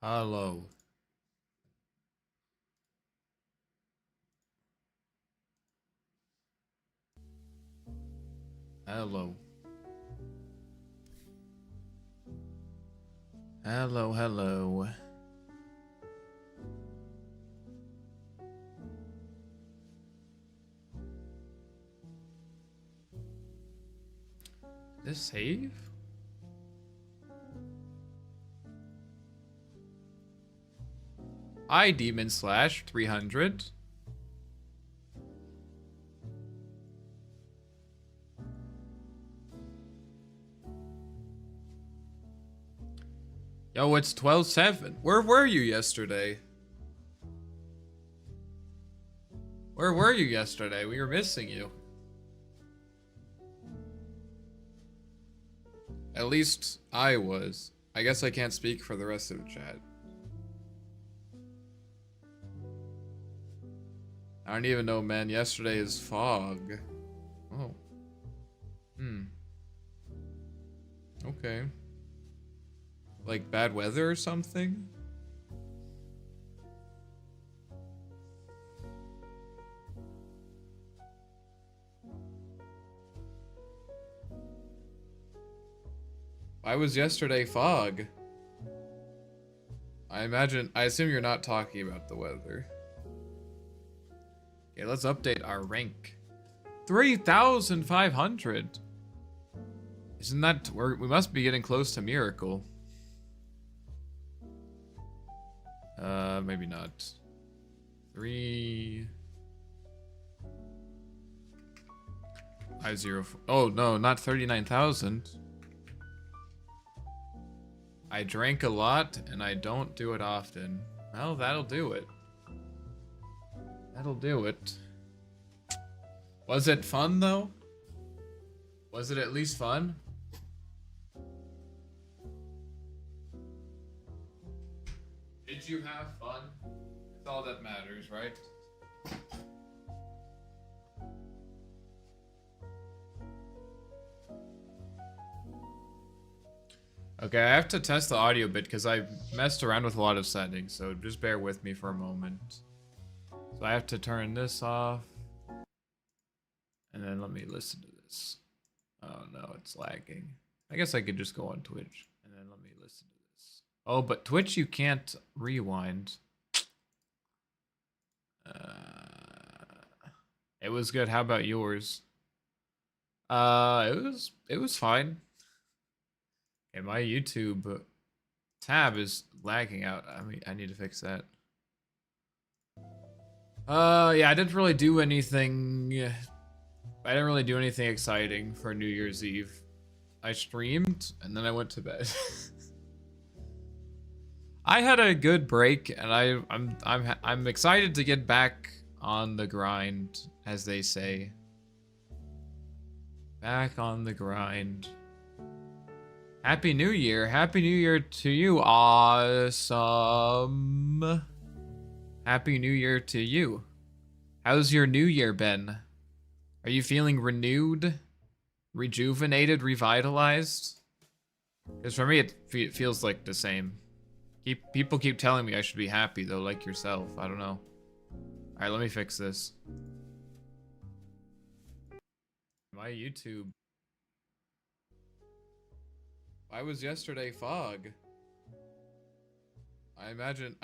Hello. Hello. Hello, hello. This save? I Demon Slash 300. Yo, it's 12/7. Where were you yesterday? Where were you yesterday? We were missing you. At least I was. I guess I can't speak for the rest of the chat. I don't even know, man. Yesterday is fog. Oh. Okay. Like bad weather or something? Why was yesterday fog? I assume you're not talking about the weather. Okay, let's update our rank. 3,500. Isn't that, we must be getting close to Miracle. Maybe not. 3,504. Oh no, not 39,000. I drank a lot and I don't do it often. Well, that'll do it. That'll do it. Was it fun though? Was it at least fun? Did you have fun? That's all that matters, right? Okay, I have to test the audio bit because I messed around with a lot of settings, so just bear with me for a moment. So I have to turn this off. And then let me listen to this. Oh no, it's lagging. I guess I could just go on Twitch. And then let me listen to this. Oh, but Twitch you can't rewind. It was good. How about yours? It was fine. Okay, my YouTube tab is lagging out. I mean, I need to fix that. Yeah, I didn't really do anything. I didn't really do anything exciting for New Year's Eve. I streamed and then I went to bed. I had a good break, and I'm excited to get back on the grind, as they say. Back on the grind. Happy New Year. Happy New Year to you. Awesome. Happy New Year to you. How's your New Year been? Are you feeling renewed, rejuvenated, revitalized? Because for me, it feels like the same. People keep telling me I should be happy, though, like yourself. I don't know. Alright, let me fix this. My YouTube. Why was yesterday fog? I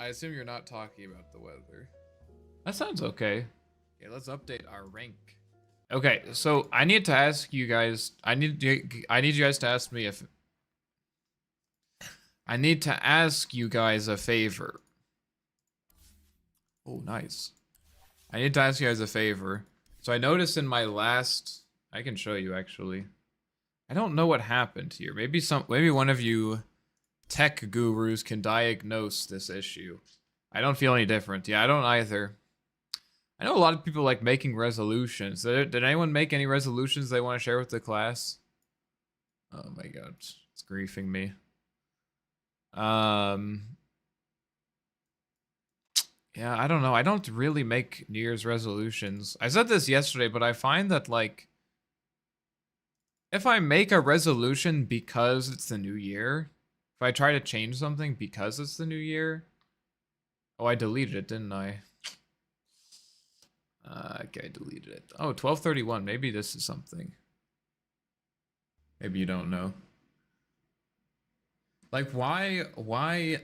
assume you're not talking about the weather. That sounds okay. Okay, let's update our rank. Okay, so I need to ask you guys. I need you guys to ask me if. I need to ask you guys a favor. Oh, nice. I need to ask you guys a favor. So I noticed in my last. I can show you actually. I don't know what happened here. Maybe one of you tech gurus can diagnose this issue. I don't feel any different. Yeah, I don't either. I know a lot of people like making resolutions. Did anyone make any resolutions they want to share with the class? Oh my god, it's griefing me. Yeah, I don't know. I don't really make New Year's resolutions. I said this yesterday, but I find that like if I make a resolution because it's the new year, if I try to change something because it's the new year. Oh, I deleted it, didn't I? Okay, I deleted it. Oh, 1231. Maybe this is something. Maybe you don't know. Like, why?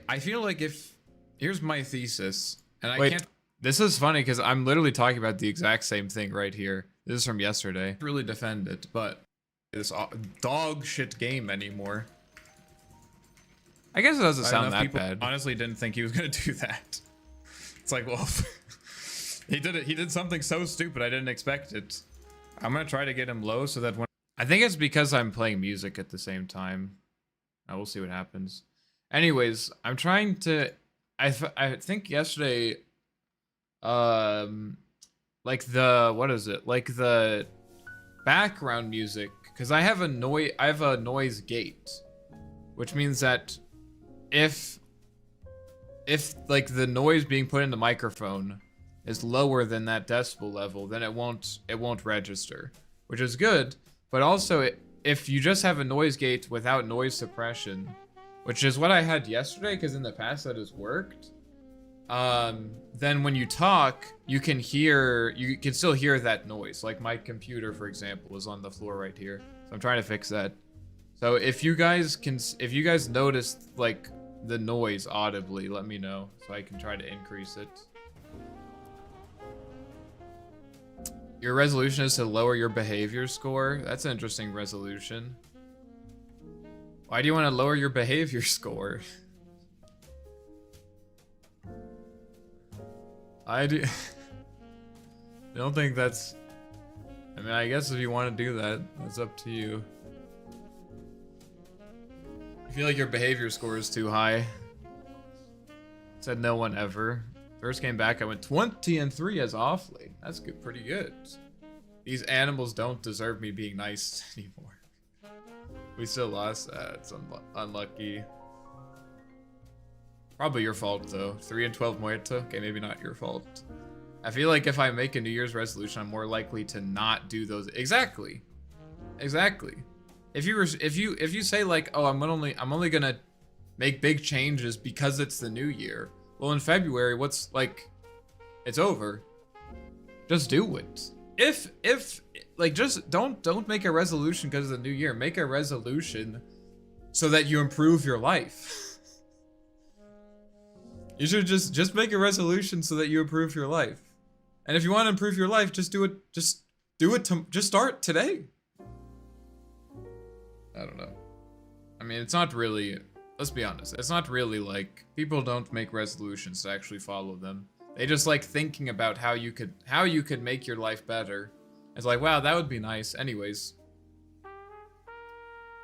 I feel like if... Here's my thesis. And I can't... This is funny because I'm literally talking about the exact same thing right here. This is from yesterday. I can't really defend it, but... This dog shit game anymore. I guess it doesn't sound that bad. Honestly didn't think he was going to do that. It's like, well... He did it. He did something so stupid. I didn't expect it. I'm gonna try to get him low so that when I think it's because I'm playing music at the same time. We'll see what happens. Anyways, I'm trying to. I think yesterday, like the what is it? Like the background music, because I have a noise gate, which means that if like the noise being put in the microphone is lower than that decibel level, then it won't register, which is good. But also, if you just have a noise gate without noise suppression, which is what I had yesterday, because in the past that has worked, then when you talk, you can still hear that noise. Like my computer, for example, is on the floor right here, so I'm trying to fix that. So if you guys notice like the noise audibly, let me know so I can try to increase it. Your resolution is to lower your behavior score? That's an interesting resolution. Why do you want to lower your behavior score? I don't think that's... I mean, I guess if you want to do that, that's up to you. I feel like your behavior score is too high. Said no one ever. First came back, I went 20-3 as awfully. That's good, pretty good. These animals don't deserve me being nice anymore. We still lost that. It's unlucky. Probably your fault though. 3-12 Muerta. Okay, maybe not your fault. I feel like if I make a New Year's resolution, I'm more likely to not do those. Exactly. Exactly. If you say like, oh, I'm only gonna make big changes because it's the new year. Well, in February, what's like, it's over. Just do it. If like, just don't make a resolution because of the new year. Make a resolution so that you improve your life. You should just make a resolution so that you improve your life. And if you want to improve your life, just do it. Just start today. I don't know. I mean, it's not really. Let's be honest. It's not really like people don't make resolutions to actually follow them. They just like thinking about how you could make your life better. It's like, wow, that would be nice. Anyways,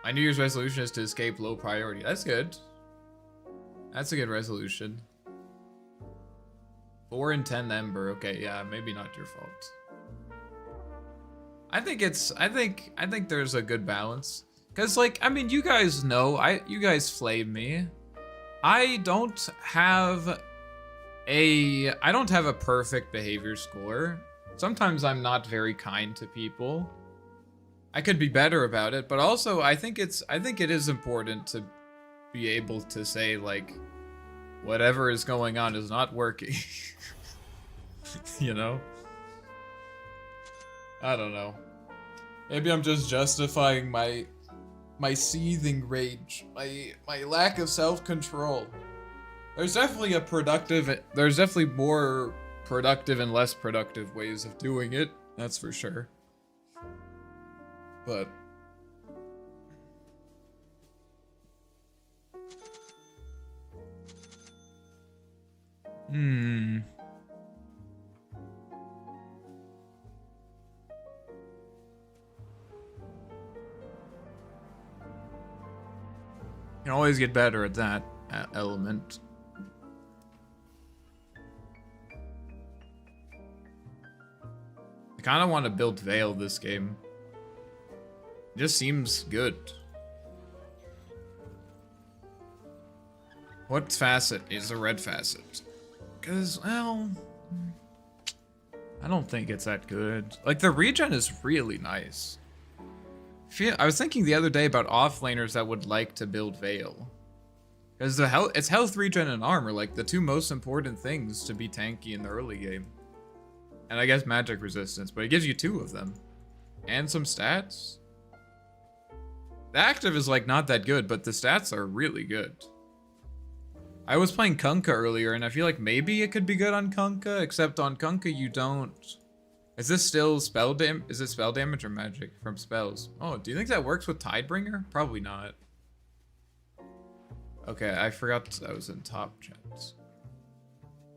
my New Year's resolution is to escape low priority. That's good. That's a good resolution. 4 and 10 Ember. Okay, yeah, maybe not your fault. I think there's a good balance. Cause like, I mean, you guys know, you guys flame me. I don't have a perfect behavior score. Sometimes I'm not very kind to people. I could be better about it, but also I think it is important to be able to say like, whatever is going on is not working. You know? I don't know. Maybe I'm just justifying my seething rage, my lack of self-control. There's definitely more productive and less productive ways of doing it, that's for sure. But you can always get better at that element. I kind of want to build Veil this game. It just seems good. What facet is a red facet? Because, well, I don't think it's that good. Like, the regen is really nice. I was thinking the other day about offlaners that would like to build Veil. Because the health, it's health regen and armor, like the two most important things to be tanky in the early game. And I guess magic resistance, but it gives you two of them. And some stats. The active is like not that good, but the stats are really good. I was playing Kunkka earlier, and I feel like maybe it could be good on Kunkka, except on Kunkka you don't... Is this still spell is it spell damage or magic from spells? Oh, do you think that works with Tidebringer? Probably not. Okay, I forgot I was in top chats.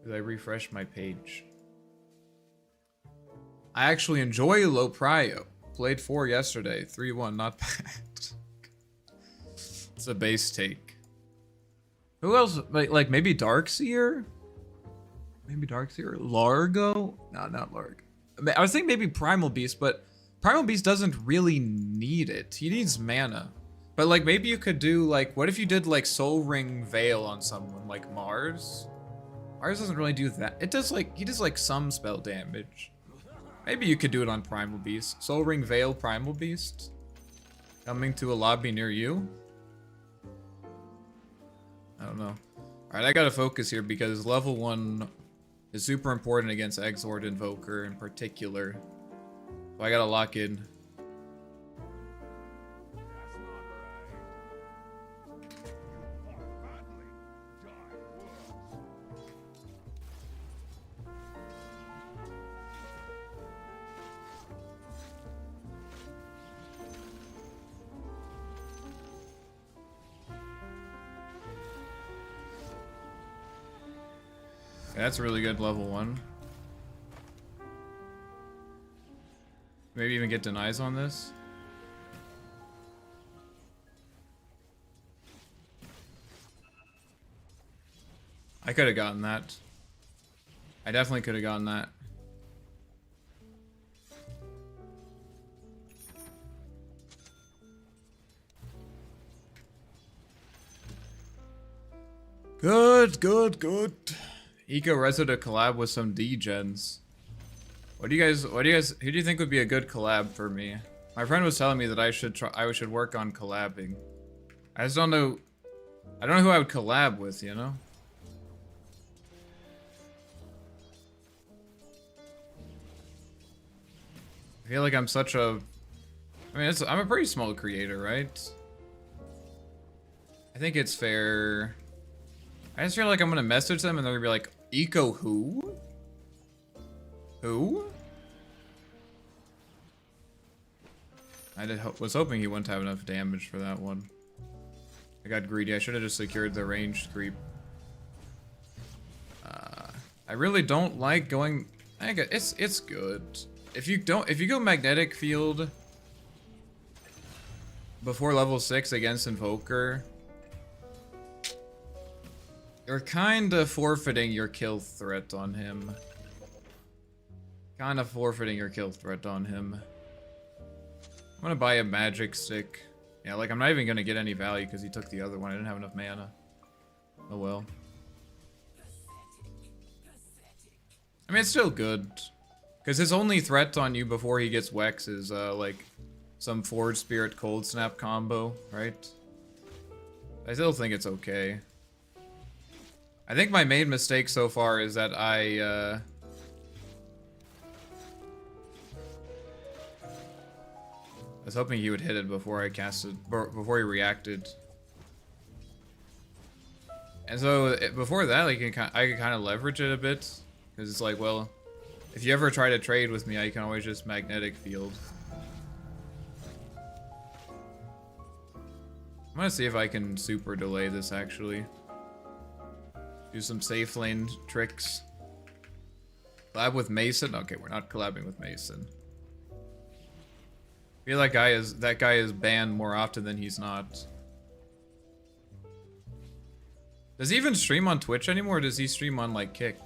Did I refresh my page? I actually enjoy low prio. Played 4 yesterday, 3-1, not bad. It's a base take. Who else? Like maybe Darkseer? Maybe Darkseer? Largo? No, not Largo. I was thinking maybe Primal Beast, but Primal Beast doesn't really need it. He needs mana. But like maybe you could do like, what if you did like Soul Ring Veil on someone like Mars? Mars doesn't really do that. It does like, he does like some spell damage. Maybe you could do it on Primal Beast. Soul Ring Veil Primal Beast. Coming to a lobby near you. I don't know. Alright, I gotta focus here because level 1 is super important against Exort Invoker in particular. So I gotta lock in. That's a really good level 1. Maybe even get denies on this. I could have gotten that. I definitely could have gotten that. Good, good, good. Eco Rezo to collab with some D-gens. Who do you think would be a good collab for me? My friend was telling me that I should work on collabing. I just don't know. I don't know who I would collab with, you know? I feel like I'm such a... I mean, I'm a pretty small creator, right? I think it's fair. I just feel like I'm gonna message them and they're gonna be like, Eco who? Who? Was hoping he wouldn't have enough damage for that one. I got greedy. I should have just secured the ranged creep. I really don't like going... It's good. If you go magnetic field before level 6 against Invoker, you're kind of forfeiting your kill threat on him. I'm gonna buy a magic stick. Yeah, like I'm not even gonna get any value because he took the other one. I didn't have enough mana. Oh well. I mean, it's still good. Because his only threat on you before he gets Wex is like some Forge Spirit Cold Snap combo, right? I still think it's okay. I think my main mistake so far is that I was hoping he would hit it before I casted, before he reacted. And so before that, like I could kind of leverage it a bit, because it's like, well, if you ever try to trade with me, I can always just magnetic field. I'm gonna see if I can super delay this actually. Do some safe lane tricks. Collab with Mason? Okay, we're not collabing with Mason. I feel like that guy is banned more often than he's not. Does he even stream on Twitch anymore, or does he stream on like Kick?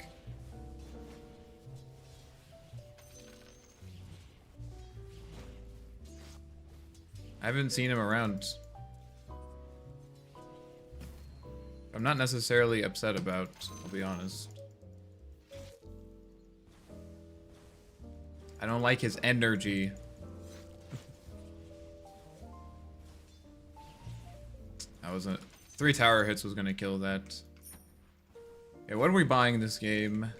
I haven't seen him around. I'm not necessarily upset about, I'll be honest. I don't like his energy. I wasn't... 3 tower hits was gonna kill that. Okay, what are we buying this game?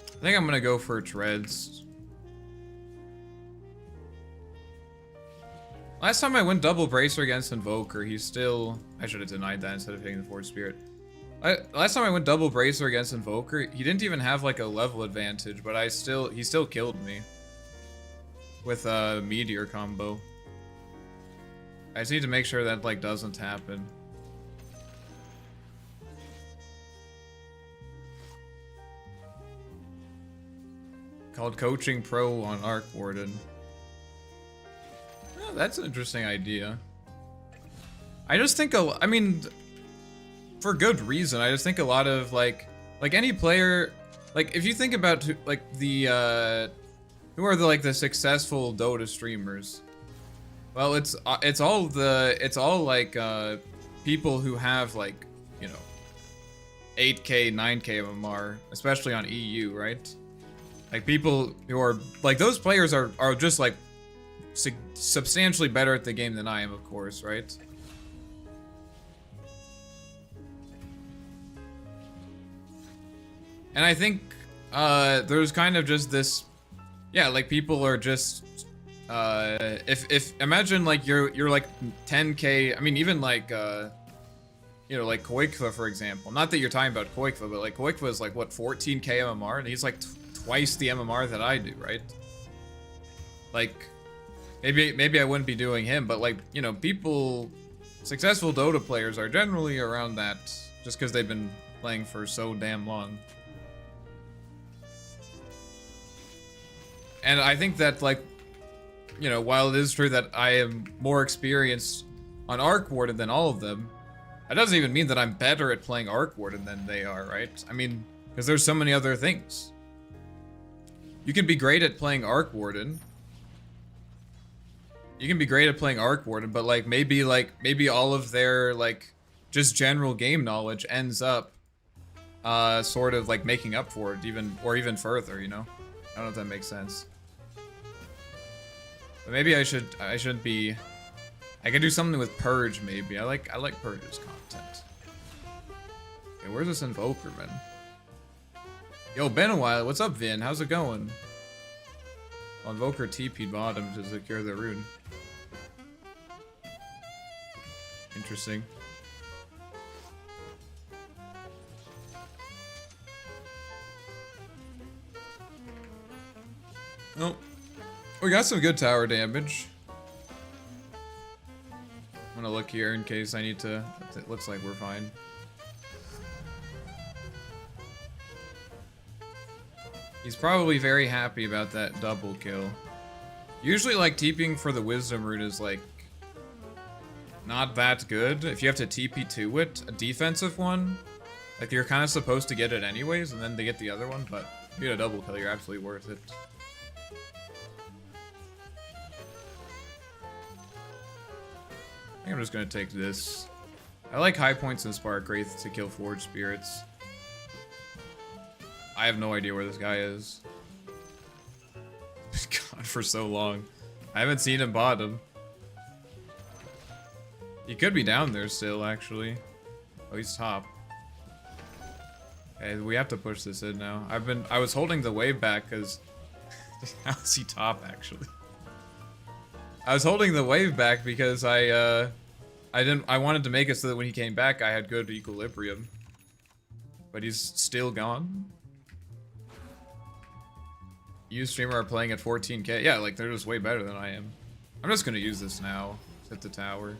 I think I'm gonna go for treads. Last time I went double bracer against Invoker, he's still... I should have denied that instead of hitting the Forge Spirit. Last time I went double bracer against Invoker, he didn't even have like a level advantage, but he still killed me. With a Meteor combo. I just need to make sure that like doesn't happen. Called Coaching Pro on Arc Warden. Oh, that's an interesting idea. I just think I mean, for good reason. I just think a lot of like any player, like if you think about like the who are the successful Dota streamers. Well, it's all like people who have like, you know, 8K, 9K MMR, especially on EU, right? Like people who are like those players are just like substantially better at the game than I am, of course, right? And I think there's kind of just this, yeah, like people are just if imagine like you're like 10K, I mean even like you know, like Koikva, for example. Not that you're talking about Koikva, but like Koikva is like what, 14K MMR, and he's like twice the MMR that I do, right? Like, maybe I wouldn't be doing him, but like, you know, successful Dota players are generally around that just because they've been playing for so damn long. And I think that, like, you know, while it is true that I am more experienced on Arc Warden than all of them, that doesn't even mean that I'm better at playing Arc Warden than they are, right? I mean, because there's so many other things. You can be great at playing Arc Warden. You can be great at playing Arc Warden, but like maybe all of their like just general game knowledge ends up sort of like making up for it even further, you know? I don't know if that makes sense. But maybe I shouldn't be. I could do something with Purge maybe. I like Purge's content. Okay, where's this Invoker, man? Yo, been a while. What's up, Vin? How's it going? Well, Invoker TP'd bottom to secure the rune. Interesting. Oh, we got some good tower damage. I'm gonna look here in case I need to. It looks like we're fine. He's probably very happy about that double kill. Usually, like, TPing for the Wisdom Rune is, like, not that good. If you have to TP to it, a defensive one, like, you're kind of supposed to get it anyways, and then they get the other one, but if you get a double kill, you're absolutely worth it. I think I'm just gonna take this. I like High Points and Spark Wraith to kill Forge Spirits. I have no idea where this guy is. God, for so long. I haven't seen him bottom. He could be down there still, actually. Oh, he's top. Okay, we have to push this in now. I was holding the wave back because how is he top, actually? I was holding the wave back because I wanted to make it so that when he came back I had good equilibrium. But he's still gone. You streamer are playing at 14K. Yeah, like they're just way better than I am. I'm just gonna use this now. Hit the tower.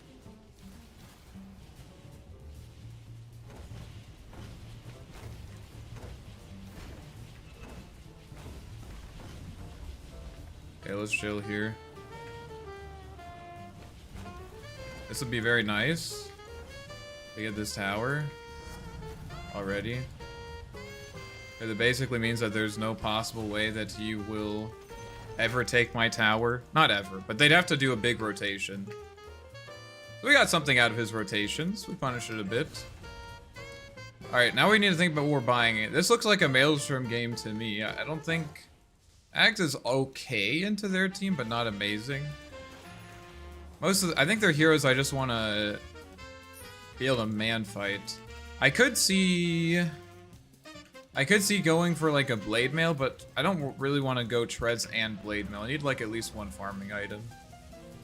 Okay, let's chill here. This would be very nice to get this tower already. It basically means that there's no possible way that you will ever take my tower. Not ever, but they'd have to do a big rotation. We got something out of his rotations. We punished it a bit. Alright, now we need to think about what we're buying it. This looks like a Maelstrom game to me. I don't think... Axe is okay into their team, but not amazing. I think they're heroes I just want to be able to man fight. I could see going for like a blade mail, but I don't really want to go treads and blade mail. I need like at least one farming item.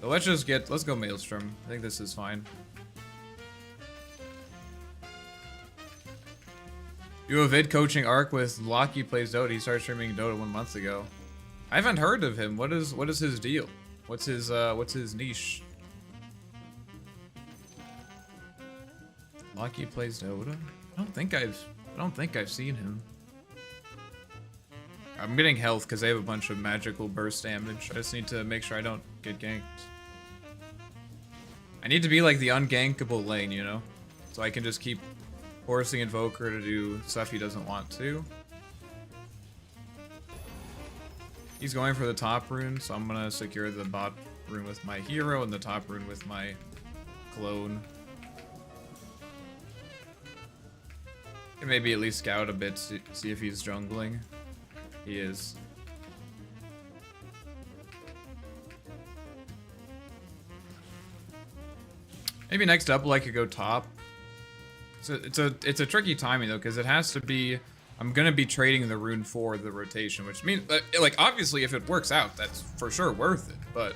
So let's go Maelstrom. I think this is fine. Do a vid coaching arc with Locky plays Dota. He started streaming Dota 1 month ago. I haven't heard of him. What is his deal? What's his niche? Locky plays Dota? I don't think I've seen him. I'm getting health because they have a bunch of magical burst damage. I just need to make sure I don't get ganked. I need to be like the ungankable lane, you know? So I can just keep forcing Invoker to do stuff he doesn't want to. He's going for the top rune, so I'm gonna secure the bot rune with my hero and the top rune with my clone. And maybe at least scout a bit, see if he's jungling. He is. Maybe next double I could go top. It's a tricky timing though, because it has to be. I'm gonna be trading the rune for the rotation, which means like obviously if it works out, that's for sure worth it. But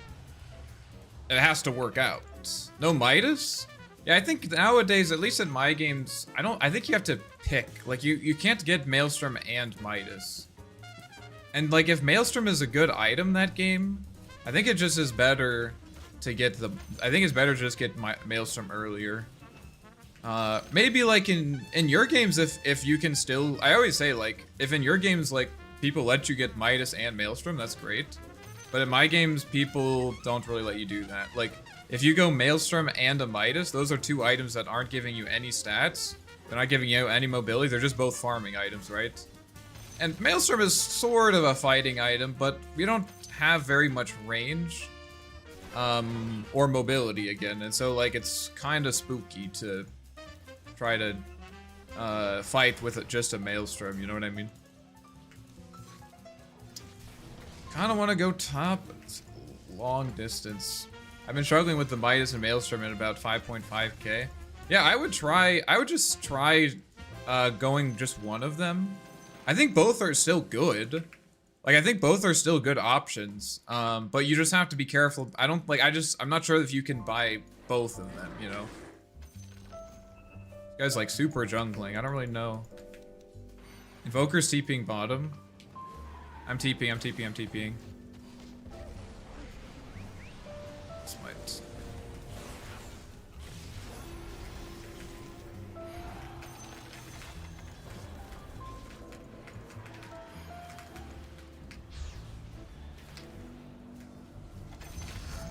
it has to work out. No Midas? Yeah, I think nowadays, at least in my games, I think you have to pick. Like you can't get Maelstrom and Midas. And like if Maelstrom is a good item that game, I think it just is better to get the. I think it's better to just get Maelstrom earlier. Maybe like in your games, if you can still. I always say like if in your games like people let you get Midas and Maelstrom, that's great. But in my games, people don't really let you do that. Like if you go Maelstrom and a Midas, those are two items that aren't giving you any stats. They're not giving you any mobility. They're just both farming items, right? And Maelstrom is sort of a fighting item, but we don't have very much range. Or mobility again, and so like it's kind of spooky to try to fight with just a Maelstrom, you know what I mean? Kind of want to go top, but it's long distance. I've been struggling with the Midas and Maelstrom at about 5.5k. Yeah, I would just try going just one of them. I think both are still good. Like, I think both are still good options, but you just have to be careful. I'm not sure if you can buy both of them, you know? This guy's like super jungling, I don't really know. Invoker's TPing bottom. I'm TPing. Smite.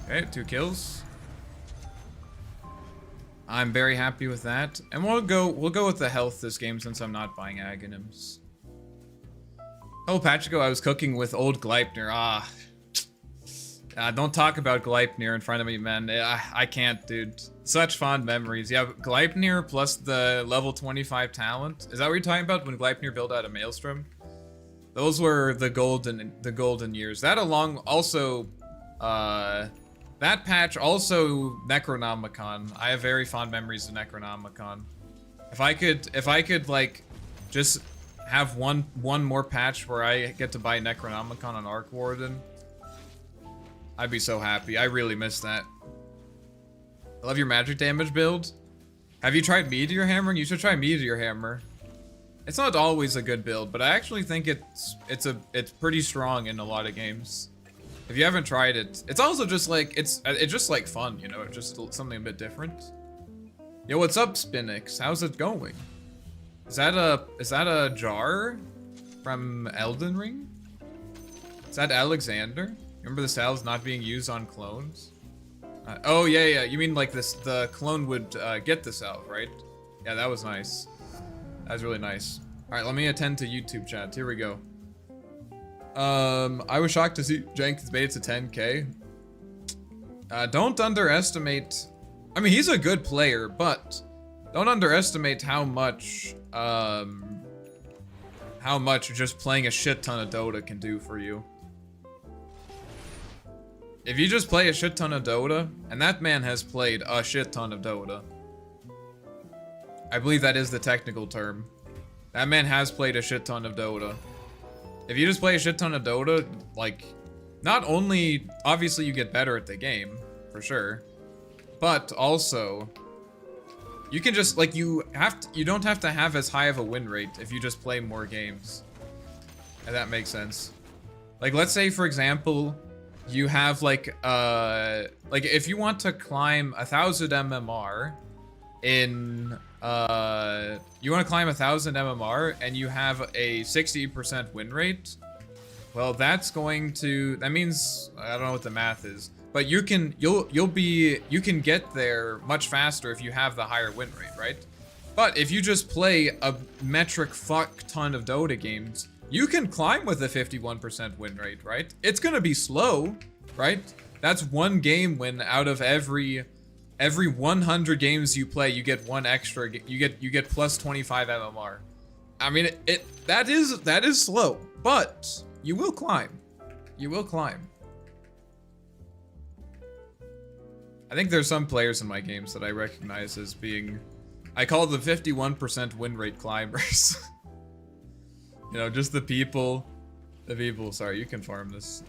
Okay, 2 kills. I'm very happy with that. And we'll go with the health this game since I'm not buying Aghanims. Oh, patch ago I was cooking with old Gleipnir. Don't talk about Gleipnir in front of me, man. I can't, dude. Such fond memories. Yeah, Gleipnir plus the level 25 talent. Is that what you're talking about when Gleipnir built out a Maelstrom? Those were the golden years. That along also that patch also Necronomicon. I have very fond memories of Necronomicon. If I could like just have one more patch where I get to buy Necronomicon on Arc Warden, I'd be so happy. I really miss that. I love your magic damage build. Have you tried Meteor Hammer? You should try Meteor Hammer. It's not always a good build, but I actually think it's pretty strong in a lot of games. If you haven't tried it, it's also just like it's just like fun, you know. It's just something a bit different. Yo, what's up, Spinix? How's it going? Is that a jar from Elden Ring? Is that Alexander? Remember the salves not being used on clones? Oh yeah. You mean like this? The clone would get the salve, right? Yeah, that was nice. That was really nice. All right, let me attend to YouTube chat. Here we go. I was shocked to see Jenkins made it to 10k. Don't underestimate. I mean, he's a good player, but don't underestimate how much just playing a shit ton of Dota can do for you. If you just play a shit ton of Dota, and that man has played a shit ton of Dota. I believe that is the technical term. That man has played a shit ton of Dota. If you just play a shit ton of Dota, like, not only, obviously you get better at the game, for sure, but also, you can just, like, you don't have to have as high of a win rate if you just play more games. If that makes sense. Like, let's say, for example, you have, like, if you want to climb 1,000 MMR in, you want to climb 1,000 MMR and you have a 60% win rate, well, that means, I don't know what the math is, but you can get there much faster if you have the higher win rate, right? But if you just play a metric fuck ton of Dota games, you can climb with a 51% win rate, right? It's gonna be slow, right? That's one game win out of every 100 games you play. You get one extra. You get plus 25 MMR. I mean, that is slow, but you will climb. You will climb. I think there's some players in my games that I recognize as being, I call the 51% win rate climbers. You know, just the people, sorry, you can farm this.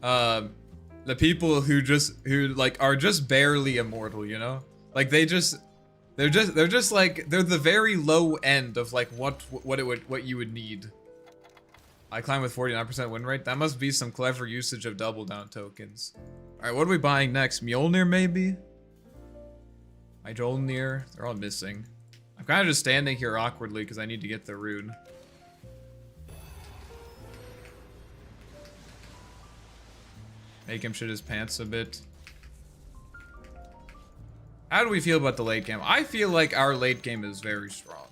The people who like are just barely immortal, you know? Like they're just like, they're the very low end of like what you would need. I climb with 49% win rate. That must be some clever usage of double down tokens. All right, what are we buying next? Mjolnir maybe? Mjolnir, they're all missing. I'm kind of just standing here awkwardly because I need to get the rune. Make him shit his pants a bit. How do we feel about the late game? I feel like our late game is very strong.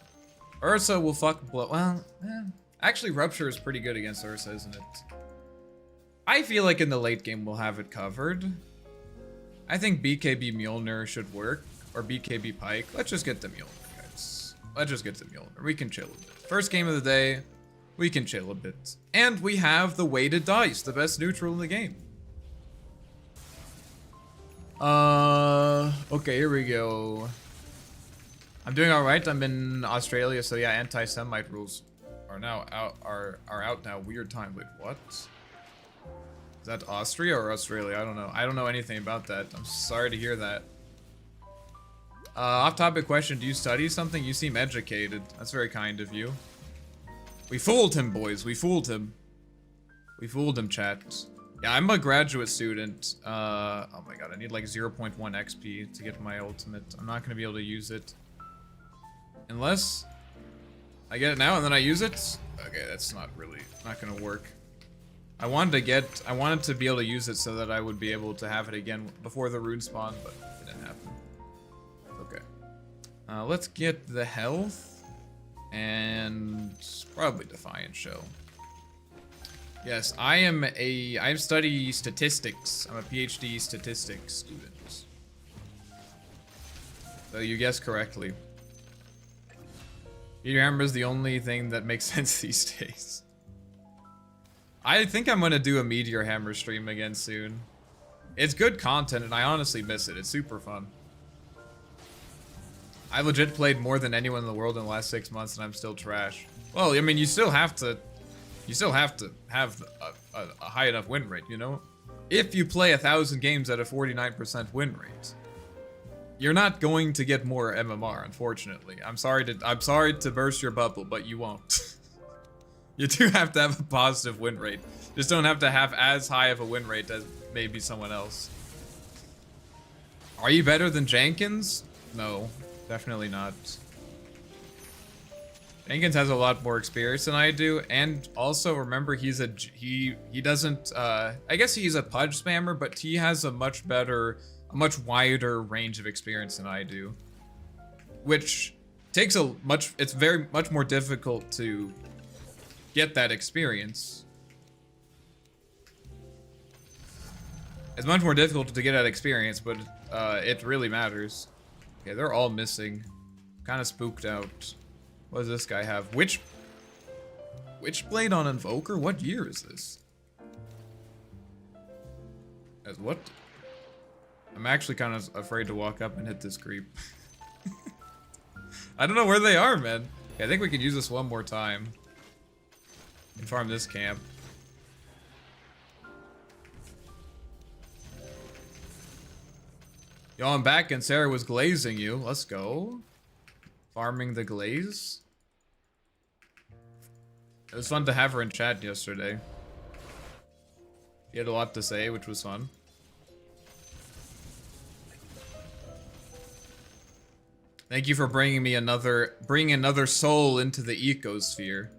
Ursa will actually Rupture is pretty good against Ursa, isn't it? I feel like in the late game we'll have it covered. I think BKB Mjolnir should work, or BKB Pike. Let's just get the Mjolnir, guys. Let's just get the Mjolnir. We can chill a bit. First game of the day, we can chill a bit. And we have the weighted dice, the best neutral in the game. Okay, here we go. I'm doing alright. I'm in Australia, so yeah, anti-Semite rules are now out, are out now. Weird time. Wait, what? Is that Austria or Australia? I don't know. I don't know anything about that. I'm sorry to hear that. Off-topic question. Do you study something? You seem educated. That's very kind of you. We fooled him, boys. We fooled him. We fooled him, chat. Yeah, I'm a graduate student. Oh my god, I need like 0.1 XP to get my ultimate. I'm not gonna be able to use it. Unless I get it now and then I use it? Okay, that's not gonna work. I wanted to be able to use it so that I would be able to have it again before the rune spawn, but it didn't happen. Okay. Let's get the health and probably Defiant Shell. Yes, I study statistics. I'm a PhD statistics student. So you guessed correctly. Meteor Hammer is the only thing that makes sense these days. I think I'm gonna do a Meteor Hammer stream again soon. It's good content and I honestly miss it. It's super fun. I legit played more than anyone in the world in the last 6 months and I'm still trash. Well, I mean, you still have to have a high enough win rate, you know? If you play 1,000 games at a 49% win rate, you're not going to get more MMR, unfortunately. I'm sorry to burst your bubble, but you won't. You do have to have a positive win rate. Just don't have to have as high of a win rate as maybe someone else. Are you better than Jenkins? No, definitely not. Jenkins has a lot more experience than I do, and also remember he doesn't, I guess he's a pudge spammer, but he has a much wider range of experience than I do. Which takes it's very much more difficult to get that experience. It's much more difficult to get that experience, but it really matters. Okay, they're all missing. Kind of spooked out. What does this guy have? Witchblade on Invoker? What year is this? As what? I'm actually kind of afraid to walk up and hit this creep. I don't know where they are, man. Okay, I think we can use this one more time. And farm this camp. Yo, I'm back and Sarah was glazing you. Let's go. Farming the glaze. It was fun to have her in chat yesterday. She had a lot to say, which was fun. Thank you for bringing another soul into the ecosphere.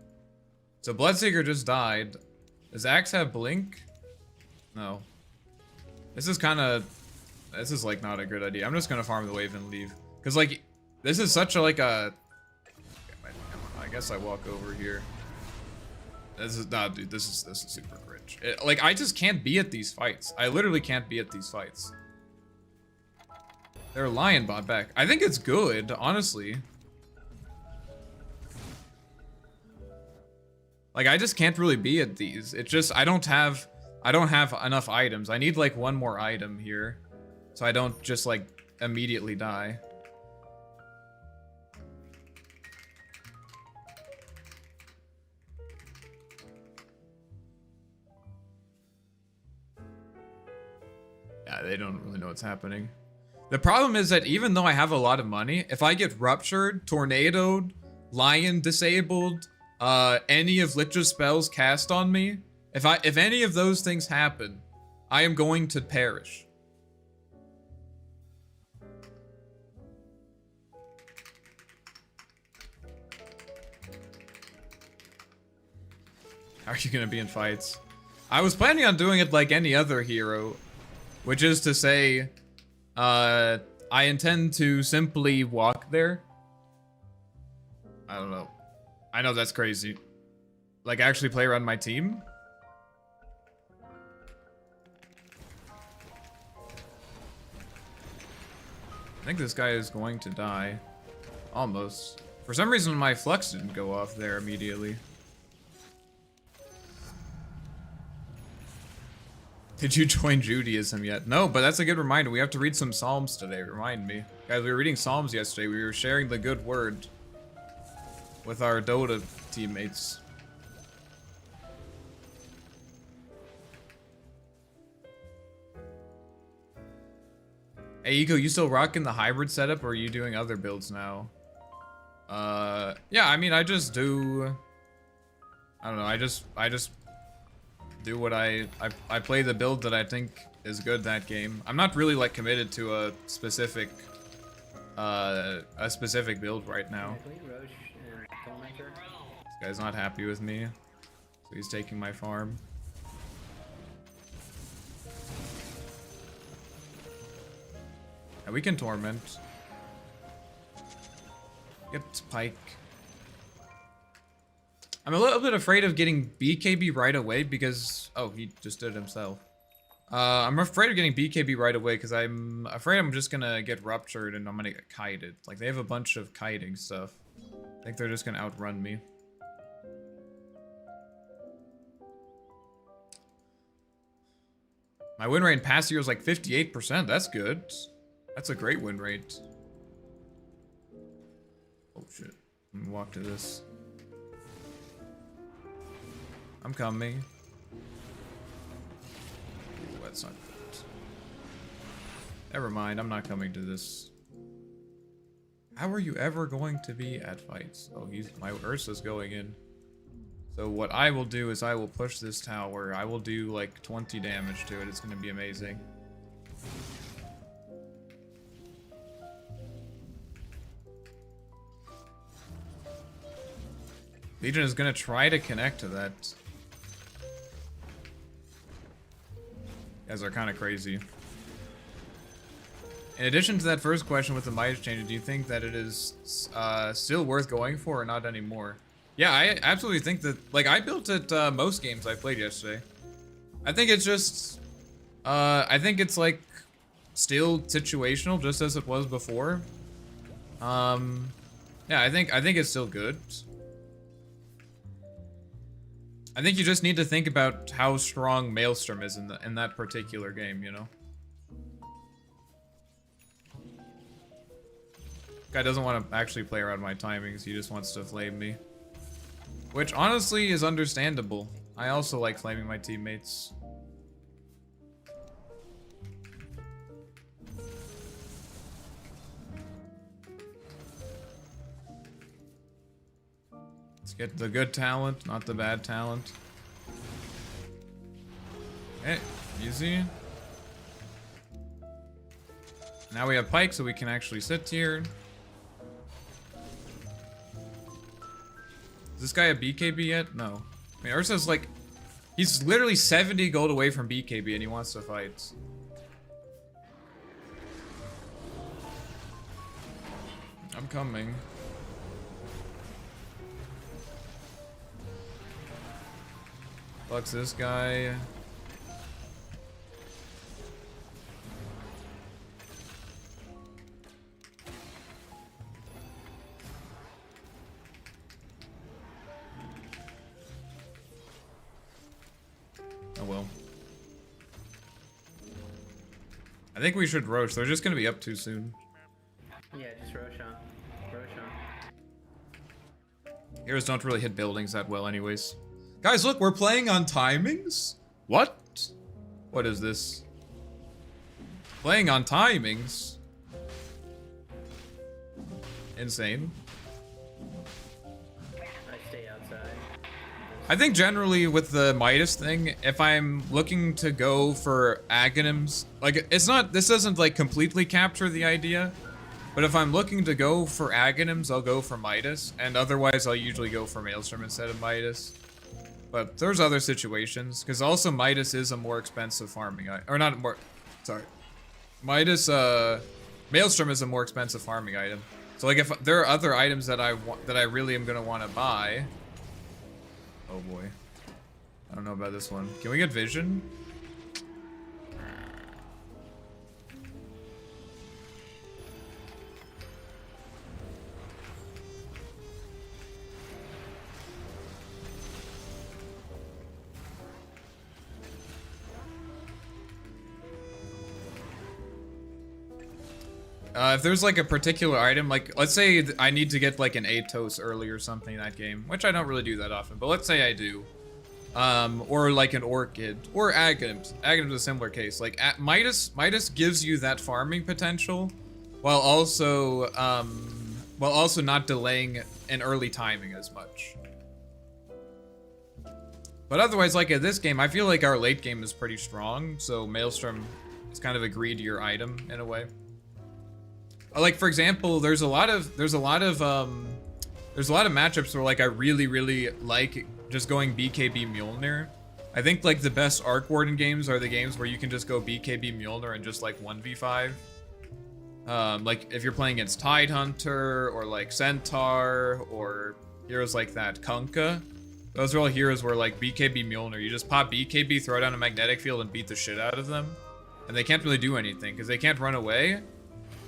So Bloodseeker just died. Does Axe have blink? No. This is like not a good idea. I'm just gonna farm the wave and leave. Cause like, this is such a I guess I walk over here. This is nah, dude. This is super cringe. Like I just can't be at these fights. I literally can't be at these fights. They're lion bot back. I think it's good, honestly. Like I just can't really be at these. It's just I don't have enough items. I need like one more item here, so I don't just like immediately die. Yeah, they don't really know what's happening. The problem is that even though I have a lot of money, if I get ruptured, tornadoed, lion disabled, any of Lich's spells cast on me, if any of those things happen, I am going to perish. How are you gonna be in fights? I was planning on doing it like any other hero, which is to say, I intend to simply walk there. I don't know. I know that's crazy. Like actually play around my team? I think this guy is going to die. Almost. For some reason my flux didn't go off there immediately. Did you join Judaism yet? No, but that's a good reminder. We have to read some Psalms today. Remind me. Guys, we were reading Psalms yesterday. We were sharing the good word with our Dota teammates. Hey, Eco, you still rocking the hybrid setup, or are you doing other builds now? Yeah, I mean, I just do... I don't know, I just do what I play the build that I think is good that game. I'm not really like committed to a specific build right now. This guy's not happy with me, so he's taking my farm. And we can torment. Get Pike. I'm a little bit afraid of getting BKB right away because... Oh, he just did it himself. I'm afraid of getting BKB right away because I'm afraid I'm just gonna get ruptured and I'm gonna get kited. Like, they have a bunch of kiting stuff. I think they're just gonna outrun me. My win rate in past year was like 58%. That's good. That's a great win rate. Oh, shit. Let me walk to this. I'm coming. Ooh, that's not good. Never mind, I'm not coming to this. How are you ever going to be at fights? Oh, my Ursa's going in. So what I will do is I will push this tower. I will do like 20 damage to it. It's gonna be amazing. Legion is gonna try to connect to that. You guys are kind of crazy. In addition to that first question with the Midas change, do you think that it is still worth going for or not anymore? Yeah, I absolutely think that, like, I built it most games I played yesterday. I think it's just, I think it's like still situational just as it was before. Yeah, I think it's still good. I think you just need to think about how strong Maelstrom is in that particular game, you know? Guy doesn't want to actually play around my timings, he just wants to flame me. Which honestly is understandable. I also like flaming my teammates. Let's get the good talent, not the bad talent. Okay, easy. Now we have Pike, so we can actually sit here. Is this guy a BKB yet? No. I mean, Ursa's like... He's literally 70 gold away from BKB and he wants to fight. I'm coming. Fucks this guy. Oh well. I think we should Roche. They're just gonna be up too soon. Yeah, just Roche on. Roche on. Heroes don't really hit buildings that well anyways. Guys, look, we're playing on timings? What? What is this? Playing on timings? Insane. I stay outside. I think generally with the Midas thing, if I'm looking to go for Aghanims, like, it's not, this doesn't like completely capture the idea, but if I'm looking to go for Aghanims, I'll go for Midas, and otherwise I'll usually go for Maelstrom instead of Midas. But there's other situations, because also Midas is a more expensive farming item, or not more, sorry. Midas, Maelstrom is a more expensive farming item. So like if there are other items that I really am gonna want to buy. Oh boy. I don't know about this one. Can we get vision? If there's like a particular item, like let's say I need to get like an Atos early or something in that game, which I don't really do that often, but let's say I do. Or like an Orchid, or Aghanims. Aghanims is a similar case. Like Midas gives you that farming potential, while also not delaying an early timing as much. But otherwise, like at this game, I feel like our late game is pretty strong, so Maelstrom is kind of a greedier item in a way. Like for example, there's a lot of matchups where like I really like just going BKB Mjolnir. I think like the best Arc Warden games are the games where you can just go BKB Mjolnir and just like 1v5. Like if you're playing against Tidehunter or like Centaur or heroes like that, Kunkka. Those are all heroes where like BKB Mjolnir, you just pop BKB, throw down a magnetic field and beat the shit out of them. And they can't really do anything because they can't run away.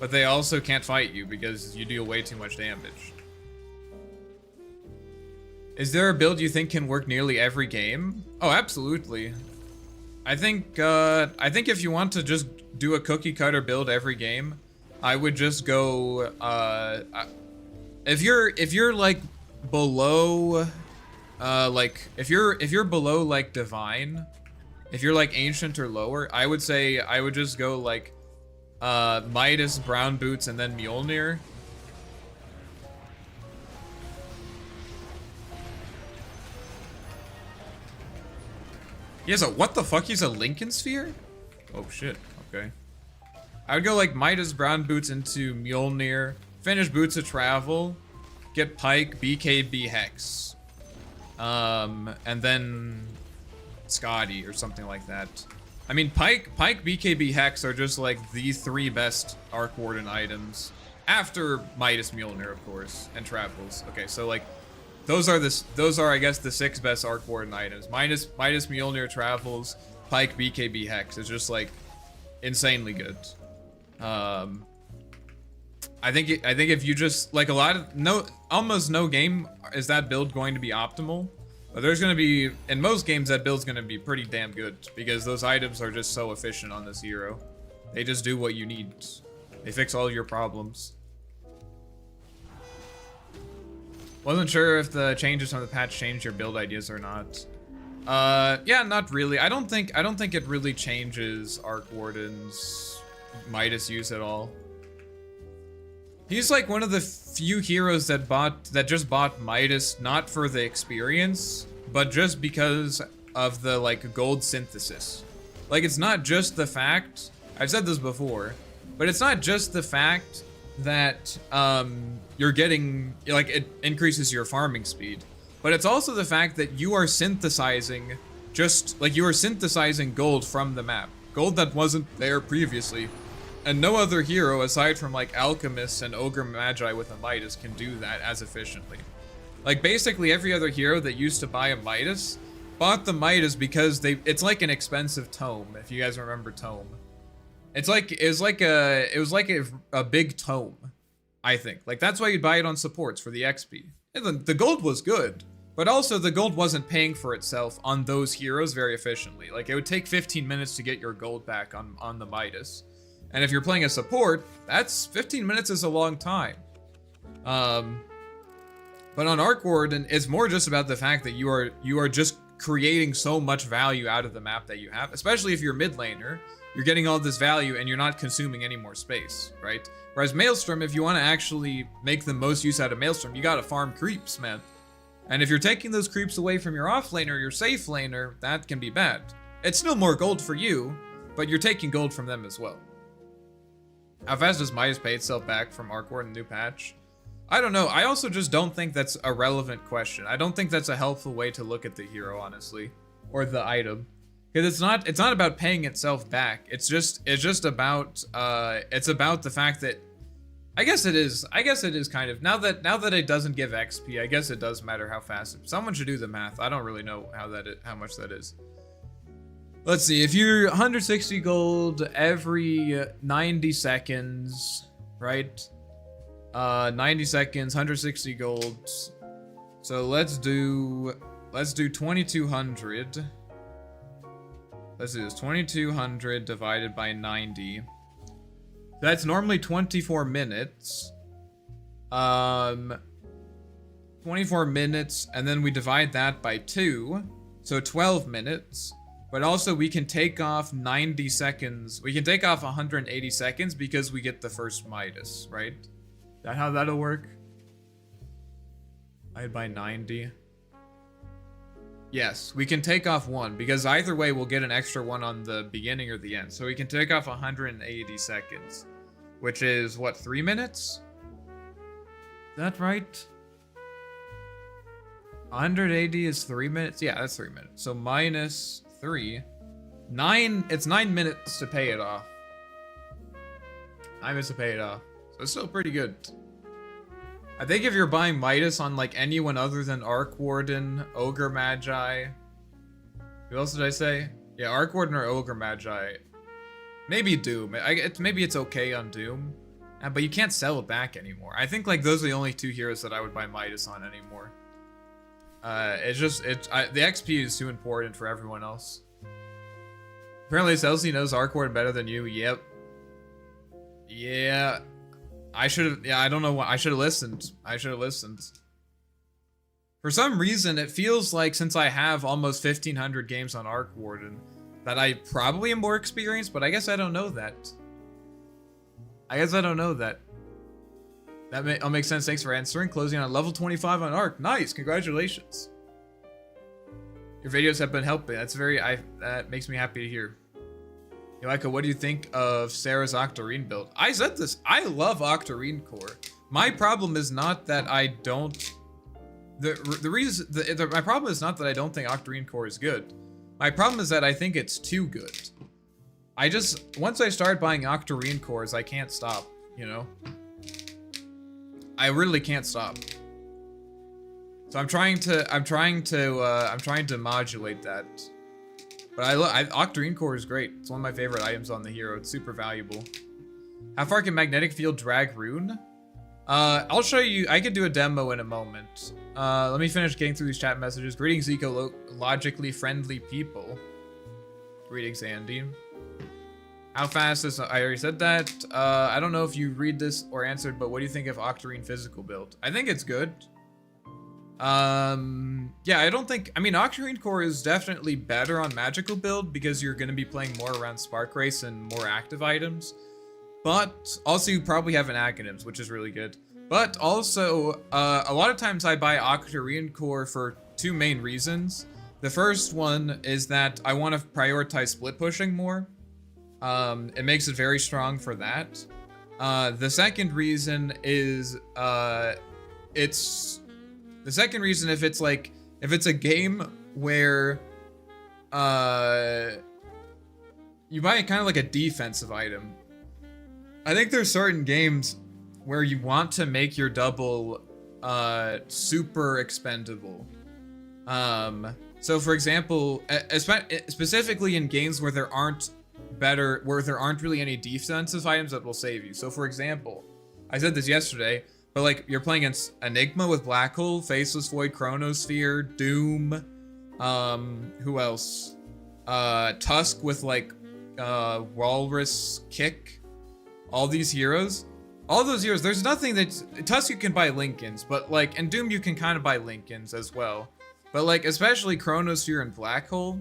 But they also can't fight you because you deal way too much damage. Is there a build you think can work nearly every game? Oh, absolutely. I think if you want to just do a cookie cutter build every game, I would just go if you're like below if you're below like divine, if you're like ancient or lower, I would say I would just go like Midas, Brown Boots, and then Mjolnir. He has a, what the fuck? He's a Lincoln Sphere? Oh shit, okay. I would go like Midas, Brown Boots into Mjolnir, finish Boots of Travel, get Pike, BKB Hex. And then Scotty or something like that. I mean, Pike, BKB, Hex are just like the three best Arc Warden items. After Midas, Mjolnir, of course, and Travels. Okay, so like, those are I guess the six best Arc Warden items. Midas, Mjolnir, Travels, Pike, BKB, Hex is just like insanely good. I I think if you just like almost no game is that build going to be optimal. But there's going to be, in most games, that build's going to be pretty damn good because those items are just so efficient on this hero. They just do what you need. They fix all your problems. Wasn't sure if the changes from the patch changed your build ideas or not. Yeah, not really. I don't think it really changes Arc Warden's Midas use at all. He's like one of the few heroes that just bought Midas not for the experience, but just because of the like gold synthesis. Like it's not just the fact, I've said this before, but it's not just the fact that you're getting, like, it increases your farming speed, but it's also the fact that you are synthesizing gold from the map, gold that wasn't there previously. And no other hero, aside from like Alchemists and Ogre Magi with a Midas, can do that as efficiently. Like basically every other hero that used to buy a Midas bought the Midas because it's like an expensive tome, if you guys remember Tome. It was like a big tome, I think. Like that's why you'd buy it on supports for the XP. And the gold was good, but also the gold wasn't paying for itself on those heroes very efficiently. Like it would take 15 minutes to get your gold back on the Midas. And if you're playing a support, that's 15 minutes is a long time. But on Arc Warden, it's more just about the fact that you are just creating so much value out of the map that you have, especially if you're mid laner. You're getting all this value and you're not consuming any more space, right? Whereas Maelstrom, if you want to actually make the most use out of Maelstrom, you gotta farm creeps, man. And if you're taking those creeps away from your off laner, your safe laner, that can be bad. It's still more gold for you, but you're taking gold from them as well. How fast does Midas pay itself back from Arc Warden new patch? I don't know. I also just don't think that's a relevant question. I don't think that's a helpful way to look at the hero, honestly, or the item, because it's not about paying itself back. It's just about it's about the fact that I guess it is kind of now that it doesn't give XP. I guess it does matter how fast. Someone should do the math. I don't really know how much that is. Let's see, if you're 160 gold every 90 seconds, right? 90 seconds, 160 gold. So let's do 2200. Let's do this, 2200 divided by 90. That's normally 24 minutes. 24 minutes, and then we divide that by 2, so 12 minutes. But also we can take off 90 seconds. We can take off 180 seconds because we get the first Midas, right? Is that how that'll work? Divided by 90. Yes, we can take off 1 because either way we'll get an extra 1 on the beginning or the end. So we can take off 180 seconds, which is what, 3 minutes? Is that right? 180 is 3 minutes? Yeah, that's 3 minutes. So minus 3. It's 9 minutes to pay it off. 9 minutes to pay it off. So it's still pretty good. I think if you're buying Midas on like anyone other than Arc Warden, Ogre Magi. Who else did I say? Yeah, Arc Warden or Ogre Magi. Maybe Doom. Maybe it's okay on Doom. But you can't sell it back anymore. I think like those are the only 2 heroes that I would buy Midas on anymore. The XP is too important for everyone else. Apparently Celsi knows Arc Warden better than you. Yep. Yeah. I don't know what. I should have listened. For some reason, it feels like since I have almost 1,500 games on Arc Warden, that I probably am more experienced, but I guess I don't know that. That'll make sense. Thanks for answering. Closing on level 25 on Arc. Nice, congratulations. Your videos have been helping. That makes me happy to hear. Yoika, what do you think of Sarah's Octarine build? I said this. I love Octarine core. My problem is not that I don't. My problem is not that I don't think Octarine core is good. My problem is that I think it's too good. Once I start buying Octarine cores, I can't stop. You know. I really can't stop. So I'm trying to modulate that. But Octarine core is great. It's one of my favorite items on the hero. It's super valuable. How far can Magnetic Field drag Rune? I'll show you. I could do a demo in a moment. Let me finish getting through these chat messages. Greetings, ecologically friendly people. Greetings, Andy. How fast is... I already said that. I don't know if you read this or answered, but what do you think of Octarine physical build? I think it's good. Yeah, I don't think... I mean, Octarine Core is definitely better on magical build because you're going to be playing more around Spark Race and more active items. But also you probably have an Aghanim's, which is really good. But also, a lot of times I buy Octarine Core for two main reasons. The first one is that I want to prioritize split pushing more. It makes it very strong for that. The second reason is, if it's a game where, you buy kind of like a defensive item. I think there's certain games where you want to make your double, super expendable. So for example, specifically in games where there aren't really any defensive items that will save you. So for example, I said this yesterday, but like you're playing against Enigma with Black Hole, Faceless Void, Chronosphere, Doom, who else? Tusk with like Walrus Kick. All these heroes. All those heroes, there's nothing that... Tusk you can buy Lincolns, but like, and Doom you can kind of buy Lincolns as well. But like, especially Chronosphere and Black Hole,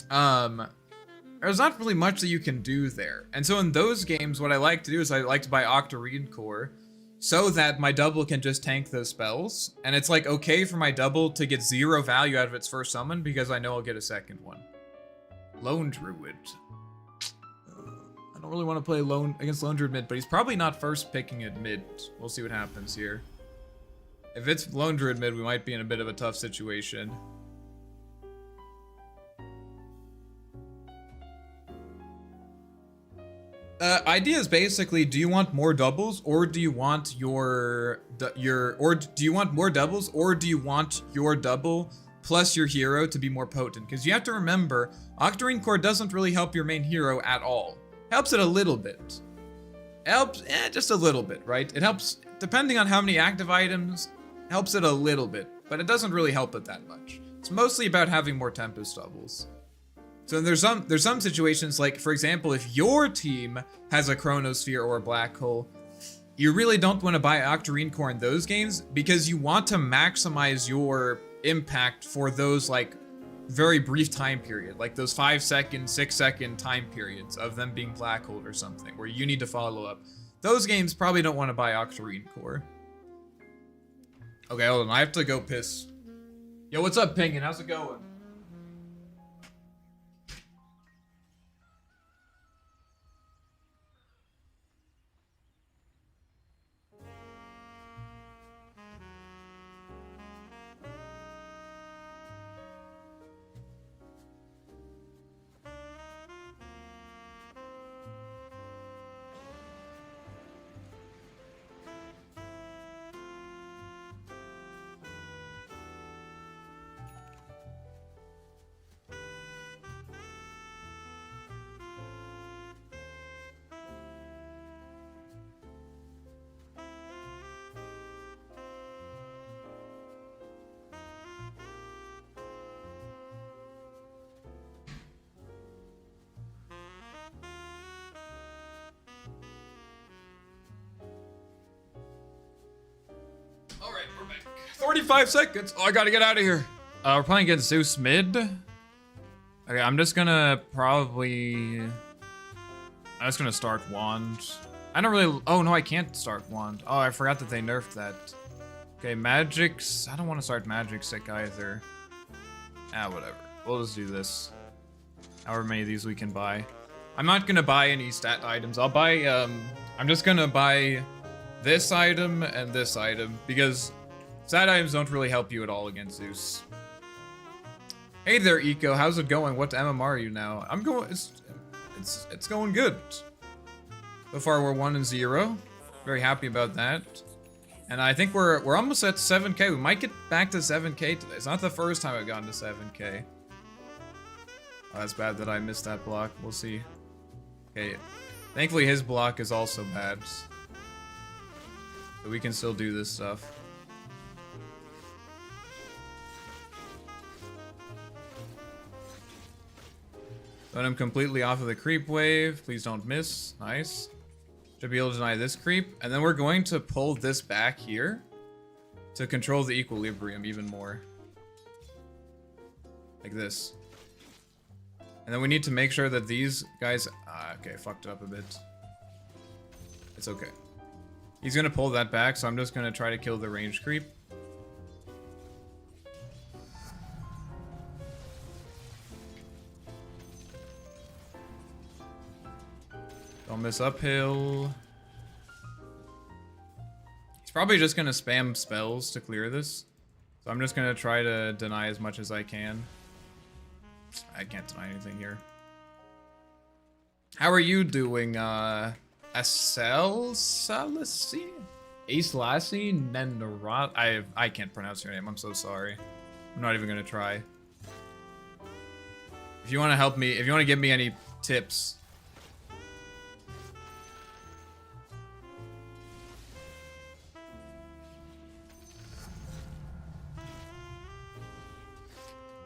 there's not really much that you can do there. And so in those games, what I like to do is I like to buy Octarine Core so that my double can just tank those spells. And it's like okay for my double to get 0 value out of its first summon because I know I'll get a second one. Lone Druid. I don't really want to play against Lone Druid mid, but he's probably not first picking at mid. We'll see what happens here. If it's Lone Druid mid, we might be in a bit of a tough situation. Idea is basically, do you want more doubles, or do you want your double plus your hero to be more potent? Because you have to remember, Octarine Core doesn't really help your main hero at all. Helps it a little bit. Helps, just a little bit, right? It helps, depending on how many active items, helps it a little bit, but it doesn't really help it that much. It's mostly about having more Tempest doubles. So there's some situations, like, for example, if your team has a Chronosphere or a Black Hole, you really don't want to buy Octarine Core in those games, because you want to maximize your impact for those, like, very brief time period, like those 5 second, 6 second time periods of them being Black Hole or something, where you need to follow up. Those games probably don't want to buy Octarine Core. Okay, hold on, I have to go piss. Yo, what's up, Pingin? How's it going? Alright, we're back. 45 seconds. Oh, I gotta get out of here. We're playing against Zeus mid. Okay, I'm just gonna start Wand. I don't really... Oh, no, I can't start Wand. Oh, I forgot that they nerfed that. Okay, Magic's... I don't want to start Magic Sick either. Ah, whatever. We'll just do this. However many of these we can buy. I'm not gonna buy any stat items. I'll buy, I'm just gonna buy this item and this item, because stat items don't really help you at all against Zeus. Hey there, Eco. How's it going? What MMR are you now? I'm going... It's going good. So far, we're 1-0. Very happy about that. And I think we're almost at 7K. We might get back to 7K today. It's not the first time I've gotten to 7K. Oh, that's bad that I missed that block. We'll see. Okay. Thankfully, his block is also bad. So we can still do this stuff. When I'm completely off of the creep wave, please don't miss. Nice. Should be able to deny this creep. And then we're going to pull this back here to control the equilibrium even more. Like this. And then we need to make sure that these guys... okay, fucked it up a bit. It's okay. He's gonna pull that back, so I'm just gonna try to kill the range creep. Don't miss uphill. He's probably just gonna spam spells to clear this. So I'm just gonna try to deny as much as I can. I can't deny anything here. How are you doing, Asel Salasi? Aslasi Nenderat? I can't pronounce your name, I'm so sorry. I'm not even gonna try. If you wanna help me, if you wanna give me any tips.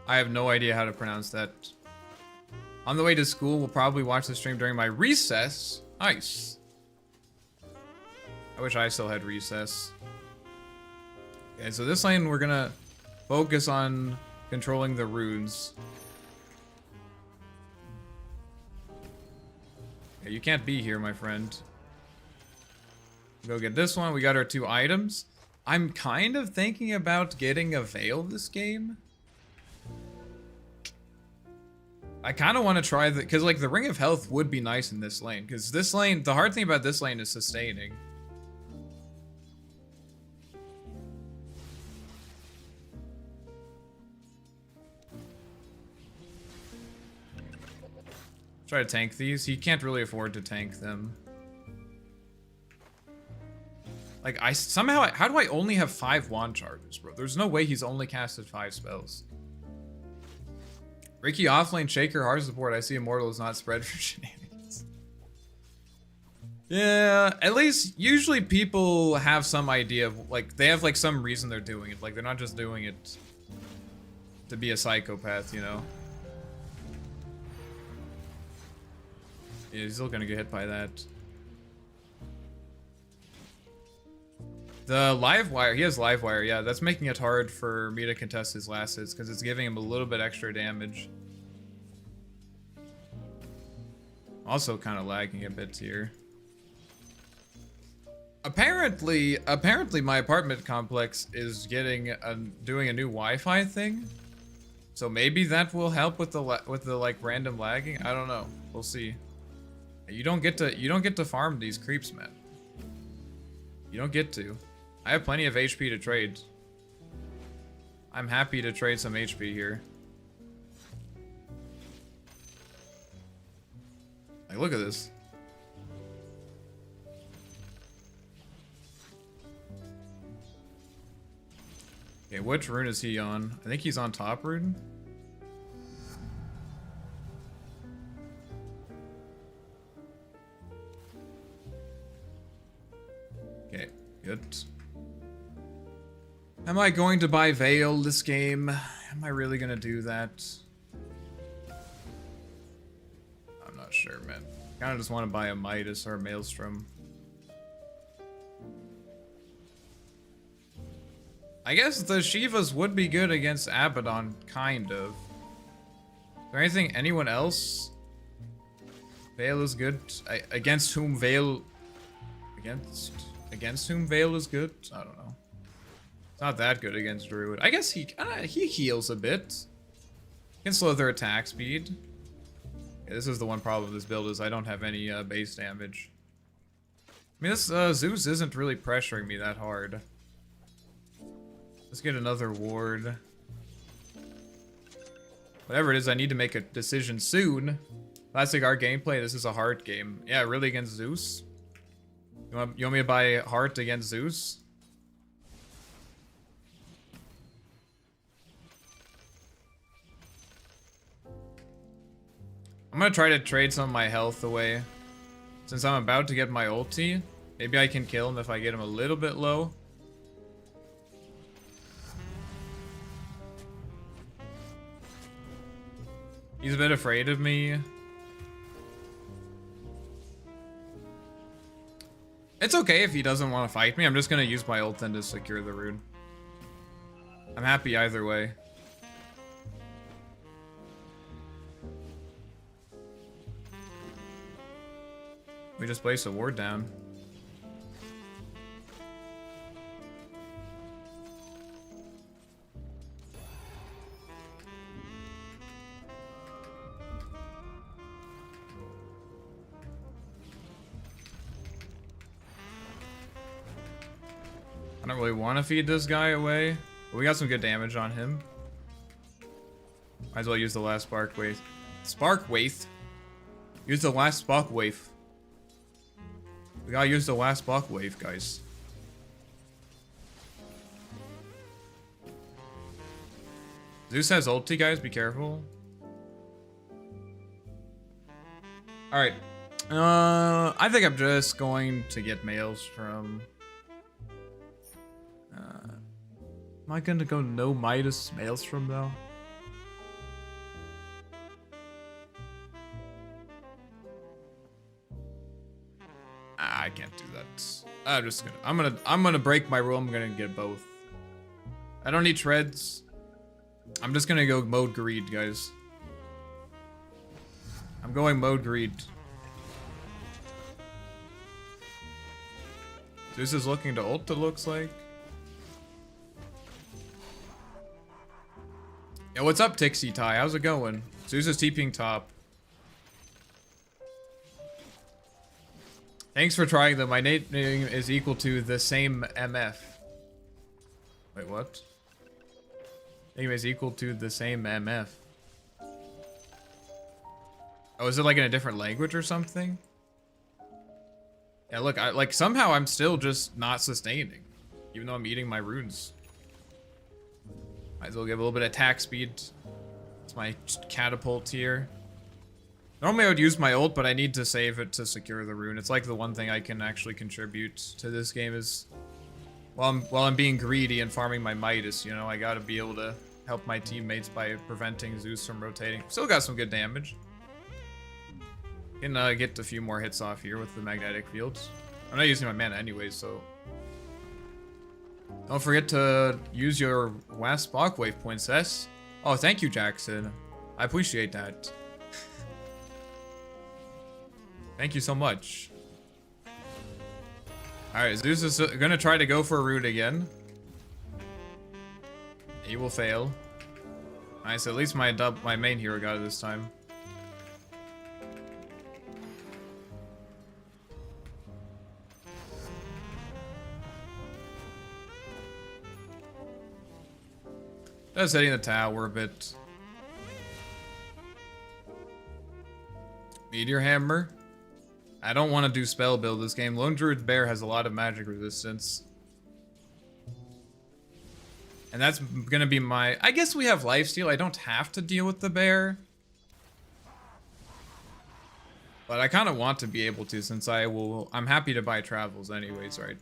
I have no idea how to pronounce that. On the way to school, we'll probably watch the stream during my recess. Nice. I wish I still had recess. Okay, so this lane we're gonna focus on controlling the runes. Okay, you can't be here, my friend. Go get this one. We got our 2 items. I'm kind of thinking about getting a veil this game. I kind of want to try the, because like the Ring of Health would be nice in this lane, because this lane, the hard thing about this lane is sustaining. Try to tank these. He can't really afford to tank them. Like I somehow, how do I only have 5 wand charges, bro? There's no way he's only casted 5 spells. Ricky offlane shaker hard support. I see Immortal is not spread for shenanigans. Yeah, at least usually people have some idea of like they have like some reason they're doing it. Like they're not just doing it to be a psychopath, you know. Yeah, he's still gonna get hit by that. The live wire, he has live wire, yeah, that's making it hard for me to contest his last hits because it's giving him a little bit extra damage. Also kind of lagging a bit here. Apparently my apartment complex is getting doing a new Wi-Fi thing. So maybe that will help with the like random lagging. I don't know. We'll see. You don't get to farm these creeps, man. You don't get to. I have plenty of HP to trade. I'm happy to trade some HP here. Like, look at this. Okay, which rune is he on? I think he's on top rune. Okay, good. Am I going to buy Veil this game? Am I really gonna do that? I'm not sure, man. I kinda just want to buy a Midas or a Maelstrom. I guess the Shivas would be good against Abaddon, kind of. Is there anyone else? Veil is good. Against whom Veil... Against whom Veil is good? I don't know. It's not that good against Druid. I guess he heals a bit. Can slow their attack speed. Yeah, this is the one problem with this build is I don't have any base damage. I mean, this Zeus isn't really pressuring me that hard. Let's get another ward. Whatever it is, I need to make a decision soon. Classic art gameplay. This is a heart game. Yeah, really against Zeus. You want me to buy heart against Zeus? I'm gonna try to trade some of my health away. Since I'm about to get my ulti. Maybe I can kill him if I get him a little bit low. He's a bit afraid of me. It's okay if he doesn't want to fight me. I'm just going to use my ult then to secure the rune. I'm happy either way. We just placed a ward down. I don't really want to feed this guy away, but we got some good damage on him. Might as well use the last spark wave. Spark wave? Use the last spark wave. We gotta use the last spark wave, guys. Zeus has ulti, guys. Be careful. Alright. I think I'm just going to get Maelstrom. Am I gonna go no Midas Maelstrom though? I can't do that. I'm gonna break my rule. I'm gonna get both. I don't need shreds. I'm just gonna go mode greed, guys. I'm going mode greed. Zeus is looking to ult, it looks like. Yo, what's up, Tixie Ty? How's it going? Zeus is TPing top. Thanks for trying them. My name is equal to the same MF. Wait, what? Name is equal to the same MF. Oh, is it like in a different language or something? Yeah, look, like somehow I'm still just not sustaining, even though I'm eating my runes. Might as well give a little bit of attack speed. It's my catapult here. Normally I would use my ult, but I need to save it to secure the rune. It's like the one thing I can actually contribute to this game is while I'm being greedy and farming my Midas, you know, I gotta be able to help my teammates by preventing Zeus from rotating. Still got some good damage. Can get a few more hits off here with the magnetic fields. I'm not using my mana anyways, so don't forget to use your last Spockwave, princess. Oh, thank you, Jackson. I appreciate that. Thank you so much. Alright, Zeus is gonna try to go for a root again. He will fail. Nice, at least my main hero got it this time. Just hitting the tower a bit. Meteor Hammer. I don't want to do spell build this game. Lone Druid Bear has a lot of magic resistance. And that's gonna be my... I guess we have lifesteal. I don't have to deal with the bear. But I kind of want to be able to, since I'm happy to buy travels anyways, right?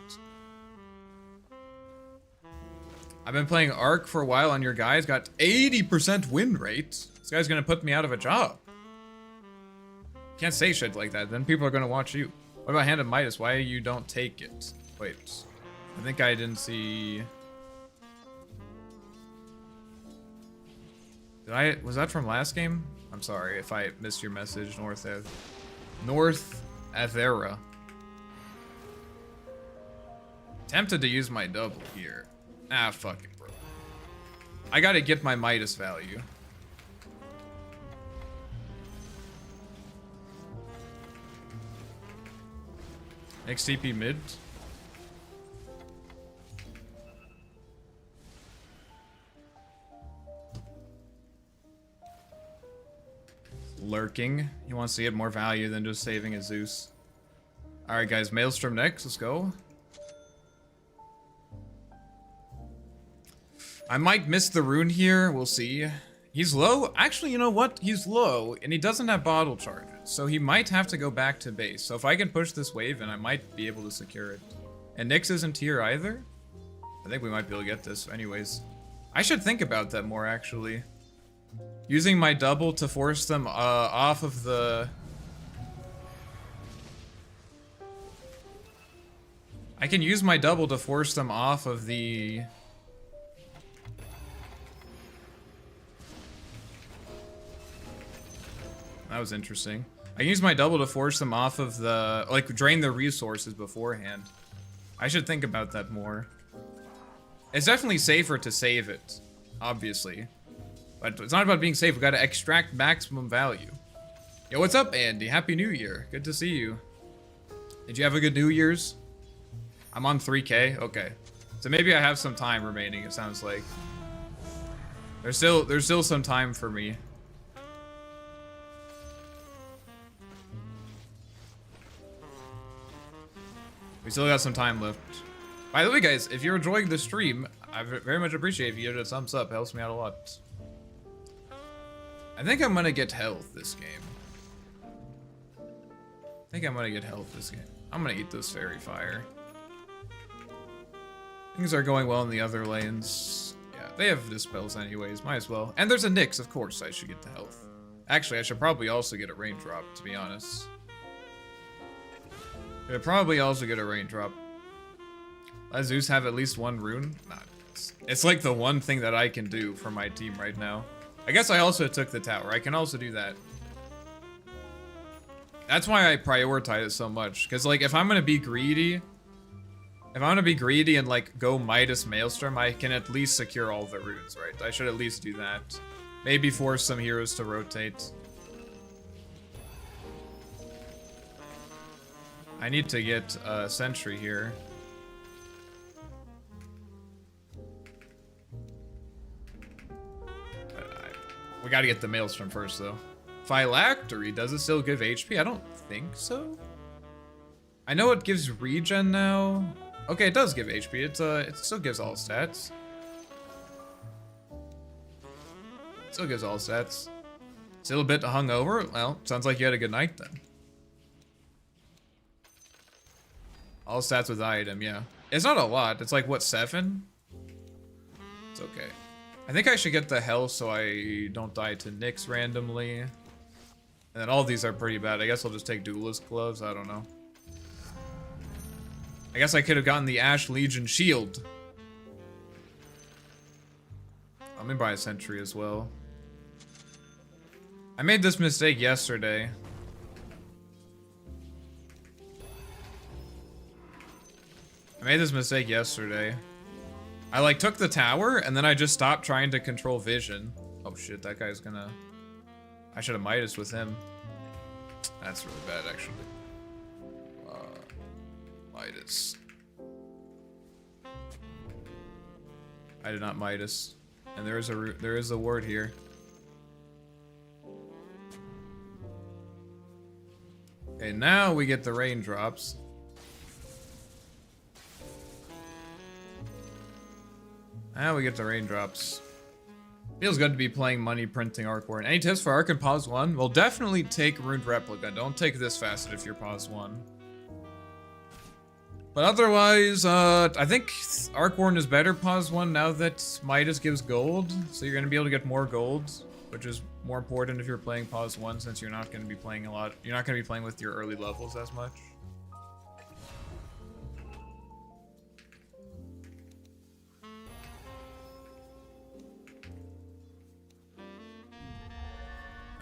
I've been playing Ark for a while and your guy's got 80% win rate. This guy's gonna put me out of a job. Can't say shit like that, then people are gonna watch you. What about Hand of Midas? Why you don't take it? Wait, I think I didn't see... was that from last game? I'm sorry if I missed your message, North Avera. Tempted to use my double here. Ah, fuck it, bro. I gotta get my Midas value. Next TP mid. Lurking. He wants to get more value than just saving a Zeus. Alright guys, Maelstrom next, let's go. I might miss the rune here, we'll see. He's low? Actually, you know what? He's low, and he doesn't have bottle charges. So he might have to go back to base. So if I can push this wave, and I might be able to secure it. And Nyx isn't here either? I think we might be able to get this. Anyways, I should think about that more, actually. Using my double to force them off of the... I can use my double to force them off of the... That was interesting. I can use my double to force them off of the... Like, drain their resources beforehand. I should think about that more. It's definitely safer to save it, obviously. But it's not about being safe, we gotta extract maximum value. Yo, what's up, Andy? Happy New Year. Good to see you. Did you have a good New Year's? I'm on 3K? Okay. So maybe I have some time remaining, it sounds like. There's still some time for me. We still got some time left. By the way, guys, if you're enjoying the stream, I very much appreciate if you give it a thumbs up. It helps me out a lot. I think I'm gonna get health this game. I'm gonna eat this fairy fire. Things are going well in the other lanes. Yeah, they have dispels anyways, might as well. And there's a Nyx, of course I should get the health. Actually, I should probably also get a raindrop, to be honest. Should probably also get a raindrop. Let Zeus have at least one rune? Nah, it's like the one thing that I can do for my team right now. I guess I also took the tower. I can also do that. That's why I prioritize it so much. Because, like, if I'm going to be greedy... and, like, go Midas Maelstrom, I can at least secure all the runes, right? I should at least do that. Maybe force some heroes to rotate. I need to get a sentry here. We gotta get the Maelstrom first, though. Phylactery, does it still give HP? I don't think so. I know it gives regen now. Okay, it does give HP. It still gives all stats. Still gives all stats. Still a bit hungover? Well, sounds like you had a good night then. All stats with item, yeah. It's not a lot. It's like, what, 7? It's okay. I think I should get the health so I don't die to Nyx randomly. And then all these are pretty bad. I guess I'll just take Duelist Gloves. I don't know. I guess I could have gotten the Ash Legion Shield. Let me buy a Sentry as well. I made this mistake yesterday. I like took the tower and then I just stopped trying to control vision. Oh shit, that guy's gonna... I should have Midas with him. That's really bad actually. Midas. I did not Midas. And there is a ward here. Okay, now we get the raindrops. Now we get the raindrops. Feels good to be playing money printing Arc Warden. Any tips for Arc and Pause 1? Well, definitely take Ruined Replica. Don't take this facet if you're Pause 1. But otherwise, I think Arc Warden is better Pause 1 now that Midas gives gold. So you're going to be able to get more gold, which is more important if you're playing Pause 1 since you're not going to be playing a lot. You're not going to be playing with your early levels as much.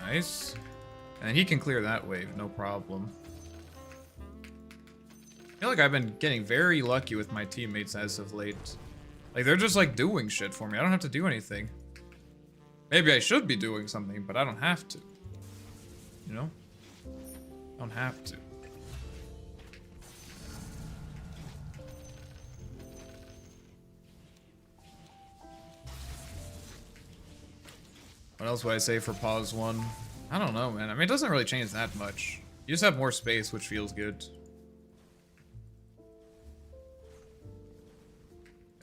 Nice. And he can clear that wave, no problem. I feel like I've been getting very lucky with my teammates as of late. Like, they're just, like, doing shit for me. I don't have to do anything. Maybe I should be doing something, but I don't have to. You know? I don't have to. What else would I say for Pause 1? I don't know, man. I mean, it doesn't really change that much. You just have more space, which feels good.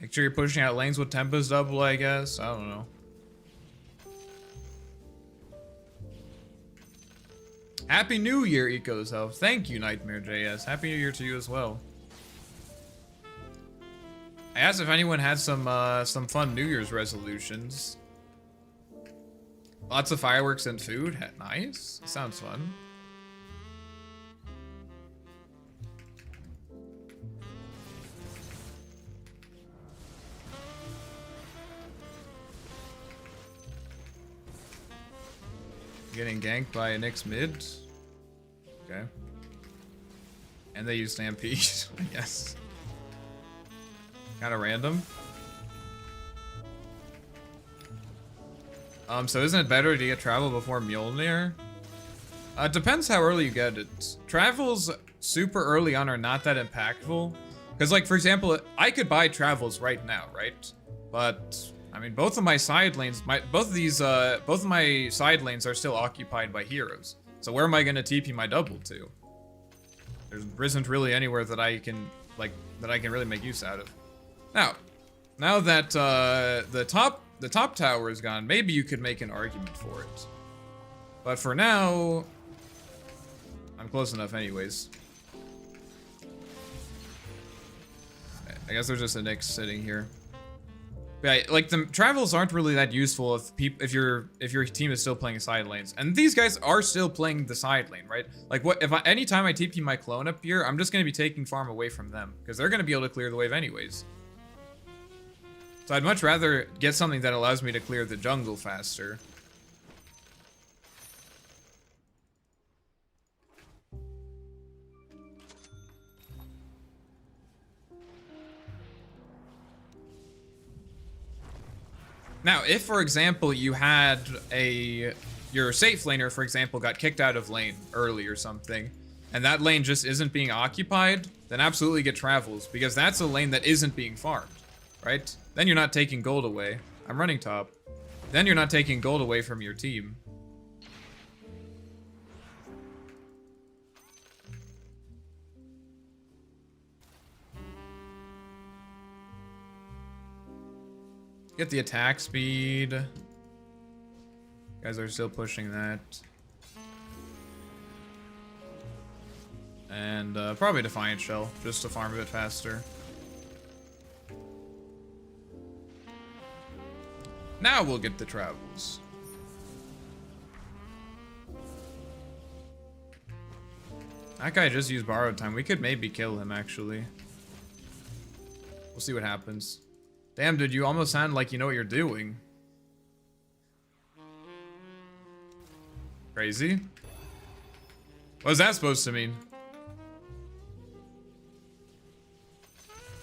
Make sure you're pushing out lanes with Tempest double, I guess. I don't know. Happy New Year, EcoSelf. Thank you, Nightmare JS. Happy New Year to you as well. I asked if anyone had some fun New Year's resolutions. Lots of fireworks and food. Nice. Sounds fun. Getting ganked by an X mid. Okay. And they use Stampede, I guess. Kind of random. So isn't it better to get travel before Mjolnir? It depends how early you get it. Travels super early on are not that impactful. Because, like, for example, I could buy travels right now, right? But, I mean, both of my side lanes, both of my side lanes are still occupied by heroes. So where am I gonna TP my double to? There isn't really anywhere that I can, like, really make use out of. Now that the top tower is gone, maybe you could make an argument for it. But for now, I'm close enough anyways. I guess there's just a Nyx sitting here. Yeah, like the travels aren't really that useful if your team is still playing side lanes, and these guys are still playing the side lane, right? Like anytime I TP my clone up here, I'm just gonna be taking farm away from them because they're gonna be able to clear the wave anyways. So I'd much rather get something that allows me to clear the jungle faster. Now, if, for example, you had your safe laner, for example, got kicked out of lane early or something, and that lane just isn't being occupied, then absolutely get travels, because that's a lane that isn't being farmed, right? Then you're not taking gold away. I'm running top. Then you're not taking gold away from your team. Get the attack speed. You guys are still pushing that. And probably Defiant Shell, just to farm a bit faster. Now we'll get the travels. That guy just used borrowed time. We could maybe kill him, actually. We'll see what happens. Damn, dude, you almost sound like you know what you're doing. Crazy? What is that supposed to mean?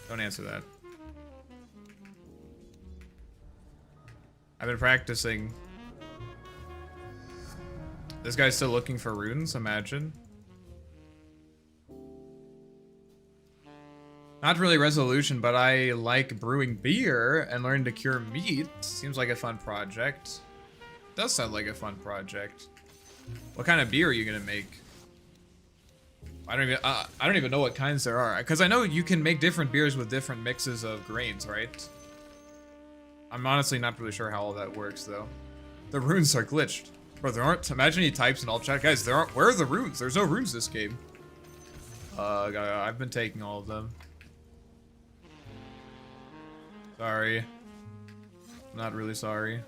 Don't answer that. I've been practicing. This guy's still looking for runes, imagine. Not really resolution, but I like brewing beer and learning to cure meat. Seems like a fun project. Does sound like a fun project. What kind of beer are you gonna make? I don't even know what kinds there are, because I know you can make different beers with different mixes of grains, right? I'm honestly not really sure how all that works, though. The runes are glitched. Bro, there aren't. Imagine he types in all chat. Guys, there aren't. Where are the runes? There's no runes this game. I've been taking all of them. Sorry. Not really sorry.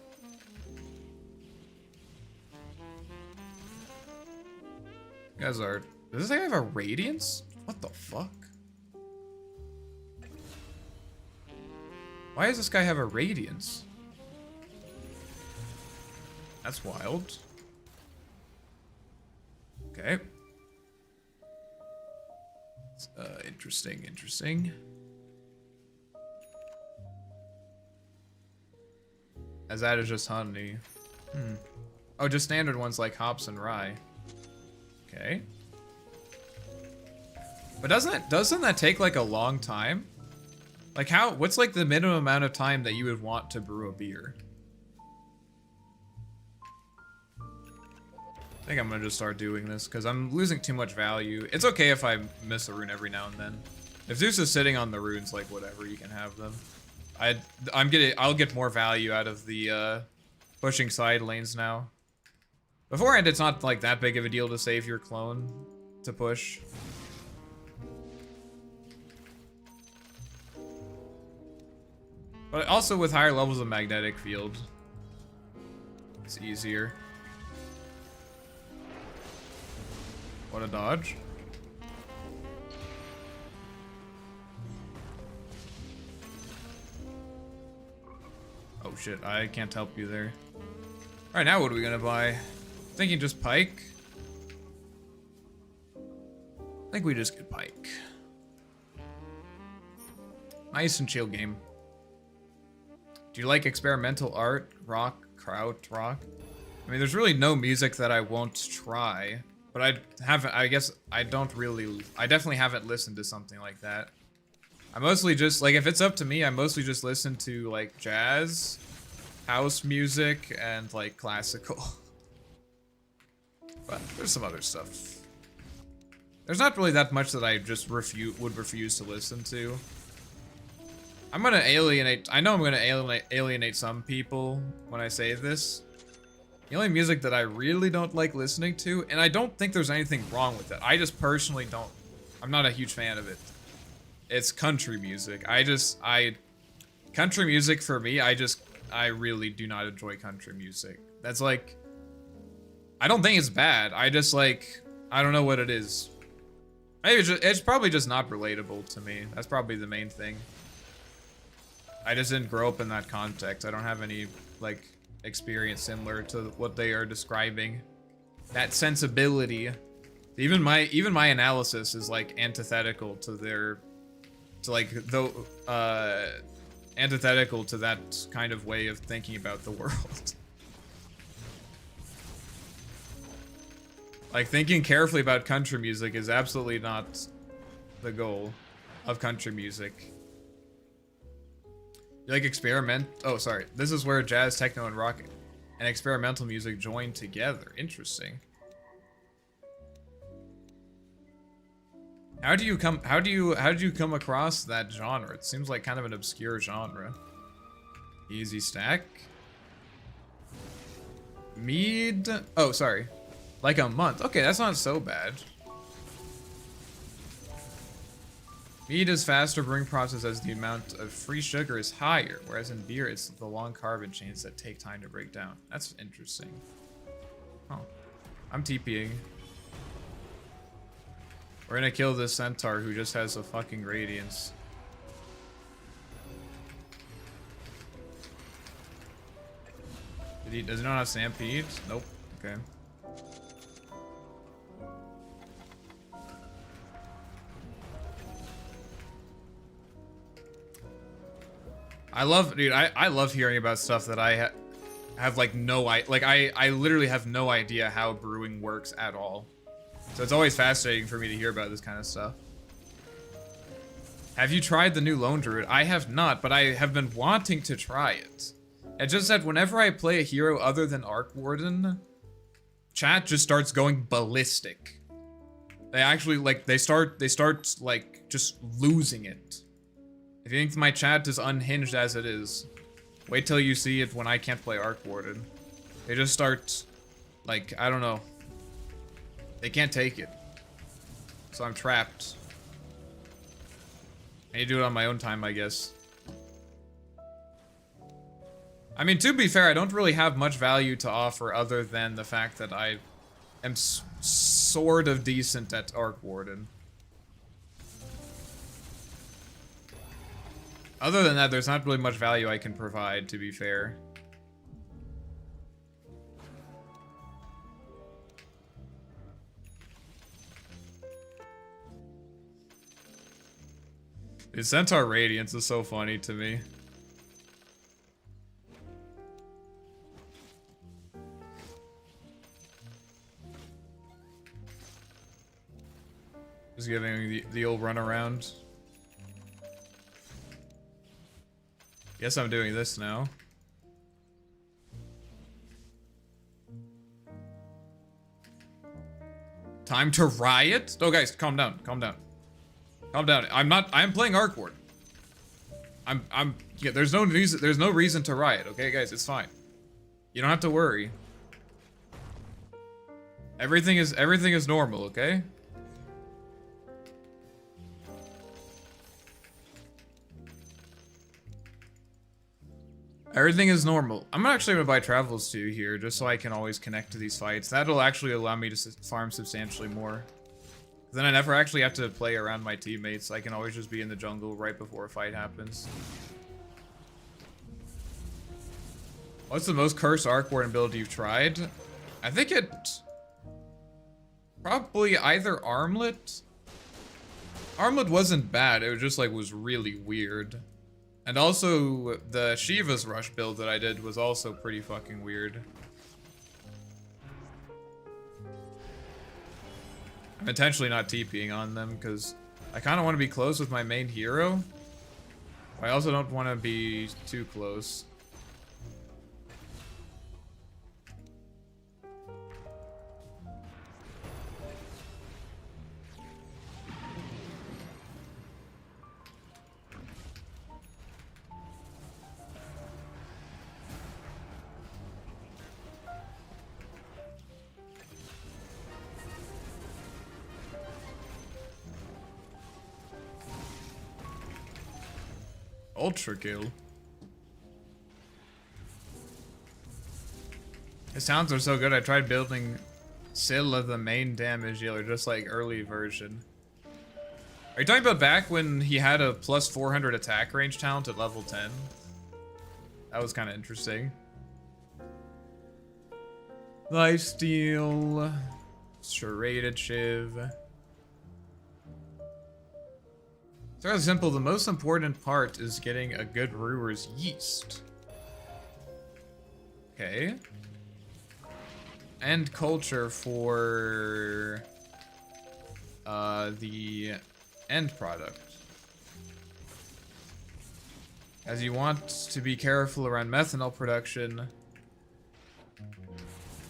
You guys are... Does this guy have a radiance? What the fuck? Why does this guy have a radiance? That's wild. Okay. Interesting, interesting. As that is just honey. Oh, just standard ones like hops and rye. Okay. But doesn't that take like a long time? Like what's like the minimum amount of time that you would want to brew a beer? I think I'm gonna just start doing this because I'm losing too much value. It's okay if I miss a rune every now and then. If Zeus is sitting on the runes, like whatever, you can have them. I'll get more value out of the pushing side lanes now. Beforehand, it's not like that big of a deal to save your clone to push. But also with higher levels of magnetic field, it's easier. What a dodge. Oh shit, I can't help you there. Alright, now what are we gonna buy? Thinking just Pike. I think we just get Pike. Nice and chill game. Do you like experimental art? Rock? Kraut? Rock? I mean, there's really no music that I won't try. But I guess I definitely haven't listened to something like that. I mostly just, like, if it's up to me, I mostly just listen to, like, jazz, house music, and, like, classical. But there's some other stuff. There's not really that much that I just would refuse to listen to. I'm gonna alienate, I know I'm gonna alienate some people when I say this. The only music that I really don't like listening to, and I don't think there's anything wrong with it, I just personally don't, I'm not a huge fan of it. It's country music. Country music for me, I really do not enjoy country music. That's like, I don't think it's bad, I just like, I don't know what it is. Maybe it's probably just not relatable to me. That's probably the main thing. I just didn't grow up in that context. I don't have any, like, experience similar to what they are describing. That sensibility. Even my analysis is, like, antithetical to their, antithetical to that kind of way of thinking about the world. Like, thinking carefully about country music is absolutely not the goal of country music. You like experiment? Oh, sorry. This is where jazz, techno, and rock and experimental music join together. Interesting. How did you come across that genre? It seems like kind of an obscure genre. Easy stack. Mead. Oh, sorry. Like a month. Okay, that's not so bad. Mead is faster brewing process as the amount of free sugar is higher, whereas in beer it's the long carbon chains that take time to break down. That's interesting. Oh, I'm TPing. We're gonna kill this centaur who just has a fucking radiance. Does he not have stampede? Nope. Okay. I love hearing about stuff that I have like I literally have no idea how brewing works at all. So it's always fascinating for me to hear about this kind of stuff. Have you tried the new Lone Druid? I have not, but I have been wanting to try it. It's just that whenever I play a hero other than Arc Warden, chat just starts going ballistic. They actually they start like just losing it. If you think my chat is unhinged as it is, wait till you see it when I can't play Arc Warden. They just start, like, I don't know. They can't take it. So I'm trapped. I need to do it on my own time, I guess. I mean, to be fair, I don't really have much value to offer other than the fact that I am sort of decent at Arc Warden. Other than that, there's not really much value I can provide, to be fair. Dude, Centaur Radiance is so funny to me. Just giving the old run around. Guess I'm doing this now. Time to riot? Oh, guys, calm down, calm down. Calm down. I'm playing Arc Ward. Yeah, there's no reason to riot, okay, guys? It's fine. You don't have to worry. Everything is normal, okay? Everything is normal. I'm actually gonna buy Travels 2 here, just so I can always connect to these fights. That'll actually allow me to farm substantially more. Then I never actually have to play around my teammates. I can always just be in the jungle right before a fight happens. What's the most cursed Arc Warden build you've tried? I think it... probably either Armlet. Armlet wasn't bad, it was just like was really weird. And also, the Shiva's Rush build that I did was also pretty fucking weird. I'm intentionally not TPing on them, because I kind of want to be close with my main hero. I also don't want to be too close. Ultra kill. His sounds are so good. I tried building Scylla the main damage dealer, just like early version. Are you talking about back when he had a plus 400 attack range talent at level 10? That was kind of interesting. Lifesteal. Serrated Shiv. It's rather simple. The most important part is getting a good brewer's yeast. Okay. And culture for the end product. As you want to be careful around methanol production.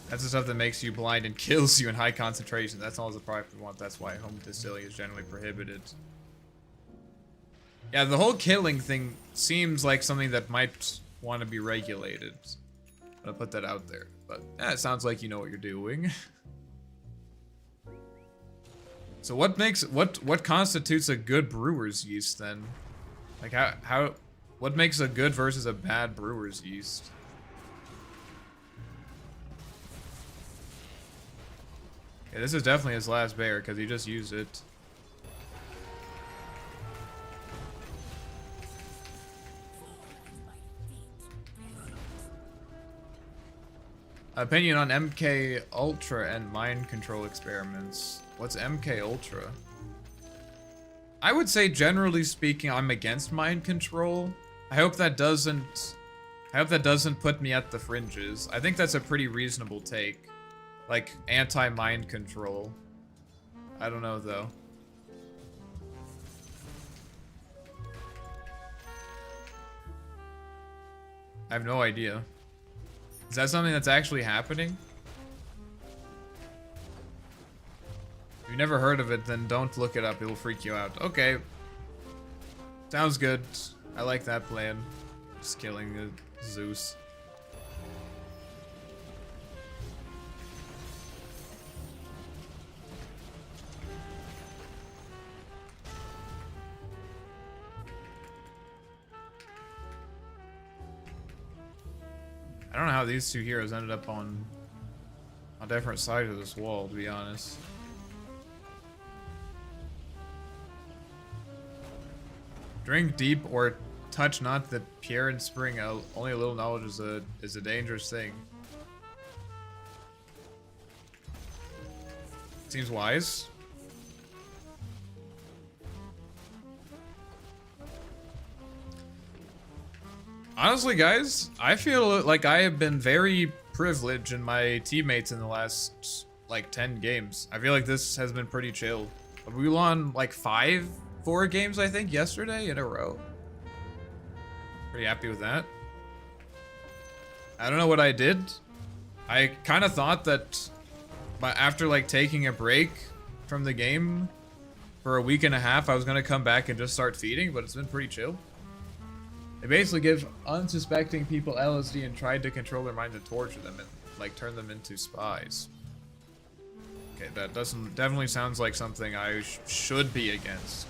That's the stuff that makes you blind and kills you in high concentration. That's all the product we want. That's why home distilling is generally prohibited. Yeah, the whole killing thing seems like something that might want to be regulated. I'll put that out there. But yeah, it sounds like you know what you're doing. So what constitutes a good brewer's yeast then? Like what makes a good versus a bad brewer's yeast? Yeah, this is definitely his last bear because he just used it. Opinion on MK Ultra and mind control experiments. What's MK Ultra? I would say generally speaking, I'm against mind control. I hope that doesn't put me at the fringes. I think that's a pretty reasonable take. Like anti-mind control. I don't know though. I have no idea. Is that something that's actually happening? If you've never heard of it, then don't look it up. It'll freak you out. Okay. Sounds good. I like that plan. Just killing Zeus. I don't know how these two heroes ended up on different sides of this wall, to be honest. Drink deep or touch not the pure and spring. Only a little knowledge is a dangerous thing. Seems wise. Honestly, guys, I feel like I have been very privileged in my teammates in the last, like, 10 games. I feel like this has been pretty chill. We won, like, 4 games, I think, yesterday in a row. Pretty happy with that. I don't know what I did. I kind of thought that after, like, taking a break from the game for a week and a half, I was going to come back and just start feeding, but it's been pretty chill. They basically give unsuspecting people LSD and tried to control their mind and torture them and, like, turn them into spies. Okay, that definitely sounds like something I should be against.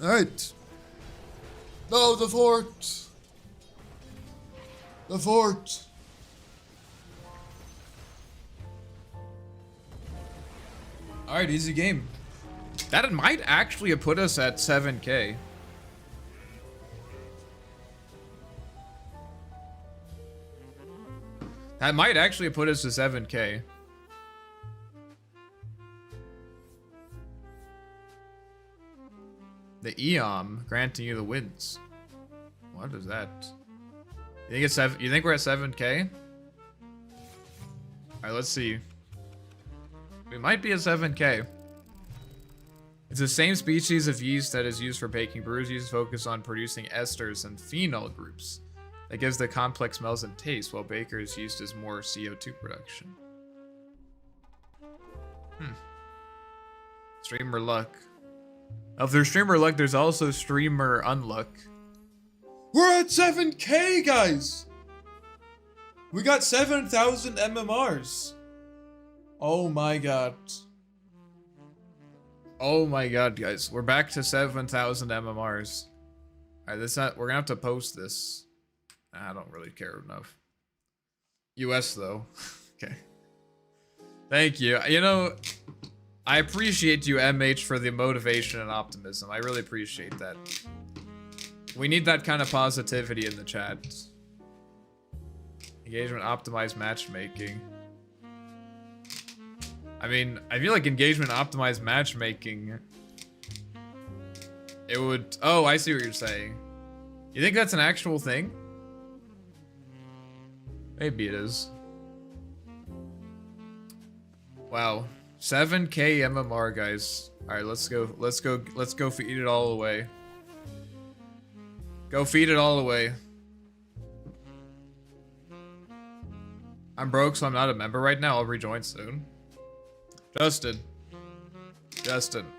Alright. No, the fort! The fort! Alright, easy game. That might actually have put us at 7K. That might actually have put us to 7K. The Eom granting you the wins. What is that? You think it's you think we're at 7K? Alright, let's see. We might be at 7K. It's the same species of yeast that is used for baking. Brewers use focus on producing esters and phenol groups. That gives the complex smells and taste, while bakers used as more CO2 production. Streamer luck. If there's streamer luck, there's also streamer unluck. We're at 7K, guys! We got 7,000 MMRs. Oh my god. Oh my god, guys. We're back to 7,000 MMRs. Alright, we're gonna have to post this. I don't really care enough. US though. Okay. Thank you. You know, I appreciate you, MH, for the motivation and optimism. I really appreciate that. We need that kind of positivity in the chat. Engagement optimized matchmaking. I mean, I feel like engagement optimized matchmaking. It would. Oh, I see what you're saying. You think that's an actual thing? Maybe it is. Wow. 7K MMR, guys. Alright, let's go feed it all away. Go feed it all away. I'm broke, so I'm not a member right now. I'll rejoin soon. Justin,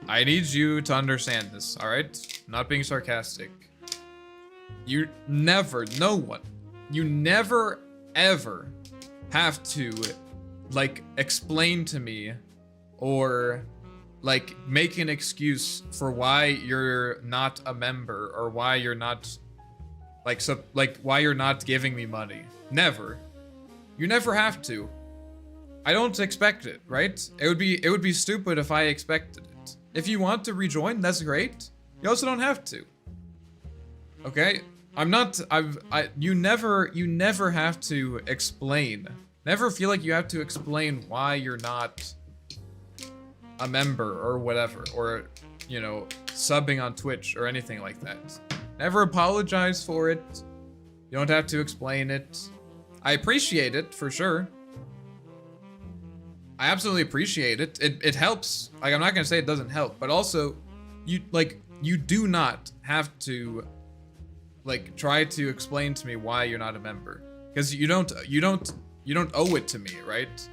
I need you to understand this, alright? I'm not being sarcastic. You never ever have to, like, explain to me or, like, make an excuse for why you're not a member or why you're not, why you're not giving me money. Never. You never have to. I don't expect it, right? It would be stupid if I expected it. If you want to rejoin, that's great. You also don't have to. Okay? You never have to explain. Never feel like you have to explain why you're not a member or whatever, or, you know, subbing on Twitch or anything like that. Never apologize for it. You don't have to explain it. I appreciate it, for sure. I absolutely appreciate it. It helps. Like, I'm not gonna say it doesn't help, but also, you do not have to, like, try to explain to me why you're not a member. Because you don't owe it to me, right?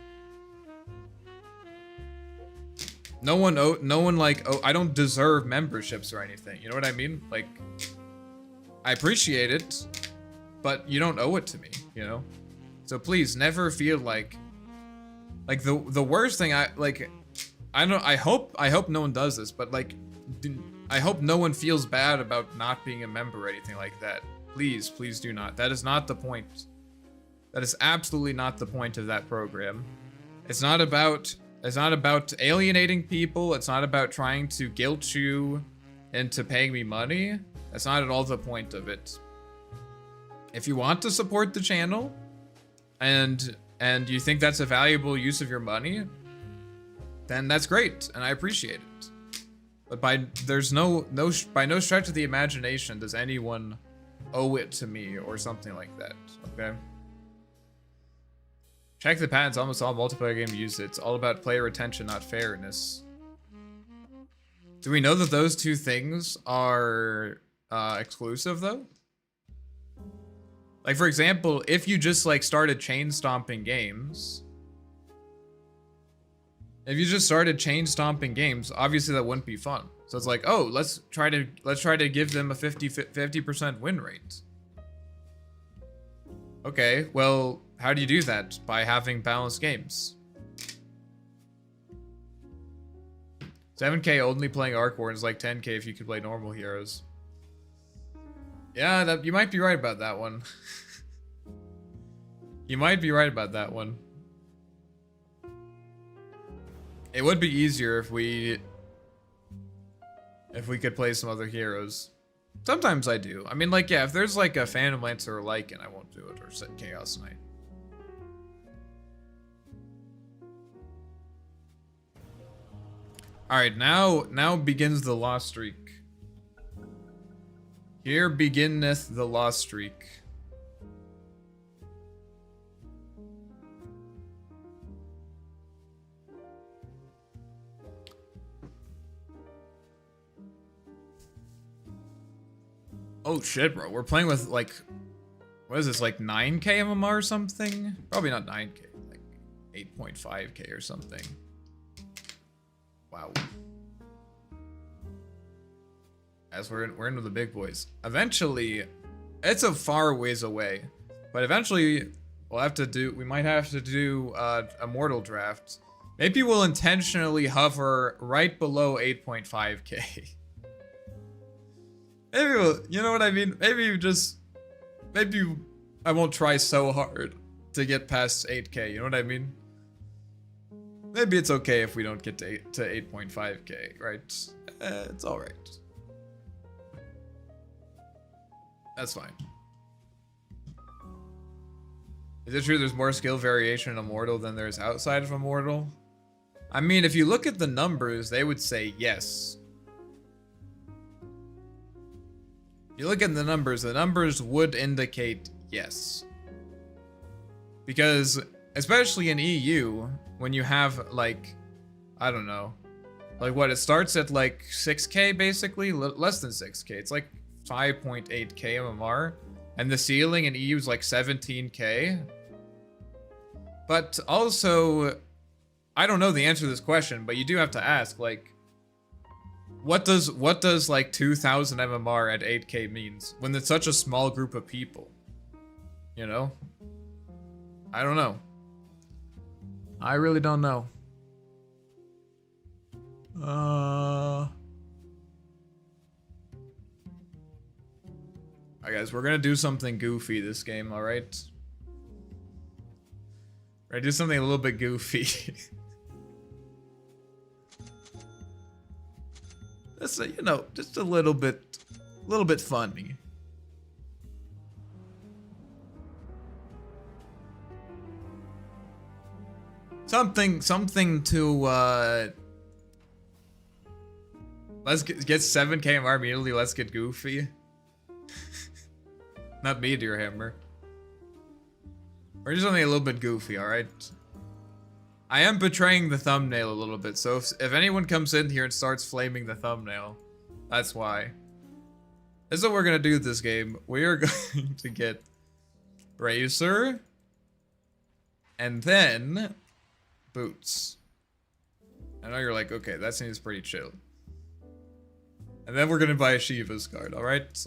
No one, I don't deserve memberships or anything. You know what I mean? Like, I appreciate it, but you don't owe it to me, you know? So please, never feel like the worst thing I hope no one does this, but like, I hope no one feels bad about not being a member or anything like that. Please do not. That is not the point. That is absolutely not the point of that program. It's not about alienating people. It's not about trying to guilt you into paying me money. That's not at all the point of it. If you want to support the channel and you think that's a valuable use of your money, then that's great, and I appreciate it. But by no stretch of the imagination does anyone owe it to me or something like that, okay? Check the patents, almost all multiplayer games use it. It's all about player retention, not fairness. Do we know that those two things are exclusive, though? Like, for example, if you just, like, started chain stomping games, obviously that wouldn't be fun. So it's like, oh, let's try to give them a 50% win rate. Okay, well, how do you do that? By having balanced games. 7k only playing Arc Warden is like 10k if you could play normal heroes. Yeah, you might be right about that one. You might be right about that one. It would be easier if we could play some other heroes. Sometimes I do. I mean, like, yeah, if there's like a Phantom Lancer or Lycan, I won't do it, or set Chaos Knight. Alright, now begins the lost streak. Here beginneth the lost streak. Oh shit, bro. We're playing with like, what is this, like 9k MMR or something? Probably not 9k, like 8.5k or something. Wow. As we're into the big boys. Eventually, it's a far ways away, but eventually we might have to do Immortal draft. Maybe we'll intentionally hover right below 8.5k. Maybe you know what I mean? Maybe I won't try so hard to get past 8k, you know what I mean? Maybe it's okay if we don't get to 8.5k, right? It's alright. That's fine. Is it true there's more skill variation in Immortal than there is outside of Immortal? I mean, if you look at the numbers, they would say yes. If you look at the numbers would indicate yes. Because, especially in EU, when you have, like, I don't know, like what, it starts at like 6k basically? Less than 6k. It's like 5.8k MMR. And the ceiling in EU is like 17k. But also, I don't know the answer to this question, but you do have to ask, like, what does like 2000 MMR at 8k means when it's such a small group of people? You know? I don't know. I really don't know. Alright guys, we're gonna do something goofy this game, alright? We're gonna do something a little bit goofy. That's you know, just a little bit funny. Something to let's get 7k MR immediately. Let's get goofy. Not Meteor Hammer. Or just something a little bit goofy, alright? I am betraying the thumbnail a little bit, so if anyone comes in here and starts flaming the thumbnail, that's why. This is what we're gonna do this game. We are going to get Bracer, and then Boots. I know you're like, okay, that seems pretty chill. And then we're gonna buy a Shiva's card, alright?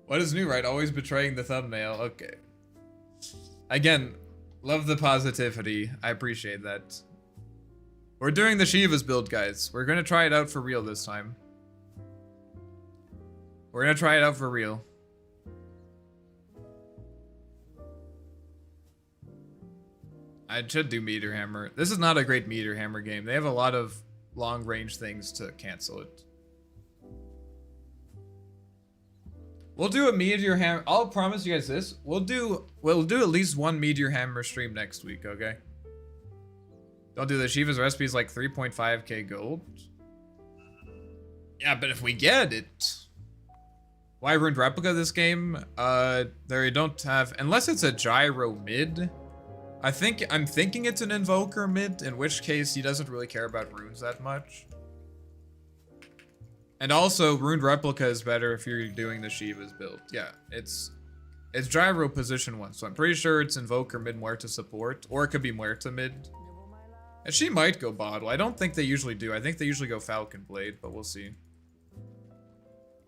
What is new, right? Always betraying the thumbnail. Okay. Again, love the positivity. I appreciate that. We're doing the Shiva's build, guys. We're gonna try it out for real this time. We're gonna try it out for real. I should do Meteor Hammer. This is not a great Meteor Hammer game. They have a lot of long-range things to cancel it. We'll do a Meteor Hammer. I'll promise you guys this. We'll do at least one Meteor Hammer stream next week, okay? Don't do the Shiva's recipe is like 3.5k gold. Yeah, but if we get it. Why Ruined Replica this game? They don't have, unless it's a gyro mid. I'm thinking it's an invoker mid, in which case he doesn't really care about runes that much. And also, Ruined Replica is better if you're doing the Shiva's build. Yeah, it's gyro position 1, so I'm pretty sure it's invoker mid Muerta support, or it could be Muerta mid. And she might go bottle. I don't think they usually do. I think they usually go Falcon Blade, but we'll see.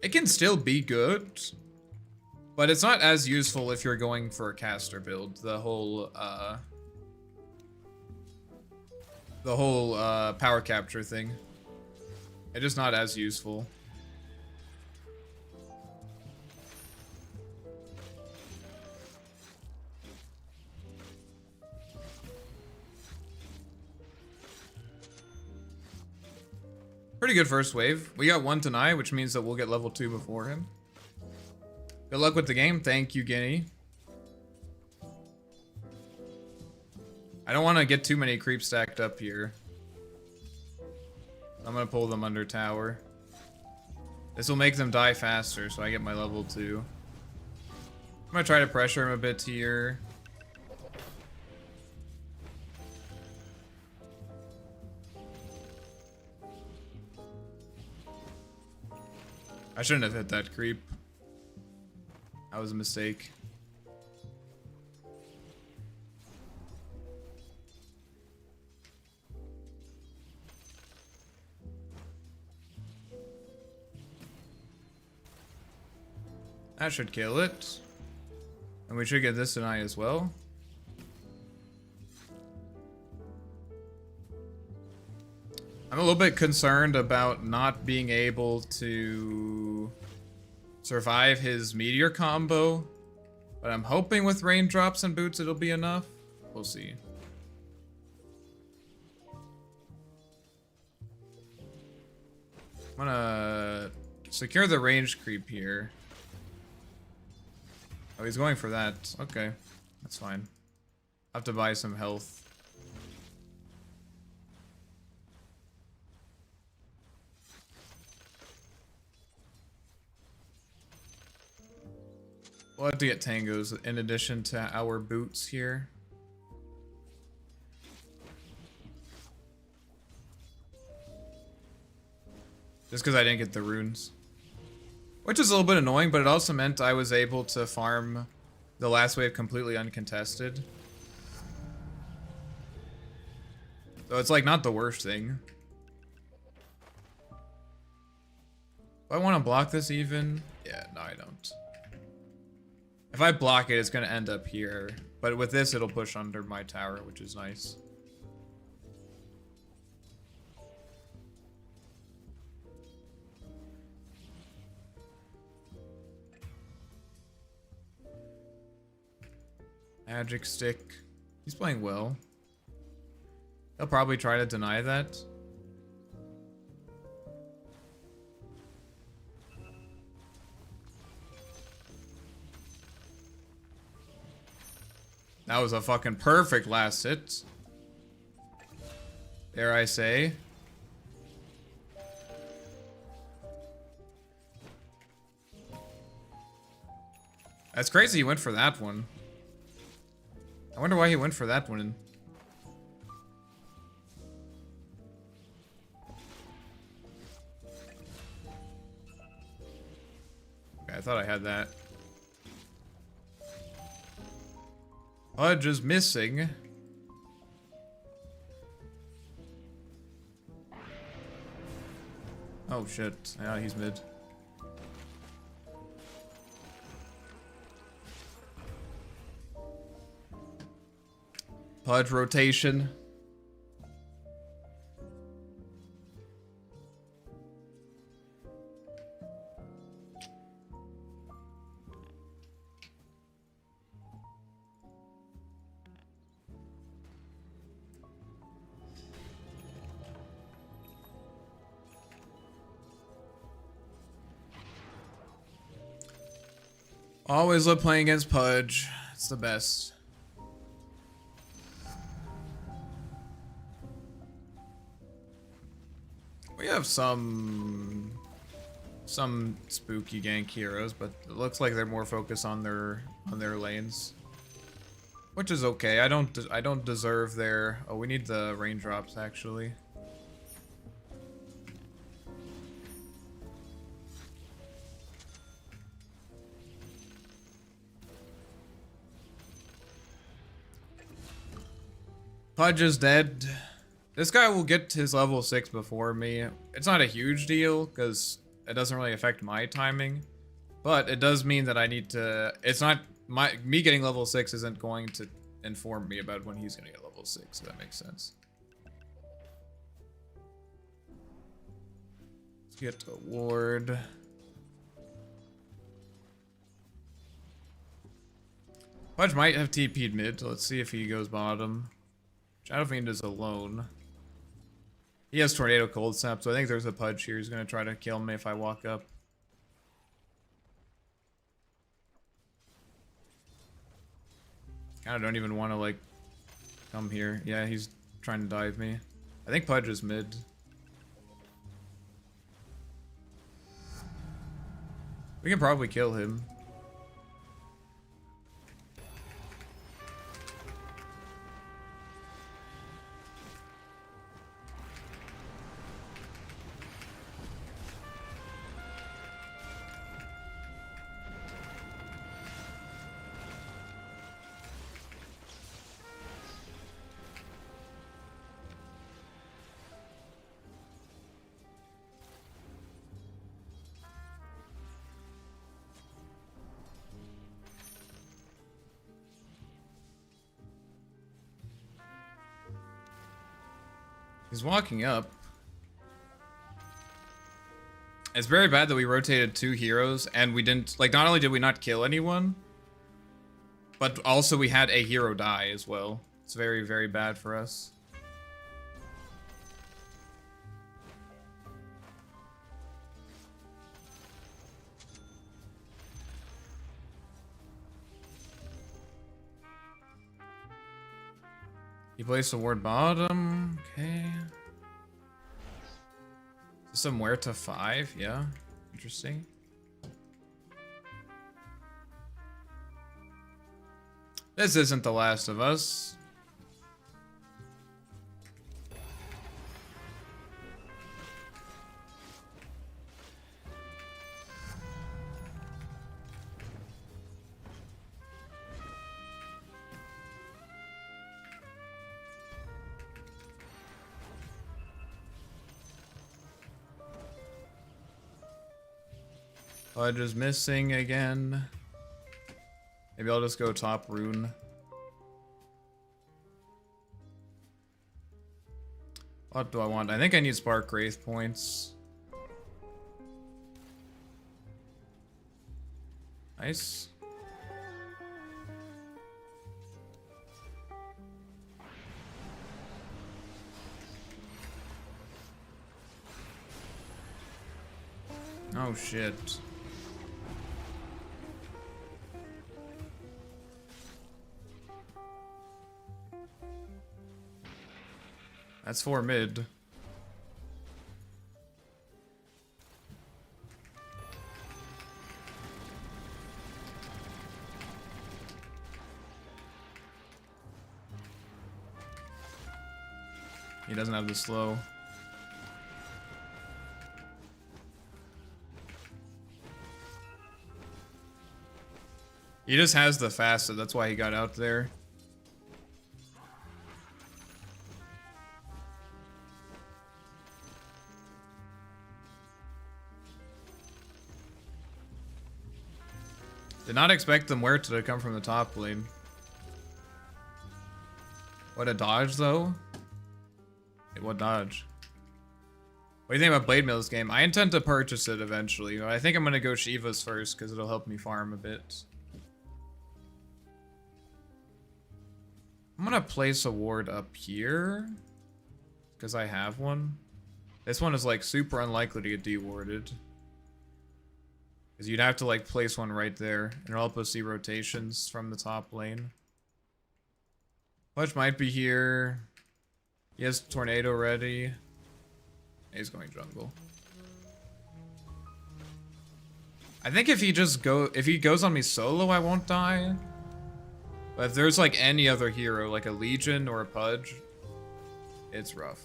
It can still be good. But it's not as useful if you're going for a caster build. The whole power capture thing. It is not as useful. Pretty good first wave. We got 1 deny, which means that we'll get level 2 before him. Good luck with the game. Thank you, Guinea. I don't want to get too many creeps stacked up here. I'm going to pull them under tower. This will make them die faster, so I get my level 2. I'm going to try to pressure him a bit here. I shouldn't have hit that creep. That was a mistake. That should kill it. And we should get this tonight as well. I'm a little bit concerned about not being able to survive his meteor combo, but I'm hoping with raindrops and boots it'll be enough. We'll see. I'm gonna secure the range creep here. Oh, he's going for that. Okay, that's fine. I have to buy some health. We'll have to get tangos in addition to our boots here. Just because I didn't get the runes. Which is a little bit annoying, but it also meant I was able to farm the last wave completely uncontested. So it's like not the worst thing. Do I want to block this even? Yeah, no I don't. If I block it, it's going to end up here. But with this, it'll push under my tower, which is nice. Magic stick. He's playing well. He'll probably try to deny that. That was a fucking perfect last hit. Dare I say. That's crazy he went for that one. I wonder why he went for that one. Okay, I thought I had that. Pudge is missing. Oh shit. Yeah, he's mid. Pudge rotation. Always love playing against Pudge. It's the best. We have some spooky gank heroes, but it looks like they're more focused on their lanes, which is okay. I don't deserve their. Oh, we need the raindrops actually. Pudge is dead. This guy will get his level 6 before me. It's not a huge deal, because it doesn't really affect my timing. But it does mean that I need to... It's not... Me getting level 6 isn't going to inform me about when he's gonna get level 6, if that makes sense. Let's get a ward. Pudge might have TP'd mid. Let's see if he goes bottom. Shadowfiend is alone. He has Tornado Cold Snap, so I think there's a Pudge here who's gonna try to kill me if I walk up. Kinda don't even want to, like, come here. Yeah, he's trying to dive me. I think Pudge is mid. We can probably kill him. He's walking up. It's very bad that we rotated 2 heroes and we didn't, like, not only did we not kill anyone, but also we had a hero die as well. It's very, very bad for us. He placed a ward bottom. Okay. Somewhere to 5, yeah. Interesting. This isn't The Last of Us. Pudge is missing again. Maybe I'll just go top rune. What do I want? I think I need Spark Wraith points. Nice. Oh shit. That's 4 mid. He doesn't have the slow. He just has the fastest, that's why he got out there. Did not expect the Muerta to come from the top lane. What a dodge, though. Wait, what dodge? What do you think about Blade Mail this game? I intend to purchase it eventually. But I think I'm going to go Shiva's first because it'll help me farm a bit. I'm going to place a ward up here because I have one. This one is like super unlikely to get dewarded. Because you'd have to like place one right there. And it'll help us see rotations from the top lane. Pudge might be here. He has Tornado ready. He's going jungle. I think if he goes on me solo, I won't die. But if there's like any other hero, like a Legion or a Pudge, it's rough.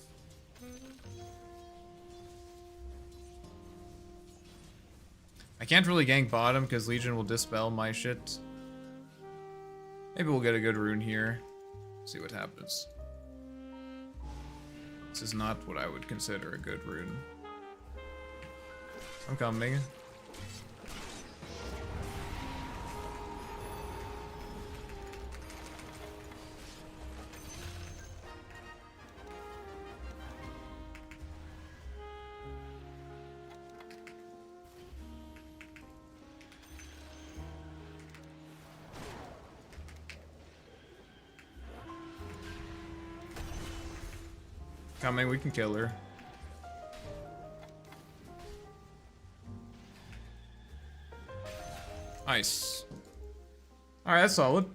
I can't really gank bottom because Legion will dispel my shit. Maybe we'll get a good rune here. See what happens. This is not what I would consider a good rune. I'm coming. coming. We can kill her. Nice. Alright, that's solid.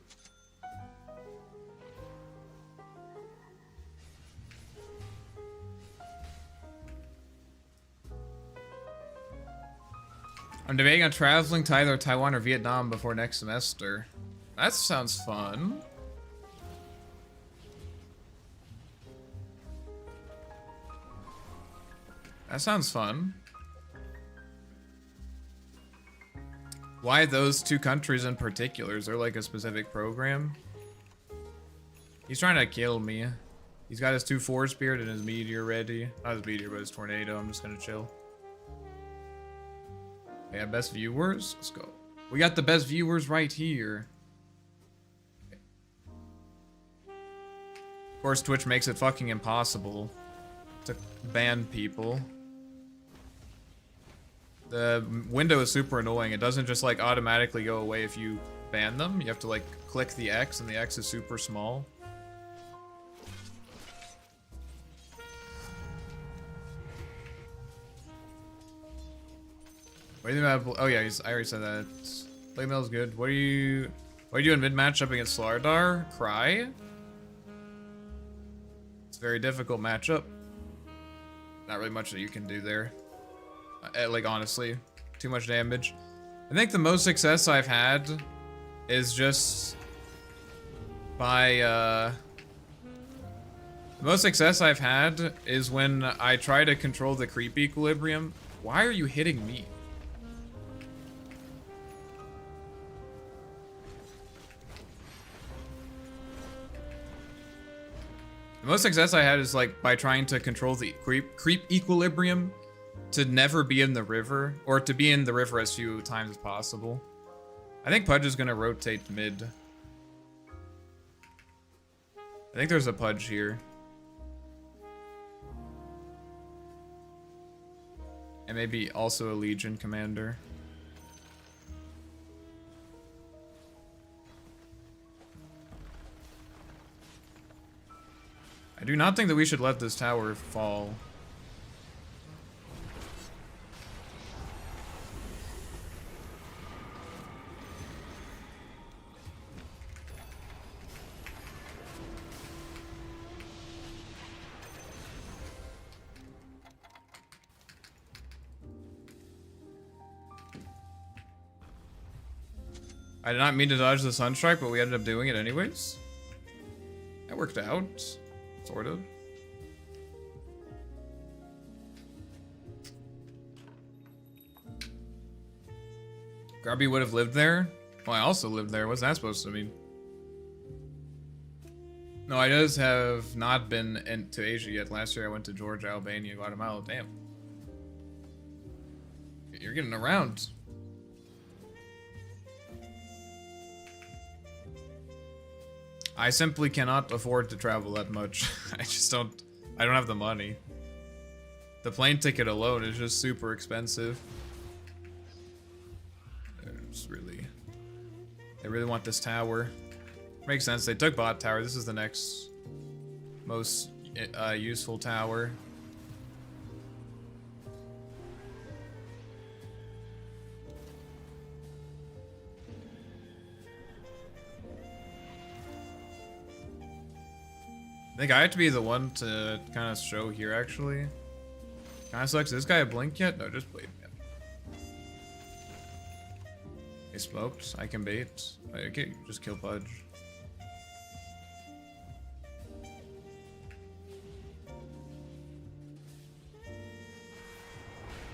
I'm debating on traveling to either Taiwan or Vietnam before next semester. That sounds fun. That sounds fun. Why those two countries in particular? Is there like a specific program? He's trying to kill me. He's got his 2 Force Spirit and his Meteor ready. Not his Meteor, but his Tornado. I'm just gonna chill. Yeah, best viewers? Let's go. We got the best viewers right here. Of course, Twitch makes it fucking impossible to ban people. The window is super annoying. It doesn't just like automatically go away if you ban them. You have to like click the X and the X is super small. What do you think about? Oh yeah, I already said that. Blade Mail's good. What are you doing mid matchup against Slardar? Cry? It's a very difficult matchup. Not really much that you can do there. Like honestly, too much damage. I think the most success I've had is just by the most success I've had is when I try to control the creep equilibrium. Why are you hitting me? The most success I had is like by trying to control the creep equilibrium to never be in the river, or to be in the river as few times as possible. I think Pudge is gonna rotate mid. I think there's a Pudge here. And maybe also a Legion commander. I do not think that we should let this tower fall. I did not mean to dodge the Sunstrike, but we ended up doing it anyways. That worked out. Sort of. Grubby would have lived there? Well, I also lived there. What's that supposed to mean? No, I just have not been into Asia yet. Last year I went to Georgia, Albania, Guatemala. Damn. You're getting around. I simply cannot afford to travel that much. I don't have the money. The plane ticket alone is just super expensive. They really want this tower. Makes sense, they took bot tower. This is the next most useful tower. I think I have to be the one to kind of show here, actually. Kind of sucks. Is this guy a blink yet? No, just Blade Man. He smoked. I can bait. Okay, just kill Pudge.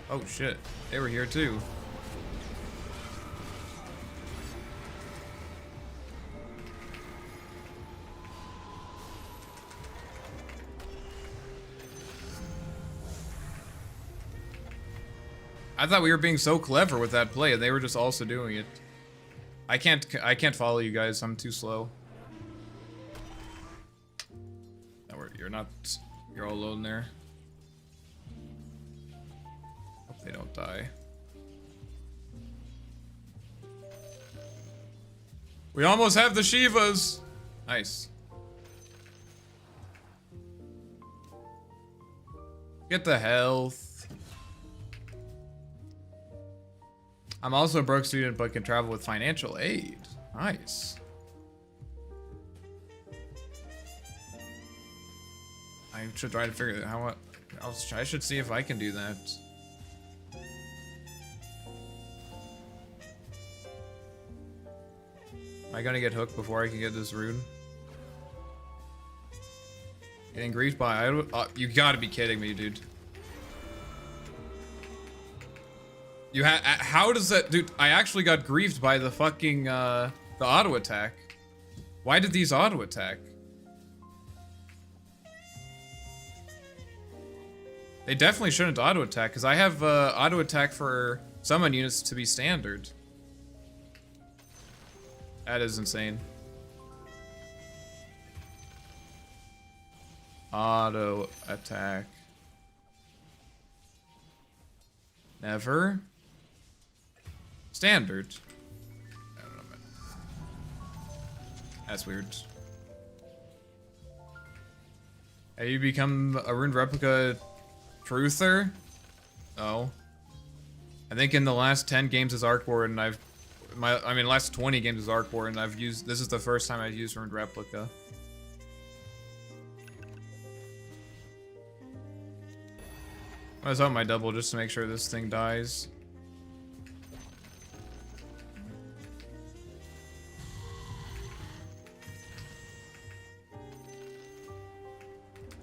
Oh shit. They were here too. I thought we were being so clever with that play, and they were just also doing it. I can't follow you guys. I'm too slow. No, you're all alone there. Hope they don't die. We almost have the Shivas. Nice. Get the health. I'm also a broke student, but can travel with financial aid. Nice. I should try to figure out how. I should see if I can do that. Am I gonna get hooked before I can get this rune? Getting griefed by you gotta be kidding me, dude. You how does that, dude? I actually got griefed by the fucking the auto attack. Why did these auto attack? They definitely shouldn't auto attack because I have auto attack for summon units to be standard. That is insane. Auto attack. Never. Standard. I don't know, man. That's weird. Have you become a ruined replica truther? Oh. I think in the last 10 games as Arc Warden, last 20 games as Arc Warden, this is the first time I've used ruined replica. I was on my double just to make sure this thing dies.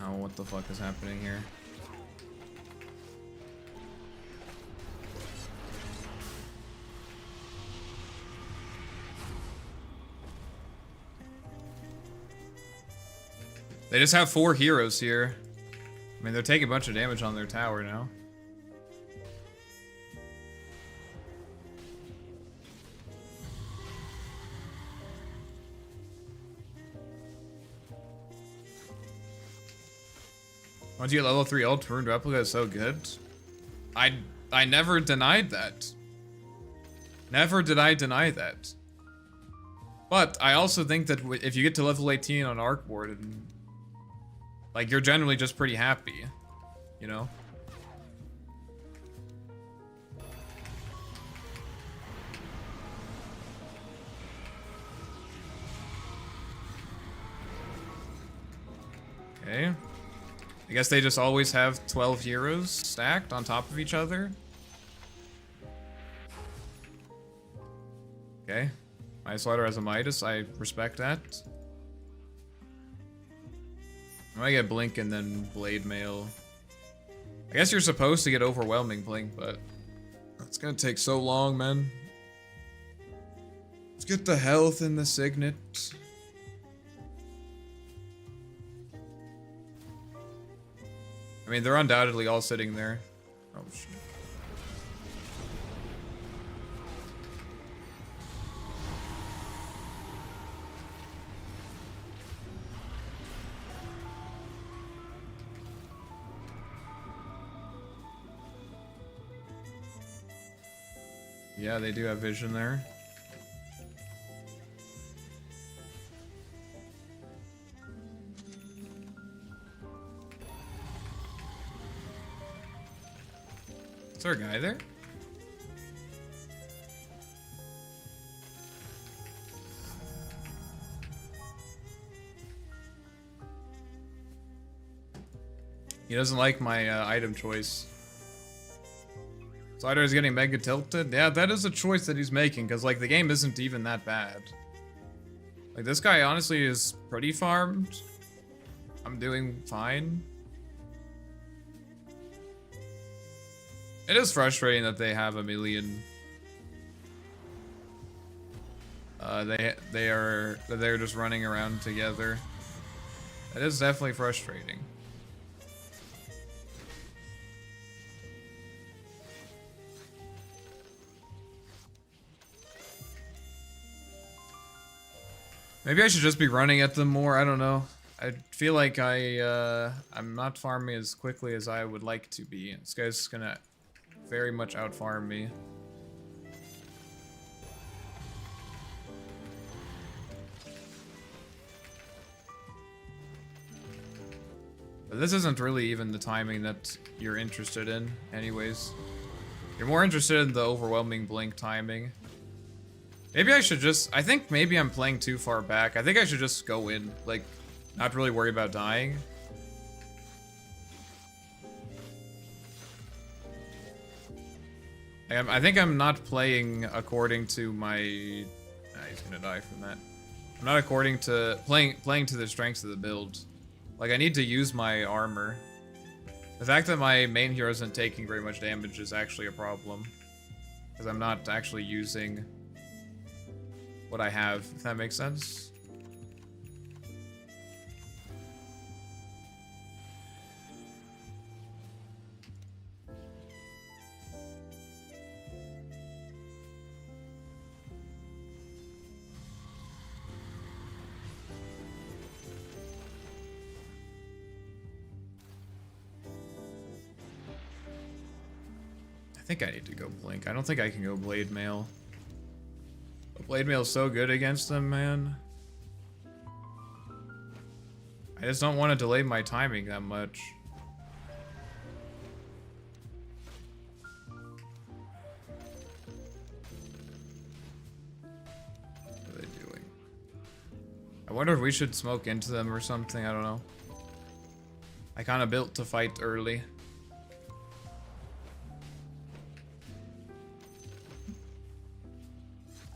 Oh, what the fuck is happening here? They just have 4 heroes here. I mean, they're taking a bunch of damage on their tower now. Once you get level 3 ult, ruined replica is so good. I never denied that. Never did I deny that. But I also think that if you get to level 18 on Arc Warden, like, you're generally just pretty happy, you know? Okay. I guess they just always have 12 heroes stacked on top of each other. Okay. My slider has a Midas, I respect that. I might get Blink and then Blade Mail. I guess you're supposed to get Overwhelming Blink, but it's gonna take so long, man. Let's get the health in the Signet. I mean, they're undoubtedly all sitting there. Oh, shit. Yeah, they do have vision there. Is there a guy there? He doesn't like my item choice. Slider is getting mega tilted. Yeah, that is a choice that he's making, because, like, the game isn't even that bad. Like, this guy honestly is pretty farmed. I'm doing fine. It is frustrating that they have a million. They're just running around together. It is definitely frustrating. Maybe I should just be running at them more, I don't know. I feel like I'm not farming as quickly as I would like to be. This guy's gonna very much out-farm me. But this isn't really even the timing that you're interested in, anyways. You're more interested in the overwhelming blink timing. Maybe I should just... I think maybe I'm playing too far back. I think I should just go in, like, not really worry about dying. I think I'm not playing according to my... Nah, he's gonna die from that. I'm not according to... Playing to the strengths of the build. Like, I need to use my armor. The fact that my main hero isn't taking very much damage is actually a problem. Because I'm not actually using what I have, if that makes sense. I think I need to go blink. I don't think I can go blade mail. But blade mail is so good against them, man. I just don't want to delay my timing that much. What are they doing? I wonder if we should smoke into them or something. I don't know. I kind of built to fight early.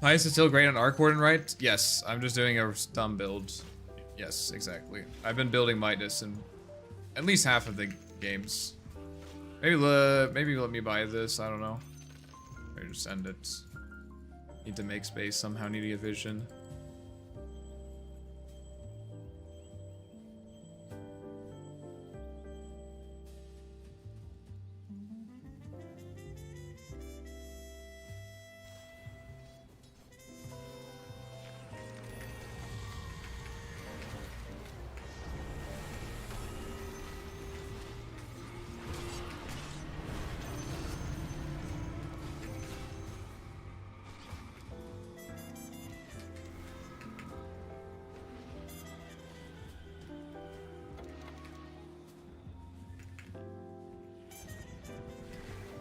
Midas is still great on Arc Warden, right? Yes, I'm just doing a dumb build. Yes, exactly. I've been building Midas in at least half of the games. Maybe let me buy this, I don't know. Or just send it. Need to make space somehow, need to get vision.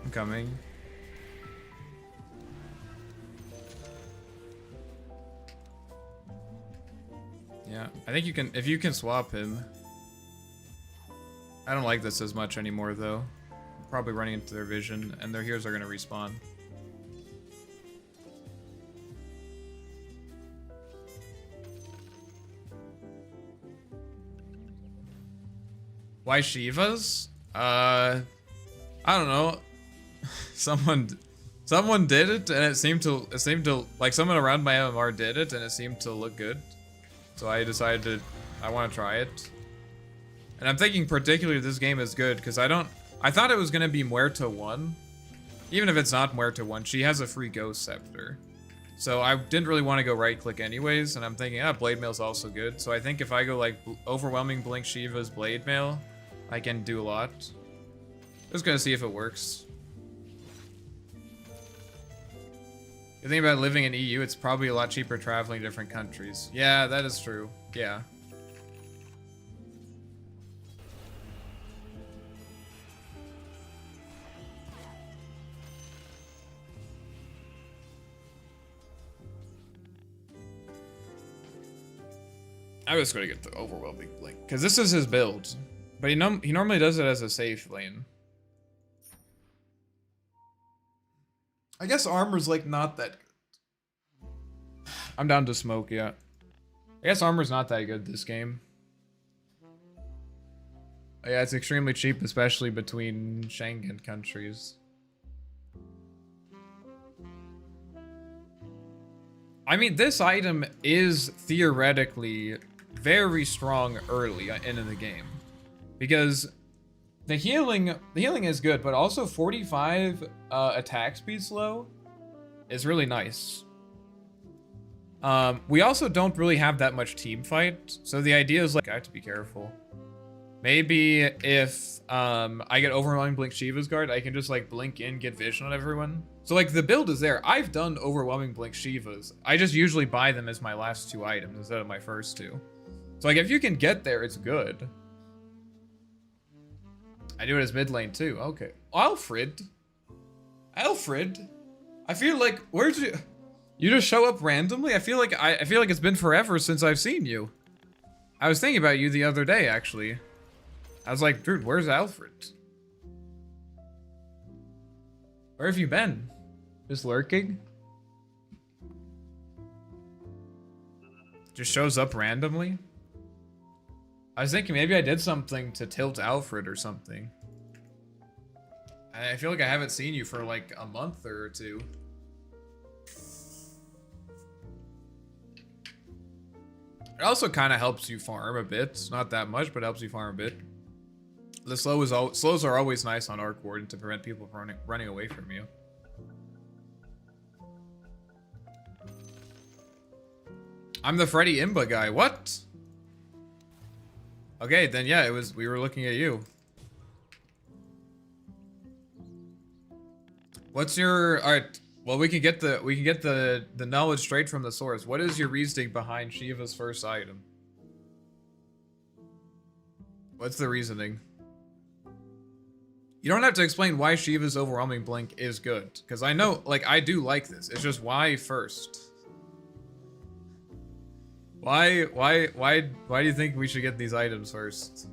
I'm coming. Yeah, I think you can, if you can swap him. I don't like this as much anymore though. I'm probably running into their vision and their heroes are gonna respawn. Why Shivas? I don't know. Someone did it and it seemed to like someone around my MMR did it and it seemed to look good. So I decided I want to try it. And I'm thinking particularly this game is good because I thought it was going to be Muerta 1. Even if it's not Muerta 1, she has a free Ghost Scepter. So I didn't really want to go right click anyways, and I'm thinking, Blade Mail's also good. So I think if I go like Overwhelming Blink Shiva's Blade Mail, I can do a lot. Just gonna see if it works. The thing about living in EU, it's probably a lot cheaper traveling to different countries. Yeah, that is true. Yeah. I was going to get the Overwhelming Blink, because this is his build. But he normally does it as a safe lane. I guess armor's like not that good. I'm down to smoke, yeah. I guess armor's not that good this game. Yeah, it's extremely cheap, especially between Schengen countries. I mean, this item is theoretically very strong early in the game. Because the healing is good, but also 45 attack speed slow is really nice. We also don't really have that much team fight, so the idea is like I have to be careful. Maybe if I get Overwhelming Blink Shiva's Guard, I can just like blink in, get vision on everyone. So like the build is there. I've done Overwhelming Blink Shivas. I just usually buy them as my last 2 items instead of my first 2. So like if you can get there, it's good. I do it as mid lane too. Okay. Alfred. Alfred. I feel like where'd you? You just show up randomly? I feel like it's been forever since I've seen you. I was thinking about you the other day actually. I was like, dude, where's Alfred? Where have you been? Just lurking? Just shows up randomly? I was thinking maybe I did something to tilt Alfred or something. I feel like I haven't seen you for like a month or two. It also kind of helps you farm a bit. Not that much, but helps you farm a bit. The slows are always nice on Arc Warden to prevent people from running away from you. I'm the Freddy Imba guy. What? Okay, then yeah, we were looking at you. What's your alright? Well, we can get the knowledge straight from the source. What is your reasoning behind Shiva's first item? What's the reasoning? You don't have to explain why Shiva's overwhelming blink is good, because I know, like, I do like this. It's just why first? Why do you think we should get these items first?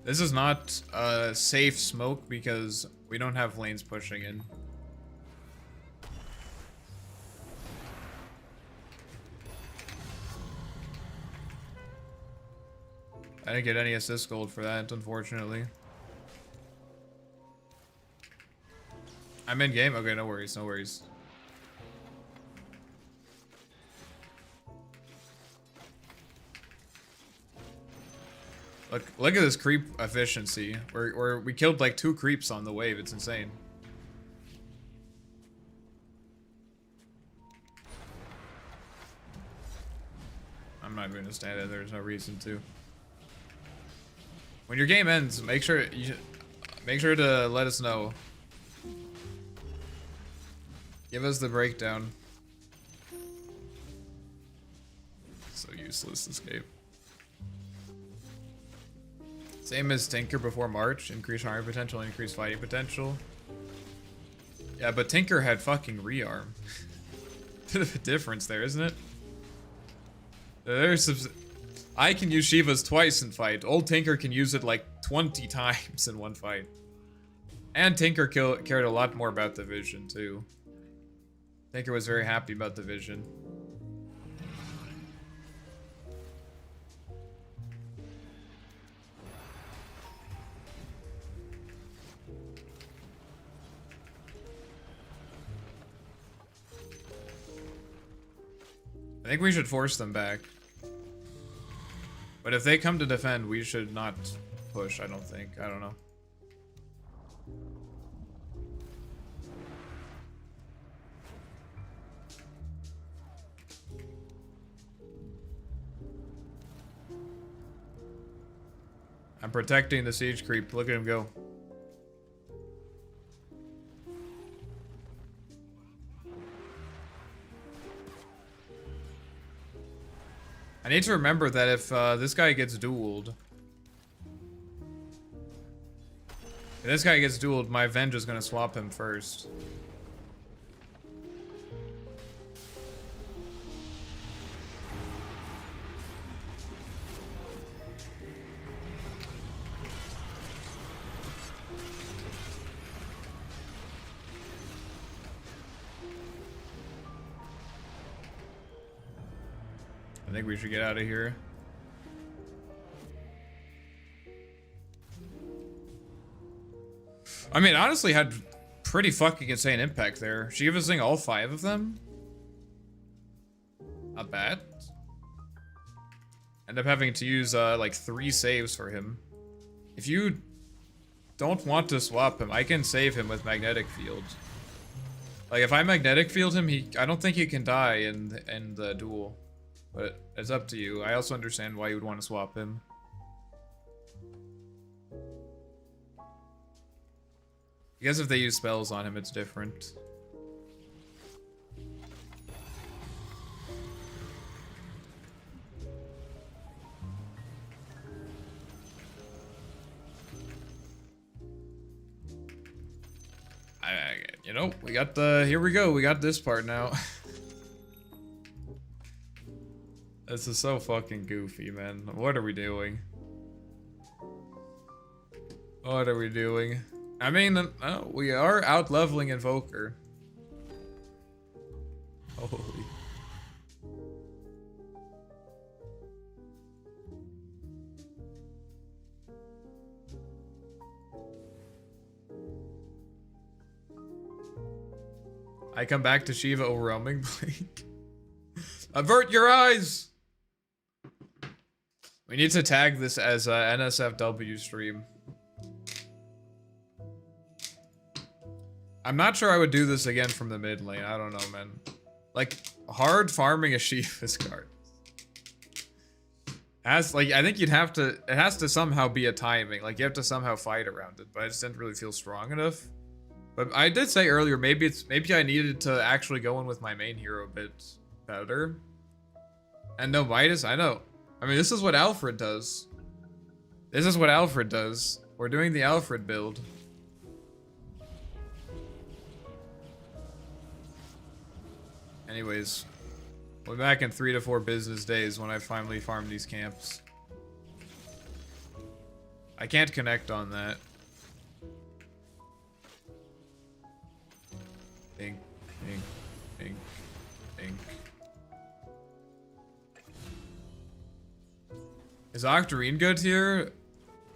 This is not a safe smoke because we don't have lanes pushing in. I didn't get any assist gold for that, unfortunately. I'm in game? Okay, no worries, no worries. Look at this creep efficiency. We killed like 2 creeps on the wave. It's insane. I'm not going to stand it. There's no reason to. When your game ends, make sure to let us know. Give us the breakdown. So useless escape. Same as Tinker before March. Increase armor potential, increase fighting potential. Yeah, but Tinker had fucking rearm. Bit of a difference there, isn't it? I can use Shiva's twice in fight. Old Tinker can use it like 20 times in one fight. And Tinker cared a lot more about the vision too. Tinker was very happy about the vision. I think we should force them back. But if they come to defend, we should not push, I don't think. I don't know. I'm protecting the siege creep. Look at him go. I need to remember that if this guy gets dueled, my Venge is gonna swap him first. I think we should get out of here. I mean, honestly, had pretty fucking insane impact there. She gave us all 5 of them. Not bad. End up having to use like 3 saves for him. If you don't want to swap him, I can save him with magnetic field. Like if I magnetic field him, I don't think he can die in the duel. But it's up to you. I also understand why you would want to swap him. I guess if they use spells on him, it's different. You know, we got the, here we go, we got this part now. This is so fucking goofy, man. What are we doing? What are we doing? I mean, we are out-leveling Invoker. Holy. I come back to Shiva overwhelming Blink. Avert your eyes! We need to tag this as a NSFW stream. I'm not sure I would do this again from the mid lane. I don't know, man. Like, hard farming a Shiva's card. I think you'd have to, it has to somehow be a timing. Like, you have to somehow fight around it, but I just didn't really feel strong enough. But I did say earlier, maybe I needed to actually go in with my main hero a bit better. And no Midas, I know. I mean, this is what Alfred does. This is what Alfred does. We're doing the Alfred build. Anyways, we'll be back in 3 to 4 business days when I finally farm these camps. I can't connect on that. Ink, ink, ink, ink. Is Octarine good here?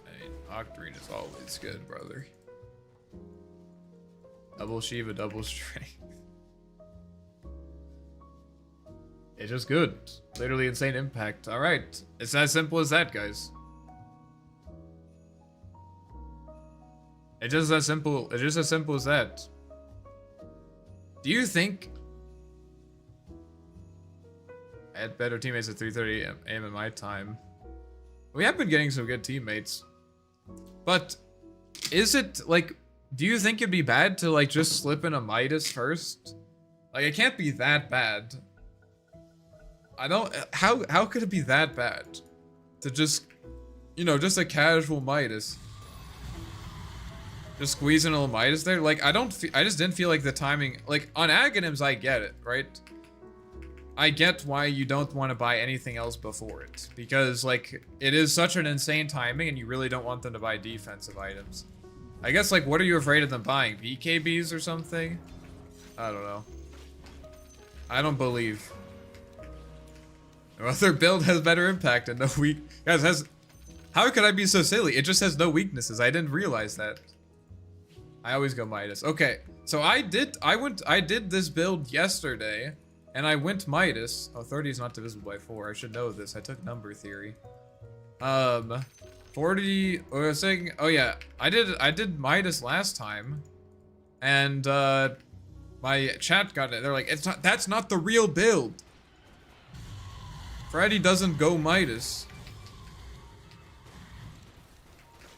I mean, Octarine is always good, brother. Double Shiva, double strength. It's just good. Literally insane impact. Alright. It's as simple as that, guys. It's just as simple as that. Do you think I had better teammates at 3:30 a.m. at my time? We have been getting some good teammates. But is it like, do you think it'd be bad to like just slip in a Midas first? Like, it can't be that bad. I don't, how could it be that bad? To just, you know, just a casual Midas. Just squeezing a little Midas there. Like, I just didn't feel like the timing, like on Aghanims I get it, right? I get why you don't want to buy anything else before it. Because like, it is such an insane timing and you really don't want them to buy defensive items. I guess like, what are you afraid of them buying? BKBs or something? I don't know. I don't believe. Well, their build has better impact and no weak. Guys, how could I be so silly? It just has no weaknesses. I didn't realize that. I always go Midas. Okay, so I did this build yesterday, and I went Midas. Oh, 30 is not divisible by 4. I should know this. I took number theory. 40. I was saying. Oh yeah, I did Midas last time, and my chat got it. They're like, it's not. That's not the real build. Freddy doesn't go Midas.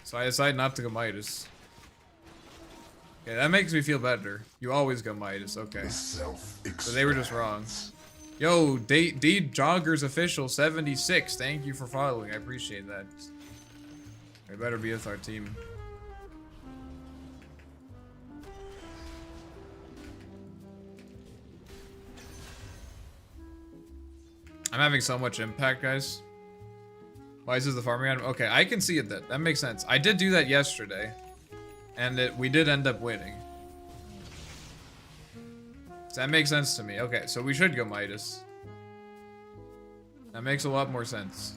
So I decided not to go Midas. Okay, that makes me feel better. You always go Midas, okay. So they were just wrong. Yo, D Joggers Official 76, thank you for following, I appreciate that. They better be with our team. I'm having so much impact, guys. Why is this the farming item? Okay, I can see it. That makes sense. I did do that yesterday, and we did end up winning. So that makes sense to me. Okay, so we should go Midas. That makes a lot more sense.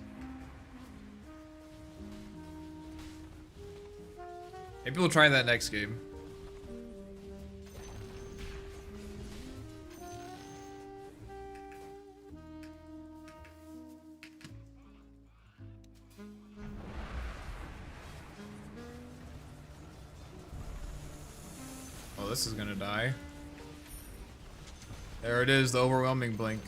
Maybe we'll try that next game. Oh, this is gonna die. There it is, the overwhelming blink.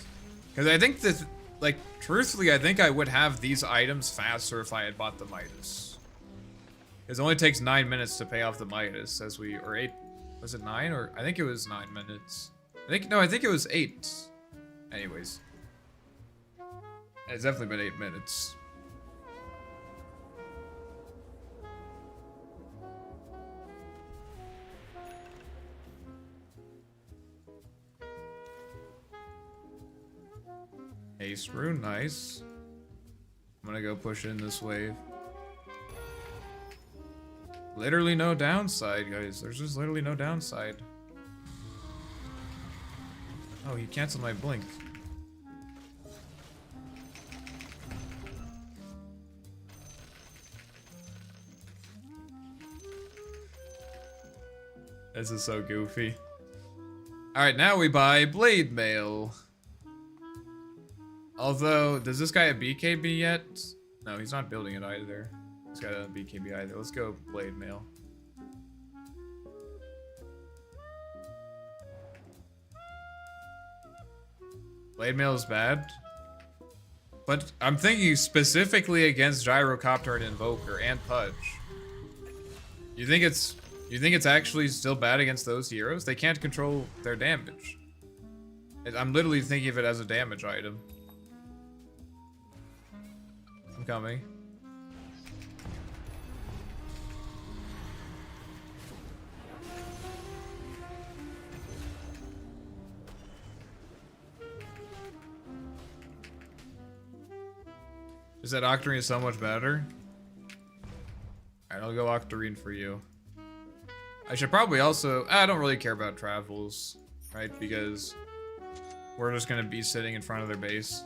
Because I think that, like, truthfully, I think I would have these items faster if I had bought the Midas. Because it only takes 9 minutes to pay off the Midas, as we, or 8, was it 9? Or, I think it was 9 minutes. I think it was 8. Anyways. It's definitely been 8 minutes. Haste Rune, nice. I'm gonna go push in this wave. Literally no downside, guys. There's just literally no downside. Oh, he canceled my blink. This is so goofy. Alright, now we buy Blade Mail. Although, does this guy have BKB yet? No, he's not building it either. He's got a BKB either. Let's go Blade Mail. Blade Mail is bad. But I'm thinking specifically against Gyrocopter and Invoker and Pudge. You think it's actually still bad against those heroes? They can't control their damage. I'm literally thinking of it as a damage item. I'm coming. Is that Octarine so much better? Alright, I'll go Octarine for you. I should probably also... I don't really care about travels, right? Because we're just gonna be sitting in front of their base.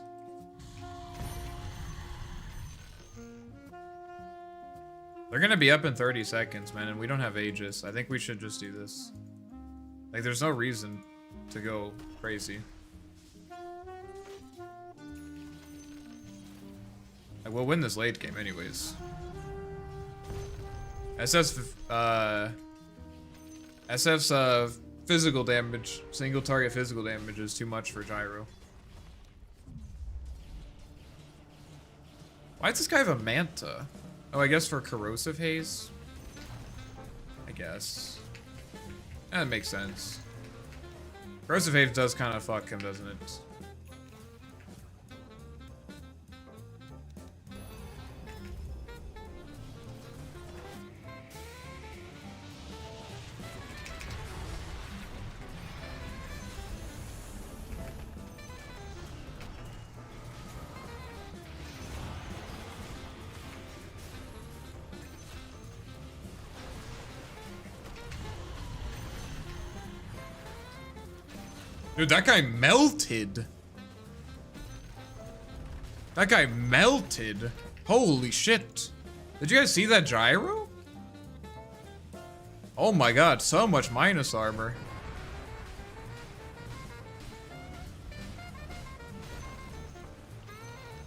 They're gonna be up in 30 seconds, man, and we don't have Aegis. I think we should just do this. Like, there's no reason to go crazy. Like, we'll win this late game anyways. SF's physical damage, single target physical damage is too much for Gyro. Why does this guy have a Manta? Oh, I guess for Corrosive Haze? I guess. That makes sense. Corrosive Haze does kind of fuck him, doesn't it? Dude, that guy melted. That guy melted. Holy shit. Did you guys see that gyro? Oh my god, so much minus armor.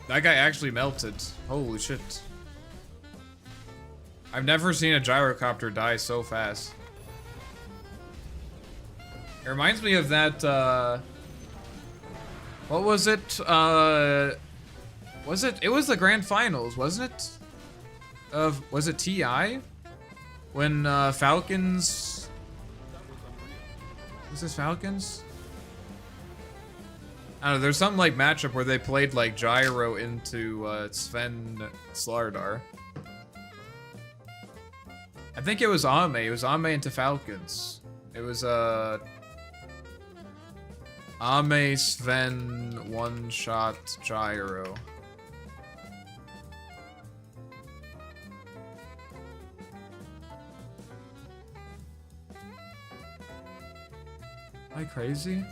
That guy actually melted. Holy shit. I've never seen a gyrocopter die so fast. It reminds me of that, what was it? It was the grand finals, wasn't it? Was it TI? When, Falcons... Was this Falcons? I don't know, there's some, like, matchup where they played, like, Gyro into, Sven Slardar. I think it was Ame. It was Ame into Falcons. It was, Ame Sven one-shot Gyro. Am I crazy?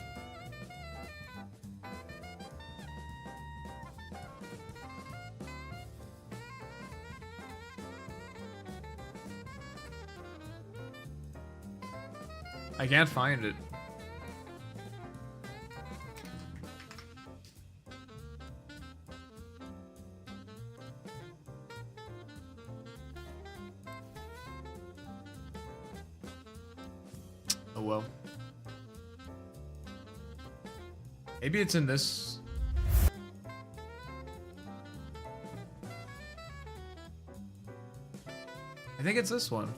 I can't find it. Oh well. Maybe it's in this. I think it's this one.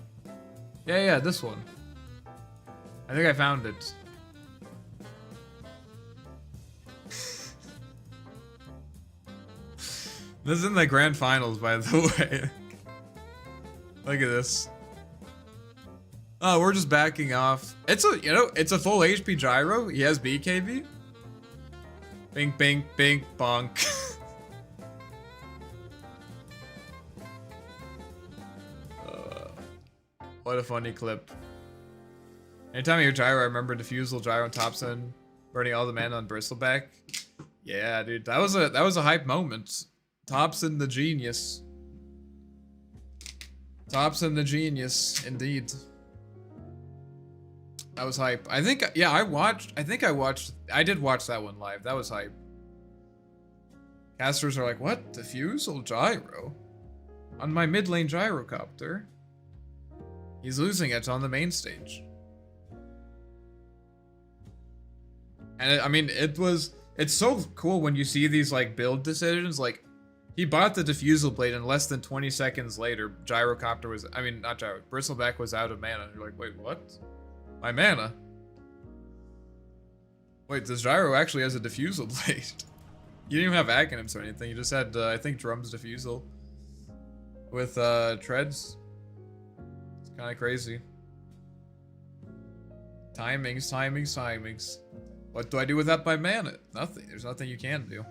Yeah, this one. I think I found it. This is in the grand finals, by the way. Look at this. Oh, we're just backing off. It's a, it's a full HP gyro. He has BKB. Bing, bing, bing, bonk. What a funny clip. Anytime I hear gyro, I remember Diffusal, gyro, and Thompson burning all the mana on Bristleback. Yeah, dude, that was a hype moment. Thompson the genius. Thompson the genius, indeed. That was hype. I think, yeah, I did watch that one live. That was hype. Casters are like, what? Diffusal gyro? On my mid lane gyrocopter? He's losing it on the main stage. And I mean, it's so cool when you see these like build decisions. Like, he bought the Diffusal Blade and less than 20 seconds later, Gyrocopter was, I mean, not Gyro, Bristleback was out of mana. You're like, wait, what? My mana? Wait, this Gyro actually has a Diffusal Blade. You didn't even have Aghanim's or anything. You just had, I think, Drum's Diffusal with Treads. It's kind of crazy. Timings. What do I do without my mana? Nothing. There's nothing you can do.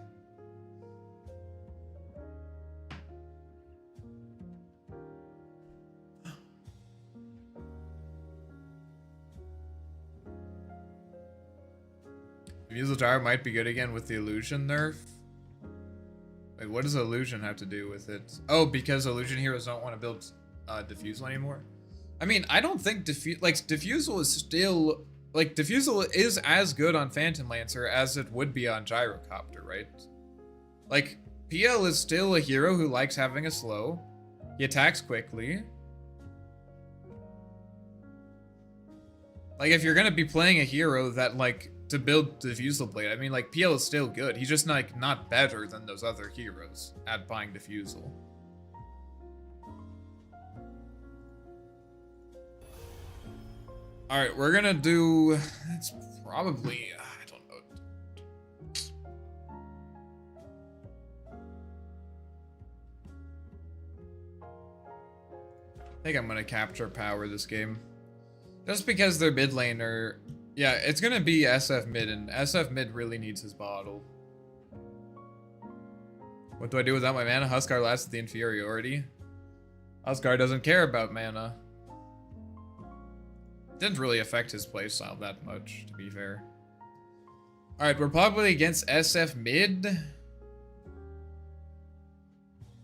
Diffusal Gyro might be good again with the Illusion nerf. Wait, what does Illusion have to do with it? Oh, because Illusion heroes don't want to build Diffusal anymore? I mean, I don't think Diffusal is still... Like, Diffusal is as good on Phantom Lancer as it would be on Gyrocopter, right? Like, PL is still a hero who likes having a slow. He attacks quickly. Like, if you're gonna be playing a hero that, like, to build Diffusal Blade, I mean, like, PL is still good. He's just, like, not better than those other heroes at buying Diffusal. Alright, we're gonna do... It's probably... I don't know. I think I'm gonna capture power this game. Just because their mid laner... Yeah, it's gonna be SF mid, and SF mid really needs his bottle. What do I do without my mana? Huskar lasts the inferiority. Huskar doesn't care about mana. Didn't really affect his playstyle that much, to be fair. Alright, we're probably against SF mid.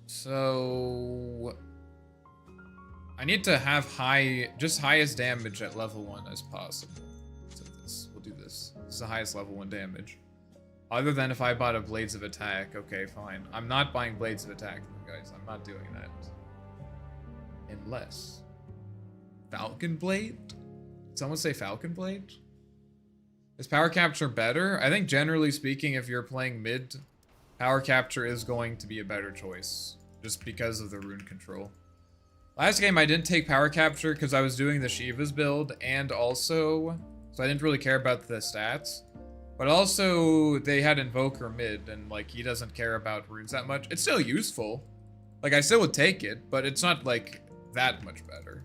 So... I need to have highest damage at level 1 as possible. So we'll do this. This is the highest level 1 damage. Other than if I bought a Blades of Attack. Okay, fine. I'm not buying Blades of Attack, guys. I'm not doing that. Unless... Falcon Blade? Someone say Falcon Blade? Is Power Capture better? I think generally speaking, if you're playing mid, Power Capture is going to be a better choice. Just because of the rune control. Last game I didn't take Power Capture because I was doing the Shiva's build, and also... So I didn't really care about the stats. But also, they had Invoker mid, and like, he doesn't care about runes that much. It's still useful. Like, I still would take it, but it's not like that much better.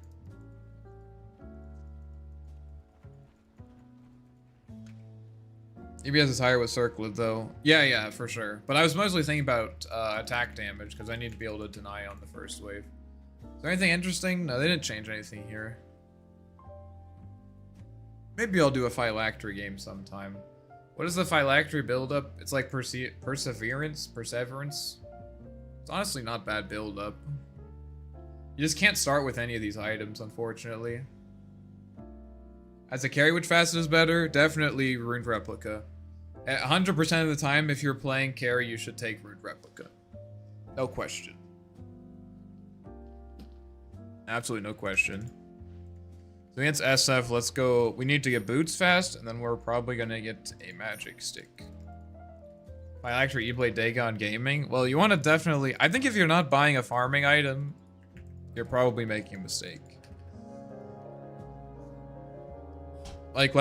EBS is higher with Circlet, though. Yeah, for sure. But I was mostly thinking about attack damage, because I need to be able to deny on the first wave. Is there anything interesting? No, they didn't change anything here. Maybe I'll do a Phylactery game sometime. What is the Phylactery build-up? It's like Perseverance? It's honestly not bad build-up. You just can't start with any of these items, unfortunately. As a carry, which facet is better? Definitely Rune Replica. 100% of the time, if you're playing carry, you should take Rune Replica. No question. Absolutely no question. So against SF, let's go. We need to get boots fast, and then we're probably gonna get a magic stick. Phylactery E-Blade Dagon Gaming. Well, you want to definitely... I think if you're not buying a farming item, you're probably making a mistake. Like,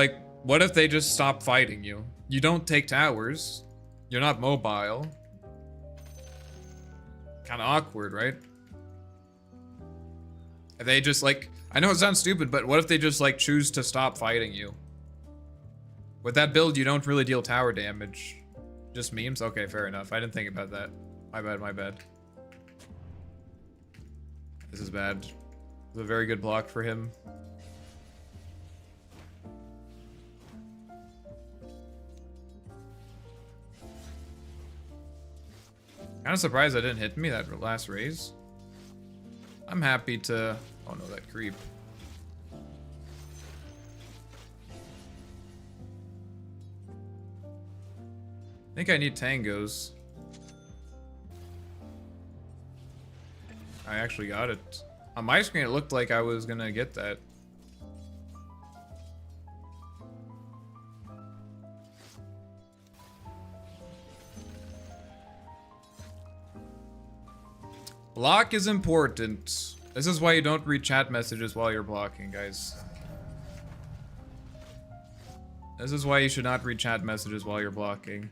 what if they just stop fighting you? You don't take towers. You're not mobile. Kind of awkward, right? If they just, like... I know it sounds stupid, but what if they just, like, choose to stop fighting you? With that build, you don't really deal tower damage. Just memes? Okay, fair enough. I didn't think about that. My bad, my bad. This is bad. It's a very good block for him. Kind of surprised that didn't hit me that last raise. I'm happy to... Oh no, that creep. I think I need tangos. I actually got it. On my screen, it looked like I was gonna get that. Block is important. This is why you don't read chat messages while you're blocking, guys. This is why you should not read chat messages while you're blocking.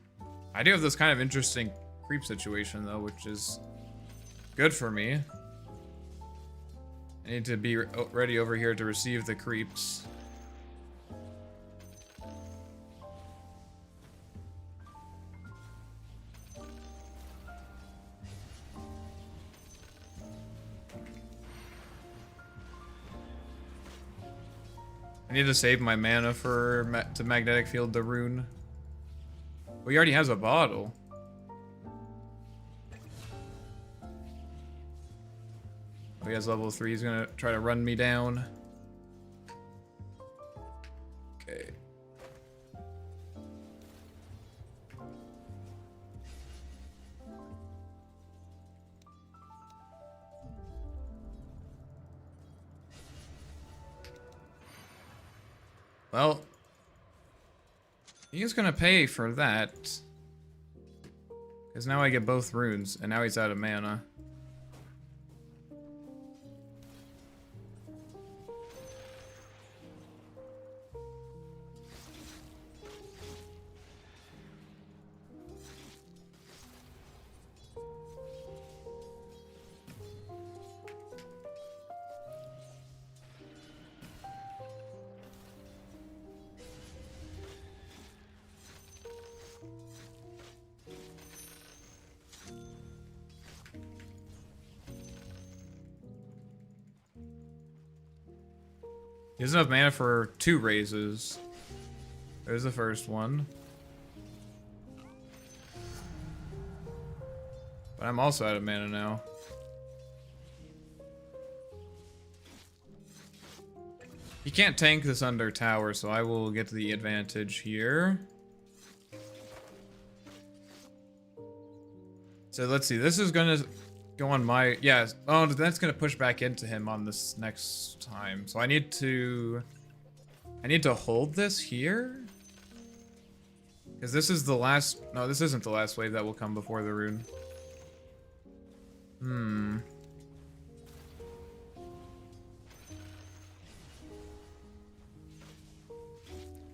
I do have this kind of interesting creep situation, though, which is good for me. I need to be ready over here to receive the creeps. I need to save my mana for to magnetic field the rune. Well, he already has a bottle. Oh, he has level 3. He's gonna try to run me down. Okay. Well, he's gonna pay for that. Because now I get both runes, and now he's out of mana. He doesn't have mana for 2 raises. There's the first one. But I'm also out of mana now. He can't tank this under tower, so I will get the advantage here. So let's see, this is gonna go on my, yeah, oh, that's gonna push back into him on this next time. So I need to hold this here? Because this is the last, no, this isn't the last wave that will come before the rune. Am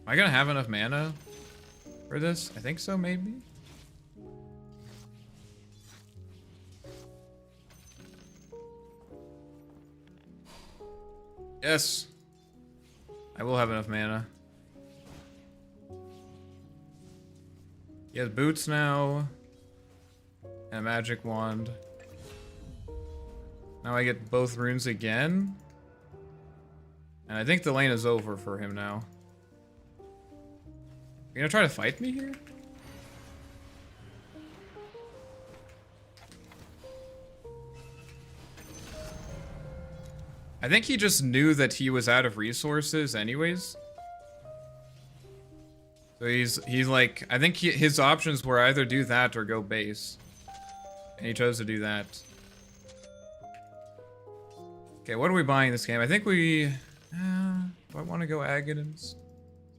I gonna have enough mana for this? I think so, maybe? Yes. I will have enough mana. He has boots now. And a magic wand. Now I get both runes again. And I think the lane is over for him now. You gonna try to fight me here? I think he just knew that he was out of resources anyways. So he's like, I think his options were either do that or go base. And he chose to do that. Okay, what are we buying this game? I think we... do I want to go Aghanim's?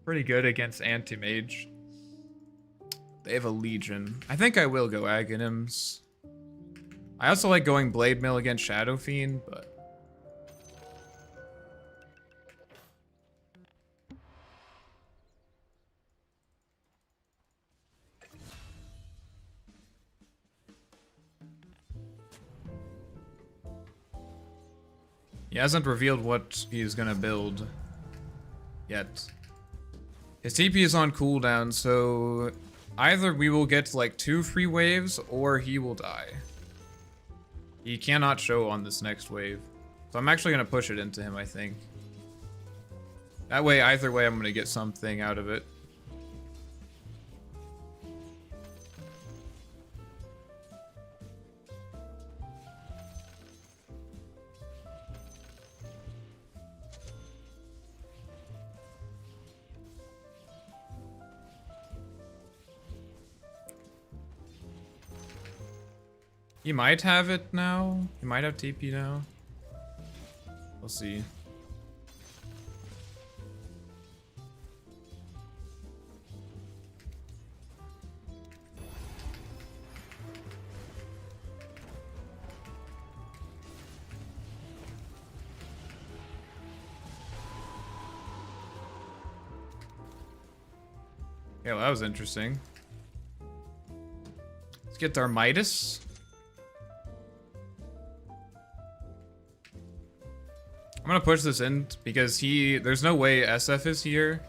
Pretty good against anti-mage. They have a legion. I think I will go Aghanim's. I also like going Blade Mill against Shadow Fiend, but... He hasn't revealed what he's gonna build yet. His TP is on cooldown, so either we will get like 2 free waves or he will die. He cannot show on this next wave. So I'm actually going to push it into him, I think. That way, either way, I'm going to get something out of it. He might have it now. He might have TP now. We'll see. Yeah, well, that was interesting. Let's get our Midas. I'm gonna push this in because there's no way SF is here.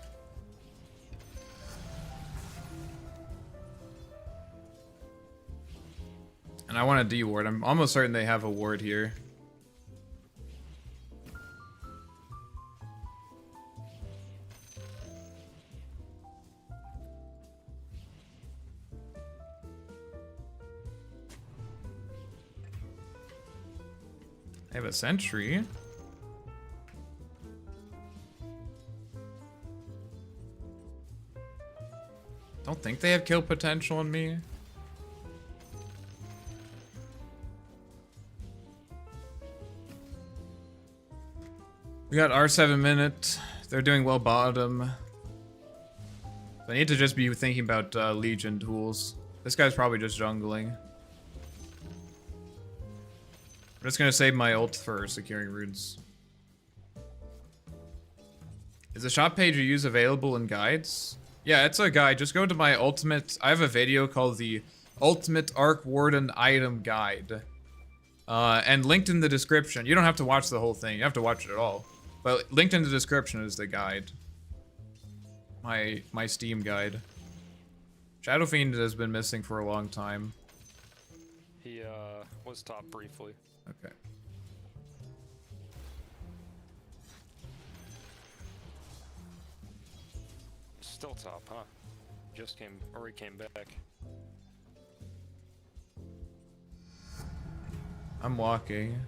And I want a D ward. I'm almost certain they have a ward here. They have a sentry. Don't think they have kill potential on me. We got R7 minute. They're doing well bottom. I need to just be thinking about Legion tools. This guy's probably just jungling. I'm just gonna save my ult for securing runes. Is the shop page you use available in guides? Yeah, it's a guide. Just go to my ultimate. I have a video called the Ultimate Arc Warden Item Guide. And linked in the description. You don't have to watch the whole thing. You have to watch it all. But linked in the description is the guide. My Steam guide. Shadow Fiend has been missing for a long time. He was top briefly. Okay. Still top, huh? Just came, or he came back. I'm walking.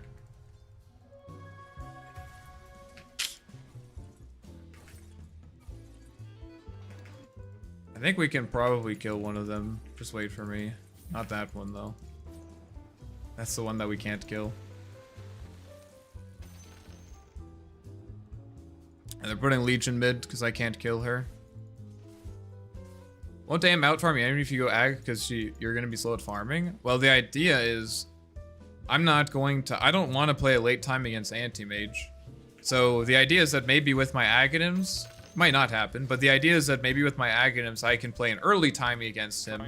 I think we can probably kill one of them. Just wait for me. Not that one, though. That's the one that we can't kill. And they're putting Legion mid because I can't kill her. Won't damn out farm even if you go ag because you're going to be slow at farming? Well, the idea is I don't want to play a late time against anti-mage. So the idea is that maybe with my Aghanims, might not happen, but the idea is that maybe with my Aghanims I can play an early timing against him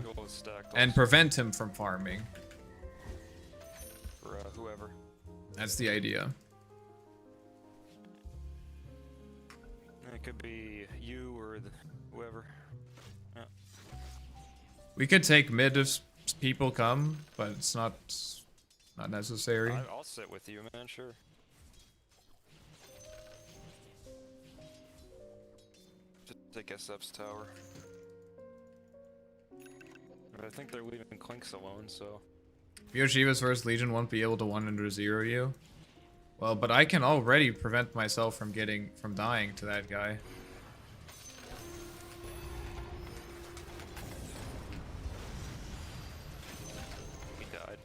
and prevent him from farming. For whoever. That's the idea. It could be you or whoever. Yeah. We could take mid if people come, but it's not necessary. I'll sit with you, man, sure. Just take SF's tower. But I think they're leaving Clinks alone, so... If Yoshiva's first Legion won't be able to 100 you. Well, but I can already prevent myself from dying to that guy. He died.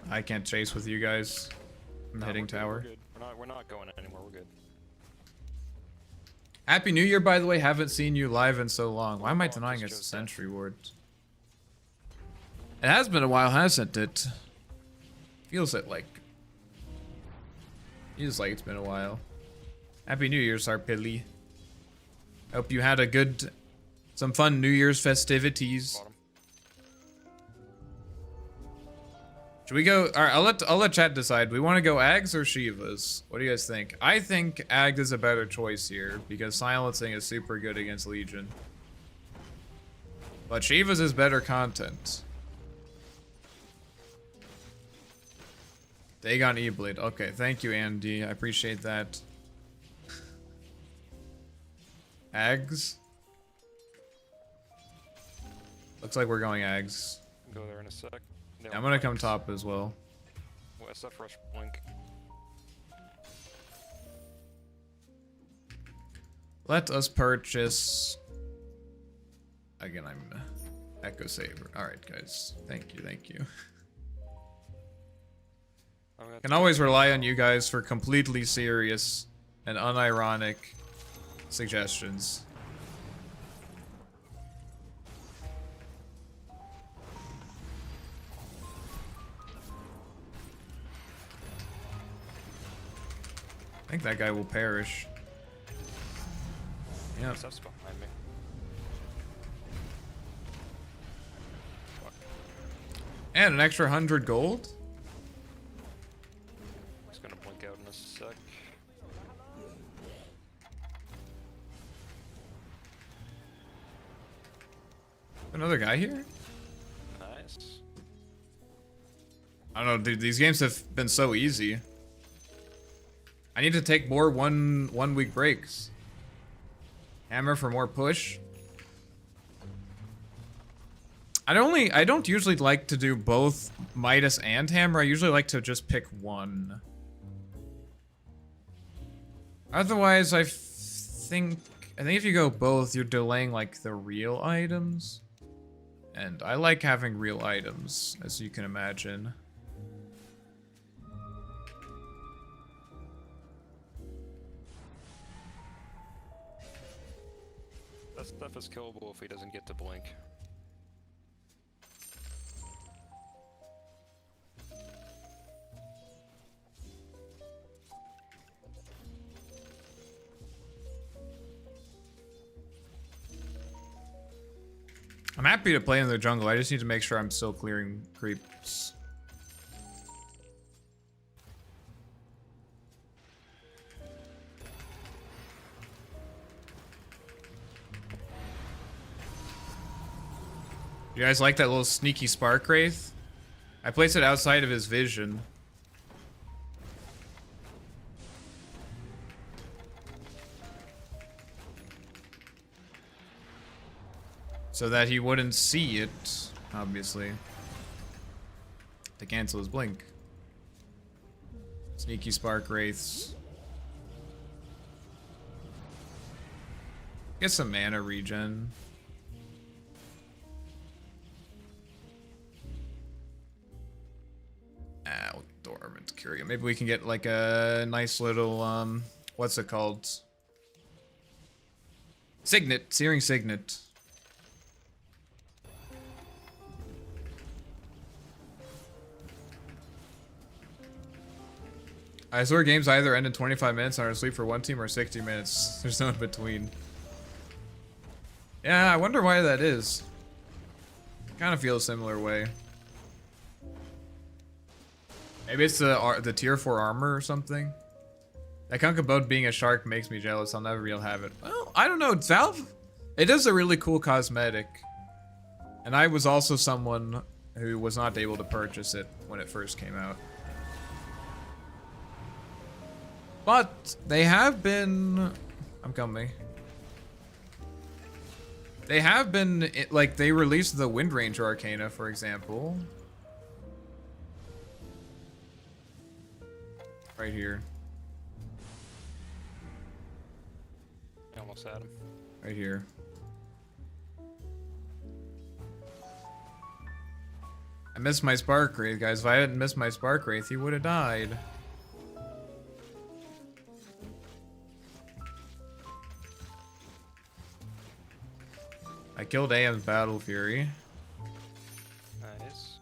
I can't chase with you guys. I'm No, hitting we're good, tower. We're good. We're not going anywhere. We're good. Happy New Year, by the way. Haven't seen you live in so long. Why am I Oh, denying just us a chose sentry ward? It has been a while, hasn't it? Feels like it's been a while. Happy New Year, Sarpilli. Hope you had some fun New Year's festivities. Bottom. Should we go? All right, I'll let chat decide. Do we want to go Ags or Shivas? What do you guys think? I think Ag is a better choice here because silencing is super good against Legion. But Shivas is better content. Dagon E-Blade. Okay, thank you, Andy. I appreciate that. Ags. Looks like we're going Ags. Go there in a sec. Yeah, I'm gonna come top as well. SF rush blink. Let us purchase. Again, I'm Echo Saber. Alright, guys. Thank you, thank you. Can always rely on you guys for completely serious and unironic suggestions. I think that guy will perish. Yeah. SF's behind me. And an extra 100 gold? It's gonna blink out in a sec. Another guy here? Nice. I don't know, dude, these games have been so easy. I need to take more one week breaks. Hammer for more push. I don't usually like to do both Midas and Hammer. I usually like to just pick one. Otherwise, I think if you go both, you're delaying like the real items. And I like having real items, as you can imagine. That stuff is killable if he doesn't get to blink. I'm happy to play in the jungle. I just need to make sure I'm still clearing creeps. You guys like that little sneaky spark wraith? I placed it outside of his vision. So that he wouldn't see it, obviously. To cancel his blink. Sneaky spark wraiths. Get some mana regen. Dormant Curia. Maybe we can get like a nice little, what's it called? Signet. Searing Signet. I swear games either end in 25 minutes and are asleep for one team or 60 minutes. There's no in between. Yeah, I wonder why that is. Kind of feel a similar way. Maybe it's the tier 4 armor or something. That Kunkabode being a shark makes me jealous. I'll never be able to have it. Well, I don't know. Valve, it is a really cool cosmetic. And I was also someone who was not able to purchase it when it first came out. But they have been... I'm coming. They have been... Like, they released the Wind Ranger Arcana, for example. Right here. I almost had him. Right here. I missed my Spark Wraith, guys. If I hadn't missed my Spark Wraith, he would have died. I killed AM's Battle Fury. Nice.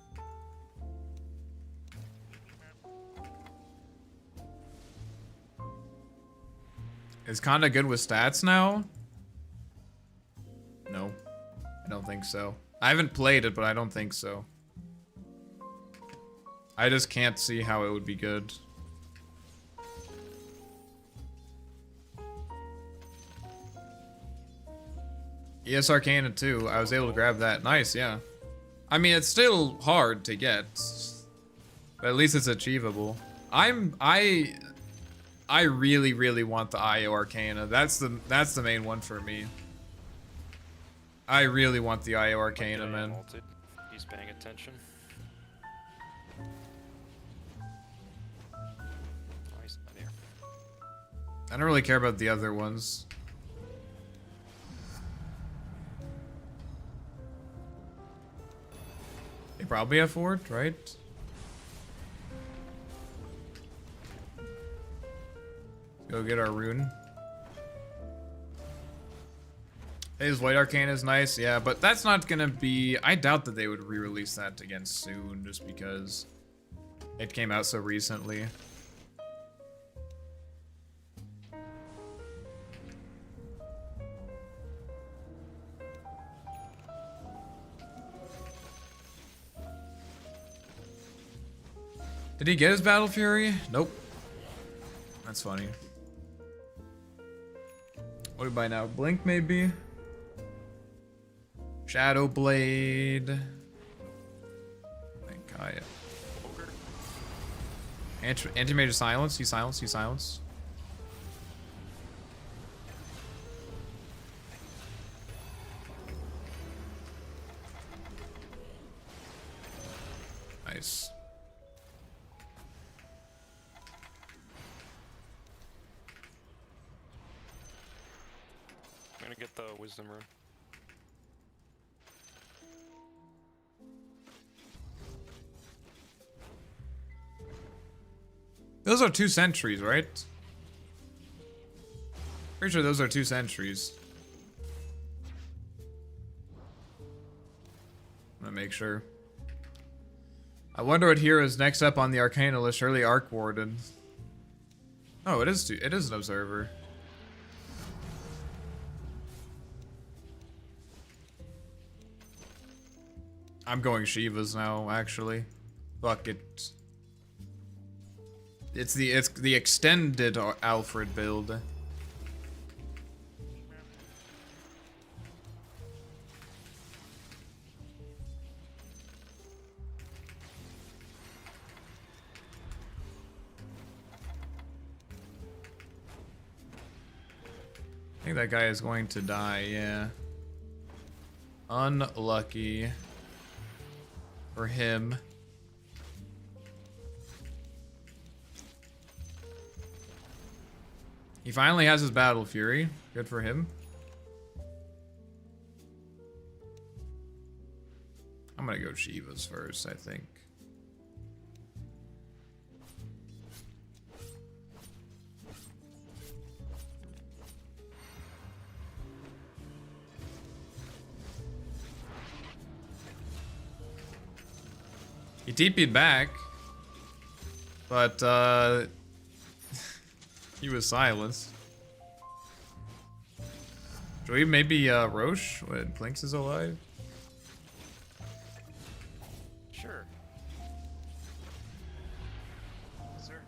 Is Conda good with stats now? No. I don't think so. I haven't played it, but I don't think so. I just can't see how it would be good. ES Arcana 2, I was able to grab that. Nice, yeah. I mean, it's still hard to get, but at least it's achievable. I really, really want the IO Arcana. That's the main one for me. I really want the IO Arcana, man. Ulted. He's paying attention. Oh, he's not here. I don't really care about the other ones. They probably have forward, right? Go get our rune. His White Arcana is nice, yeah, but that's not gonna be... I doubt that they would re-release that again soon, just because it came out so recently. Did he get his Battle Fury? Nope. That's funny. What do we buy now? Blink, maybe? Shadow Blade. Thank God. Anti-Major Silence. He silenced. He silenced. Nice. I'm gonna get the Wisdom Rune. Those are 2 sentries, right? Pretty sure those are 2 sentries. I'm gonna make sure. I wonder what hero is next up on the Arcana list. Surely Arc Warden. Oh, it is an observer. I'm going Shivas now, actually. Fuck it. It's the extended Alfred build. I think that guy is going to die, yeah. Unlucky for him. He finally has his Battle Fury. Good for him. I'm gonna go Shivas first, I think. He TP'd back, but he was silenced. Should we maybe Roche when Blinks is alive? Sure. Sir.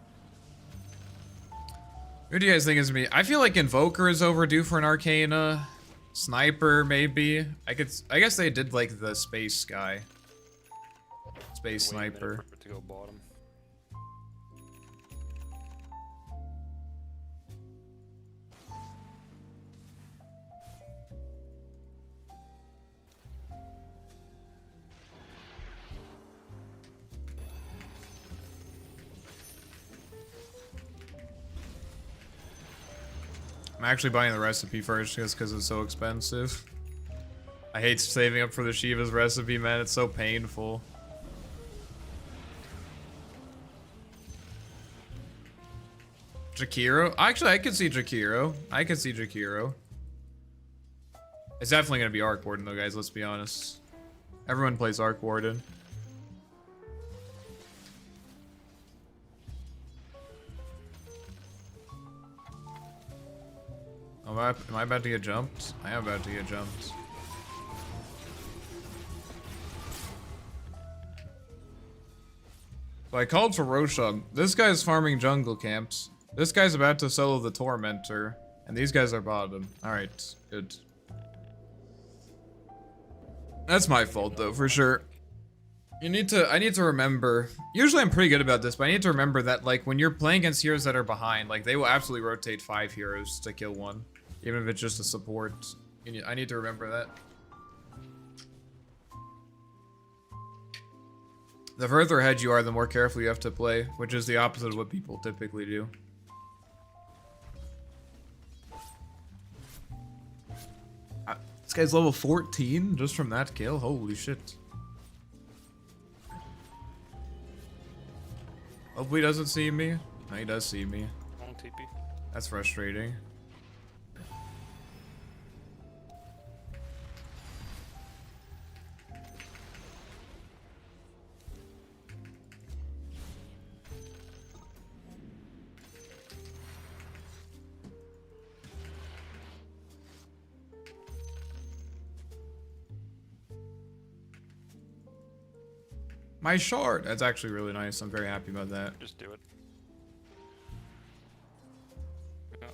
Who do you guys think is me? I feel like Invoker is overdue for an Arcana. Sniper, maybe. I guess they did like the space guy. Space Wait a minute Sniper. for it to go bottom. I'm actually buying the recipe first just because it's so expensive. I hate saving up for the Shiva's recipe, man. It's so painful. Jakiro? Actually, I could see Jakiro. I could see Jakiro. It's definitely going to be Arc Warden, though, guys. Let's be honest. Everyone plays Arc Warden. Am I about to get jumped? I am about to get jumped. So I called for Roshan. This guy's farming jungle camps. This guy's about to solo the Tormentor. And these guys are bottom. Alright, good. That's my fault though, for sure. I need to remember. Usually I'm pretty good about this, but I need to remember that like when you're playing against heroes that are behind, like they will absolutely rotate 5 heroes to kill one. Even if it's just a support. I need to remember that. The further ahead you are, the more careful you have to play, which is the opposite of what people typically do. This guy's level 14 just from that kill? Holy shit. Hopefully he doesn't see me. No, he does see me. On TP. That's frustrating. My shard! That's actually really nice. I'm very happy about that. Just do it. Yeah.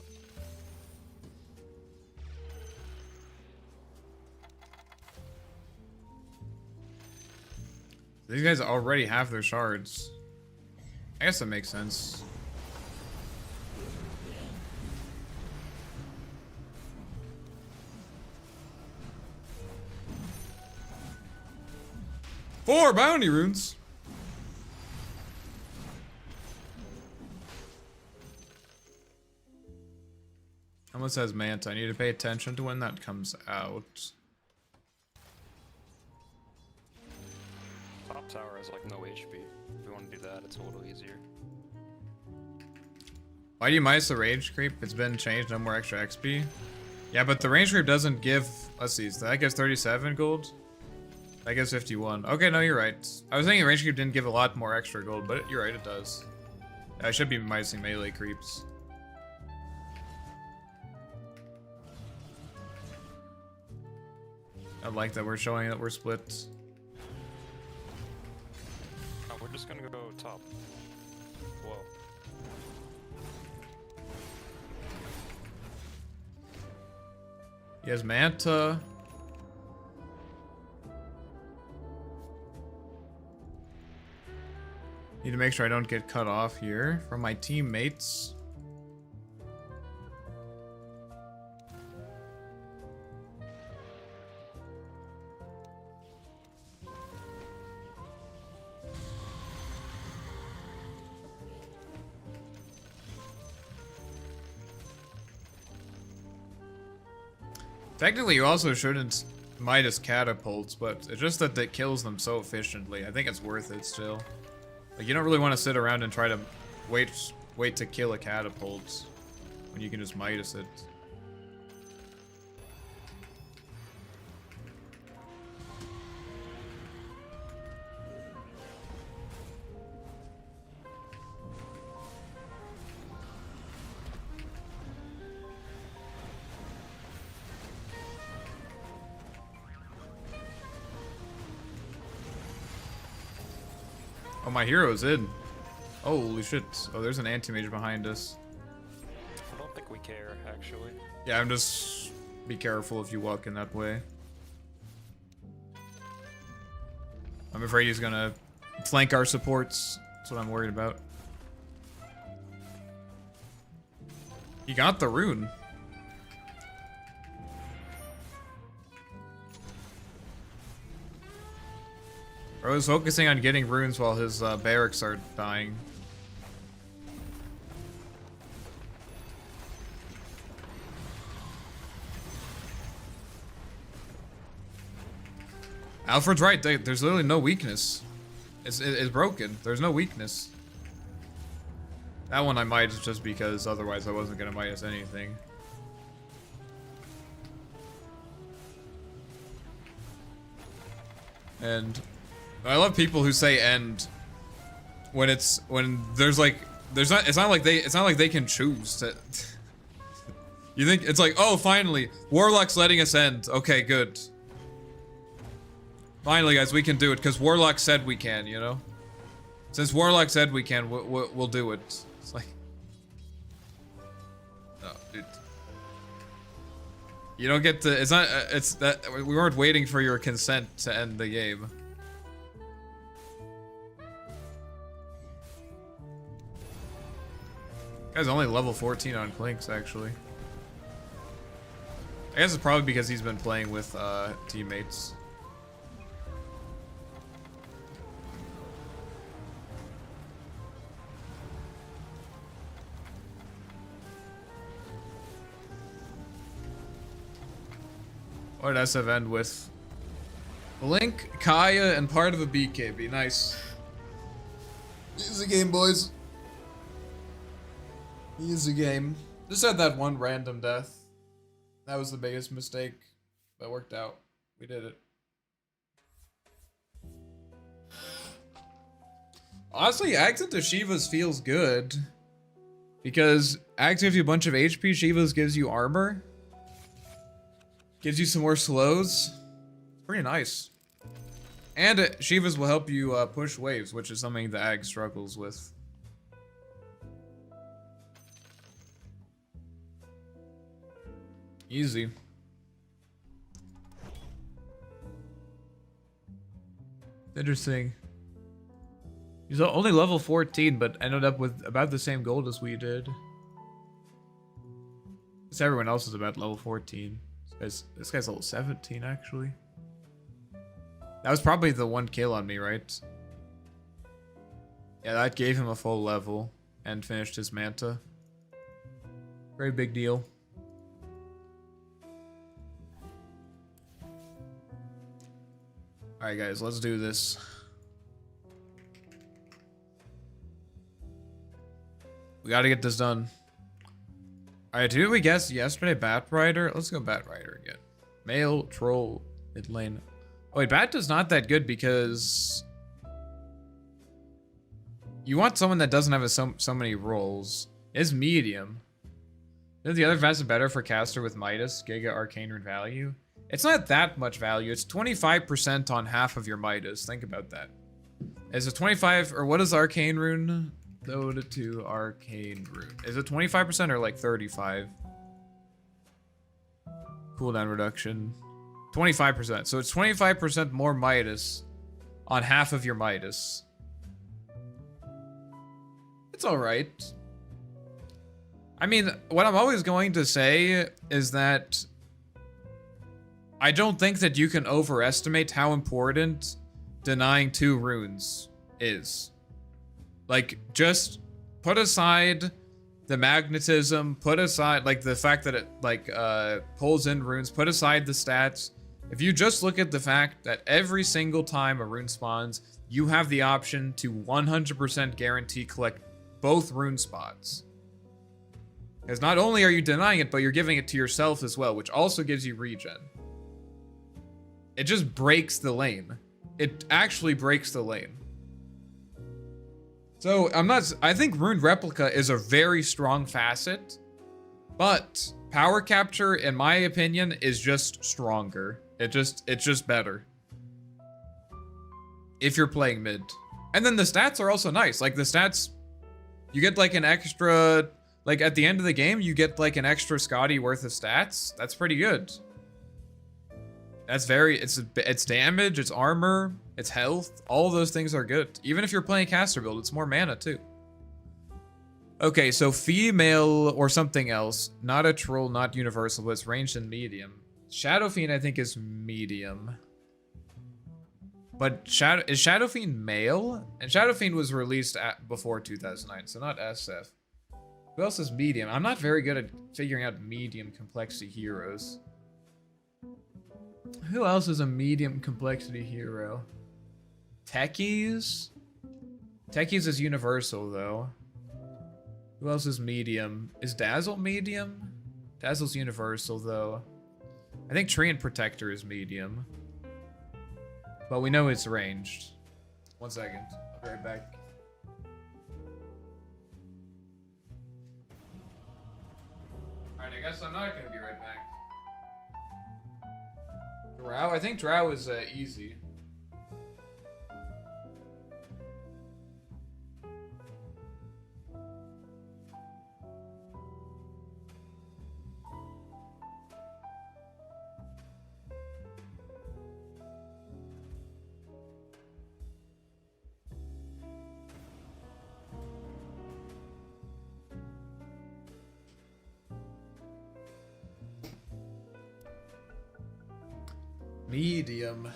These guys already have their shards. I guess that makes sense. Four bounty runes. Someone says Manta. I need to pay attention to when that comes out. Top tower has like no HP. If we want to do that, it's a little easier. Why do you minus the range creep? It's been changed, no more extra XP. Yeah, but the range creep doesn't give. Let's see, so that gives 37 gold. That gives 51. Okay, no, you're right. I was thinking range creep didn't give a lot more extra gold, but you're right, it does. I should be minusing melee creeps. I like that we're showing that we're split. Oh, we're just gonna go top. Whoa. He has Manta. Need to make sure I don't get cut off here from my teammates. Technically, you also shouldn't Midas catapults, but it's just that it kills them so efficiently. I think it's worth it still. Like, you don't really want to sit around and try to wait to kill a catapult when you can just Midas it. Oh, my hero's in. Holy shit. Oh, there's an anti-mage behind us. I don't think we care, actually. Yeah, I'm just... Be careful if you walk in that way. I'm afraid he's gonna flank our supports. That's what I'm worried about. He got the rune. Bro was focusing on getting runes while his barracks are dying. Alfred's right. There's literally no weakness. It's broken. There's no weakness. That one I might just because otherwise I wasn't gonna Midas anything. And I love people who say end when there's like it's not like they can choose to. You think it's like, oh, finally Warlock's letting us end. Okay, good. Finally, guys, we can do it because Warlock said we can, you know? Since Warlock said we can, we'll do it. It's like... No, dude. You don't get to... It's not... It's that... We weren't waiting for your consent to end the game. Guy's only level 14 on Clinks, actually. I guess it's probably because he's been playing with teammates. What did SF end with? Link, Kaya, and part of a BKB. Nice. Easy game, boys. Easy game. Just had that one random death. That was the biggest mistake. That worked out. We did it. Honestly, acting to Shivas feels good. Because acting if you a bunch of HP, Shivas gives you armor. Gives you some more slows. Pretty nice. And Shivas will help you push waves, which is something the Ag struggles with. Easy. Interesting. He's only level 14, but ended up with about the same gold as we did. Because everyone else is about level 14. This guy's level 17, actually. That was probably the one kill on me, right? Yeah, that gave him a full level and finished his Manta. Very big deal. Alright guys, let's do this. We gotta get this done. Alright, did we guess yesterday Bat Rider? Let's go Bat Rider again. Male, troll, mid lane. Oh wait, Bat is not that good because... You want someone that doesn't have so many rolls. Is medium. Is the other Vest better for caster with Midas, Giga, Arcane Rune value? It's not that much value. It's 25% on half of your Midas. Think about that. Is it 25 or what is Arcane Rune? Dota 2 Arcane Rune. Is it 25% or like 35? Cooldown reduction. 25%. So it's 25% more Midas on half of your Midas. It's alright. I mean, what I'm always going to say is that I don't think that you can overestimate how important denying 2 runes is. Like, just put aside the magnetism, put aside, like, the fact that it, like, pulls in runes, put aside the stats. If you just look at the fact that every single time a rune spawns, you have the option to 100% guarantee collect both rune spots. Because not only are you denying it, but you're giving it to yourself as well, which also gives you regen. It just breaks the lane. It actually breaks the lane. So, I think Rune Replica is a very strong facet, but Power Capture, in my opinion, is just stronger. It's just better. If you're playing mid. And then the stats are also nice. Like, the stats, you get like an extra, like at the end of the game, you get like an extra Scotty worth of stats. That's pretty good. That's very, it's damage, it's armor, it's health. All those things are good. Even if you're playing caster build, it's more mana too. Okay, so female or something else. Not a troll, not universal, but it's ranged and medium. Shadow Fiend, I think, is medium. But is Shadow Fiend male? And Shadow Fiend was released before 2009, so not SF. Who else is medium? I'm not very good at figuring out medium complexity heroes. Who else is a medium complexity hero? Techies? Techies is universal, though. Who else is medium? Is Dazzle medium? Dazzle's universal, though. I think Treant Protector is medium. But we know it's ranged. 1 second. I'll be right back. Alright, I guess I'm not gonna be right back. Drow? I think Drow is easy. Medium.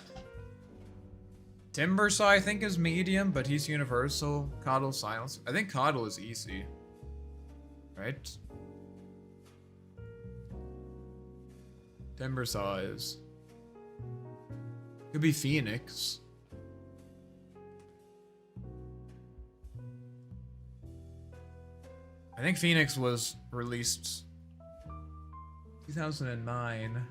Timbersaw, I think, is medium, but he's universal. Coddle, silence. I think Coddle is easy. Right? Timbersaw is. Could be Phoenix. I think Phoenix was released 2009.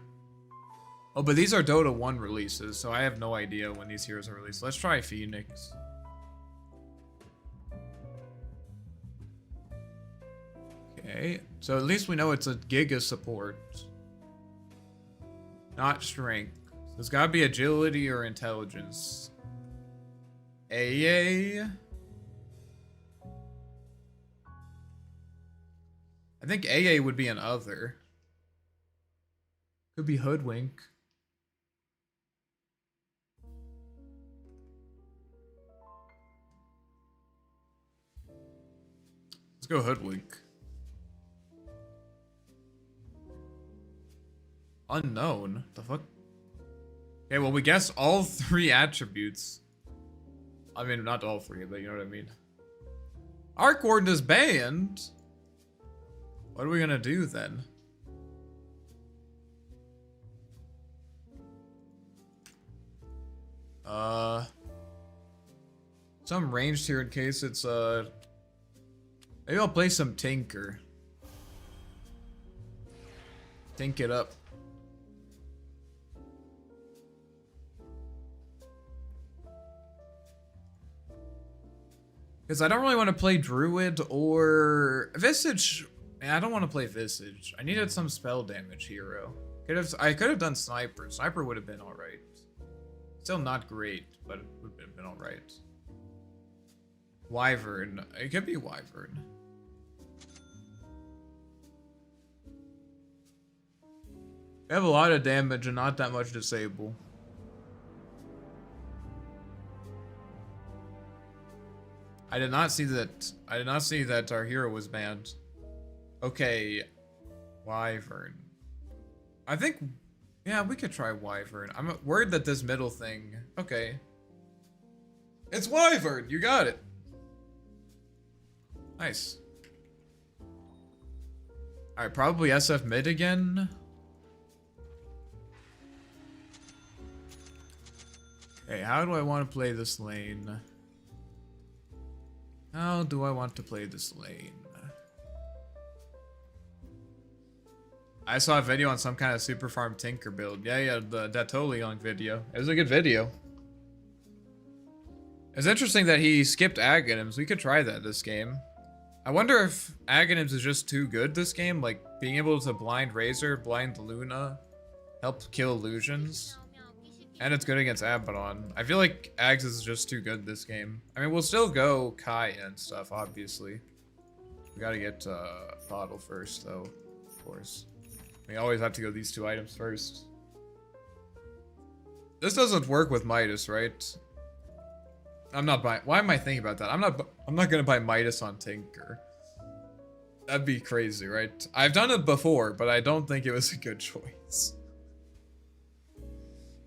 Oh, but these are Dota 1 releases, so I have no idea when these heroes are released. Let's try Phoenix. Okay, so at least we know it's a Giga support. Not strength. So it's gotta be agility or intelligence. AA. I think AA would be an other. Could be Hoodwink. Let's go Hoodwink. Unknown? The fuck? Okay, well, we guess all 3 attributes. I mean, not all 3, but you know what I mean. Arc Warden is banned? What are we gonna do then? Some ranged here in case it's, maybe I'll play some Tinker. Tink it up. Because I don't really want to play Druid or Visage. I don't want to play Visage. I needed some spell damage hero. I could have done Sniper. Sniper would have been alright. Still not great, but it would have been alright. Wyvern. It could be Wyvern. We have a lot of damage and not that much disable. I did not see that. I did not see that our hero was banned. Okay, Wyvern. I think, yeah, we could try Wyvern. I'm worried that this middle thing. Okay, it's Wyvern. You got it. Nice. All right, probably SF mid again. Okay, how do I want to play this lane? How do I want to play this lane? I saw a video on some kind of super farm Tinker build. Yeah, that totally young video. It was a good video. It's interesting that he skipped Aghanims. We could try that this game. I wonder if Aghanims is just too good this game, like being able to blind Razor, blind Luna, help kill illusions. And it's good against Abaddon. I feel like Ags is just too good this game. I mean, we'll still go Kai and stuff, obviously. We gotta get Bottle first, though, of course. We always have to go these 2 items first. This doesn't work with Midas, right? I'm not buying. Why am I thinking about that? I'm not gonna buy Midas on Tinker. That'd be crazy, right? I've done it before, but I don't think it was a good choice.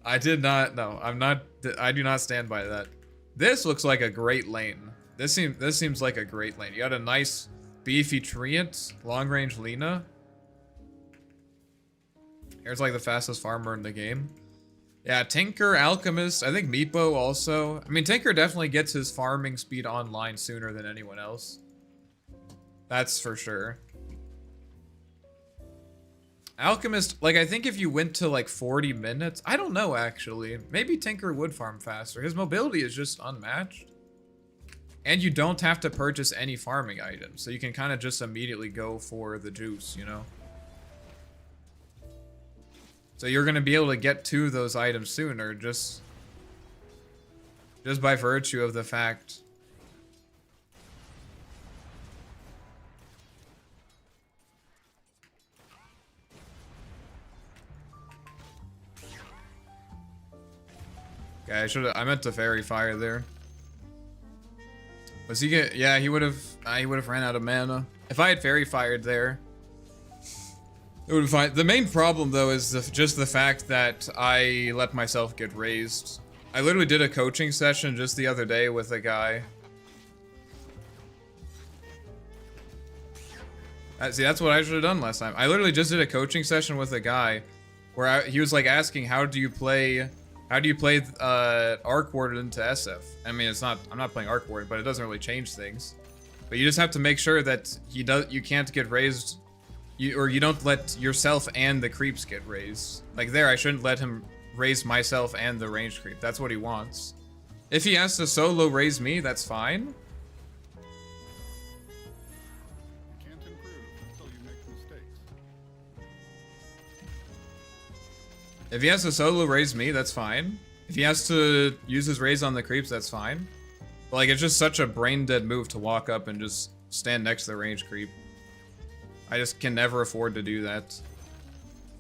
I did not. No, I'm not. I do not stand by that. This looks like a great lane. This seems like a great lane. You got a nice beefy Treant, long range Lina. Here's like the fastest farmer in the game. Yeah, Tinker, Alchemist, I think Meepo also. I mean, Tinker definitely gets his farming speed online sooner than anyone else. That's for sure. Alchemist, like, I think if you went to like 40 minutes, I don't know actually. Maybe Tinker would farm faster. His mobility is just unmatched. And you don't have to purchase any farming items. So you can kind of just immediately go for the juice, you know? So you're going to be able to get to those items sooner just by virtue of the fact. Okay, I meant to fairy fire there. Was he get? Yeah, he would have ran out of mana. If I had fairy fired there, It would be fine. The main problem though is just the fact that I let myself get raised. I literally did a coaching session just the other day with a guy. See, that's what I should have done last time. I literally just did a coaching session with a guy where he was like asking, how do you play Arc Warden to SF? I mean, I'm not playing Arc Warden, but it doesn't really change things. But you just have to make sure that you can't get raised, or you don't let yourself and the creeps get raised. Like there, I shouldn't let him raise myself and the ranged creep. That's what he wants. If he has to solo raise me, that's fine. Can't improve until you make mistakes. If he has to solo raise me, that's fine. If he has to use his raise on the creeps, that's fine. But like, it's just such a brain dead move to walk up and just stand next to the ranged creep. I just can never afford to do that.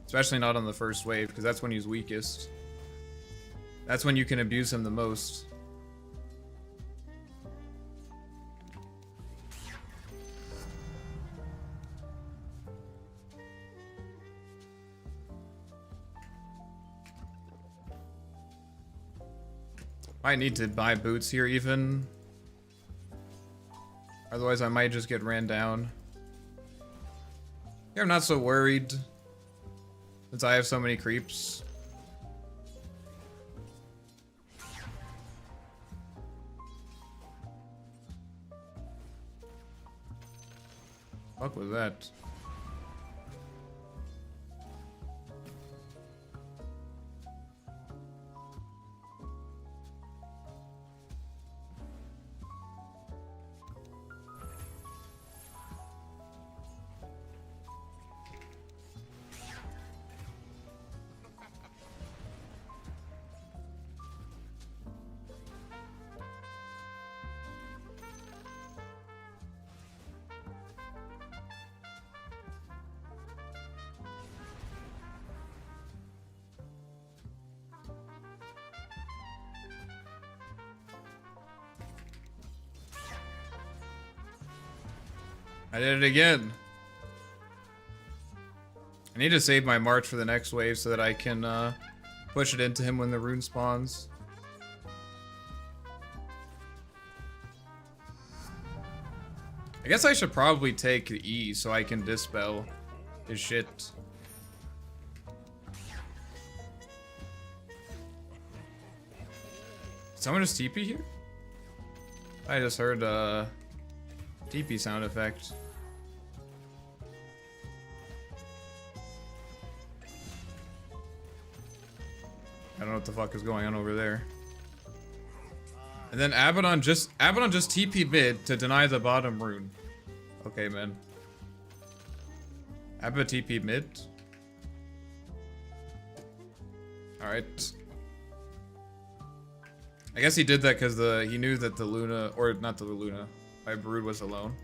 Especially not on the first wave, because that's when he's weakest. That's when you can abuse him the most. I need to buy boots here even. Otherwise I might just get ran down. Here I'm not so worried, since I have so many creeps. Fuck was that? I did it again. I need to save my march for the next wave so that I can push it into him when the rune spawns. I guess I should probably take E so I can dispel his shit. Someone just TP here? I just heard TP sound effect. I don't know what the fuck is going on over there. And then Abaddon just TP mid to deny the bottom rune. Okay, man. Abba TP mid. Alright. I guess he did that because he knew that the Luna, or not the Luna, my brood was alone.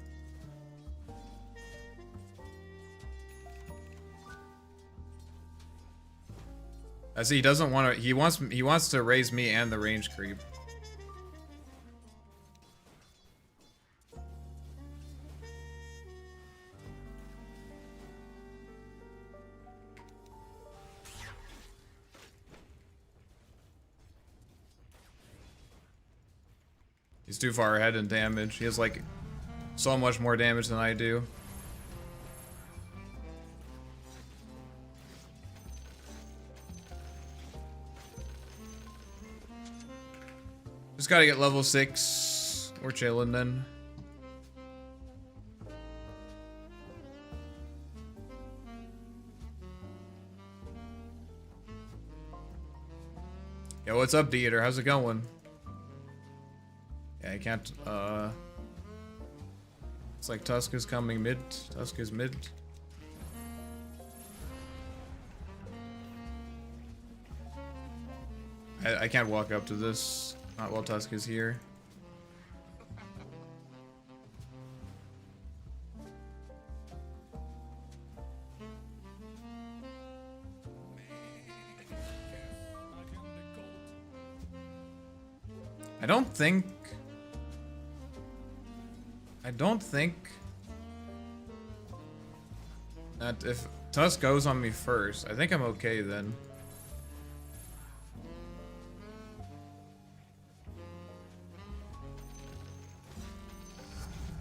I see he doesn't want to, he wants to raise me and the range creep. He's too far ahead in damage. He has like so much more damage than I do. Just gotta get level 6. We're chilling then. Yo, what's up, Dieter? How's it going? Yeah, I can't, it's like Tusk is coming mid. Tusk is mid. I can't walk up to this. Not while Tusk is here. I don't think that Tusk goes on me first. I think I'm okay then.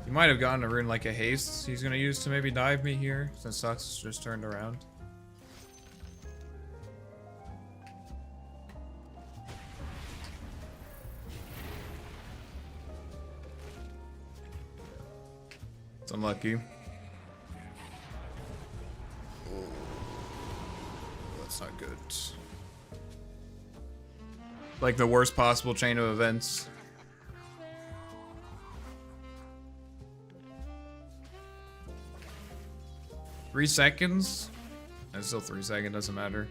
He might have gotten a rune like a haste he's gonna use to maybe dive me here, since Tusk just turned around. It's unlucky. That's not good. Like the worst possible chain of events. Three seconds? It's still 3 seconds, doesn't matter.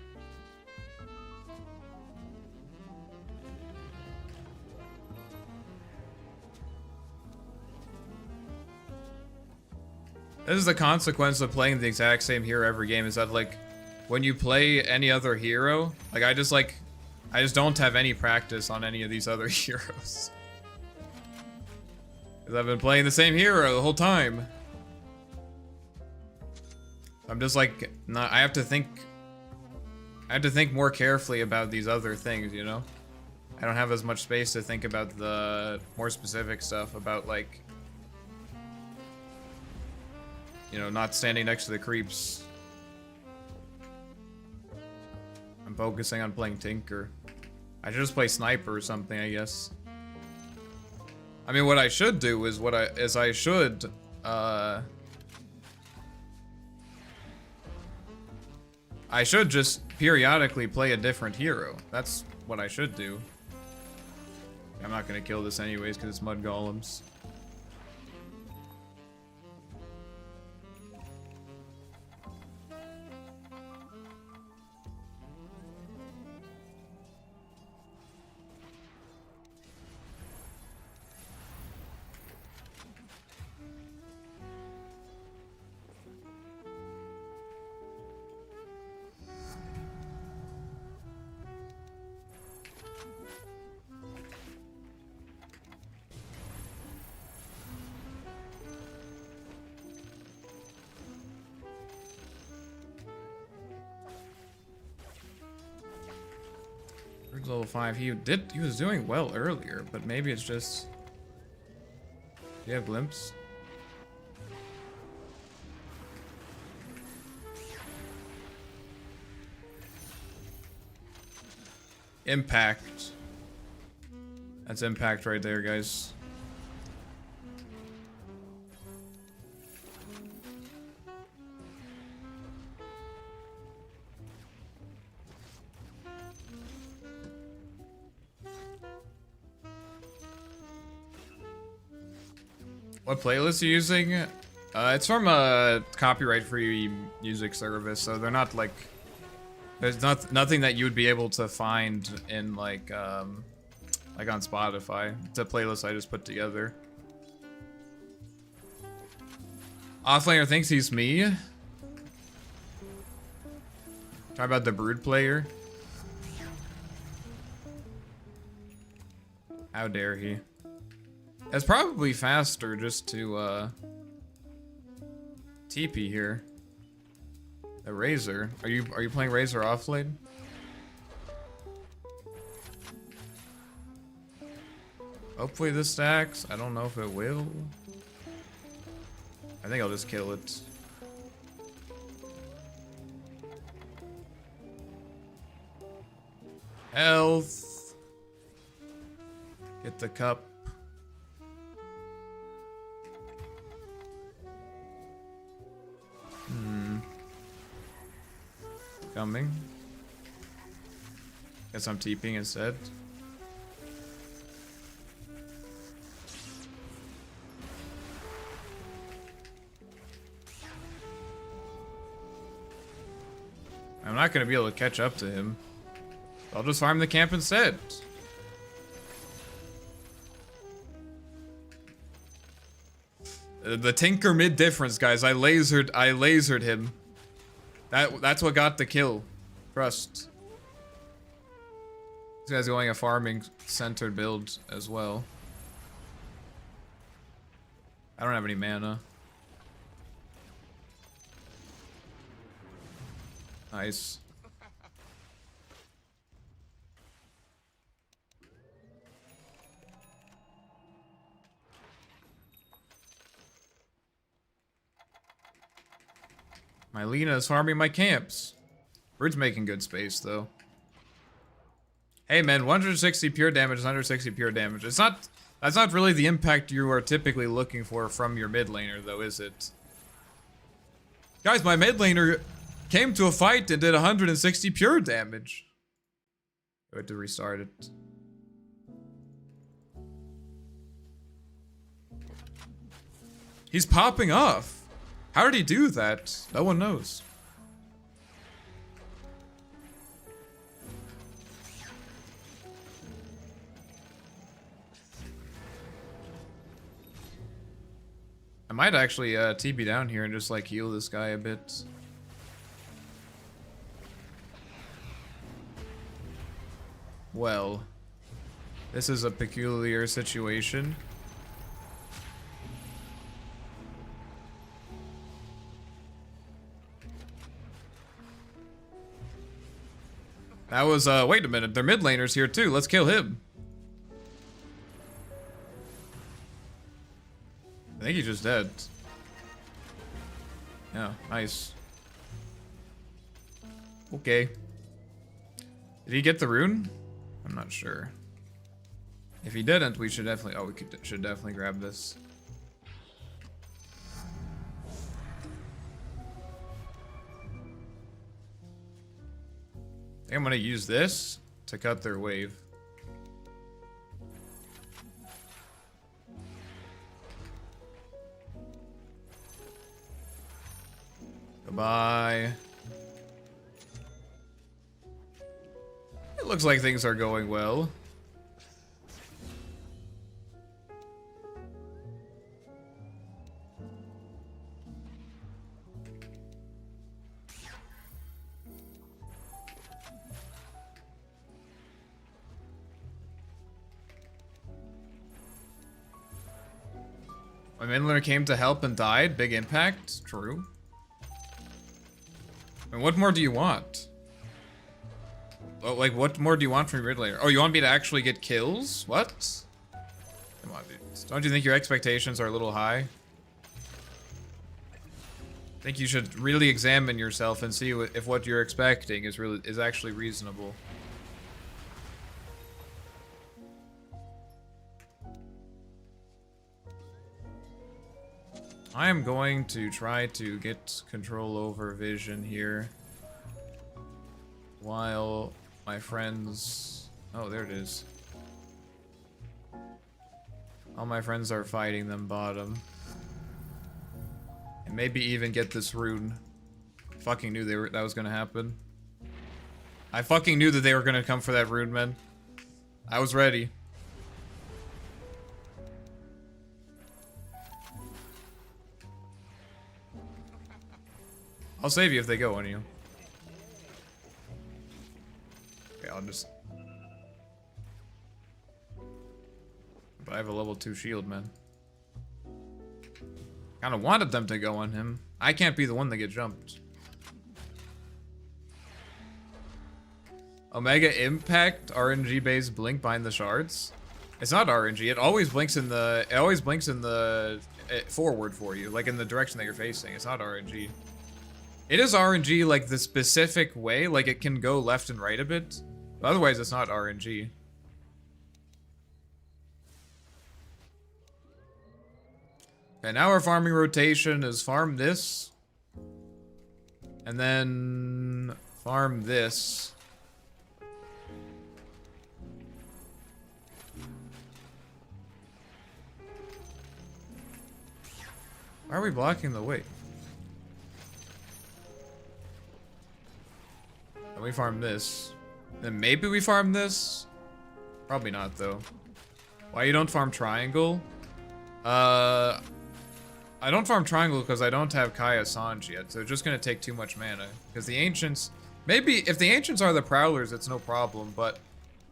This is the consequence of playing the exact same hero every game, is that like when you play any other hero, like I just don't have any practice on any of these other heroes. Cause I've been playing the same hero the whole time. I'm just like I have to think more carefully about these other things, you know? I don't have as much space to think about the more specific stuff about like, you know, not standing next to the creeps. I'm focusing on playing Tinker. I should just play Sniper or something, I guess. I mean, what I should do is I should just periodically play a different hero. That's what I should do. I'm not gonna kill this anyways because it's mud golems. Level 5. He was doing well earlier, but maybe it's just. Do you have glimpse? Impact. That's impact right there, guys. What playlist are you using? It's from a copyright-free music service, so they're not like. There's nothing that you would be able to find in like on Spotify. It's a playlist I just put together. Offlaner thinks he's me. Talk about the Brood player. How dare he? It's probably faster just to TP here. A Razor. Are you playing Razor offlane? Hopefully this stacks. I don't know if it will. I think I'll just kill it. Health. Get the cup. Coming. Guess I'm TPing instead. I'm not gonna be able to catch up to him. I'll just farm the camp instead. The Tinker mid difference, guys. I lasered him. That's what got the kill. Trust. This guy's going a farming centered build as well. I don't have any mana. Nice. My Lena is farming my camps. Bird's making good space, though. Hey, man, 160 pure damage is 160 pure damage. It's not... That's not really the impact you are typically looking for from your mid laner, though, is it? Guys, my mid laner came to a fight and did 160 pure damage. I had to restart it. He's popping off. How did he do that? No one knows. I might actually TP down here and just like heal this guy a bit. Well, this is a peculiar situation. That was, wait a minute, their mid laner's here too. Let's kill him. I think he's just dead. Yeah, nice. Okay. Did he get the rune? I'm not sure. If he didn't, we should definitely... Oh, should definitely grab this. I think I'm gonna use this to cut their wave. Goodbye. It looks like things are going well. My Midlaner came to help and died. Big impact. True. And what more do you want? Oh, like, what more do you want from your mid laner? Oh, you want me to actually get kills? What? Come on, dude. Don't you think your expectations are a little high? I think you should really examine yourself and see if what you're expecting is actually reasonable. I am going to try to get control over vision here. While my friends... Oh, there it is. All my friends are fighting them bottom. And maybe even get this rune. Fucking knew that was gonna happen. I fucking knew that they were gonna come for that rune, man. I was ready. I'll save you if they go on you. Okay, I'll just... But I have a level 2 shield, man. Kinda wanted them to go on him. I can't be the one that get jumped. Omega Impact RNG based blink behind the shards. It's not RNG. It always blinks in the forward for you, like in the direction that you're facing. It's not RNG. It is RNG like the specific way, like it can go left and right a bit. But otherwise, it's not RNG. Okay, now our farming rotation is farm this. And then farm this. Why are we blocking the way? Then we farm this. Then maybe we farm this? Probably not, though. Why you don't farm triangle? I don't farm triangle because I don't have Kaya Sanj yet, so it's just gonna take too much mana. Because the ancients... Maybe, if the ancients are the prowlers, it's no problem, but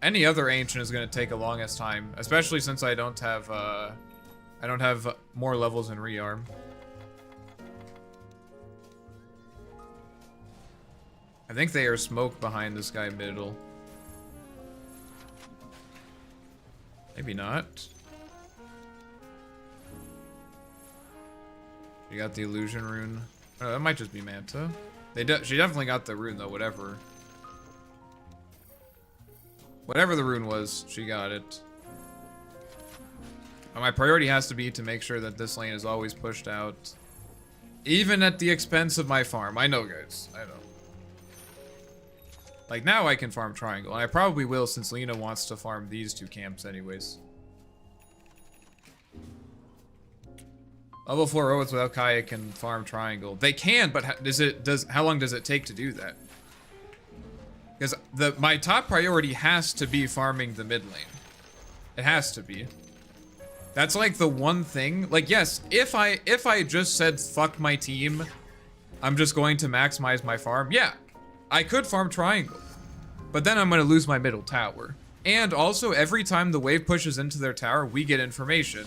any other ancient is gonna take a longest time. Especially since I don't have more levels in rearm. I think they are smoked behind this guy middle. Maybe not. You got the illusion rune. Oh, that might just be Manta. She definitely got the rune though, whatever. Whatever the rune was, she got it. My priority has to be to make sure that this lane is always pushed out. Even at the expense of my farm. I know, guys. I know. Like, now I can farm triangle. And I probably will since Lena wants to farm these two camps anyways. Level 4 robots without Kaya can farm triangle. They can, but how long does it take to do that? Because my top priority has to be farming the mid lane. It has to be. That's like the one thing. Like, yes, if I just said fuck my team, I'm just going to maximize my farm. Yeah, I could farm triangle, but then I'm going to lose my middle tower. And also, every time the wave pushes into their tower, we get information.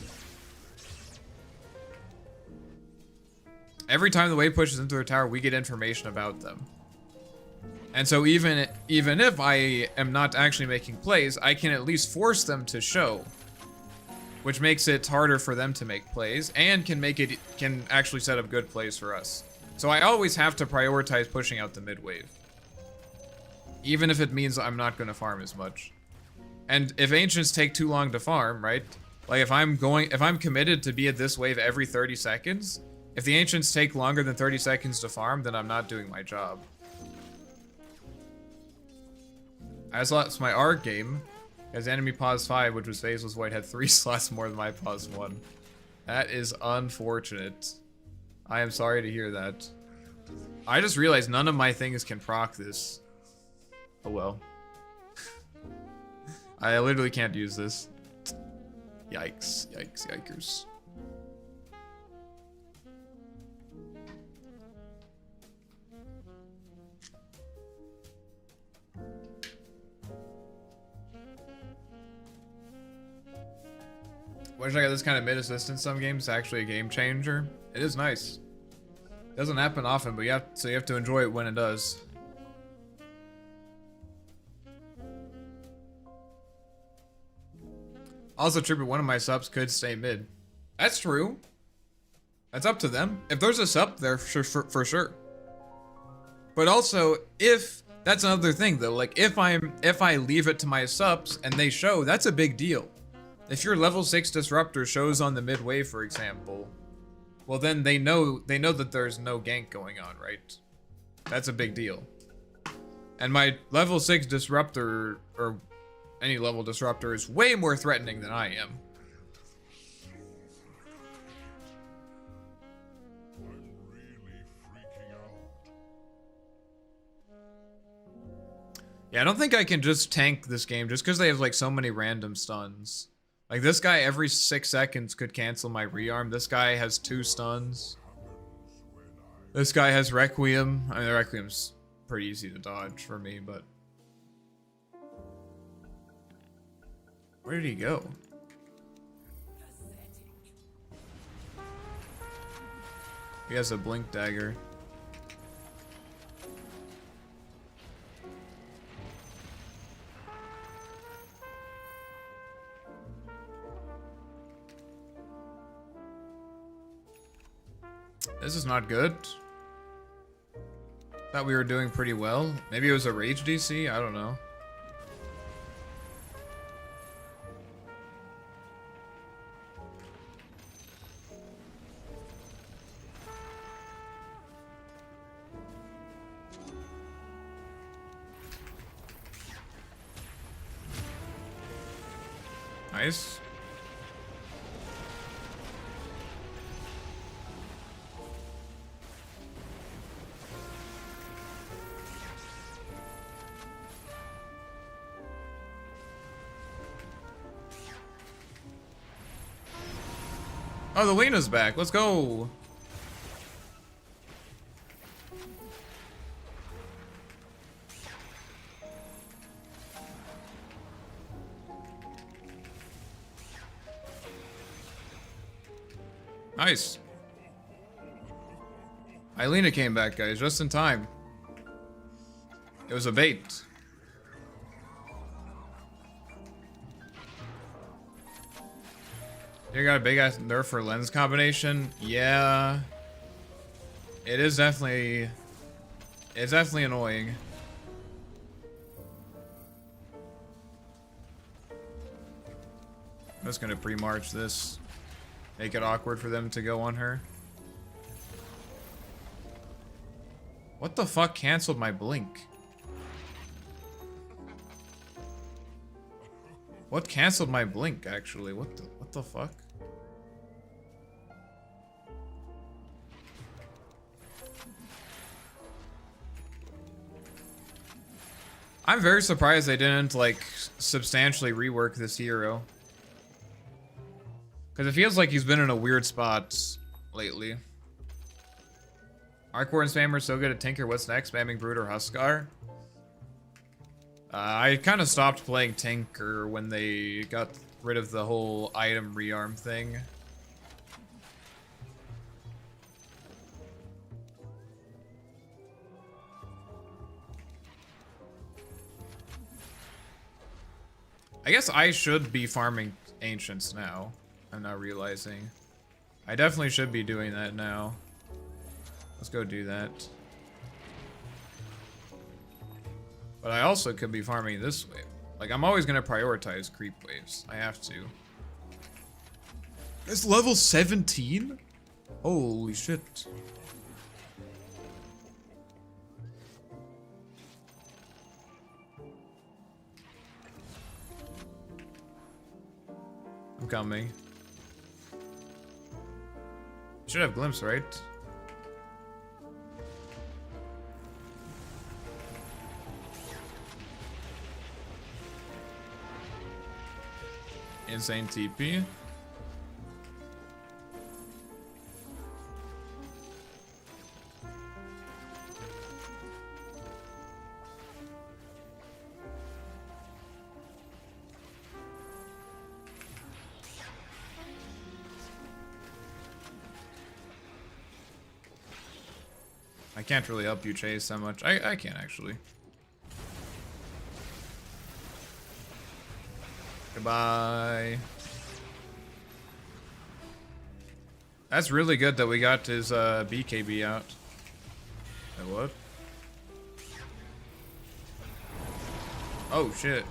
Every time the wave pushes into their tower, we get information about them. And so even if I am not actually making plays, I can at least force them to show, which makes it harder for them to make plays and can actually set up good plays for us. So I always have to prioritize pushing out the mid wave, even if it means I'm not going to farm as much. And if ancients take too long to farm, right? Like if I'm committed to be at this wave every 30 seconds, if the ancients take longer than 30 seconds to farm, then I'm not doing my job. I just lost my ARC game, because enemy pause 5, which was Faceless Void, had 3 slots more than my pause 1. That is unfortunate. I am sorry to hear that. I just realized none of my things can proc this. Oh well. I literally can't use this. Yikes, yikes, yikers. Wish I got this kind of mid assist in some games. It's actually a game changer. It is nice. Doesn't happen often, but you have to enjoy it when it does. Also, true, but one of my subs could stay mid. That's true. That's up to them. If there's a sub there, for sure. But also, if that's another thing though. Like if I leave it to my subs and they show, that's a big deal. If your level 6 disruptor shows on the mid wave, for example, well then they know that there's no gank going on, right? That's a big deal. And my level 6 disruptor, or any level disruptor, is way more threatening than I am. Yeah, I don't think I can just tank this game just because they have like so many random stuns. Like this guy every 6 seconds could cancel my rearm. This guy has 2 stuns. This guy has Requiem. I mean, the Requiem's pretty easy to dodge for me, but... Where did he go? He has a blink dagger. This is not good. Thought we were doing pretty well. Maybe it was a rage DC? I don't know. Nice. Oh, the Lena's back. Let's go. Nice. Lena came back, guys, just in time. It was a bait. You got a big ass nerf for lens combination? Yeah. It's definitely annoying. I'm just gonna pre-march this. Make it awkward for them to go on her. What the fuck canceled my blink? What canceled my blink, actually? What the fuck? I'm very surprised they didn't, like, substantially rework this hero. Because it feels like he's been in a weird spot lately. Arc Warden spammer so good at Tinker. What's next? Spamming Brood or Huskar? I kind of stopped playing Tinker when they got rid of the whole item rearm thing. I guess I should be farming Ancients now. I'm not realizing. I definitely should be doing that now. Let's go do that. But I also could be farming this wave. Like, I'm always gonna prioritize creep waves. I have to. It's level 17? Holy shit. I'm coming. Should have glimpse, right? Insane TP. I can't really help you chase that much. I can actually. Goodbye. That's really good that we got his BKB out. Wait, what? Oh shit.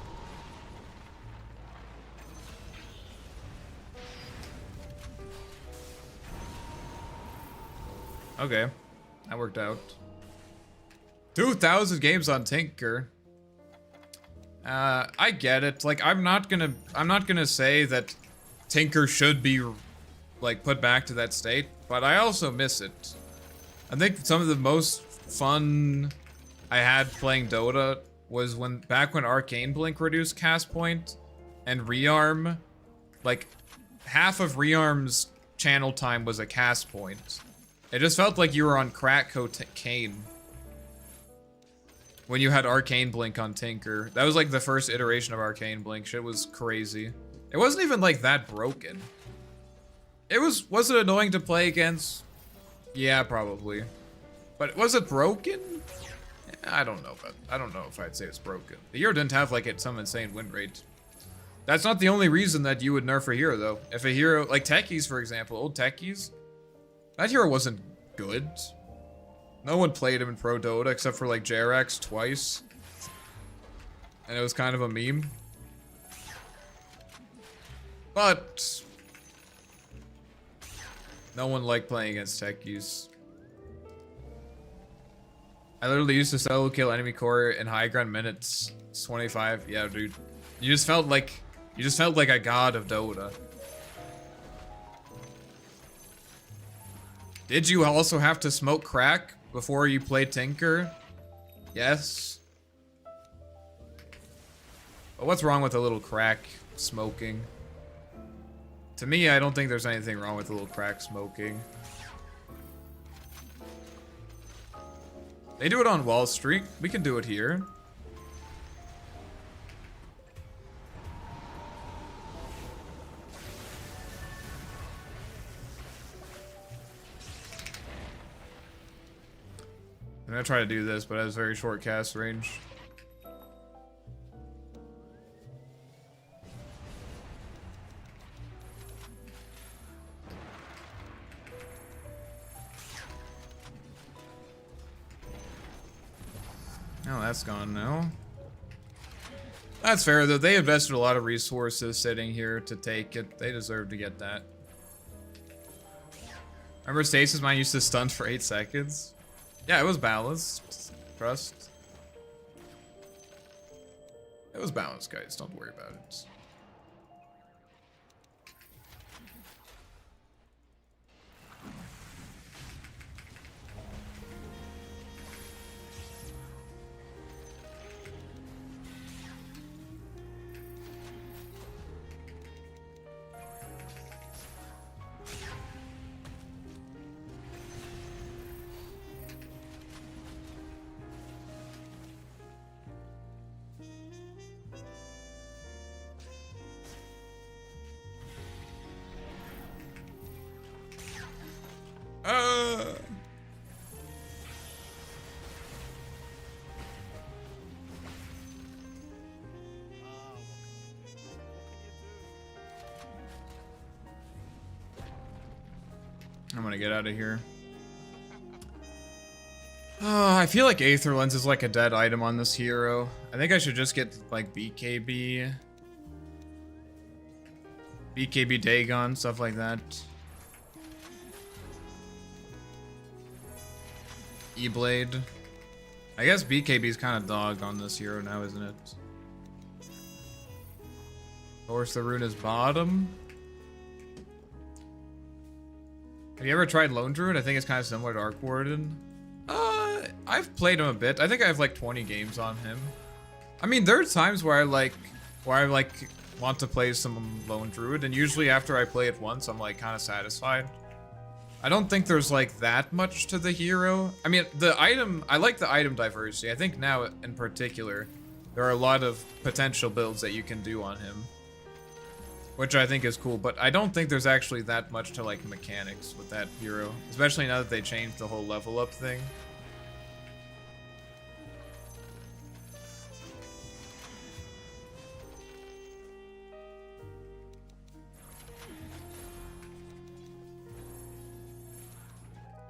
Okay. That worked out. 2,000 games on Tinker. I get it. Like, I'm not gonna say that Tinker should be, like, put back to that state, but I also miss it. I think some of the most fun I had playing Dota was back when Arcane Blink reduced cast point and rearm, like, half of rearm's channel time was a cast point. It just felt like you were on crack cocaine when you had Arcane Blink on Tinker. That was like the first iteration of Arcane Blink. Shit was crazy. It wasn't even like that broken. Was it annoying to play against? Yeah, probably. But was it broken? I don't know, but I don't know if I'd say it's broken. The hero didn't have like some insane win rate. That's not the only reason that you would nerf a hero though. If a hero, like Techies for example, old Techies, that hero wasn't good. No one played him in Pro Dota except for like Jerax twice. And it was kind of a meme. But no one liked playing against Techies. I literally used to solo kill enemy core in high ground minutes 25. Yeah, dude. You just felt like a god of Dota. Did you also have to smoke crack before you played Tinker? Yes. But what's wrong with a little crack smoking? To me, I don't think there's anything wrong with a little crack smoking. They do it on Wall Street. We can do it here. I'm gonna try to do this, but it has very short cast range. Oh, that's gone now. That's fair, though. They invested a lot of resources sitting here to take it. They deserve to get that. Remember Stasis mine used to stun for 8 seconds? Yeah, it was balanced. Trust. It was balanced, guys. Don't worry about it. I'm gonna get out of here. I feel like Aether Lens is like a dead item on this hero. I think I should just get like BKB. BKB Dagon, stuff like that. E-Blade. I guess BKB is kind of dog on this hero now, isn't it? Force the Rune is bottom. Have you ever tried Lone Druid? I think it's kind of similar to Arc Warden. I've played him a bit. I think I have like 20 games on him. I mean, there are times where I want to play some Lone Druid, and usually after I play it once, I'm like kind of satisfied. I don't think there's like that much to the hero. I mean, I like the item diversity. I think now in particular, there are a lot of potential builds that you can do on him, which I think is cool, but I don't think there's actually that much to like mechanics with that hero, especially now that they changed the whole level up thing.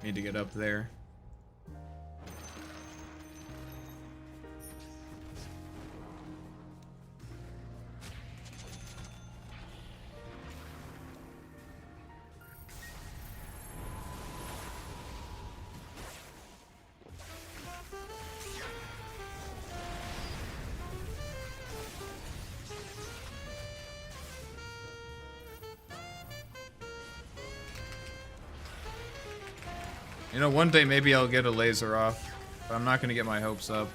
Need to get up there. You know, one day maybe I'll get a laser off, but I'm not gonna get my hopes up.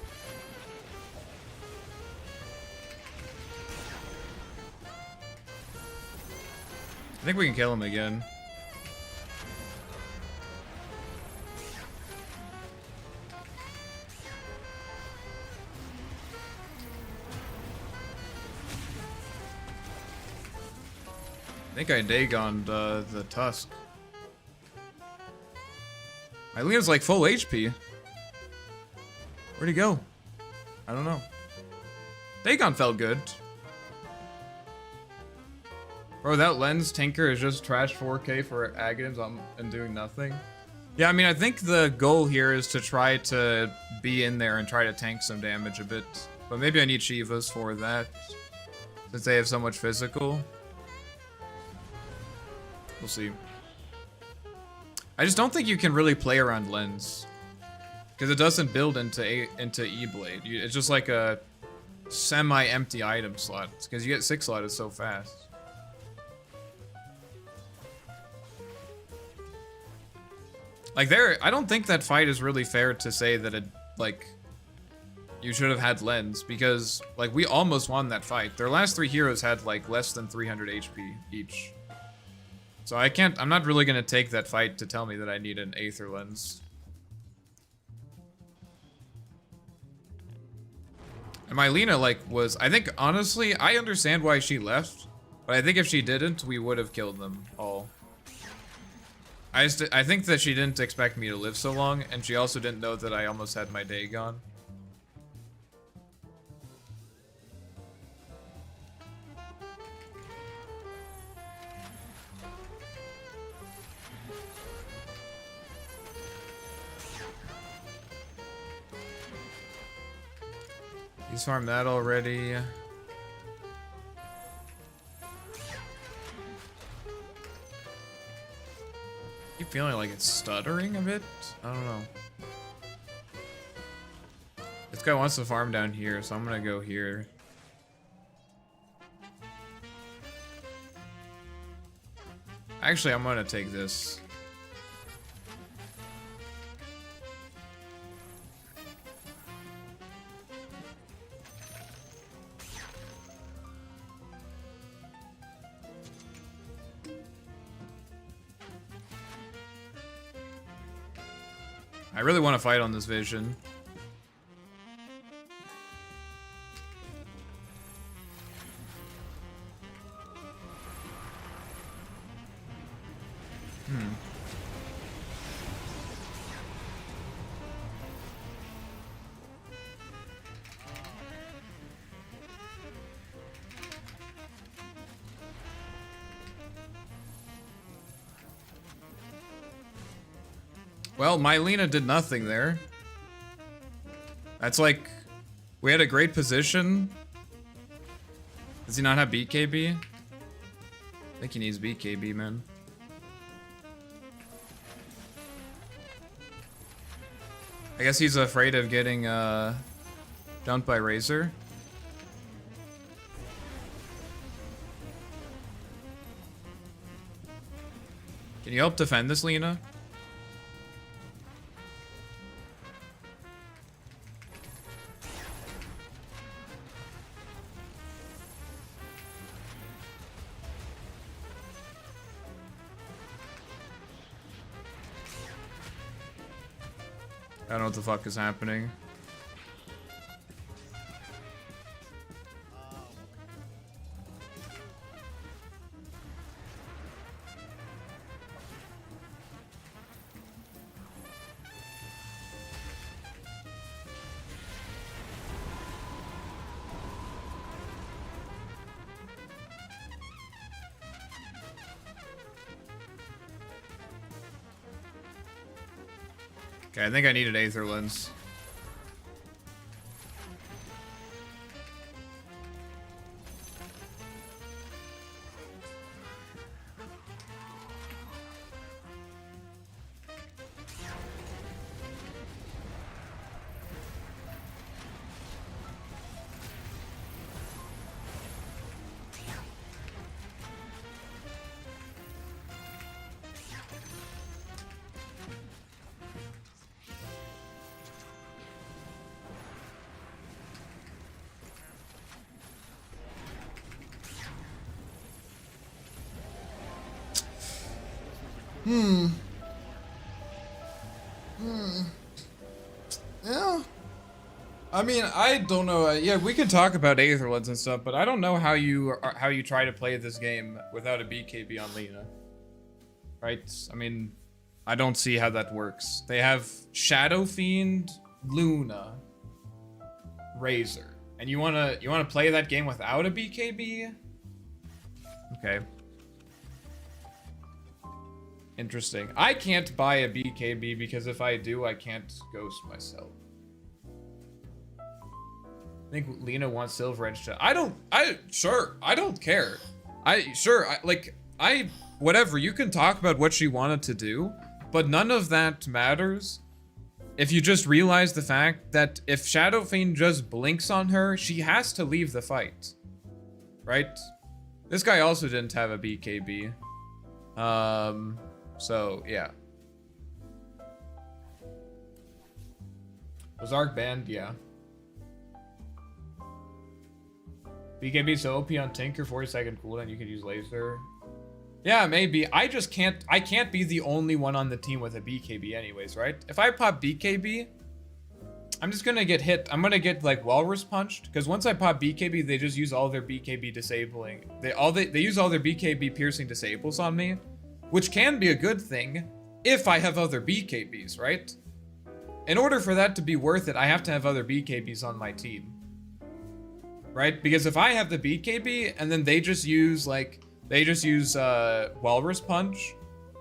I think we can kill him again. I think I Dagoned the Tusk. Mylena's like full HP. Where'd he go? I don't know. Dagon felt good. Bro, that lens Tinker is just trash 4K for Aghanim's and doing nothing. Yeah, I mean, I think the goal here is to try to be in there and try to tank some damage a bit. But maybe I need Shivas for that, since they have so much physical. We'll see. I just don't think you can really play around lens, because it doesn't build into E-Blade. It's just like a semi-empty item slot, because you get 6 slotted so fast. Like I don't think that fight is really fair to say that it, like, you should have had lens, because like we almost won that fight. Their last 3 heroes had like less than 300 HP each. So I'm not really gonna take that fight to tell me that I need an Aether Lens. And Mylena, like, I think, honestly, I understand why she left, but I think if she didn't, we would have killed them all. I think that she didn't expect me to live so long, and she also didn't know that I almost had my day gone. He's farmed that already. Keep feeling like it's stuttering a bit. I don't know. This guy wants to farm down here, so I'm gonna go here. Actually, I'm gonna take this. I really want to fight on this vision. Well, Mylena did nothing there. That's like, we had a great position. Does he not have BKB? I think he needs BKB, man. I guess he's afraid of getting dumped by Razor. Can you help defend this, Lena? I don't know what the fuck is happening. Okay, I think I needed Aether Lens. Yeah. I mean, I don't know. Yeah, we can talk about Aetherlands and stuff, but I don't know how you try to play this game without a BKB on Lena. Right? I mean, I don't see how that works. They have Shadow Fiend, Luna, Razor, and you wanna play that game without a BKB? Okay. Interesting. I can't buy a BKB because if I do, I can't ghost myself. I think Lena wants Silver Edge to. I don't care. Whatever, you can talk about what she wanted to do, but none of that matters if you just realize the fact that if Shadow Fiend just blinks on her, she has to leave the fight. Right? This guy also didn't have a BKB. So, yeah. Was Arc banned? Yeah. BKB so OP on Tinker, 40-second cooldown, you could use laser. Yeah, maybe. I can't be the only one on the team with a BKB anyways, right? If I pop BKB, I'm just gonna get hit. I'm gonna get like walrus punched, because once I pop BKB, they just use all their BKB disabling. They use all their BKB piercing disables on me, which can be a good thing if I have other BKBs, right? In order for that to be worth it, I have to have other BKBs on my team. Right? Because if I have the BKB and then they just use Walrus Punch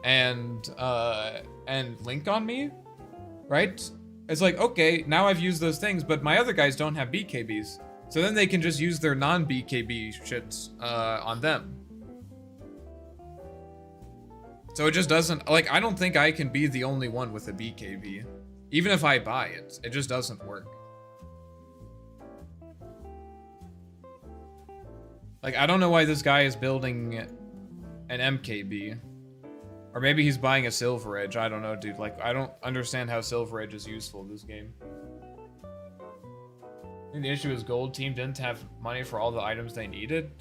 and Link on me, right? It's like, okay, now I've used those things, but my other guys don't have BKBs. So then they can just use their non-BKB shits on them. So it just doesn't, like, I don't think I can be the only one with a BKB. Even if I buy it, it just doesn't work. Like, I don't know why this guy is building an MKB. Or maybe he's buying a Silver Edge. I don't know, dude. Like, I don't understand how Silver Edge is useful in this game. I think the issue is Gold Team didn't have money for all the items they needed.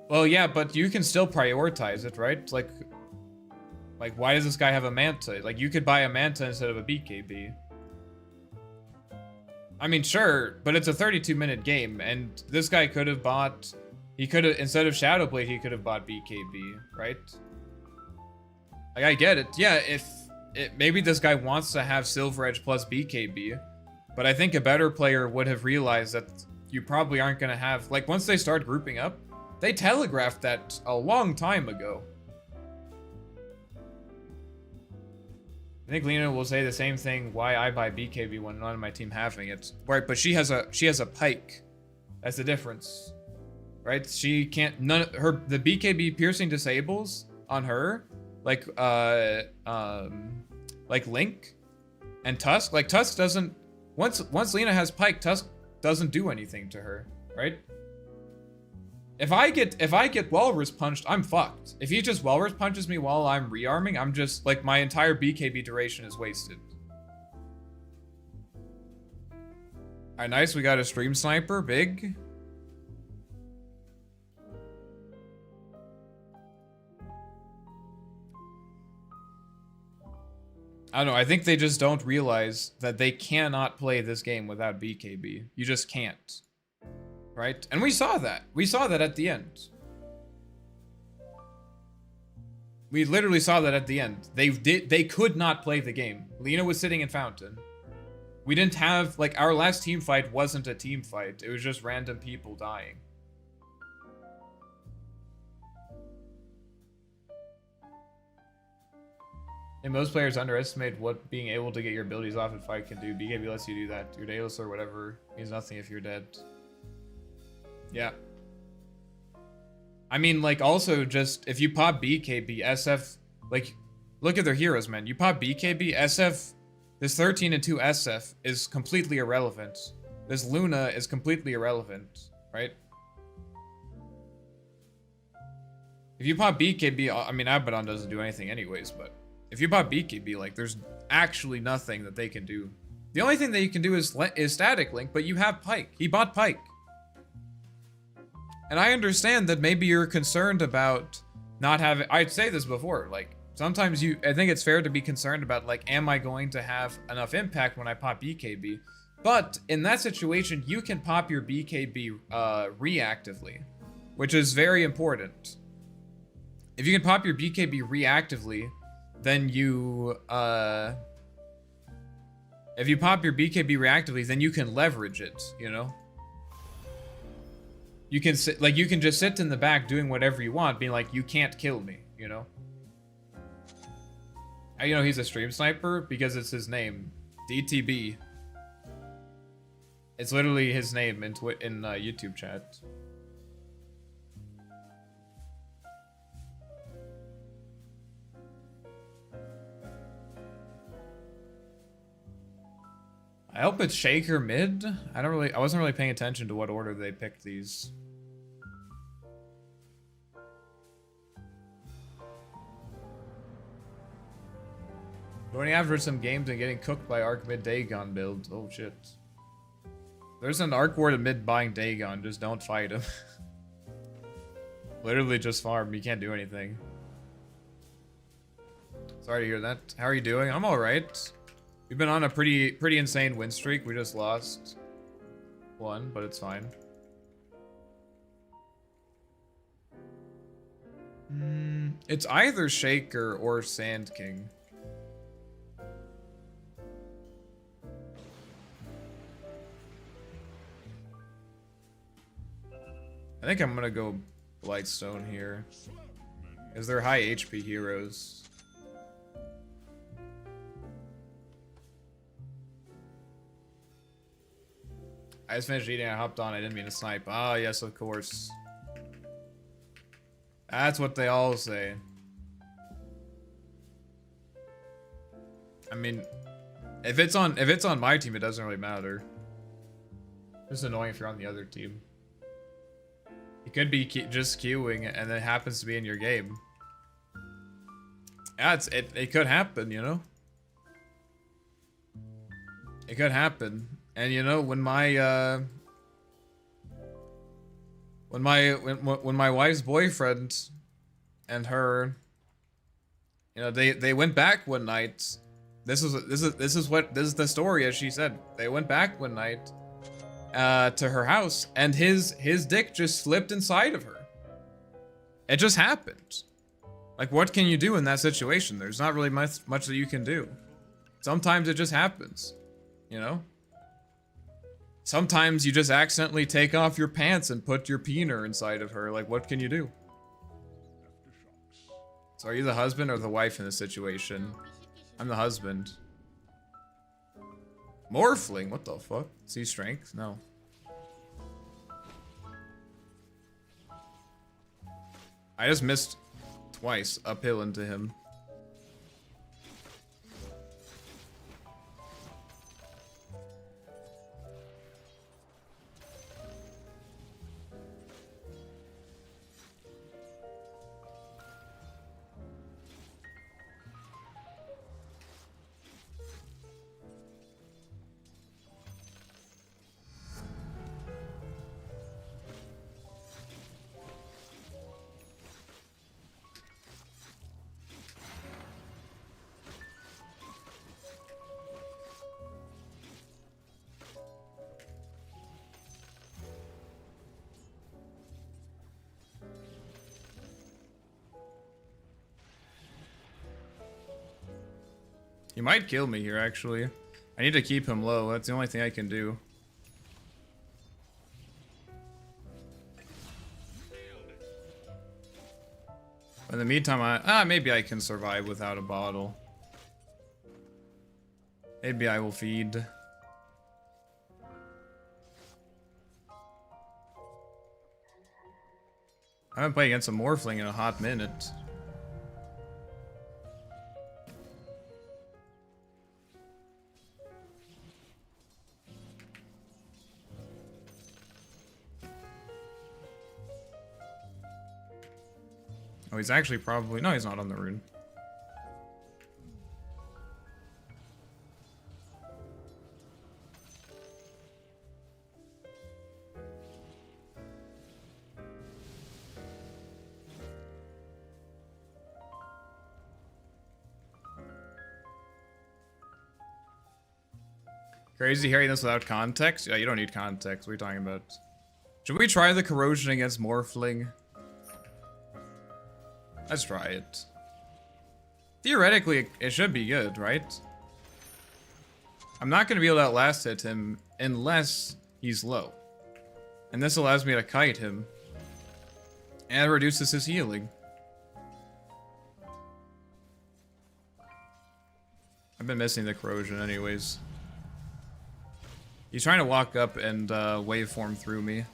Well, yeah, but you can still prioritize it, right? Like, why does this guy have a Manta? Like, you could buy a Manta instead of a BKB. I mean, sure, but it's a 32-minute game, and this guy could have bought... He could have, instead of Shadowblade, he could have bought BKB, right? Like, I get it. Yeah, maybe this guy wants to have Silver Edge plus BKB, but I think a better player would have realized that you probably aren't going to have... Like, once they start grouping up, they telegraphed that a long time ago. I think Lena will say the same thing why I buy BKB when none of my team having it. Right, but she has a pike. That's the difference. Right? She can't the BKB piercing disables on her like Link and Tusk. Like Tusk doesn't once Lena has pike, Tusk doesn't do anything to her, right? If I get Walrus punched, I'm fucked. If he just Walrus punches me while I'm rearming, I'm just, like, my entire BKB duration is wasted. Alright, nice, we got a Stream Sniper, big. I don't know, I think they just don't realize that they cannot play this game without BKB. You just can't. Right? And we saw that. We saw that at the end. We literally saw that at the end. They could not play the game. Lena was sitting in Fountain. We didn't have, like, our last team fight wasn't a team fight. It was just random people dying. And most players underestimate what being able to get your abilities off in fight can do. BKB lets you do that. Your Daedalus or whatever means nothing if you're dead. Yeah. I mean, like, also just, if you pop BKB, SF, like, look at their heroes, man. You pop BKB, SF, this 13 and 2 SF is completely irrelevant. This Luna is completely irrelevant, right? If you pop BKB, I mean, Abaddon doesn't do anything anyways, but if you pop BKB, like, there's actually nothing that they can do. The only thing that you can do is Static Link, but you have Pike. He bought Pike. And I understand that maybe you're concerned about not having... I'd say this before, like, sometimes I think it's fair to be concerned about, like, am I going to have enough impact when I pop BKB? But in that situation, you can pop your BKB reactively, which is very important. If you can pop your BKB reactively, then you... if you pop your BKB reactively, then you can leverage it, you know? You can sit, like, you can just sit in the back doing whatever you want, being like, you can't kill me, you know? How you know he's a Stream Sniper? Because it's his name. DTB. It's literally his name in YouTube chat. I hope it's Shaker mid. I wasn't really paying attention to what order they picked these. Going after some games and getting cooked by Arc mid Dagon build. Oh shit. There's an Arc Warden mid buying Dagon, just don't fight him. Literally just farm, you can't do anything. Sorry to hear that. How are you doing? I'm alright. We've been on a pretty insane win streak. We just lost one, but it's fine. It's either Shaker or Sand King. I think I'm gonna go Blightstone here, because they're high HP heroes. I just finished eating, I hopped on, I didn't mean to snipe. Ah, yes, of course. That's what they all say. I mean, if it's on my team, it doesn't really matter. It's annoying if you're on the other team. You could be just queuing, and it happens to be in your game. Yeah, it could happen, you know. It could happen, and you know when my when my wife's boyfriend and her, you know, they went back one night. This is the story as she said. They went back one night to her house, and his dick just slipped inside of her. It just happened. Like, what can you do in that situation? There's not really much that you can do. Sometimes it just happens, you know? Sometimes you just accidentally take off your pants and put your peener inside of her. Like, what can you do? So are you the husband or the wife in this situation? I'm the husband. Morphling? What the fuck? See strength? No. I just missed twice uphill into him. He might kill me here, actually. I need to keep him low. That's the only thing I can do. In the meantime, maybe I can survive without a bottle. Maybe I will feed. I haven't played against a Morphling in a hot minute. Oh, he's actually probably... No, he's not on the rune. Crazy hearing this without context? Yeah, you don't need context. What are you talking about? Should we try the corrosion against Morphling? Let's try it. Theoretically, it should be good, right? I'm not going to be able to outlast hit him unless he's low. And this allows me to kite him. And it reduces his healing. I've been missing the corrosion anyways. He's trying to walk up and waveform through me.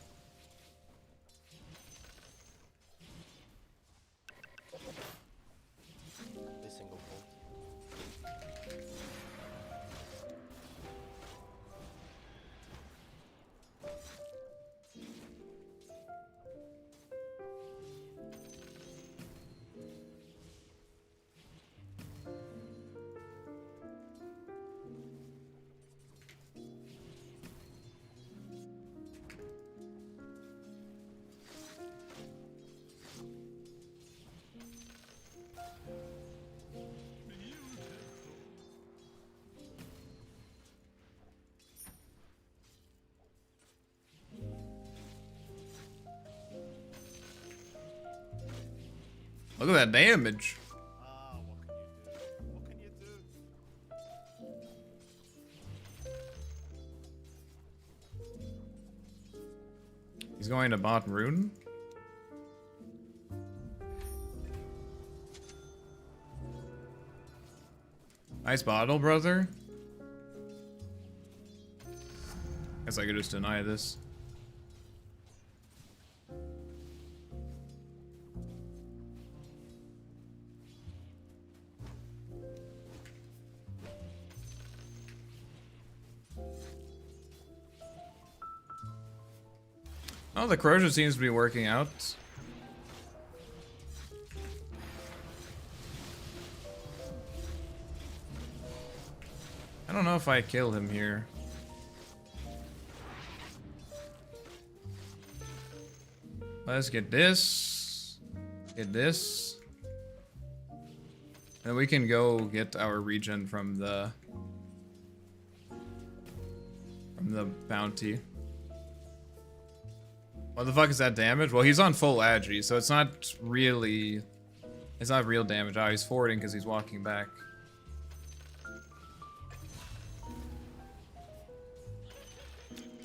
Look at that damage. What can you do? He's going to bot rune. Nice bottle, brother. Guess I could just deny this. Oh, the corrosion seems to be working out. I don't know if I kill him here. Let's get this. Get this. And we can go get our regen from the bounty. What the fuck is that damage? Well, he's on full agi, so it's not really... It's not real damage. Oh, he's forwarding because he's walking back.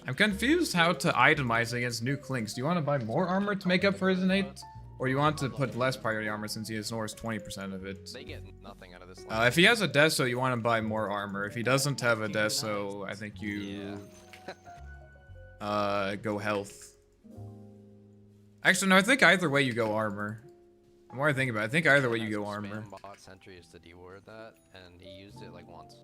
I'm confused how to itemize against new clinks. Do you want to buy more armor to make up for his innate? Or do you want to put less priority armor since he ignores 20% of it? They get nothing out of this. If he has a deso, you want to buy more armor. If he doesn't have a deso, I think you... go health. Actually, no, I think either way you go armor. The more I think about it, I think either way you go armor. Bot sentries to deward that, and he used it like once.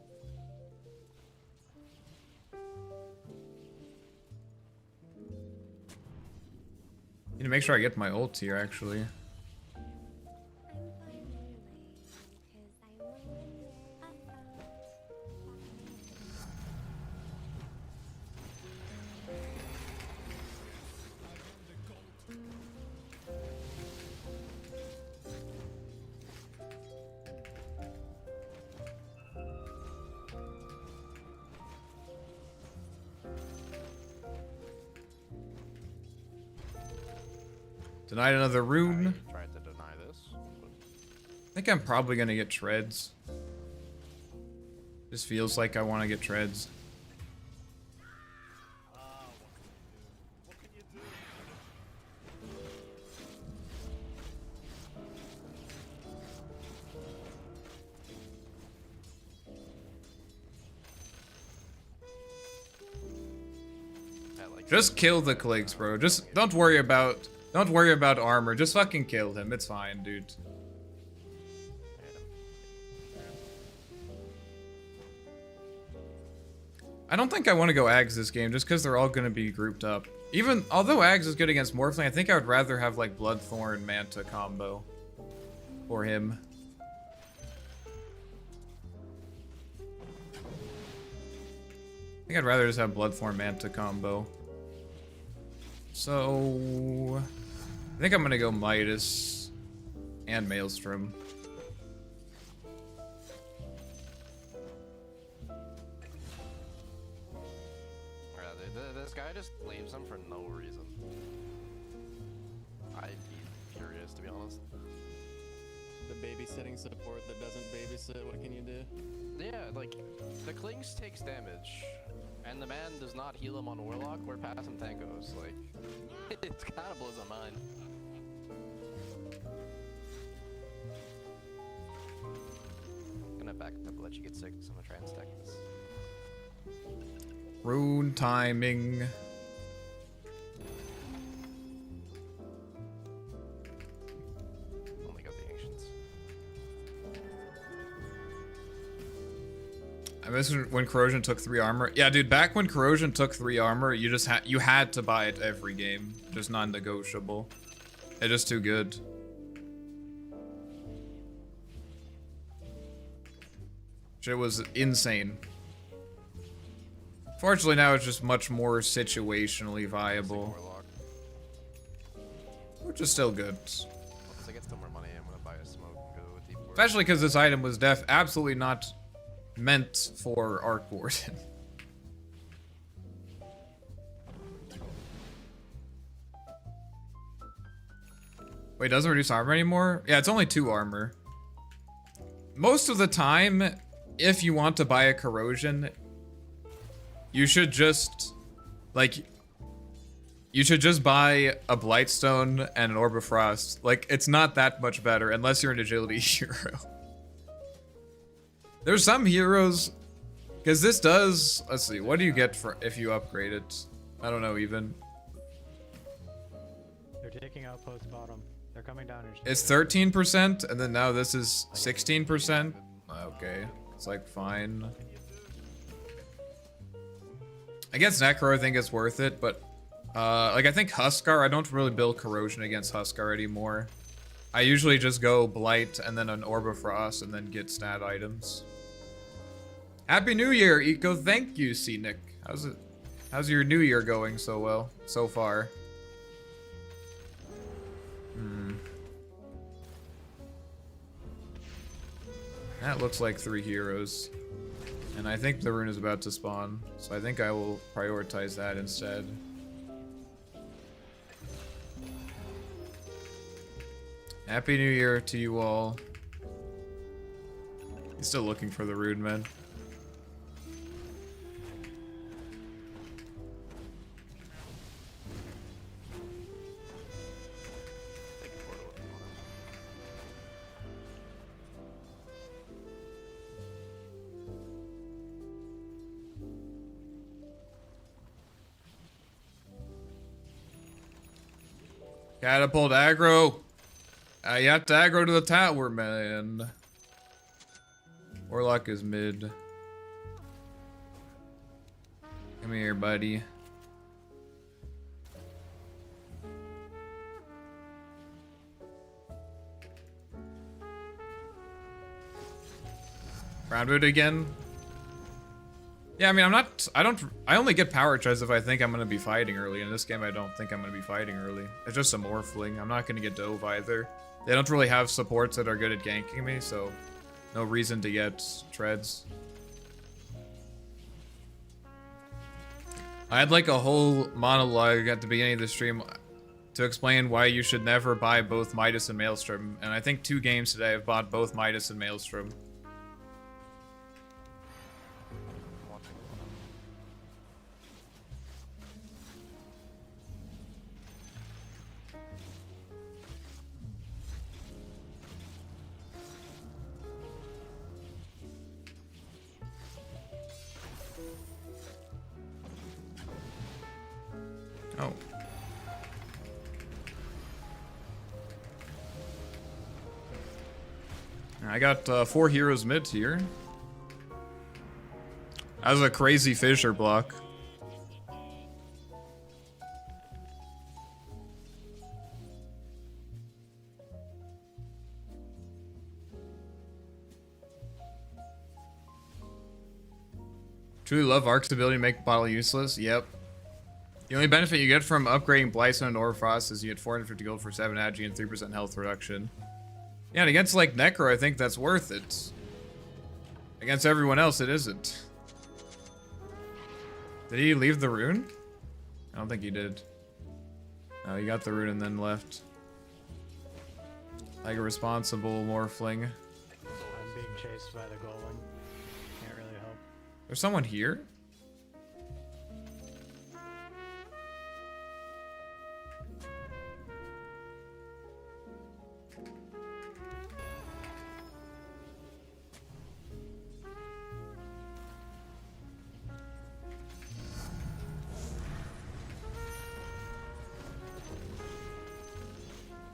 Need to make sure I get my ult here, actually. Denied another rune. I tried to deny this. I think I'm probably gonna get treads. Just feels like I want to get treads. Just kill the clicks, bro. Just don't worry about armor. Just fucking kill him. It's fine, dude. I don't think I want to go Ags this game just because they're all going to be grouped up. Even although Ags is good against Morphling, I think I would rather have like Bloodthorn Manta combo for him. I think I'd rather just have Bloodthorn Manta combo. So I think I'm gonna go Midas and Maelstrom. This guy just leaves him for no reason. I'd be curious, to be honest. The babysitting support that doesn't babysit, what can you do? Yeah, like, the Klings takes damage, and the man does not heal him on Warlock, we're passing Tankos. Like, it kind of blows my mind. I'm gonna back up, let you get sick, so I'm gonna try and stack this. Rune timing. Only got the ancients. I miss when Corrosion took 3 armor. Yeah, dude, back when Corrosion took 3 armor, you just had to buy it every game. Just non-negotiable. It's just too good. Shit was insane. Fortunately, now it's just much more situationally viable. Warlock. Which is still good. Once I get some more money, I'm gonna buy a smoke and go with deep ward. Especially because this item was absolutely not meant for Arc Warden. Wait, doesn't reduce armor anymore? Yeah, it's only 2 armor. Most of the time, if you want to buy a Corrosion, you should just, like, you should just buy a Blightstone and an Orb of Frost. Like, it's not that much better unless you're an agility hero. There's some heroes Because this does, let's see, what do you get for if you upgrade it? I don't know even. They're taking outpost bottom. They're coming down. It's 13%, and then now this is 16%. Okay, it's like fine. Against Necro, I think it's worth it, but like I think Huskar, I don't really build corrosion against Huskar anymore. I usually just go Blight and then an Orb of Frost and then get stat items. Happy New Year, Eco. Thank you, C-Nick. How's it? How's your New Year going so well so far? That looks like 3 heroes. And I think the rune is about to spawn, so I think I will prioritize that instead. Happy New Year to you all. He's still looking for the rune, man. Catapult aggro. You have to aggro to the tower, man. Warlock is mid. Come here, buddy. Groundwood again. Yeah, I mean, I only get power charge if I think I'm gonna be fighting early. In this game, I don't think I'm gonna be fighting early. It's just a Morphling. I'm not gonna get Dove either. They don't really have supports that are good at ganking me, so no reason to get treads. I had like a whole monologue at the beginning of the stream to explain why you should never buy both Midas and Maelstrom, and I think 2 games today I've bought both Midas and Maelstrom. Oh. I got 4 heroes mid here. That was a crazy fissure block. Truly love Ark's ability to make bottle useless. Yep. The only benefit you get from upgrading Blyson and Orfrost is you get 450 gold for 7 agi and 3% health reduction. Yeah, and against like Necro, I think that's worth it. Against everyone else, it isn't. Did he leave the rune? I don't think he did. No, he got the rune and then left. Like a responsible Morphling. I'm being chased by the golem. Can't really help. There's someone here?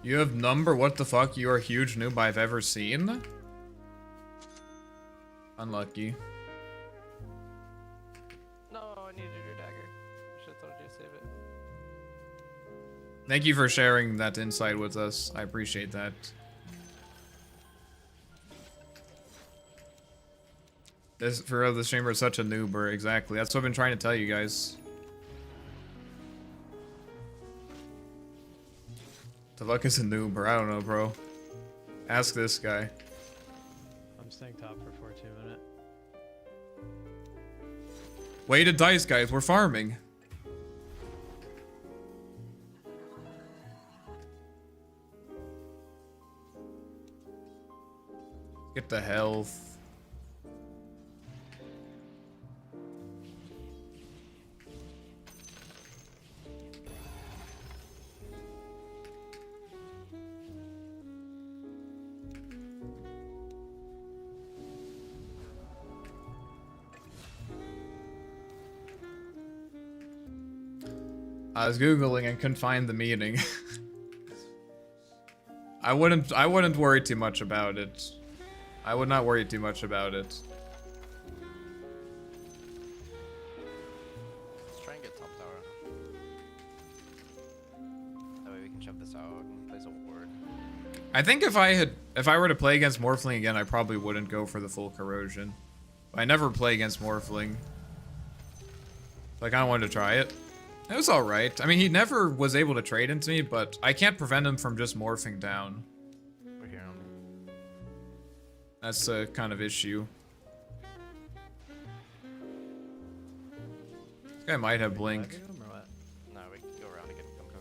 You have number? What the fuck? You are a huge noob I've ever seen? Unlucky. No, I needed your dagger. I should have told you to save it. Thank you for sharing that insight with us. I appreciate that. This for the streamer is such a noober, exactly. That's what I've been trying to tell you guys. The fuck is a noob, or I don't know, bro. Ask this guy. I'm staying top for 4-2 minute. Weighted dice, guys. We're farming. Get the health. I was Googling and couldn't find the meaning. I wouldn't worry too much about it. I would not worry too much about it. Let's try and get top tower. That way we can shove this out and place a ward. I think if I were to play against Morphling again, I probably wouldn't go for the full corrosion. I never play against Morphling. So I kind of wanted to try it. It was alright. I mean, he never was able to trade into me, but I can't prevent him from just morphing down. We're here. That's a kind of issue. This guy might have blink. Or what? No, we can go around again. Come.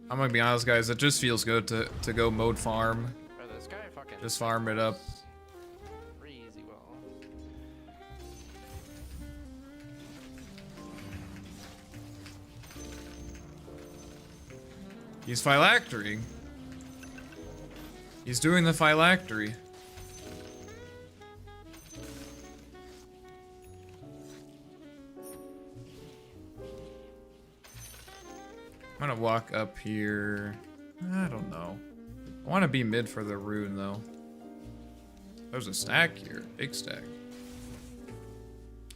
I'm gonna be honest, guys. It just feels good to go mode farm. Bro, this guy fucking Just farm it up. crazy well. He's phylactery. He's doing the phylactery. I'm gonna walk up here. I don't know. I want to be mid for the rune though. There's a stack here, big stack.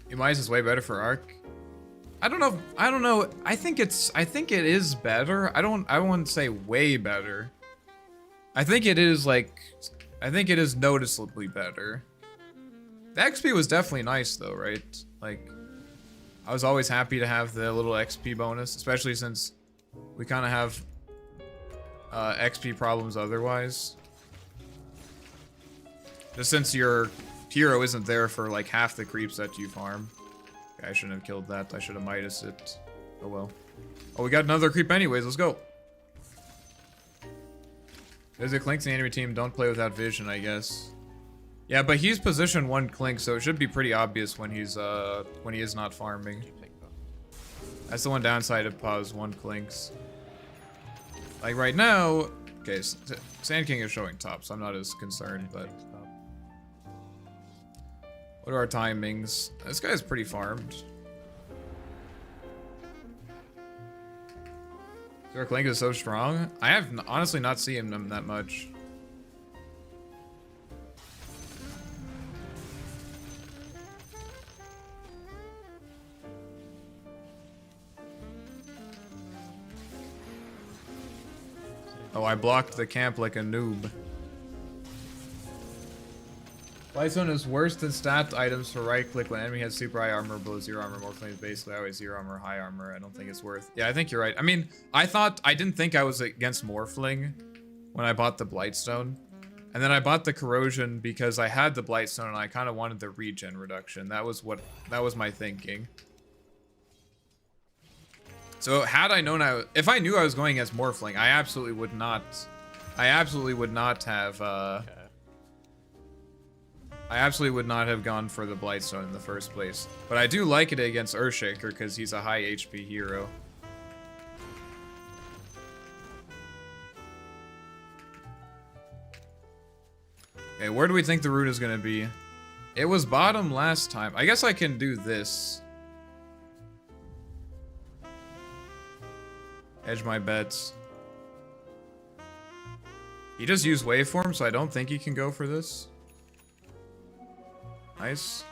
Emize is way better for arc. I don't know. I think it is better. I wouldn't say way better. I think it is noticeably better. The XP was definitely nice though, right? Like, I was always happy to have the little XP bonus, especially since we kind of have XP problems otherwise. Just since your hero isn't there for like half the creeps that you farm. Okay, I shouldn't have killed that. I should have Midas it. Oh well. Oh, we got another creep anyways. Let's go. There's a Clinks in the enemy team. Don't play without vision, I guess. Yeah, but he's position 1 Clink, so it should be pretty obvious when he is not farming. That's the one downside of pause 1 Clinks. Like right now, okay, Sand King is showing top, so I'm not as concerned, but what are our timings? This guy's pretty farmed. Our Clink is so strong. I have honestly not seen him that much. Oh, I blocked the camp like a noob. Lightstone is worse than stat items for right click when enemy has super high armor, below 0 armor, more flames basically always 0 armor, high armor. I don't think it's worth. Yeah, I think you're right. I mean, I didn't think I was against Morphling when I bought the Blightstone. And then I bought the Corrosion because I had the Blightstone and I kind of wanted the regen reduction. That was my thinking. So had I known if I knew I was going against Morphling, I absolutely would not have I absolutely would not have gone for the Blightstone in the first place. But I do like it against Earthshaker because he's a high HP hero. Okay, where do we think the rune is going to be? It was bottom last time. I guess I can do this. Hedge my bets. He just used waveform, so I don't think he can go for this. Nice.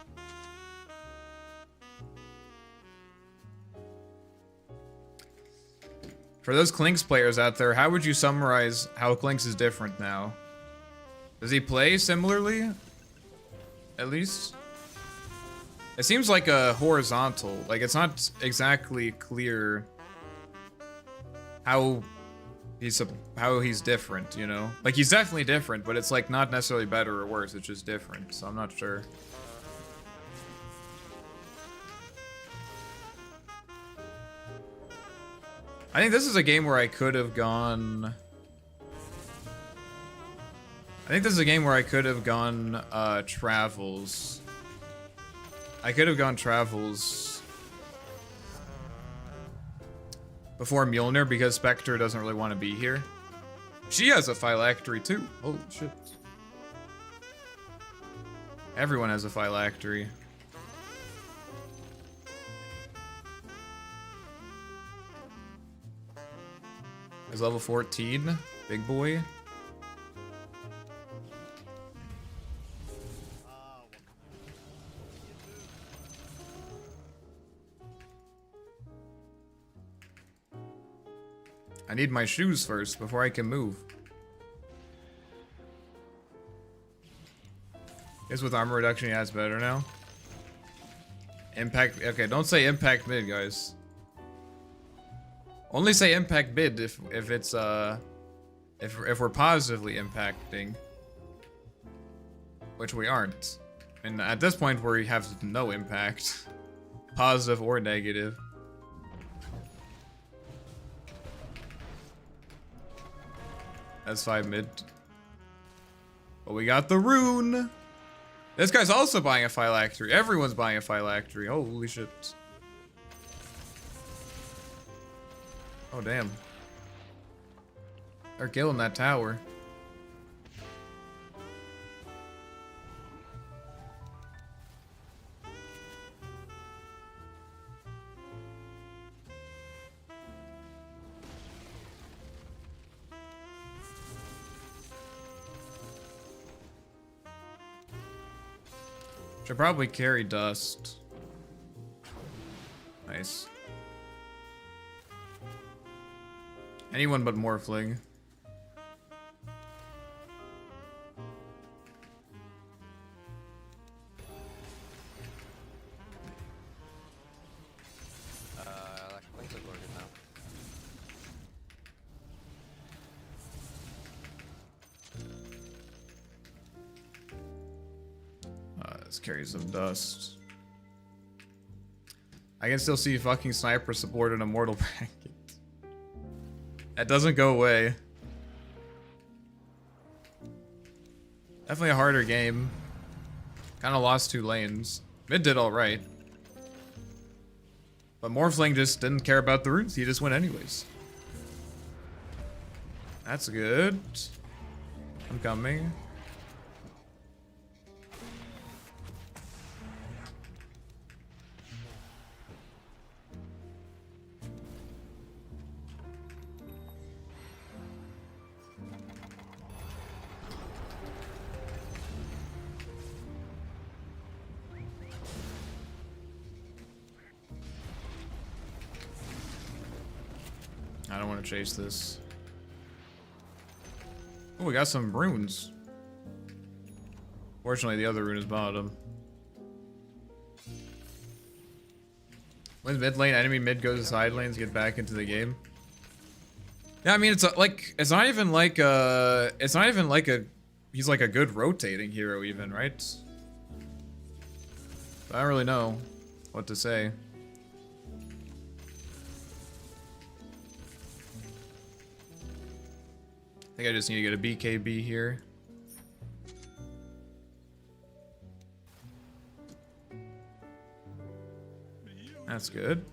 For those Clinks players out there, how would you summarize how Clinks is different now? Does he play similarly? At least? It seems like a horizontal. Like, it's not exactly clear how he's different, you know? Like, he's definitely different, but it's like not necessarily better or worse, it's just different, so I'm not sure. I think this is a game where I could have gone... Travels. I could have gone Travels before Mjolnir because Spectre doesn't really want to be here. She has a phylactery too. Holy shit. Everyone has a phylactery. Is level 14, big boy. I need my shoes first before I can move. Guess with armor reduction, yeah, it's better now. Impact, okay, don't say impact mid, guys. Only say impact mid if it's if we're positively impacting, which we aren't. And at this point, we have no impact, positive or negative. That's 5 mid. But we got the rune. This guy's also buying a phylactery. Everyone's buying a phylactery. Holy shit. Oh, damn. They're killing that tower. Should probably carry dust. Nice. Anyone but Morphling. Link is loaded now. Let's carry some dust. I can still see fucking sniper support in Immortal packet. That doesn't go away. Definitely a harder game. Kinda lost 2 lanes. Mid did alright. But Morphling just didn't care about the runes, he just went anyways. That's good. I'm coming. I don't want to chase this. Oh, we got some runes. Fortunately, the other rune is bottom. When mid lane, enemy mid goes to side lanes, get back into the game. Yeah, I mean, it's it's not even like he's like a good rotating hero even, right? I don't really know what to say. I think I just need to get a BKB here. That's good.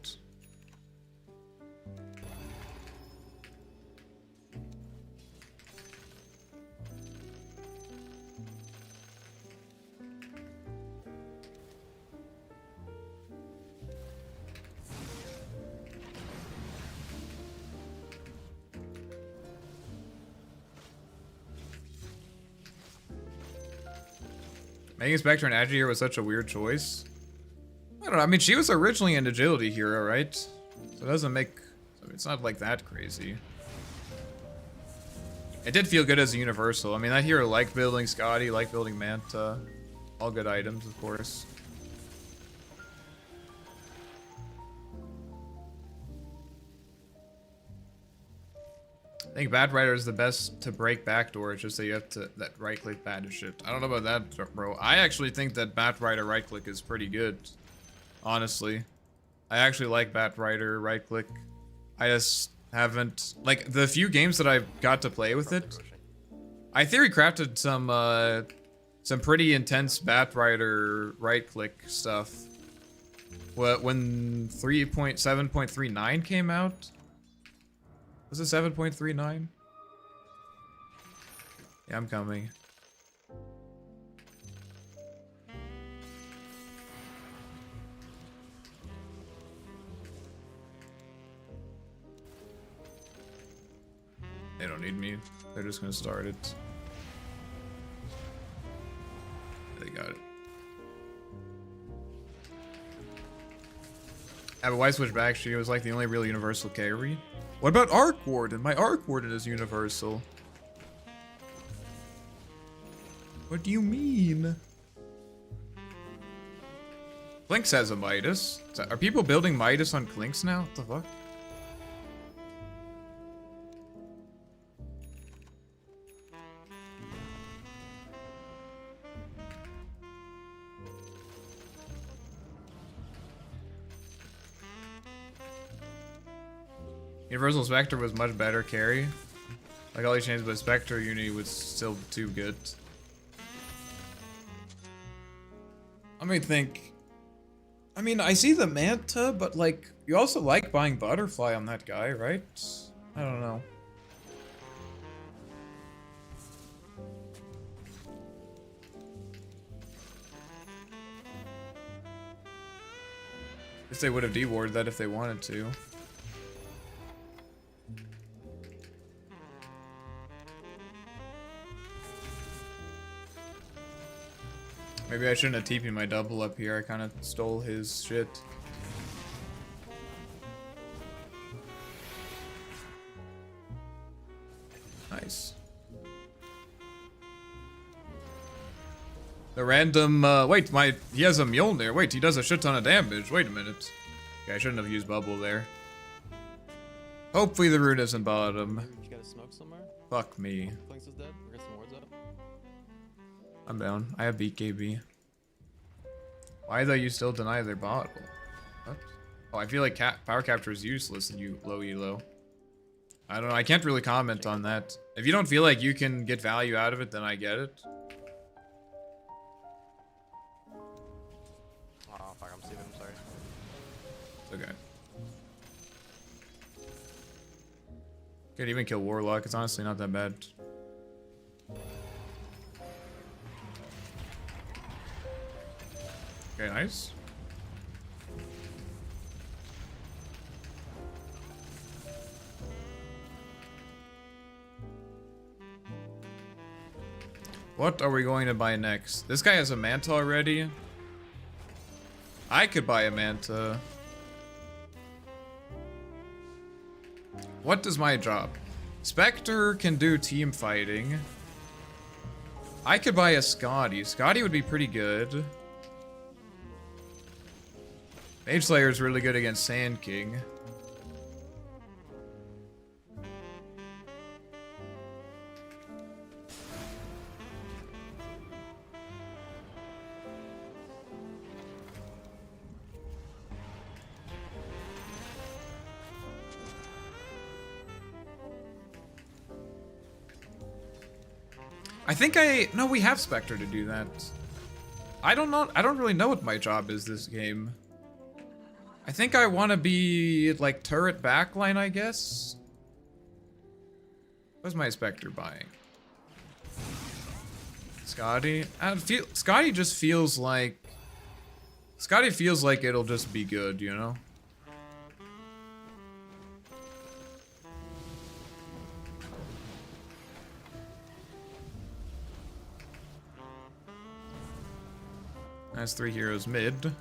Making Spectre and Agi here was such a weird choice. I don't know, I mean, she was originally an agility hero, right? So it doesn't make... I mean, it's not like that crazy. It did feel good as a universal. I mean, that hero liked building Scotty, liked building Manta. All good items, of course. I think Batrider is the best to break backdoor. It's just that you have to that right click bad as shit. I don't know about that, bro. I actually think that Batrider right click is pretty good. Honestly, I actually like Batrider right click. I just haven't like the few games that I've got to play with it. I theory crafted some pretty intense Batrider right click stuff. When 3.7.39 came out. Was it 7.39? Yeah, I'm coming. They don't need me. They're just gonna start it. They got it. Yeah, but why switch back? She was like the only real universal carry. What about Arc Warden? My Arc Warden is universal. What do you mean? Clinks has a Midas. Are people building Midas on Clinks now? What the fuck? Universal Spectre was much better carry. Like all these changes, but Spectre Unity was still too good. Let me think. I mean, I see the Manta, but like, you also like buying Butterfly on that guy, right? I don't know. Guess they would have dewarded that if they wanted to. Maybe I shouldn't have TP'd my double up here. I kind of stole his shit. Nice. The random, wait, he has a Mjolnir. Wait, he does a shit ton of damage. Wait a minute. Okay, I shouldn't have used bubble there. Hopefully the rune isn't bottom. You gotta smoke somewhere? Fuck me. Clinks is dead. We're getting some wards up. I'm down. I have BKB. Why though you still deny their bottle? What? Oh, I feel like power capture is useless and you low elo. I don't know. I can't really comment on that. If you don't feel like you can get value out of it, then I get it. Oh fuck, I'm Steven, I'm sorry. It's okay. Could even kill Warlock. It's honestly not that bad. Okay, nice. What are we going to buy next? This guy has a Manta already. I could buy a Manta. What does my job? Spectre can do team fighting. I could buy a Scotty. Scotty would be pretty good. Mage Slayer is really good against Sand King. No, we have Spectre to do that. I don't know. I don't really know what my job is this game. I think I want to be like turret backline, I guess. What's my Spectre buying? Scotty? Scotty just feels like... Scotty feels like it'll just be good, you know? That's 3 heroes mid.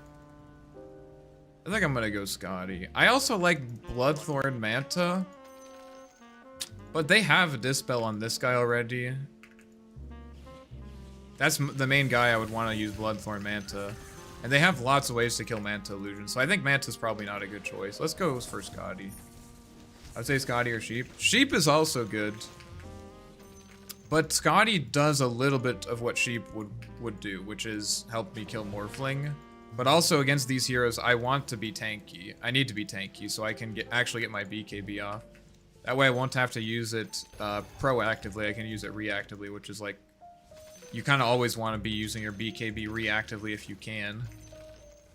I think I'm gonna go Scotty. I also like Bloodthorn Manta. But they have a Dispel on this guy already. That's the main guy I would want to use Bloodthorn Manta. And they have lots of ways to kill Manta Illusion. So I think Manta's probably not a good choice. Let's go for Scotty. I'd say Scotty or Sheep. Sheep is also good. But Scotty does a little bit of what Sheep would do, which is help me kill Morphling. But also against these heroes, I want to be tanky. I need to be tanky so I can actually get my BKB off. That way I won't have to use it proactively. I can use it reactively, which is like... You kind of always want to be using your BKB reactively if you can.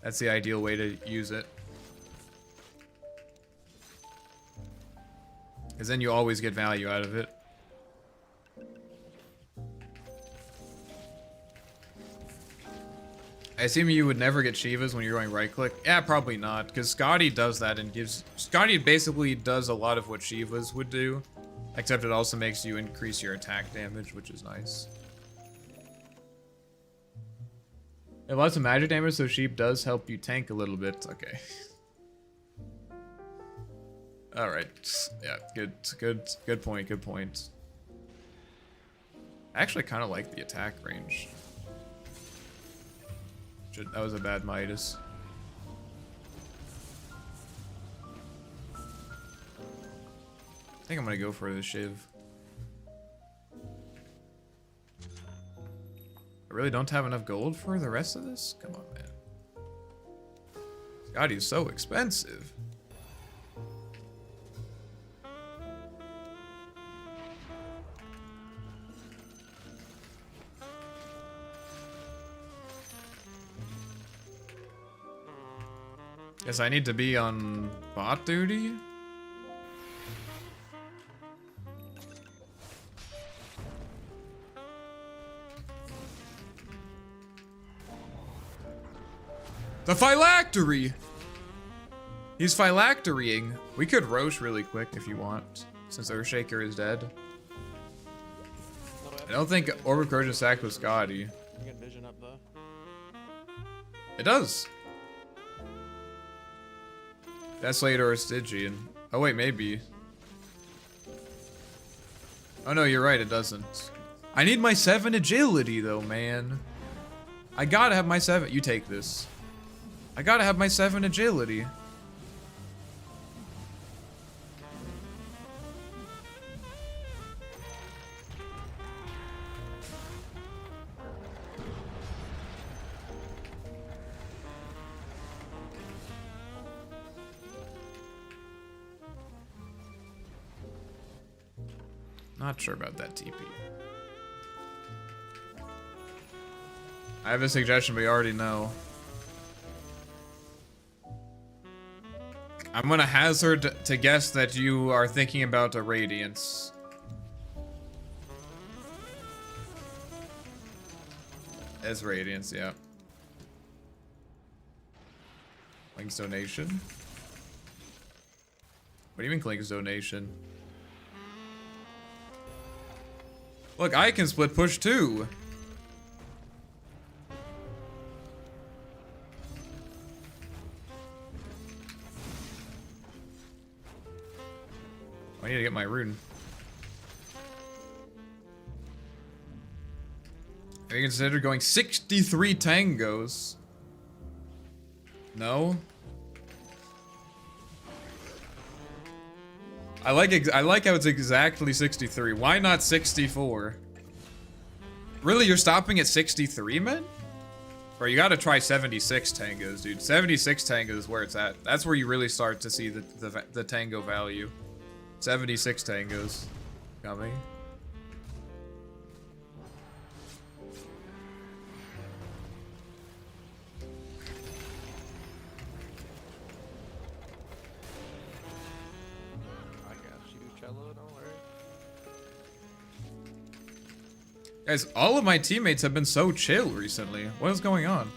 That's the ideal way to use it. Because then you always get value out of it. I assume you would never get Shivas when you're going right click. Yeah, probably not, because Scotty does that and gives... Scotty basically does a lot of what Shivas would do. Except it also makes you increase your attack damage, which is nice. It lots of magic damage, so sheep does help you tank a little bit. Okay. Alright. Yeah, good point, good point. I actually kind of like the attack range. That was a bad Midas. I think I'm gonna go for the Shiv. I really don't have enough gold for the rest of this? Come on, man. Scotty's so expensive. Guess I need to be on bot duty? The phylactery! He's phylacterying. We could Roche really quick if you want, since Earthshaker is dead. I don't think Orb of Corrosion sacked with Scotty. You got vision up though. It does. Desolator or Stygian. Oh wait, maybe. Oh no, you're right, it doesn't. I need my 7 agility though, man. I gotta have my 7. You take this. I gotta have my 7 agility. Not sure about that TP. I have a suggestion, but you already know. I'm gonna hazard to guess that you are thinking about a Radiance. As Radiance, yeah. Clink's donation? What do you mean Clink's donation? Look, I can split push too. I need to get my rune. Have you considered going 63 tangos? No? I like how it's exactly 63. Why not 64? Really, you're stopping at 63, man? Bro, you gotta try 76 tangos, dude. 76 tangos is where it's at. That's where you really start to see the tango value. 76 tangos coming. I got you, Cello, don't worry. Guys, all of my teammates have been so chill recently. What is going on?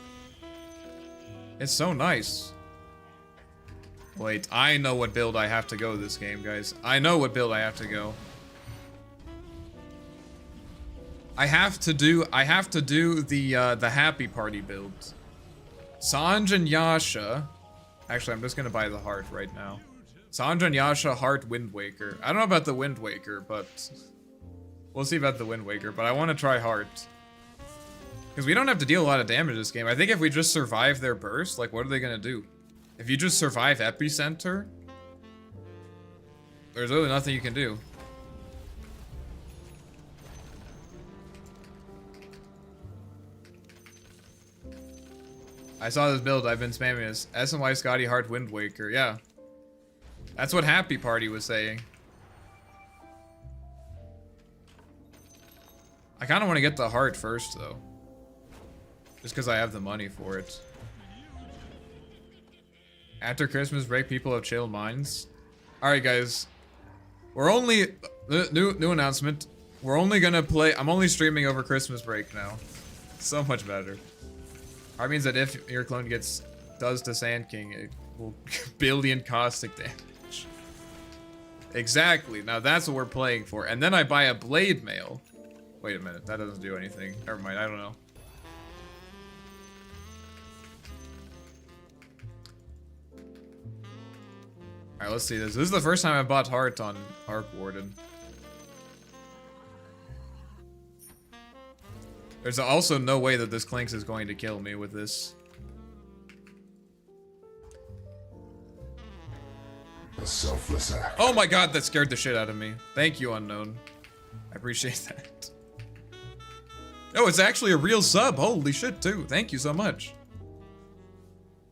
It's so nice. Wait, I know what build I have to go this game, guys. I know what build I have to go. I have to do the happy party build. Sanj and Yasha. Actually, I'm just gonna buy the heart right now. Sanj and Yasha, heart, Wind Waker. I don't know about the Wind Waker, but we'll see about the Wind Waker. But I want to try heart. Because we don't have to deal a lot of damage this game. I think if we just survive their burst, like, what are they gonna do? If you just survive Epicenter, there's really nothing you can do. I saw this build, I've been spamming this. SNY Scotty Heart Wind Waker, yeah. That's what Happy Party was saying. I kind of want to get the heart first, though. Just because I have the money for it. After Christmas break, people have chilled minds. Alright, guys. We're only... New announcement. We're only gonna play... I'm only streaming over Christmas break now. So much better. That means that if your clone does to Sand King, it will billion caustic damage. Exactly. Now that's what we're playing for. And then I buy a blade mail. Wait a minute. That doesn't do anything. Never mind. I don't know. Alright, let's see this. This is the first time I bought heart on Warden. There's also no way that this Clinks is going to kill me with this. A selfless act. Oh my god, that scared the shit out of me. Thank you, Unknown. I appreciate that. Oh, it's actually a real sub. Holy shit, too. Thank you so much.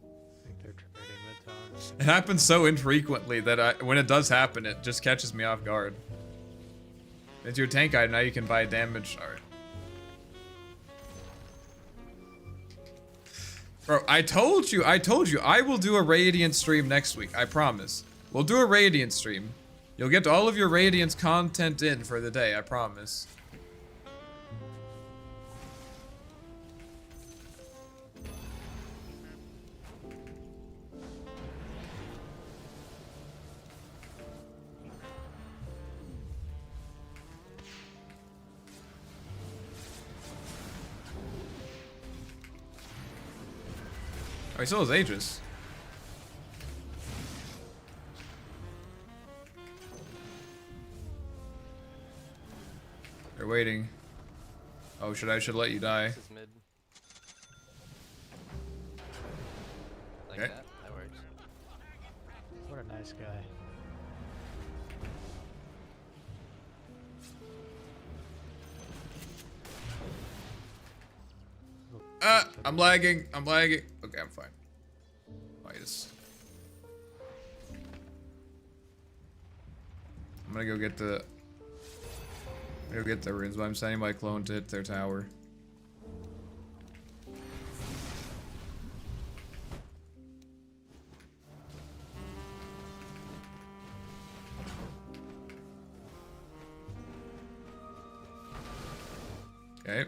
I think they're trading mid-tone. It happens so infrequently that when it does happen, it just catches me off guard. It's your tank item. Now you can buy damage. Alright. Bro, I told you, I will do a Radiant stream next week. I promise. We'll do a Radiant stream. You'll get all of your Radiance content in for the day, I promise. Oh, he still has Aegis. They're waiting. Oh, I should let you die. This is mid. Like Okay. that works. What a nice guy. I'm lagging. Okay, I'm fine. Midas. I'm gonna go get the runes, but I'm sending my clone to hit their tower. Okay.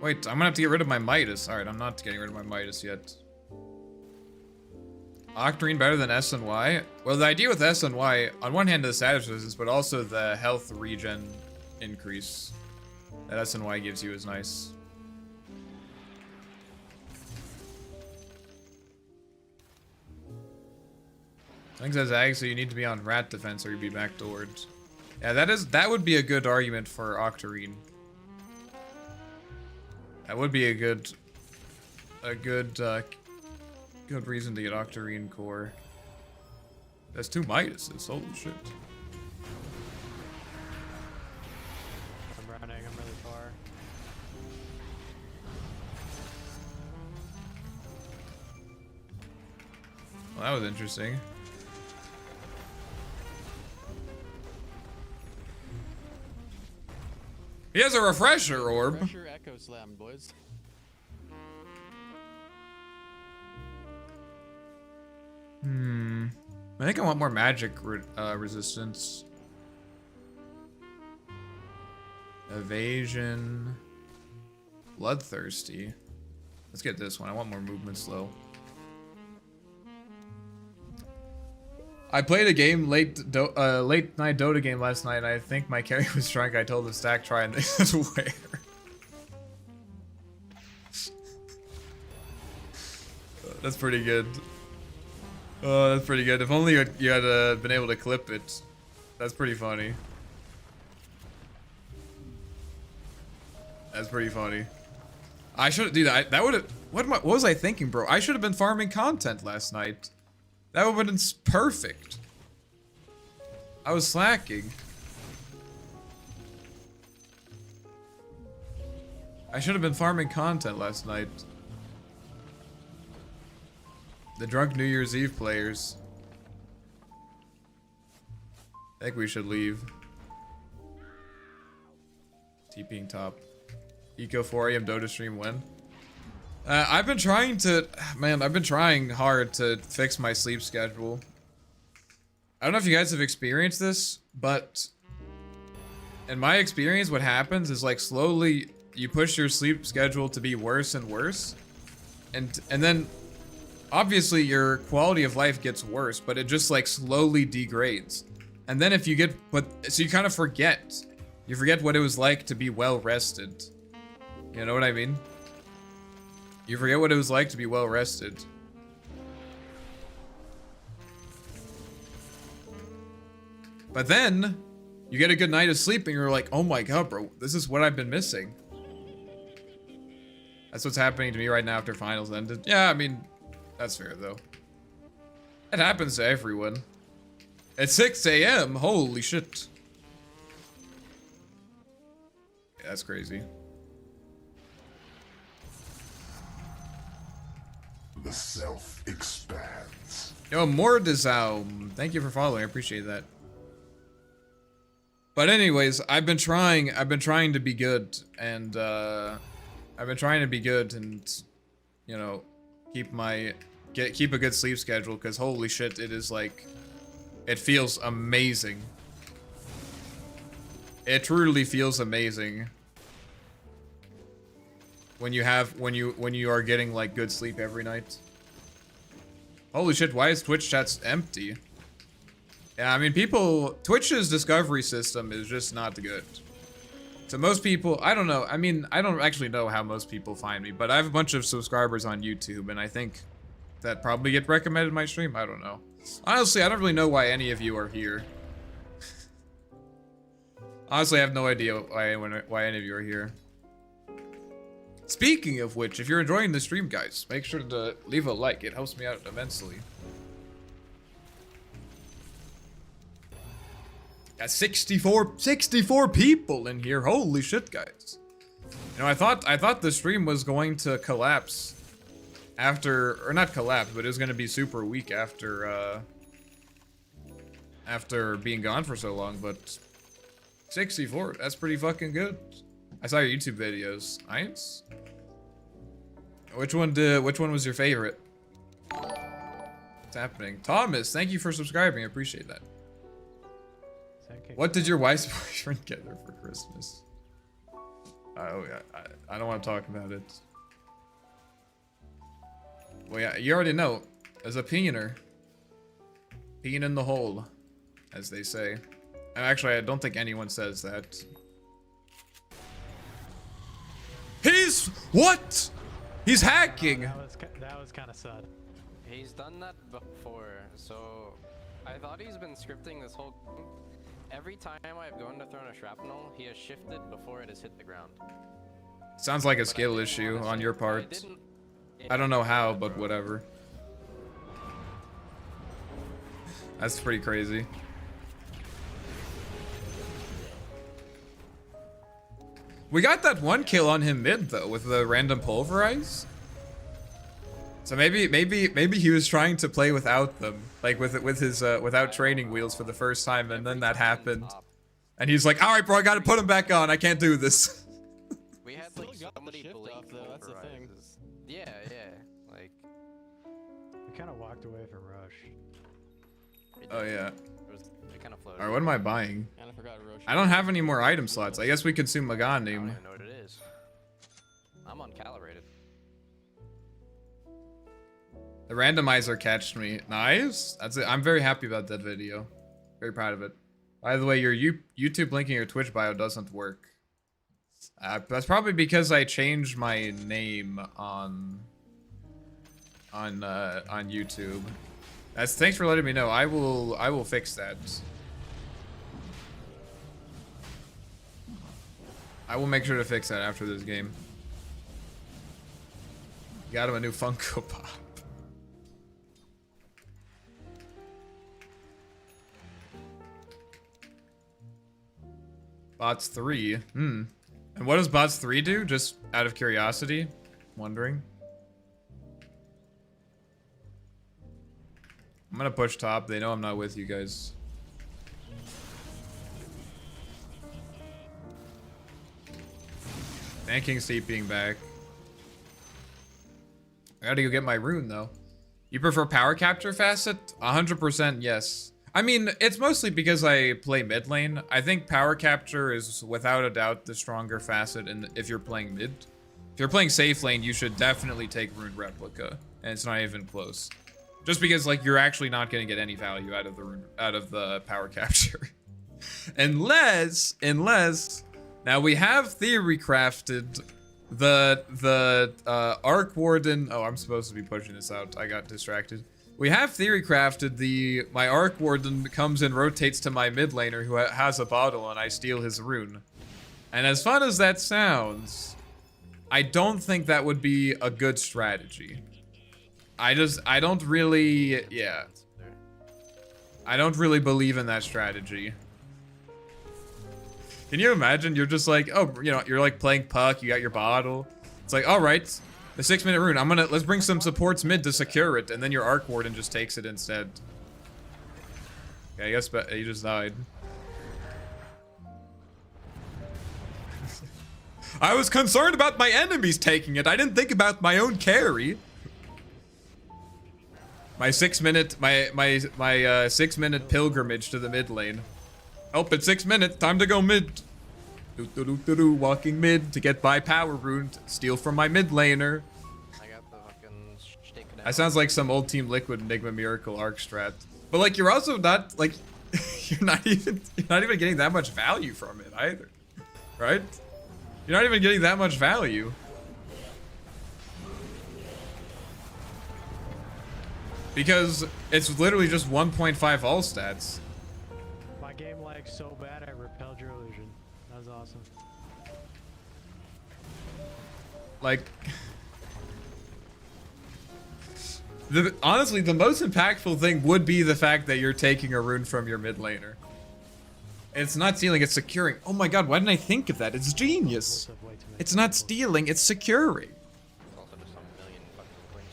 Wait, I'm gonna have to get rid of my Midas. Alright, I'm not getting rid of my Midas yet. Octarine better than S and Y? Well, the idea with S and Y, on one hand the status resistance, but also the health regen increase that S and Y gives you is nice. I think says Ag, so you need to be on rat defense or you'd be backdoored. Yeah, that would be a good argument for Octarine. That would be a good reason to get Octarine core. That's 2 Midases, holy shit. I'm running, I'm really far. Well, that was interesting. He has a refresher orb. Pressure Echo Slam, boys. I think I want more magic resistance. Evasion. Bloodthirsty. Let's get this one. I want more movement slow. I played a game late night Dota game last night. And I think my carry was drunk. I told the stack try and they said where. That's pretty good. Oh, that's pretty good. If only you had been able to clip it. That's pretty funny. That's pretty funny. I should do that. That would have. What was I thinking, bro? I should have been farming content last night. That would have been perfect. I was slacking. I should have been farming content last night. The drunk New Year's Eve players. I think we should leave. TPing top. Eco 4 AM Dota stream when? I've been trying to... Man, I've been trying hard to fix my sleep schedule. I don't know if you guys have experienced this, but... In my experience, what happens is like slowly you push your sleep schedule to be worse and worse. And then obviously your quality of life gets worse, but it just like slowly degrades. And then if you get, so you kind of forget. You forget what it was like to be well rested. You know what I mean? You forget what it was like to be well rested. But then, you get a good night of sleep and you're like, oh my god, bro, this is what I've been missing. That's what's happening to me right now after finals ended. Yeah, I mean, that's fair though. It happens to everyone. At 6 a.m., holy shit. Yeah, that's crazy. The self expands. Yo, Mordizau, thank you for following, I appreciate that. But anyways, I've been trying to be good, and you know, keep a good sleep schedule, because holy shit, it is like, it feels amazing. It truly feels amazing when you are getting like good sleep every night. Holy shit, why is Twitch chat's empty? Yeah, I mean, Twitch's discovery system is just not good. So most people, I don't know, I mean, I don't actually know how most people find me, but I have a bunch of subscribers on YouTube, and I think that probably get recommended my stream, I don't know. Honestly, I don't really know why any of you are here. Honestly, I have no idea why any of you are here. Speaking of which, if you're enjoying the stream, guys, make sure to leave a like, it helps me out immensely. Got 64 people in here. Holy shit, guys. You know, I thought the stream was going to collapse after, or not collapse, but it was going to be super weak after being gone for so long, but 64, that's pretty fucking good. I saw your YouTube videos. Nice. Which one was your favorite? What's happening? Thomas, thank you for subscribing. I appreciate that. What did your wife's boyfriend get her for Christmas? Oh yeah, I don't want to talk about it. Well, yeah, you already know. As a peener. Peeing in the hole, as they say. Actually, I don't think anyone says that. What? He's hacking! That was kind of sad. He's done that before, so I thought he's been scripting this whole. Every time I've gone to throw a shrapnel, he has shifted before it has hit the ground. Sounds like a skill issue on your part. I don't know how, but whatever. That's pretty crazy. We got that one kill on him mid though, with the random pulverize. So maybe he was trying to play without them, like with his without training wheels for the first time, and then that happened, and he's like, "All right, bro, I gotta put him back on. I can't do this." We had like somebody blink off, though. That's the thing. Yeah, like. We kind of walked away from Rush. Oh yeah. It kind of floated. All right, what am I buying? And I forgot Roche. I don't have any more item slots. I guess we consume I Magandum. don't even know what it is. I'm uncalibrated. The randomizer catched me. Nice. That's it. I'm very happy about that video. Very proud of it. By the way, your YouTube link in your Twitch bio doesn't work. That's probably because I changed my name on YouTube. Thanks for letting me know. I will fix that. I will make sure to fix that after this game. Got him a new Funko Pop. Bots 3. And what does Bots 3 do? Just out of curiosity? Wondering. I'm gonna push top. They know I'm not with you guys. Thanking Steep being back. I gotta go get my rune though. You prefer power capture facet? 100% yes. I mean, it's mostly because I play mid lane. I think power capture is without a doubt the stronger facet if you're playing mid. If you're playing safe lane, you should definitely take rune replica. and it's not even close. Just because like you're actually not gonna get any value out of the power capture, unless now we have theory crafted the Arc Warden. Oh, I'm supposed to be pushing this out. I got distracted. We have theory crafted my Arc Warden comes and rotates to my mid laner who has a bottle, and I steal his rune. And as fun as that sounds, I don't think that would be a good strategy. I don't really, yeah. I don't really believe in that strategy. Can you imagine? You're just like, oh, you know, you're like playing puck, you got your bottle. It's like, all right, the 6-minute rune. Let's bring some supports mid to secure it, and then your Arc Warden just takes it instead. Okay, I guess he just died. I was concerned about my enemies taking it. I didn't think about my own carry. My 6-minute, my 6-minute pilgrimage to the mid lane. Oh, it's 6 minutes. Time to go mid. Walking mid to get by power rune. Steal from my mid laner. I got the fucking shtick down. That sounds like some old Team Liquid Enigma Miracle arc strat. But like, you're also not like, you're not even getting that much value from it either, right? You're not even getting that much value. Because it's literally just 1.5 all stats. My game lagged so bad I repelled your illusion. That was awesome. Like, honestly, the most impactful thing would be the fact that you're taking a rune from your mid laner. It's not stealing, it's securing. Oh my god, why didn't I think of that? It's genius. It's not stealing, it's securing. Also just a million fucking coins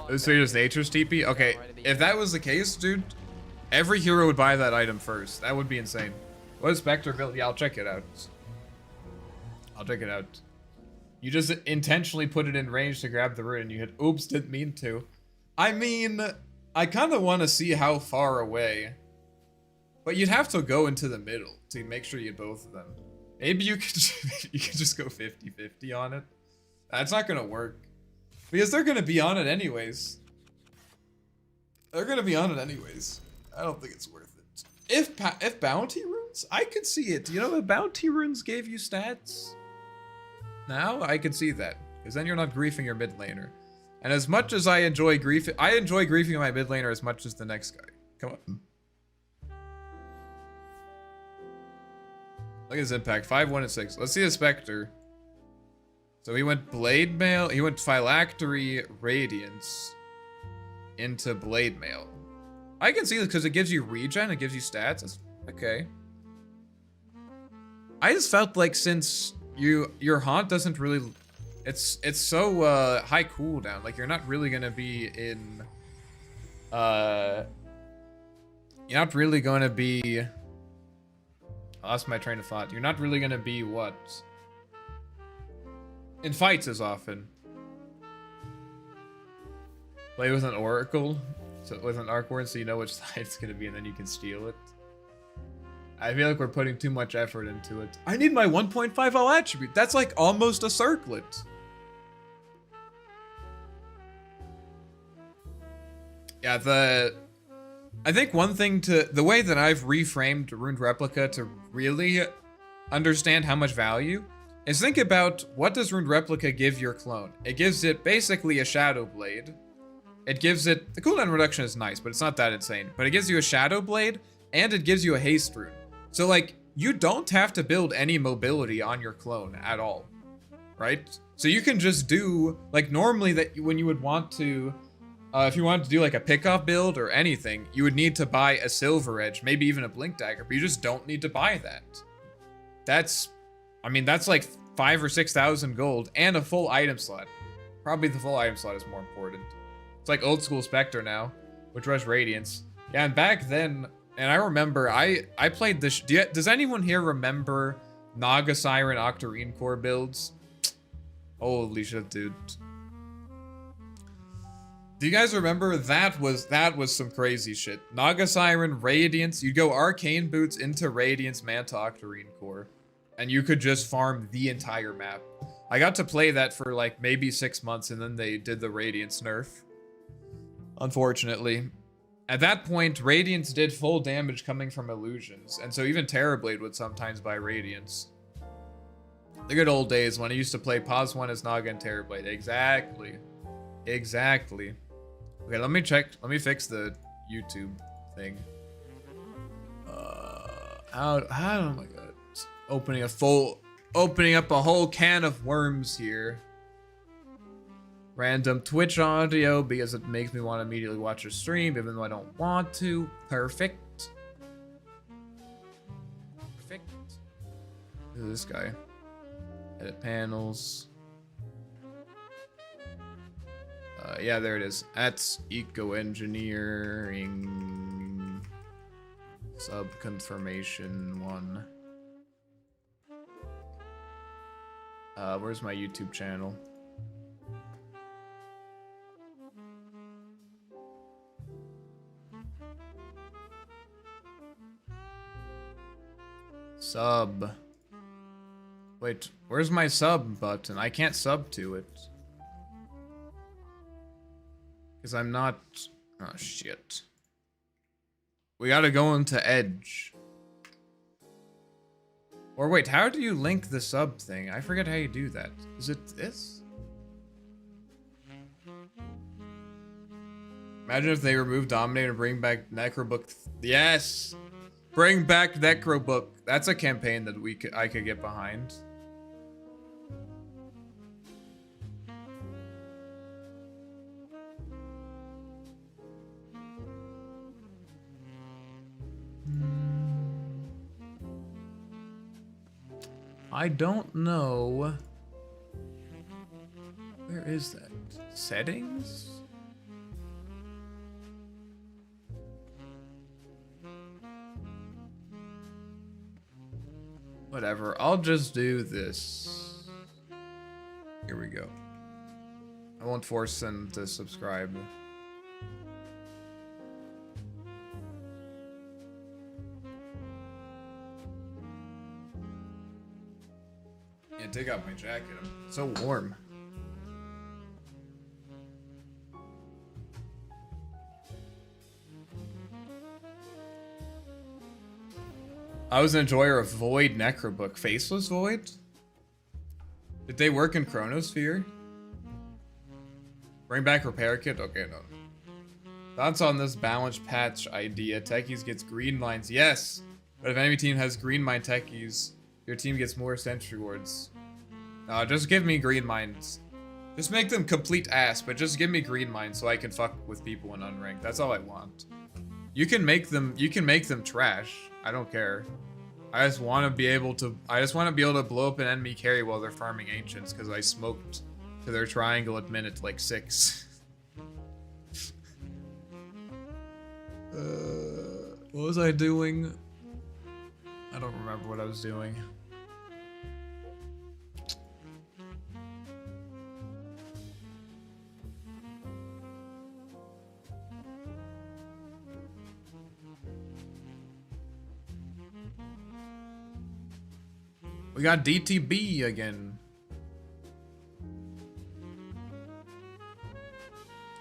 things. So you're just Nature's TP? Okay, if that was the case, dude, every hero would buy that item first. That would be insane. What is Spectre build? Yeah, I'll check it out. I'll check it out. You just intentionally put it in range to grab the rune and you hit, oops, didn't mean to. I mean, I kind of want to see how far away. But you'd have to go into the middle to make sure you get both of them. Maybe you could just go 50-50 on it. That's not gonna work. Because they're gonna be on it anyways. They're gonna be on it anyways. I don't think it's worth it. If bounty runes, I could see it. You know, if bounty runes gave you stats, now I could see that. Because then you're not griefing your mid laner. And as much as I enjoy griefing my mid laner as much as the next guy. Come on. Look at his impact, 5, 1, and 6. Let's see the Spectre. So he went Blade Mail, he went Phylactery Radiance into Blade Mail. I can see this because it gives you regen, it gives you stats. That's okay. I just felt like since your haunt doesn't really, it's so high cooldown, like you're not really gonna be in you're not really gonna be, I lost my train of thought. You're not really gonna be what? In fights as often. Play with an Oracle, so with an Arc Warden, so you know which side it's gonna be, and then you can steal it. I feel like we're putting too much effort into it. I need my 1.5 all attribute. That's like almost a circlet. Yeah, I think one thing the way that I've reframed Runed Replica to really understand how much value is think about what does Runed Replica give your clone. It gives it basically a Shadow Blade. It gives it, the cooldown reduction is nice, but it's not that insane. But it gives you a Shadow Blade and it gives you a Haste Rune. So like, you don't have to build any mobility on your clone at all, right? So you can just do, like normally that when you would want to, if you wanted to do like a pickoff build or anything, you would need to buy a Silver Edge, maybe even a Blink Dagger, but you just don't need to buy that. That's, I mean, that's like 5,000 or 6,000 gold and a full item slot. Probably the full item slot is more important. It's like old school Spectre now, which rush Radiance. Yeah, and back then, and I remember, I played this, does anyone here remember Naga Siren Octarine Core builds? Holy shit, dude. Do you guys remember that was some crazy shit? Naga Siren, Radiance, you'd go Arcane Boots into Radiance, Manta Octarine Core, and you could just farm the entire map. I got to play that for like maybe 6 months, and then they did the Radiance nerf. Unfortunately. At that point, Radiance did full damage coming from illusions, and so even Terrorblade would sometimes buy Radiance. The good old days when I used to play Pos 1 as Naga and Terrorblade. Exactly. Exactly. Okay, let me fix the YouTube thing. Oh my god. Opening up a whole can of worms here. Random Twitch audio because it makes me want to immediately watch a stream even though I don't want to. Perfect. Perfect. Who's this guy? Edit panels. Yeah, there it is. That's Eco Engineering. Sub confirmation 1. Where's my YouTube channel? Sub. Wait, where's my sub button? I can't sub to it. Because I'm not... Oh, shit. We gotta go into Edge. Or wait, how do you link the sub thing? I forget how you do that. Is it this? Imagine if they remove Dominate and bring back Necrobook. Yes! Bring back Necrobook. That's a campaign that I could get behind. I don't know. Where is that? Settings? Whatever, I'll just do this. Here we go. I won't force them to subscribe. Yeah, take off my jacket. I'm so warm. I was an enjoyer of Void Necrobook. Faceless Void? Did they work in Chronosphere? Bring back Repair Kit? Okay, no. Thoughts on this balanced patch idea. Techies gets green lines. Yes! But if enemy team has green mine techies, your team gets more sentry wards. No, just give me green mines. Just make them complete ass, but just give me green mines so I can fuck with people in unranked. That's all I want. You can make them trash. I don't care. I just want to be able to blow up an enemy carry while they're farming ancients because I smoked to their triangle at minute like 6. What was I doing? I don't remember what I was doing. We got DTB again.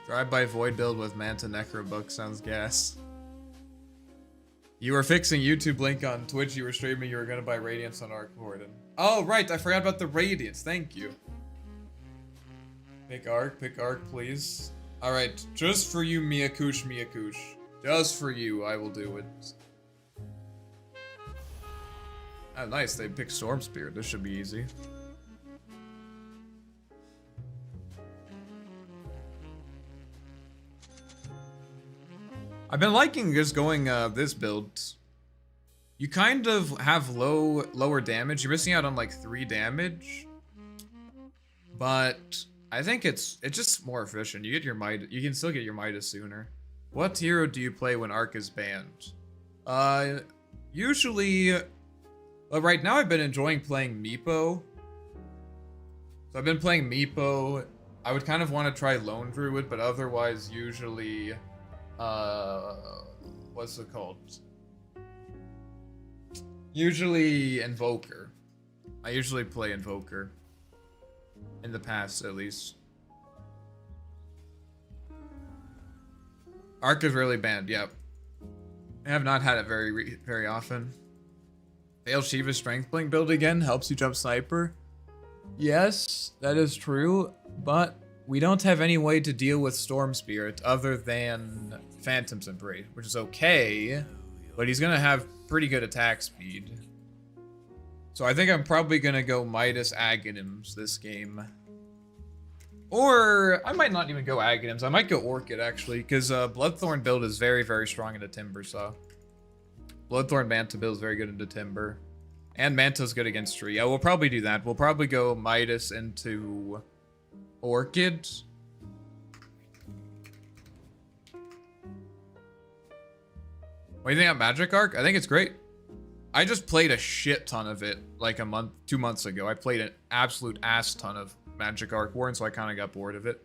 Drive-by Void build with Manta Necrobook sounds gas. You were fixing YouTube link on Twitch, you were streaming, you were gonna buy Radiance on Arc Warden. Oh, right, I forgot about the Radiance, thank you. Pick Arc, please. Alright, just for you, Miyakush. Just for you, I will do it. Oh, nice, they picked Storm Spirit. This should be easy. I've been liking just going this build. You kind of have lower damage. You're missing out on like 3 damage. But I think it's just more efficient. You get your Midas, you can still get your Midas sooner. What hero do you play when Arc is banned? Usually... Well, right now I've been enjoying playing Meepo. So I've been playing Meepo. I would kind of want to try Lone Druid, but otherwise usually... what's it called? Usually Invoker. I usually play Invoker. In the past, at least. Arc is really banned, yep. I have not had it very often. Fail Shiva's strength blink build again helps you jump sniper. Yes, that is true, but we don't have any way to deal with Storm Spirit other than Phantoms and Braid, which is okay, but he's gonna have pretty good attack speed. So I think I'm probably gonna go Midas Aghanims this game. Or I might not even go Aghanims. I might go Orchid actually, because Bloodthorn build is very, very strong into Timber Saw. Bloodthorn Manta build is very good into Timber. And Manta's good against Tree. Yeah, we'll probably do that. We'll probably go Midas into Orchid. What do you think about Magic Arc? I think it's great. I just played a shit ton of it like 2 months ago. I played an absolute ass ton of Magic Arc Warden, so I kind of got bored of it.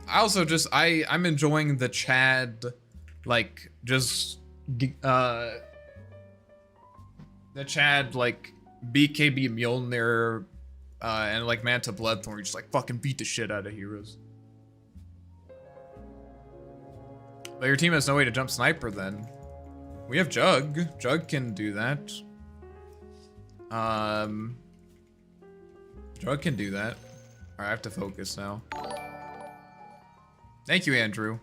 I also just, I'm enjoying the Chad, like, just, the Chad, like, BKB Mjolnir, and, like, Manta Bloodthorn, you just, like, fucking beat the shit out of heroes. But your team has no way to jump Sniper, then. We have Jug. Jug can do that. Jug can do that. Alright, I have to focus now. Thank you, Andrew.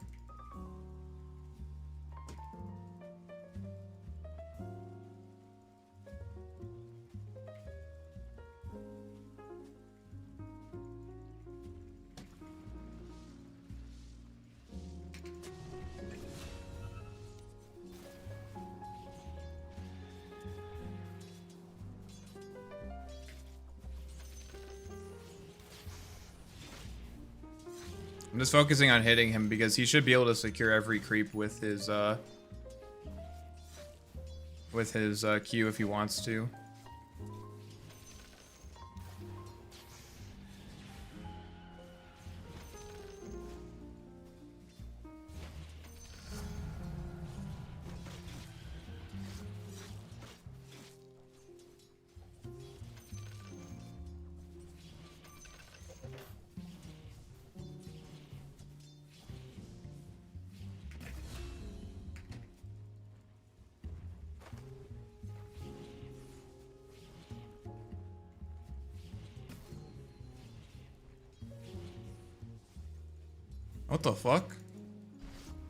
I'm just focusing on hitting him because he should be able to secure every creep with his Q if he wants to. What the fuck?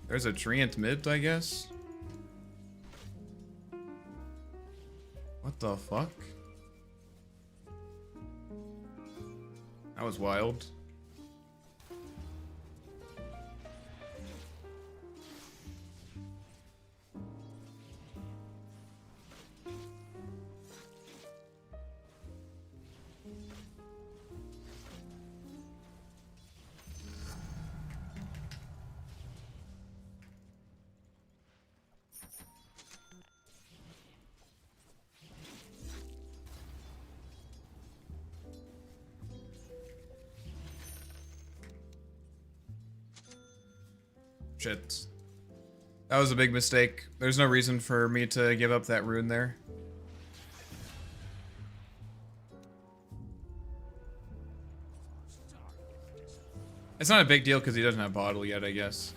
There's a Treant mid, I guess? What the fuck? That was wild. Shit. That was a big mistake. There's no reason for me to give up that rune there. It's not a big deal because he doesn't have bottle yet, I guess.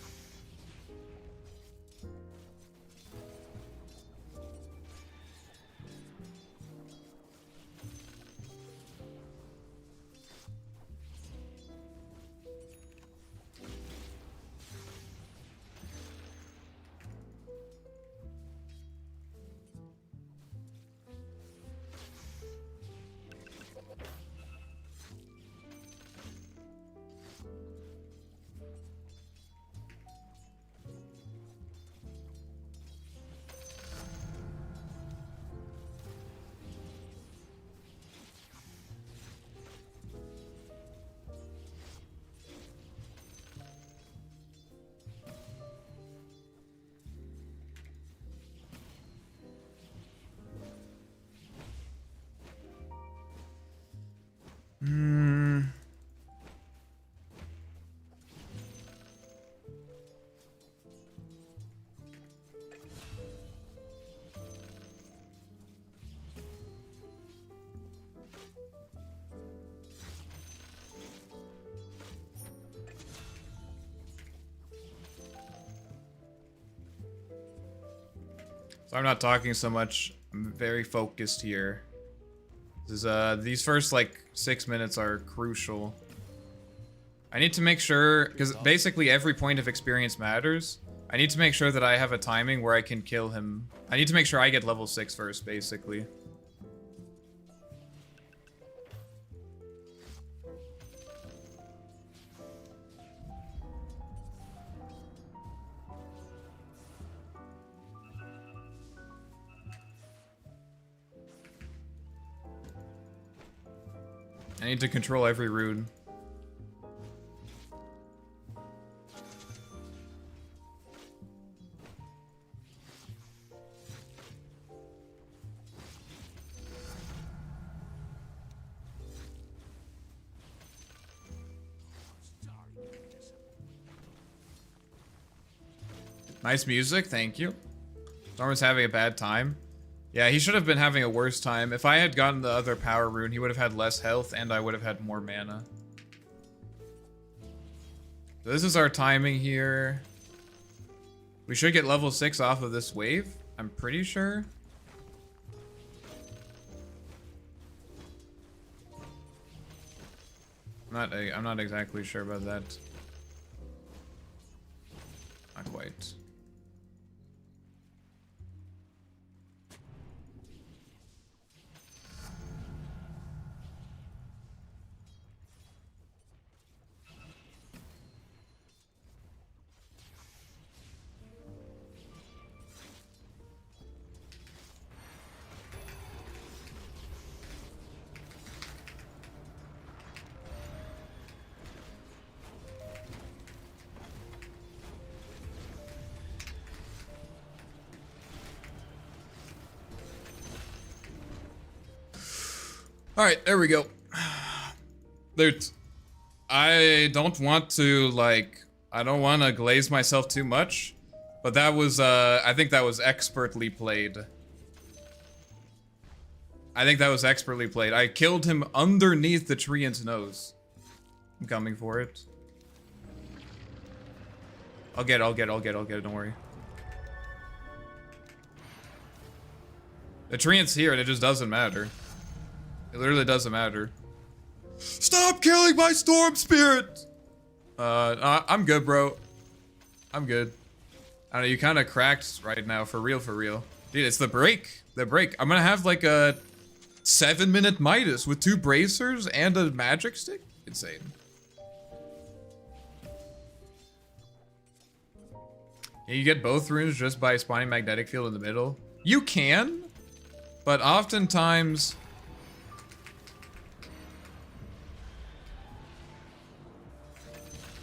So I'm not talking so much. I'm very focused here. These first like 6 minutes are crucial. I need to make sure, because basically every point of experience matters. I need to make sure that I have a timing where I can kill him. I need to make sure I get level 6 first, basically. I need to control every rune. Nice music, thank you. Storm is having a bad time. Yeah, he should have been having a worse time. If I had gotten the other power rune, he would have had less health and I would have had more mana. So this is our timing here. We should get level 6 off of this wave, I'm pretty sure. I'm not exactly sure about that. Not quite. Alright, there we go. I don't want to, like, I don't want to glaze myself too much, but that was, I think that was expertly played. I killed him underneath the treant's nose. I'm coming for it. I'll get it, don't worry. The treant's here and it just doesn't matter. It literally doesn't matter. Stop killing my storm spirit! I'm good, bro. I'm good. I don't know, you kind of cracked right now, for real, for real. Dude, it's the break. The break. I'm gonna have like a 7-minute Midas with 2 bracers and a magic stick? Insane. Can you get both runes just by spawning magnetic field in the middle? You can, but oftentimes...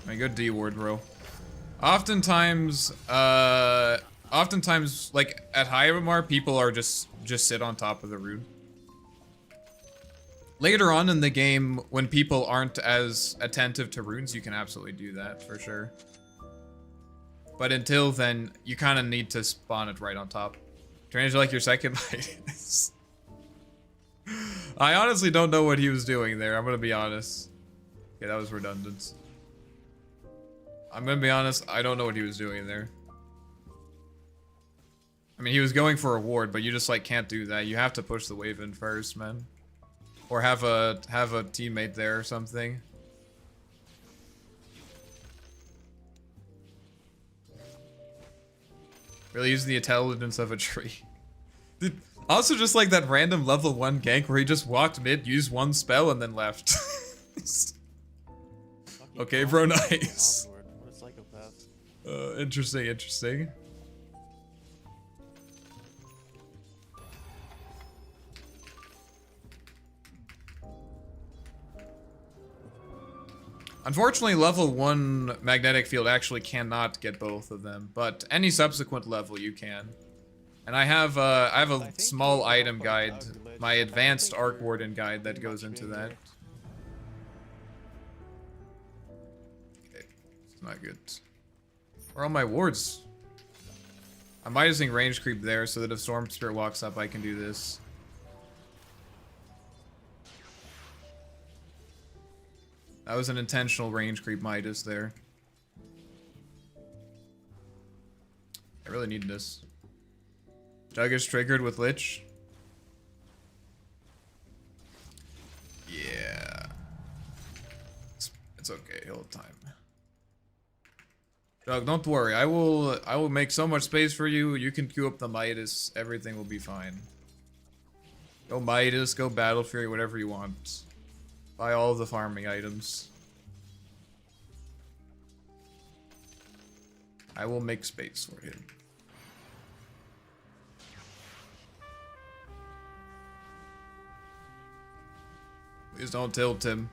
I mean, good D ward, bro. Oftentimes, like at Hyremar, people are just sit on top of the rune. Later on in the game, when people aren't as attentive to runes, you can absolutely do that for sure. But until then, you kind of need to spawn it right on top. Trying to like your second Midas. I honestly don't know what he was doing there. I'm gonna be honest. Okay, that was redundant. I'm gonna be honest, I don't know what he was doing there. I mean, he was going for a ward, but you just like can't do that. You have to push the wave in first, man. Or have a teammate there or something. Really use the intelligence of a tree. Dude, also just like that random level 1 gank where he just walked mid, used 1 spell, and then left. Okay, bro, nice. Interesting, interesting. Unfortunately, level 1 magnetic field actually cannot get both of them, but any subsequent level you can. And I have a small item guide, my advanced Arc Warden guide that goes into that. Okay, it's not good. Where are all my wards? I'm minusing range creep there so that if Storm Spirit walks up, I can do this. That was an intentional range creep Midas there. I really need this. Jug is triggered with Lich. Yeah. It's okay, he'll have time. Jug, don't worry. I will make so much space for you. You can queue up the Midas. Everything will be fine. Go Midas, go Battle Fury, whatever you want. Buy all of the farming items. I will make space for him. Please don't tilt him.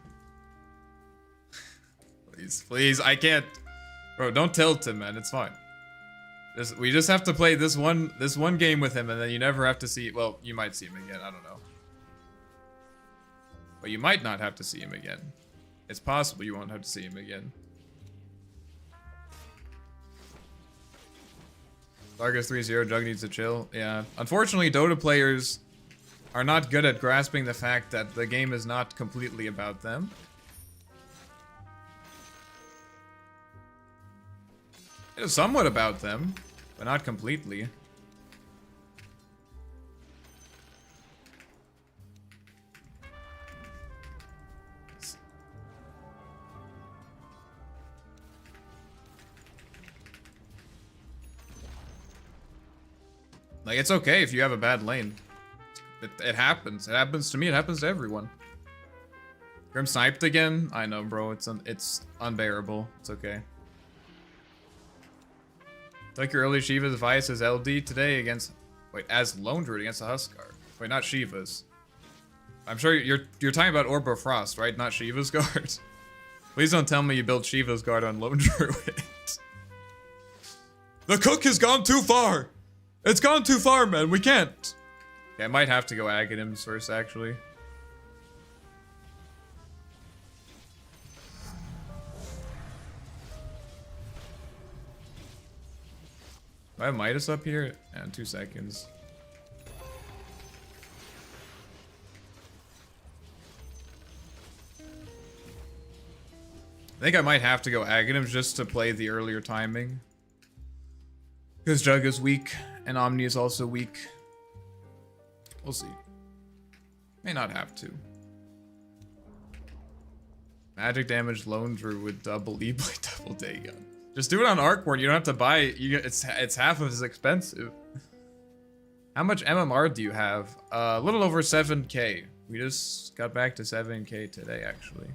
Please, please, I can't. Bro, don't tilt him, man. It's fine. We just have to play this one game with him, and then you never have to see. Well, you might see him again. I don't know. But you might not have to see him again. It's possible you won't have to see him again. Targus 3-0, Jug needs to chill. Yeah. Unfortunately, Dota players are not good at grasping the fact that the game is not completely about them. It is somewhat about them, but not completely. Like, it's okay if you have a bad lane. It happens. It happens to me. It happens to everyone. Grim sniped again? I know, bro. It's unbearable. It's okay. Took your early Shiva's advice as LD today against... Wait, as Lone Druid against the Huskar. Wait, not Shiva's. I'm sure you're talking about Orb of Frost, right? Not Shiva's guard. Please don't tell me you built Shiva's guard on Lone Druid. The cook has gone too far! It's gone too far, man. We can't. Okay, I might have to go Aghanims first, actually. Do I have Midas up here? Yeah, 2 seconds. I think I might have to go Aghanims just to play the earlier timing. Because Jug is weak, and Omni is also weak. We'll see. May not have to. Magic damage Lone Druid with double E-Blade, double Dagon. Just do it on Arcborn. You don't have to buy it. It's half of as expensive. How much MMR do you have? A little over 7k. We just got back to 7k today, actually.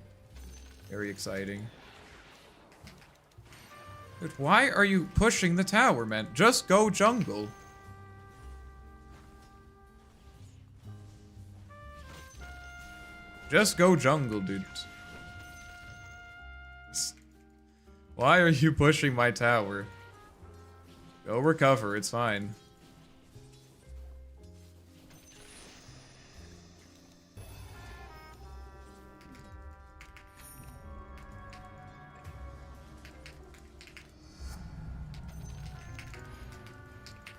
Very exciting. Dude, why are you pushing the tower, man? Just go jungle. Just go jungle, dude. Why are you pushing my tower? Go recover, it's fine.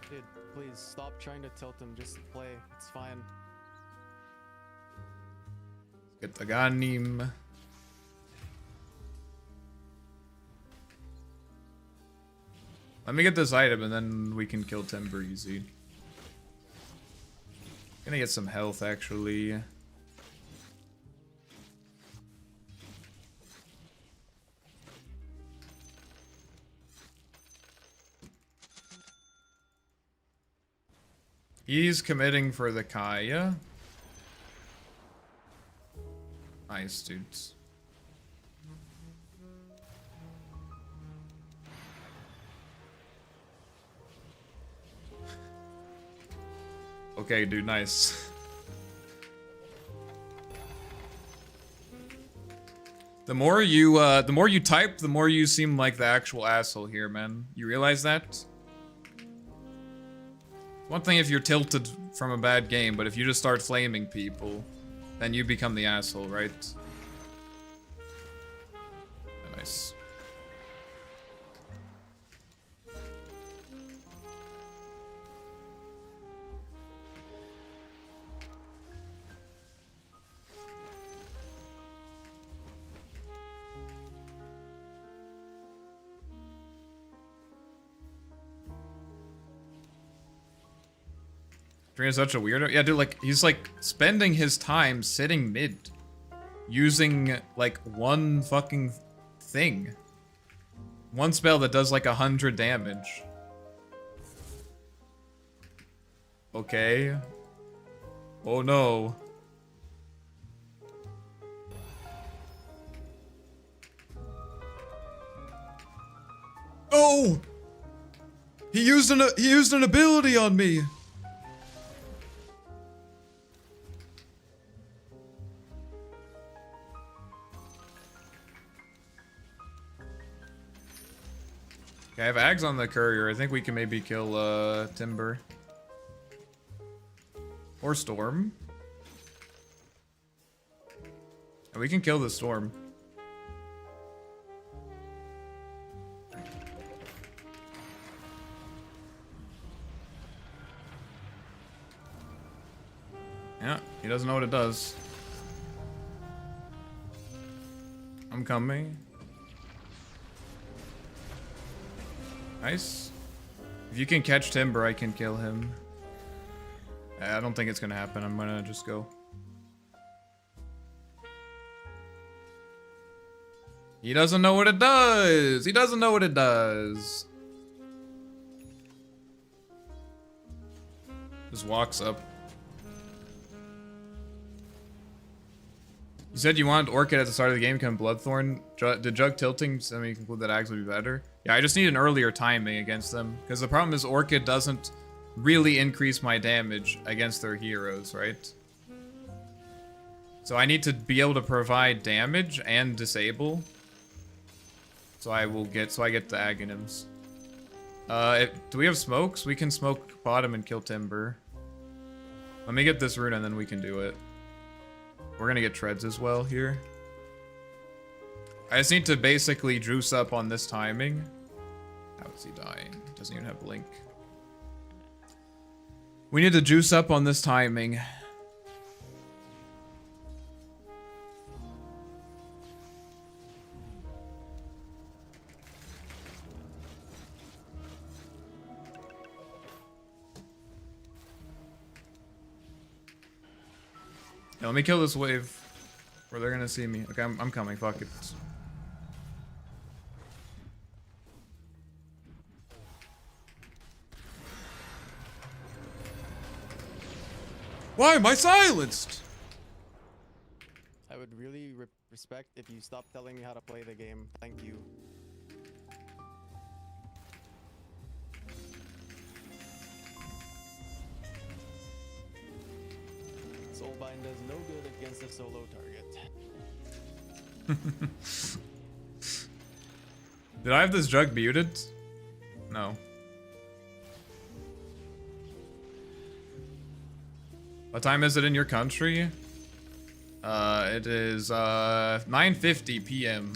Dude, please stop trying to tilt him. Just play. It's fine. Get the Ganim. Let me get this item and then we can kill Timber easy. Gonna get some health actually. He's committing for the Kaya. Nice, dudes. Okay, dude, nice. The more you type, the more you seem like the actual asshole here, man. You realize that? One thing if you're tilted from a bad game, but if you just start flaming people, then you become the asshole, right? Nice. Trina's such a weirdo. Yeah, dude, like, he's like spending his time sitting mid. Using like one fucking thing. One spell that does like 100 damage. Okay. Oh no. Oh! He used an ability on me. Okay, I have Ags on the courier. I think we can maybe kill Timber. Or Storm. And we can kill the Storm. Yeah, he doesn't know what it does. I'm coming. Nice. If you can catch Timber, I can kill him. I don't think it's gonna happen. I'm gonna just go. He doesn't know what it does! He doesn't know what it does! Just walks up. You said you wanted Orchid at the start of the game, become Bloodthorn. Did Jug tilting so you conclude that Ags would be better? Yeah, I just need an earlier timing against them. Because the problem is Orchid doesn't really increase my damage against their heroes, right? So I need to be able to provide damage and disable. So I get the Aghanims. Do we have smokes? We can smoke bottom and kill Timber. Let me get this rune and then we can do it. We're gonna get treads as well here. I just need to basically juice up on this timing. How is he dying? Doesn't even have blink. We need to juice up on this timing. Yeah, let me kill this wave, or they're gonna see me. Okay, I'm coming. Fuck it. Why am I silenced? I would really respect if you stop telling me how to play the game. Thank you. Soulbind does no good against a solo target. Did I have this jug muted? No. What time is it in your country? It is 9:50 p.m.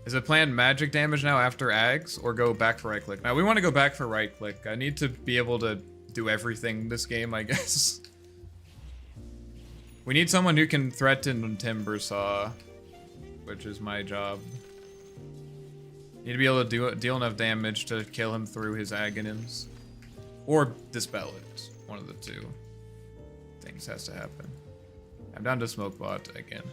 Is it planned magic damage now after Ags, or go back for right click? Now we want to go back for right click. I need to be able to do everything this game, I guess. We need someone who can threaten Timber Saw, which is my job. Need to be able to deal enough damage to kill him through his Aghanims. Or dispel it. One of the two things has to happen. I'm down to smoke bot again.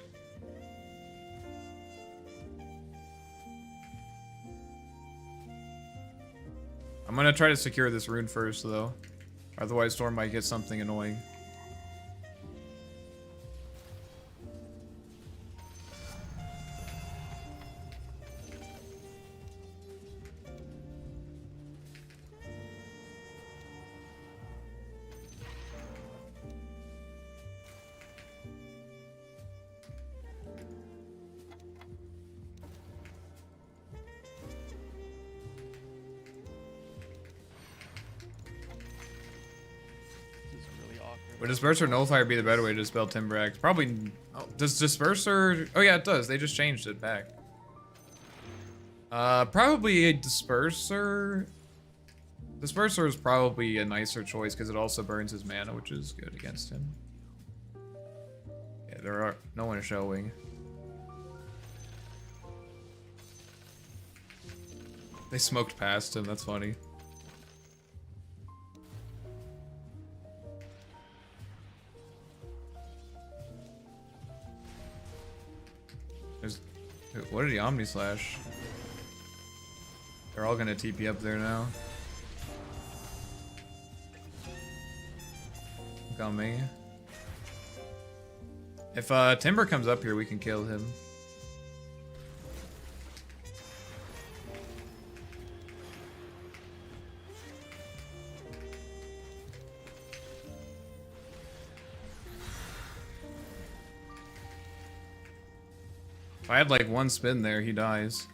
I'm gonna try to secure this rune first, though. Otherwise, Storm might get something annoying. Would Disperser Nullifier be the better way to dispel Timber Axe? Probably. Oh, does Disperser? Oh yeah, it does. They just changed it back. Probably a Disperser. Disperser is probably a nicer choice because it also burns his mana, which is good against him. Yeah, no one is showing. They smoked past him, that's funny. There's... What did he Omni Slash? They're all gonna TP up there now. Look on me. If Timber comes up here, we can kill him. If I had like one spin there, he dies.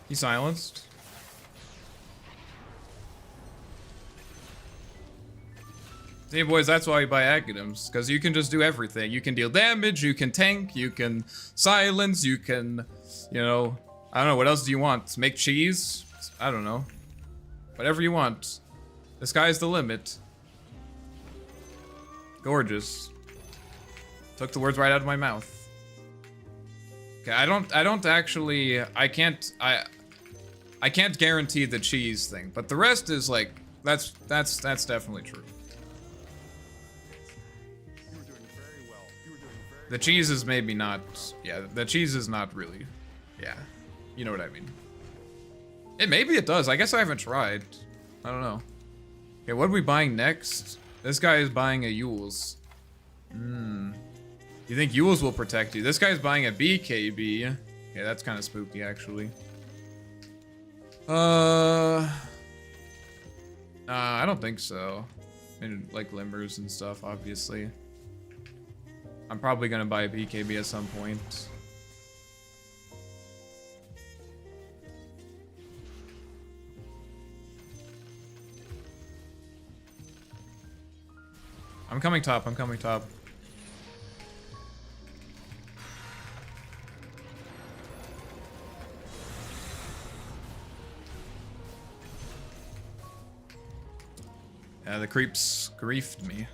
He silenced. See, boys, that's why you buy Acadums, because you can just do everything. You can deal damage, you can tank, you can silence, you can, you know, I don't know, what else do you want? Make cheese? I don't know. Whatever you want. The sky's the limit. Gorgeous. Took the words right out of my mouth. Okay, I don't actually, I can't guarantee the cheese thing, but the rest is like, that's definitely true. You were doing very well. You were doing very The cheese is maybe not, yeah, the cheese is not really, yeah, you know what I mean. Maybe it does, I guess I haven't tried. I don't know. Okay, what are we buying next? This guy is buying a Yules. You think Yules will protect you? This guy's buying a BKB. Okay, that's kind of spooky, actually. I don't think so. And like limbers and stuff, obviously. I'm probably gonna buy a BKB at some point. I'm coming top, I'm coming top. Yeah, the creeps griefed me.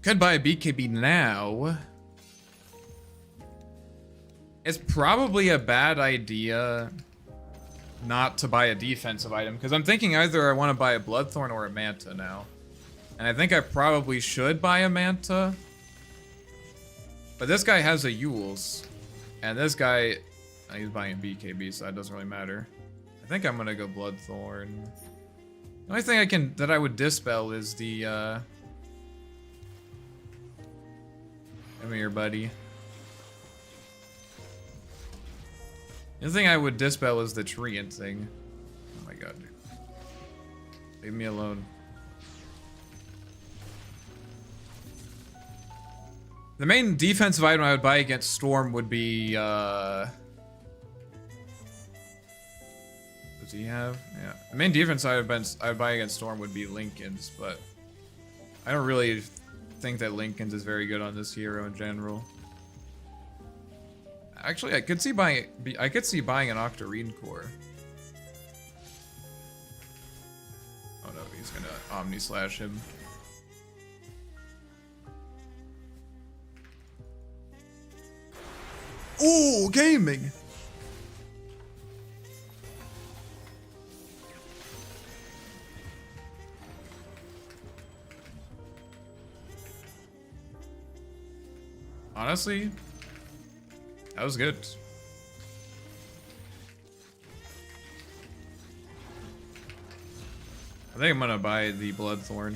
Could buy a BKB now. It's probably a bad idea not to buy a defensive item, because I'm thinking either I want to buy a Bloodthorn or a Manta now. And I think I probably should buy a Manta. But this guy has a Yules. And this guy, he's buying a BKB, so that doesn't really matter. I think I'm gonna go Bloodthorn. The only thing that I would dispel is the come here, buddy. The thing I would dispel is the Treant thing. Oh my god. Leave me alone. The main defensive item I would buy against Storm would be, does he have? Yeah. The main defense I would buy against Storm would be Lincoln's, but I don't really think that Lincoln's is very good on this hero in general. Actually, I could see buying an Octarine Core. Oh no, he's gonna Omni Slash him. Ooh, gaming! Honestly, that was good. I think I'm gonna buy the Bloodthorn.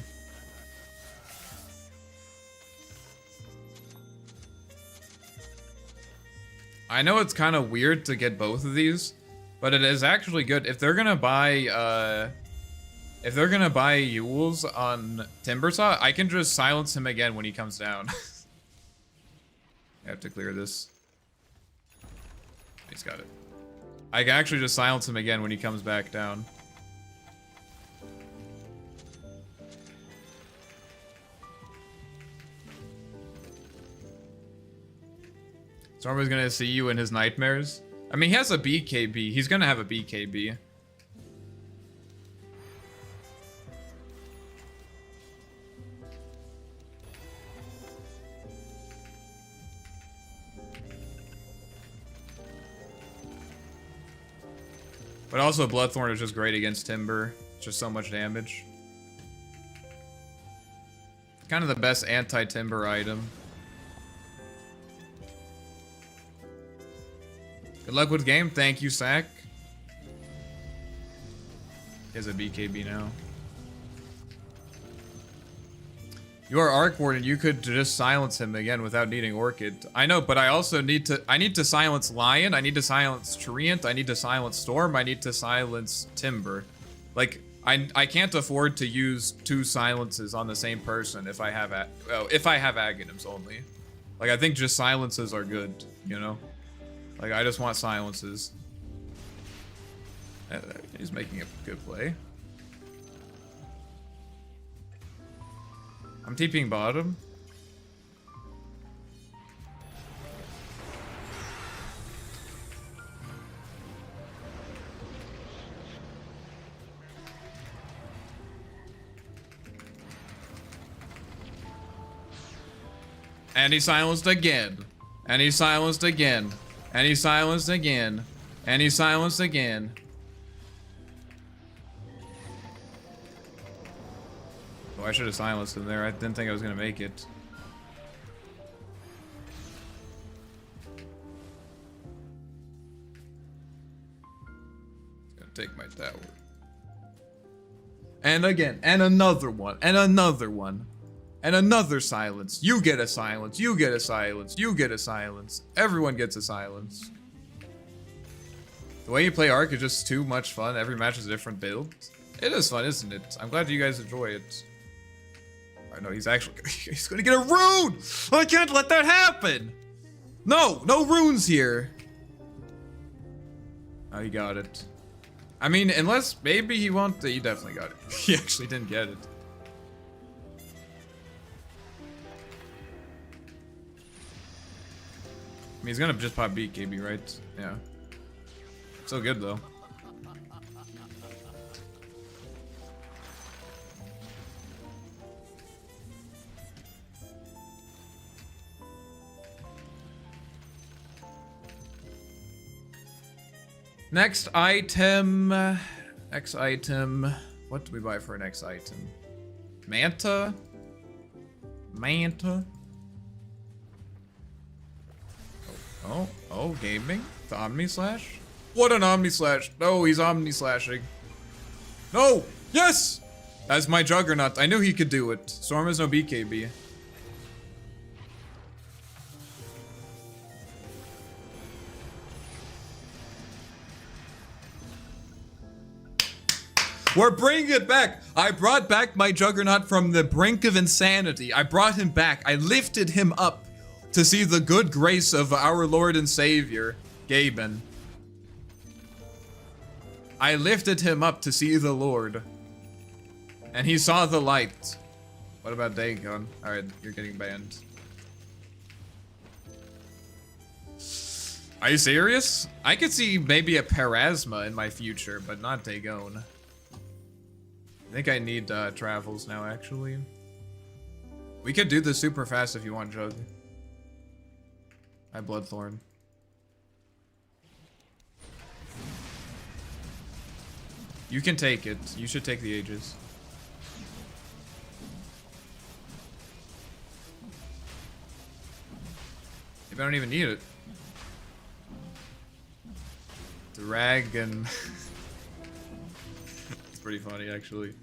I know it's kind of weird to get both of these, but it is actually good. If they're gonna buy Yules on Timbersaw, I can just silence him again when he comes down. I have to clear this. He's got it. I can actually just silence him again when he comes back down. Stormer's gonna see you in his nightmares. I mean, he has a BKB. He's gonna have a BKB. But also, Bloodthorn is just great against Timber. It's just so much damage. Kind of the best anti-Timber item. Good luck with game. Thank you, Sack. He has a BKB now. You are Arc Warden. You could just silence him again without needing Orchid. I know, but I also need to silence Lion. I need to silence Treant. I need to silence Storm. I need to silence Timber. Like, I can't afford to use 2 silences on the same person if I have Aghanims only. Like, I think just silences are good, you know? Like, I just want silences. He's making a good play. I'm TPing bottom. And he silenced again. And he silenced again. And he silenced again. And he silenced again. Oh, I should have silenced him there. I didn't think I was gonna make it. It's gonna take my tower. And again, and another one, and another one. And another silence. You get a silence. You get a silence. You get a silence. Everyone gets a silence. The way you play Arc is just too much fun. Every match is a different build. It is fun, isn't it? I'm glad you guys enjoy it. I know he's actually he's gonna get a rune! I can't let that happen! No! No runes here! Oh, he got it. I mean, unless maybe he won't. He definitely got it. He actually didn't get it. I mean, he's gonna just pop BKB, right? Yeah. So good, though. Next item. Next item. What do we buy for our next item? Manta? Manta? Oh, gaming? The Omni Slash? What an Omni Slash! No, he's Omni Slashing. No! Yes! That's my Juggernaut. I knew he could do it. Storm has no BKB. We're bringing it back! I brought back my Juggernaut from the brink of insanity. I brought him back. I lifted him up to see the good grace of our Lord and Savior, Gaben. I lifted him up to see the Lord. And he saw the light. What about Dagon? Alright, you're getting banned. Are you serious? I could see maybe a Parasma in my future, but not Dagon. I think I need travels now, actually. We could do this super fast if you want, Jug. I Bloodthorn. You can take it. You should take the Aegis. Maybe I don't even need it. Dragon. It's pretty funny, actually.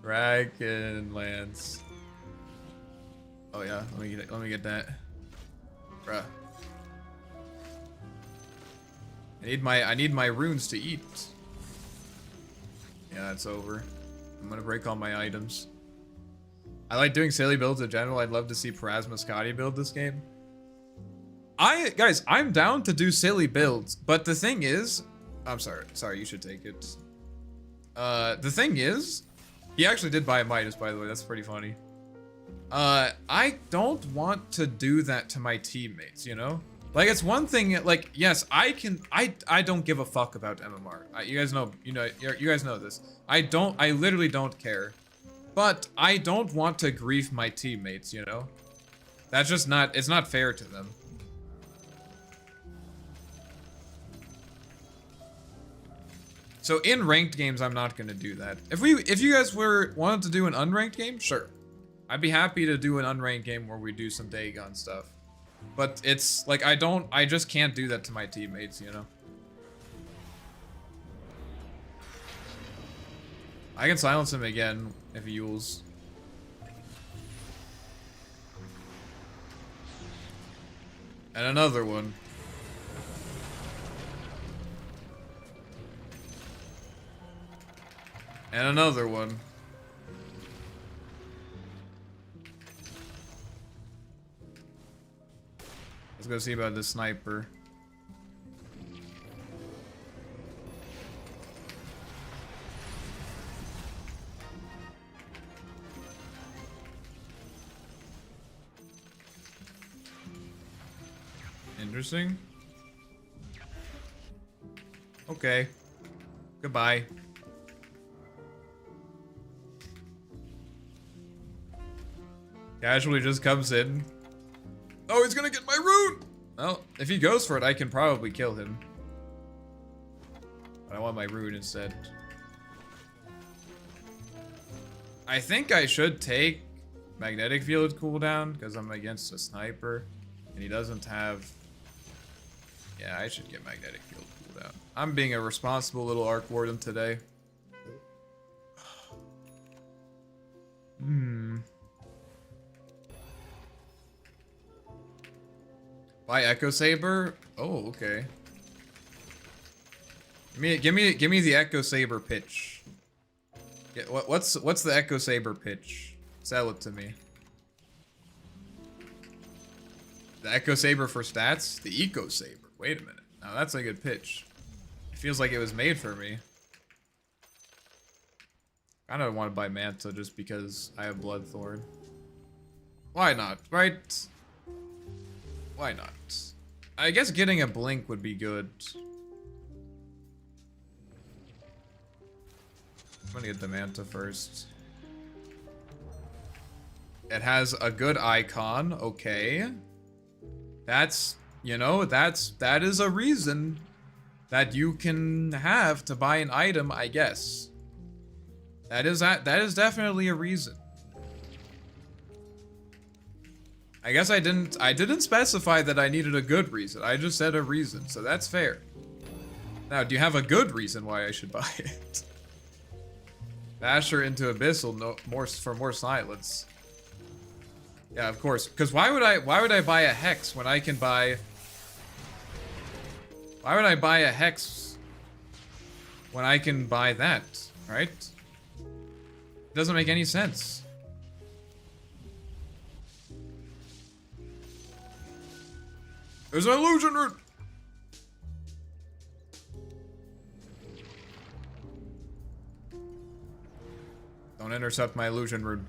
Dragon Lance. Oh yeah, let me get it. Let me get that. Bruh. I need my runes to eat. Yeah, it's over. I'm gonna break all my items. I like doing silly builds in general. I'd love to see Parasma Scotty build this game. Guys, I'm down to do silly builds, but the thing is, I'm sorry, you should take it. The thing is, he actually did buy a Midas, by the way. That's pretty funny. I don't want to do that to my teammates, you know? Like, it's one thing, like, yes, I don't give a fuck about MMR. You guys know, you guys know this. I literally don't care. But I don't want to grief my teammates, you know? That's just not, it's not fair to them. So in ranked games, I'm not gonna do that. If you guys wanted to do an unranked game, sure. I'd be happy to do an unranked game where we do some Dagon stuff. But it's like, I just can't do that to my teammates, you know? I can silence him again if he yules. And another one. And another one. Let's go see about the sniper. Interesting. Okay. Goodbye. Casually just comes in. Oh, he's gonna get my rune! Well, if he goes for it, I can probably kill him. But I want my rune instead. I think I should take magnetic field cooldown because I'm against a sniper. And he doesn't have... Yeah, I should get magnetic field cooldown. I'm being a responsible little Arc Warden today. Buy Echo Saber? Oh, okay. Give me the Echo Saber pitch. Yeah, what's the Echo Saber pitch? Sell it to me. The Echo Saber for stats? The Eco Saber. Wait a minute. Now that's a good pitch. It feels like it was made for me. I don't want to buy Manta just because I have Bloodthorn. Why not, right? Why not? I guess getting a Blink would be good. I'm gonna get the Manta first. It has a good icon, okay. That's, you know, that is a reason that you can have to buy an item, I guess. That is definitely a reason. I guess I didn't specify that I needed a good reason. I just said a reason, so that's fair. Now, do you have a good reason why I should buy it? Basher into Abyssal, no more for more silence. Yeah, of course. Because why would I buy a Hex when I can buy... Why would I buy a Hex when I can buy that, right? It doesn't make any sense. There's an illusion root! Don't intercept my illusion rune.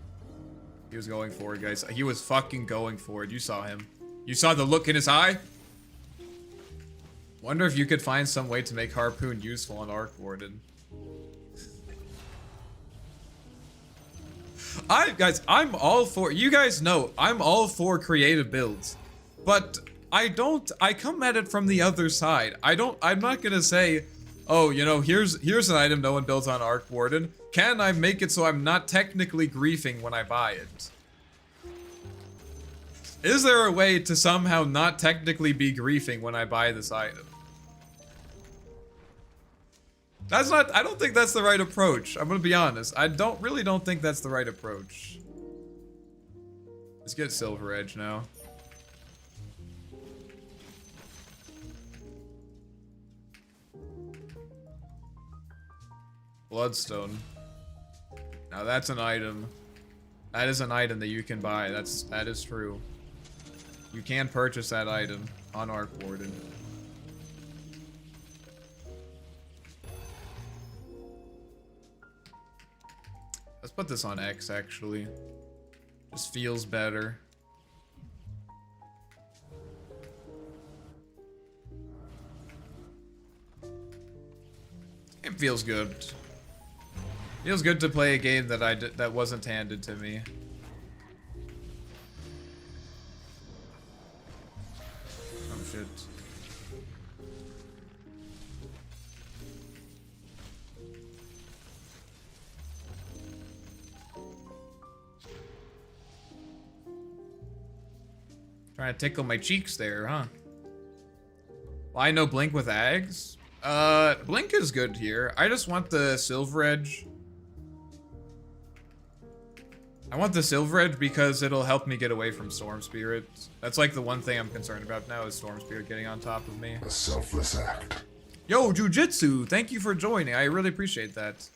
He was going for it, guys. He was fucking going for it. You saw him. You saw the look in his eye? Wonder if you could find some way to make Harpoon useful on Arc Warden. Guys, I'm all for... You guys know, I'm all for creative builds. But I come at it from the other side. I'm not gonna say, oh, you know, here's an item no one builds on Arc Warden. Can I make it so I'm not technically griefing when I buy it? Is there a way to somehow not technically be griefing when I buy this item? That's not, I don't think that's the right approach. I'm gonna be honest. I really don't think that's the right approach. Let's get Silver Edge now. Bloodstone. Now that's an item. That is an item that you can buy. That is true. You can purchase that item on Arc Warden. Let's put this on X actually. Just feels better. It feels good. Feels good to play a game that that wasn't handed to me. Oh shit. Trying to tickle my cheeks there, huh? Why no Blink with Ags? Blink is good here. I just want the Silver Edge. I want the Silver Edge because it'll help me get away from Storm Spirit. That's like the one thing I'm concerned about now is Storm Spirit getting on top of me. A selfless act. Yo, Jujitsu! Thank you for joining. I really appreciate that.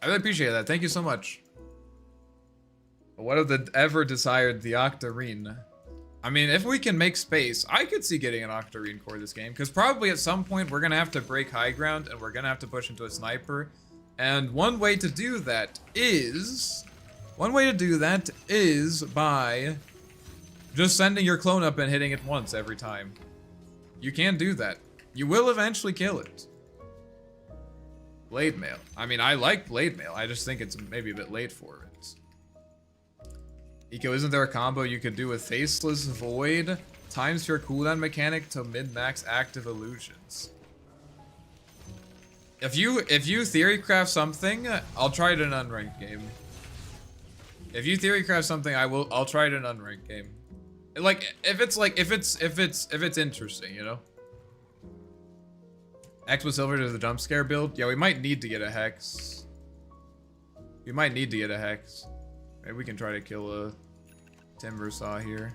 I really appreciate that. Thank you so much. What if the ever desired the Octarine? I mean, if we can make space, I could see getting an Octarine core this game, because probably at some point we're gonna have to break high ground and we're gonna have to push into a sniper. And one way to do that is by just sending your clone up and hitting it once every time. You can do that. You will eventually kill it. Blade Mail. I mean, I like Blade Mail. I just think it's maybe a bit late for it. Eco, isn't there a combo you could do with Faceless Void times your cooldown mechanic to min-max active illusions? If you theorycraft something, I'll try it in an unranked game. If you theorycraft something, I'll try it in an unranked game. If it's interesting, you know? Hex with Silver to the jump scare build? Yeah, we might need to get a Hex. We might need to get a Hex. Maybe we can try to kill a Timber Saw here.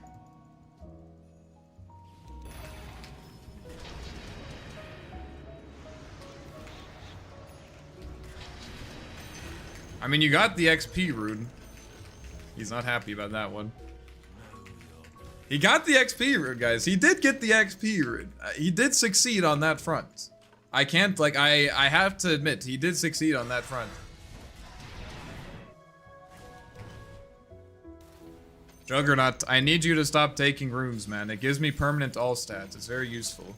I mean, you got the XP rune. He's not happy about that one. He got the XP rune, guys. He did get the XP rune. He did succeed on that front. I can't, like, I have to admit, he did succeed on that front. Juggernaut, I need you to stop taking runes, man. It gives me permanent all stats. It's very useful.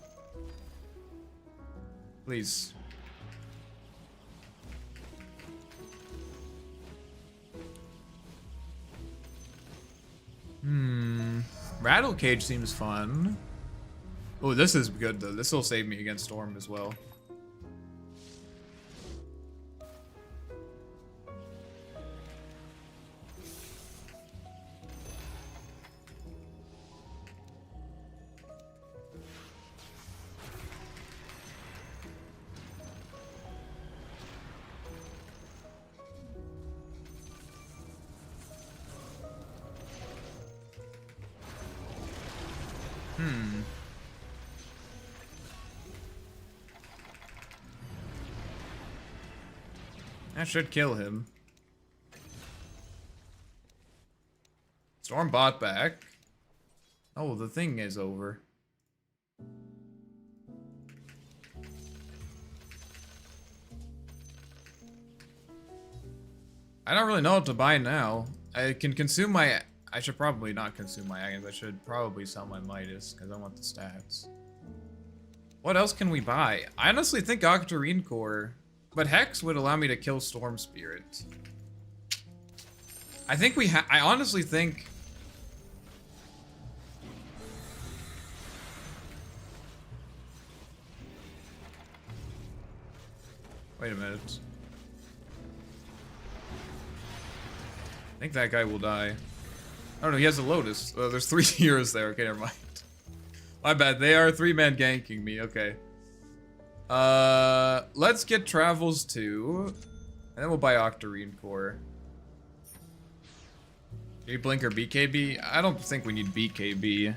Please. Rattle Cage seems fun. Oh, this is good though. This will save me against Storm as well. That should kill him. Storm bot back. Oh, the thing is over. I don't really know what to buy now. I can consume my... I should probably not consume my items. I should probably sell my Midas, because I want the stats. What else can we buy? I honestly think Octarine Core... But Hex would allow me to kill Storm Spirit. I think I honestly think... Wait a minute. I think that guy will die. Oh no, he has a Lotus. Oh, there's 3 heroes there. Okay, never mind. My bad. They are 3-man ganking me. Okay. Let's get Travels 2. And then we'll buy Octarine Core. Blink or BKB? I don't think we need BKB.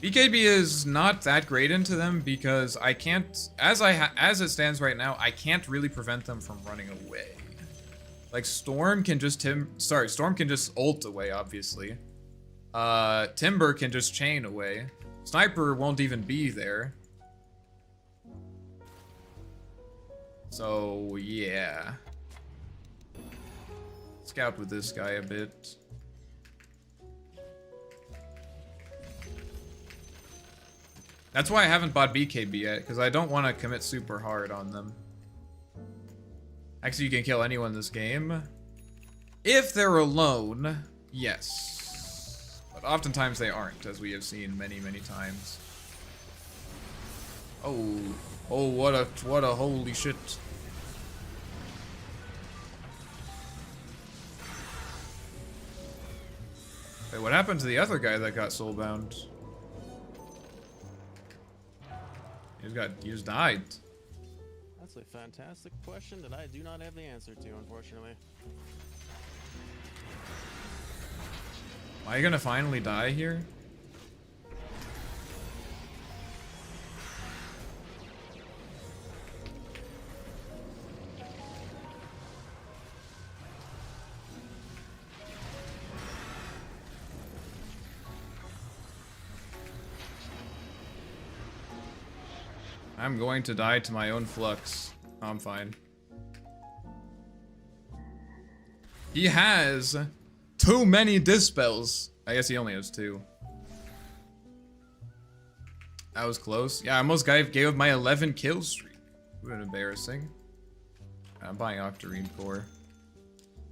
BKB is not that great into them because I can't, as it stands right now, I can't really prevent them from running away. Like Storm can just Storm can just ult away, obviously. Timber can just chain away. Sniper won't even be there. So, yeah. Scout with this guy a bit. That's why I haven't bought BKB yet, because I don't want to commit super hard on them. Actually, you can kill anyone in this game. If they're alone, yes. But oftentimes they aren't, as we have seen many, many times. Oh, oh, what a holy shit. Wait, what happened to the other guy that got soulbound? He just died. That's a fantastic question that I do not have the answer to, unfortunately. Am I gonna finally die here? I'm going to die to my own flux. I'm fine. He has too many dispels. I guess he only has 2. That was close. Yeah, I almost gave up my 11 kill streak. Would have been embarrassing. I'm buying Octarine Core.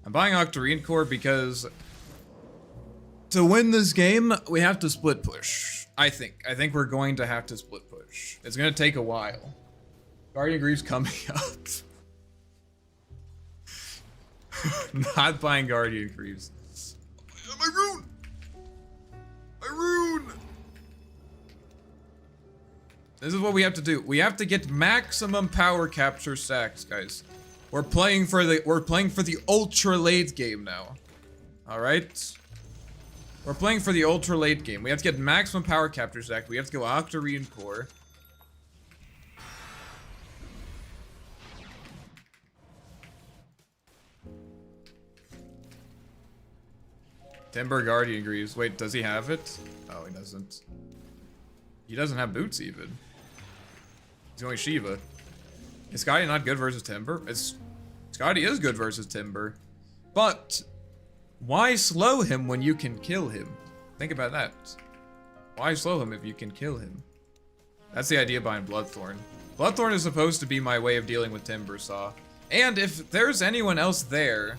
I'm buying Octarine Core because to win this game, we have to split push. I think we're going to have to split push. It's gonna take a while. Guardian Greaves coming up. Not buying Guardian Greaves. My rune! My rune! This is what we have to do. We have to get maximum power capture stacks, guys. We're playing for the ultra late game now. Alright? We're playing for the ultra late game. We have to get maximum power capture stack. We have to go Octarine Core. Timber Guardian Greaves. Wait, does he have it? Oh, he doesn't. He doesn't have boots even. He's only Shiva. Is Scotty not good versus Timber? Scotty is good versus Timber. But why slow him when you can kill him? Think about that. Why slow him if you can kill him? That's the idea behind Bloodthorn. Bloodthorn is supposed to be my way of dealing with Timbersaw. And if there's anyone else there,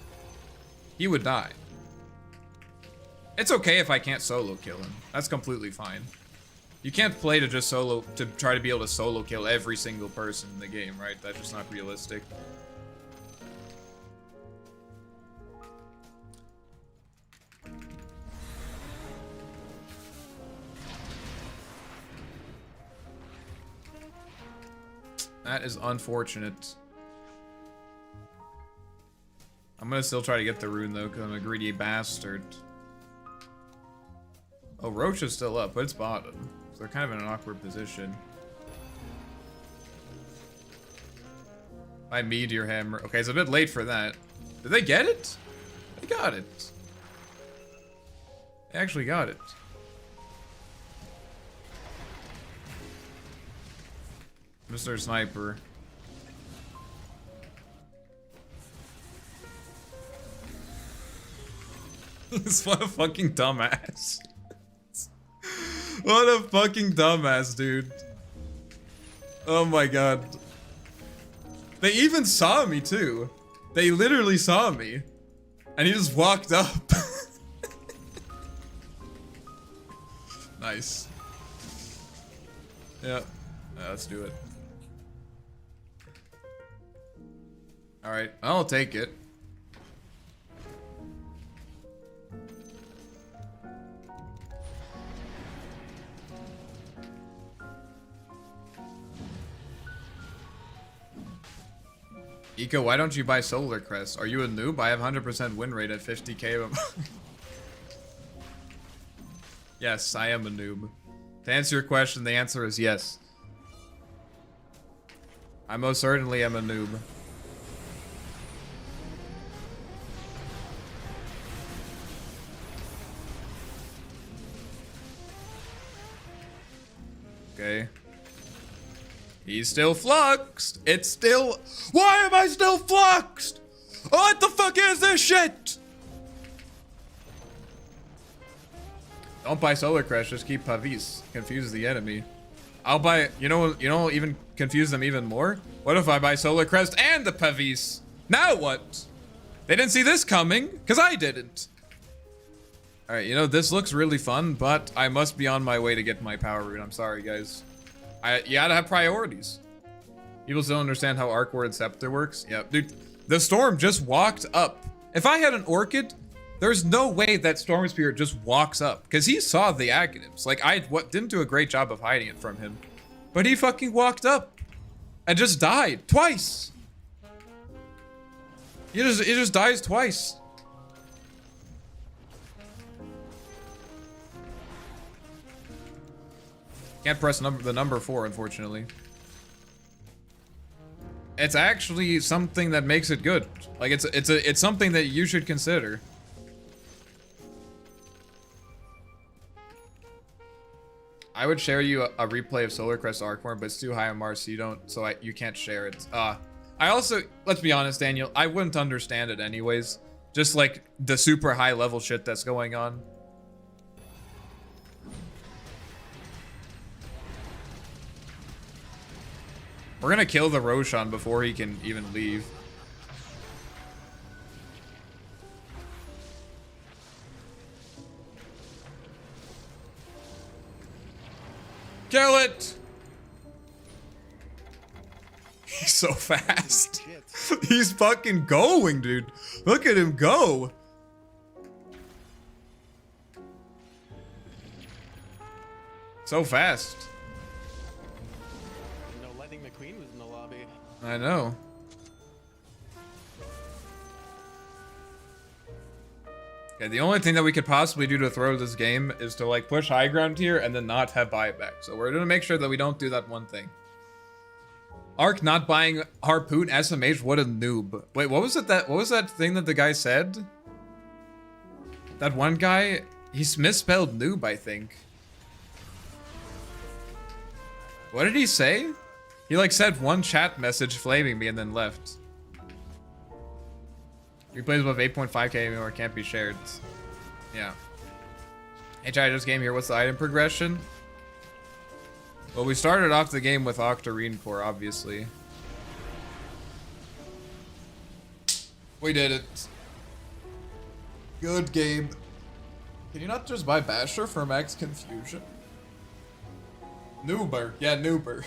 he would die. It's okay if I can't solo kill him. That's completely fine. You can't play to just to try to be able to solo kill every single person in the game, right? That's just not realistic. That is unfortunate. I'm gonna still try to get the rune though, because I'm a greedy bastard. Oh, Roach is still up, but it's bottom. So they're kind of in an awkward position. My Meteor Hammer. Okay, it's a bit late for that. Did they get it? They got it. They actually got it. Mr. Sniper. What a fucking dumbass. What a fucking dumbass, dude. Oh my god. They even saw me too. They literally saw me. And he just walked up. Nice. Yeah. Let's do it. Alright, I'll take it. Eco, why don't you buy Solar Crest? Are you a noob? I have 100% win rate at 50k. Yes, I am a noob. To answer your question, the answer is yes. I most certainly am a noob. Okay. He's still fluxed. It's still... Why am I still fluxed? What the fuck is this shit? Don't buy Solar Crash, just keep Pavis. Confuse the enemy. I'll buy... You know, even confuse them even more? What if I buy Solar Crest and the Pavis? Now what? They didn't see this coming, because I didn't. Alright, you know, this looks really fun, but I must be on my way to get my power rune. I'm sorry, guys. You gotta have priorities. People still understand how Arc Ward Scepter works? Yeah, dude, the Storm just walked up. If I had an Orchid, there's no way that Storm Spirit just walks up, because he saw the Aghanims. Like, I didn't do a great job of hiding it from him, but he fucking walked up and just died twice. He just dies twice. Can't press the number 4, unfortunately. It's actually something that makes it good. Like it's something that you should consider. I would share you a replay of Solar Crest Arcworm, but it's too high on Mars, so you can't share it. I also, let's be honest, Daniel, I wouldn't understand it anyways. Just like the super high level shit that's going on. We're gonna kill the Roshan before he can even leave. Kill it! He's so fast. He's fucking going, dude. Look at him go. So fast. No, Lightning McQueen was in the lobby. I know. Okay, the only thing that we could possibly do to throw this game is to like push high ground here and then not have buyback. So we're gonna make sure that we don't do that one thing. Ark not buying Harpoon SMH, what a noob. Wait, what was that thing that the guy said? That one guy, he's misspelled noob, I think. What did he say? He like said one chat message flaming me and then left. Replays above 8.5k anymore can't be shared. Yeah. Hey, chat, I just came here. What's the item progression? Well, we started off the game with Octarine Core, obviously. We did it. Good game. Can you not just buy Basher for max confusion? Noober. Yeah, Noober.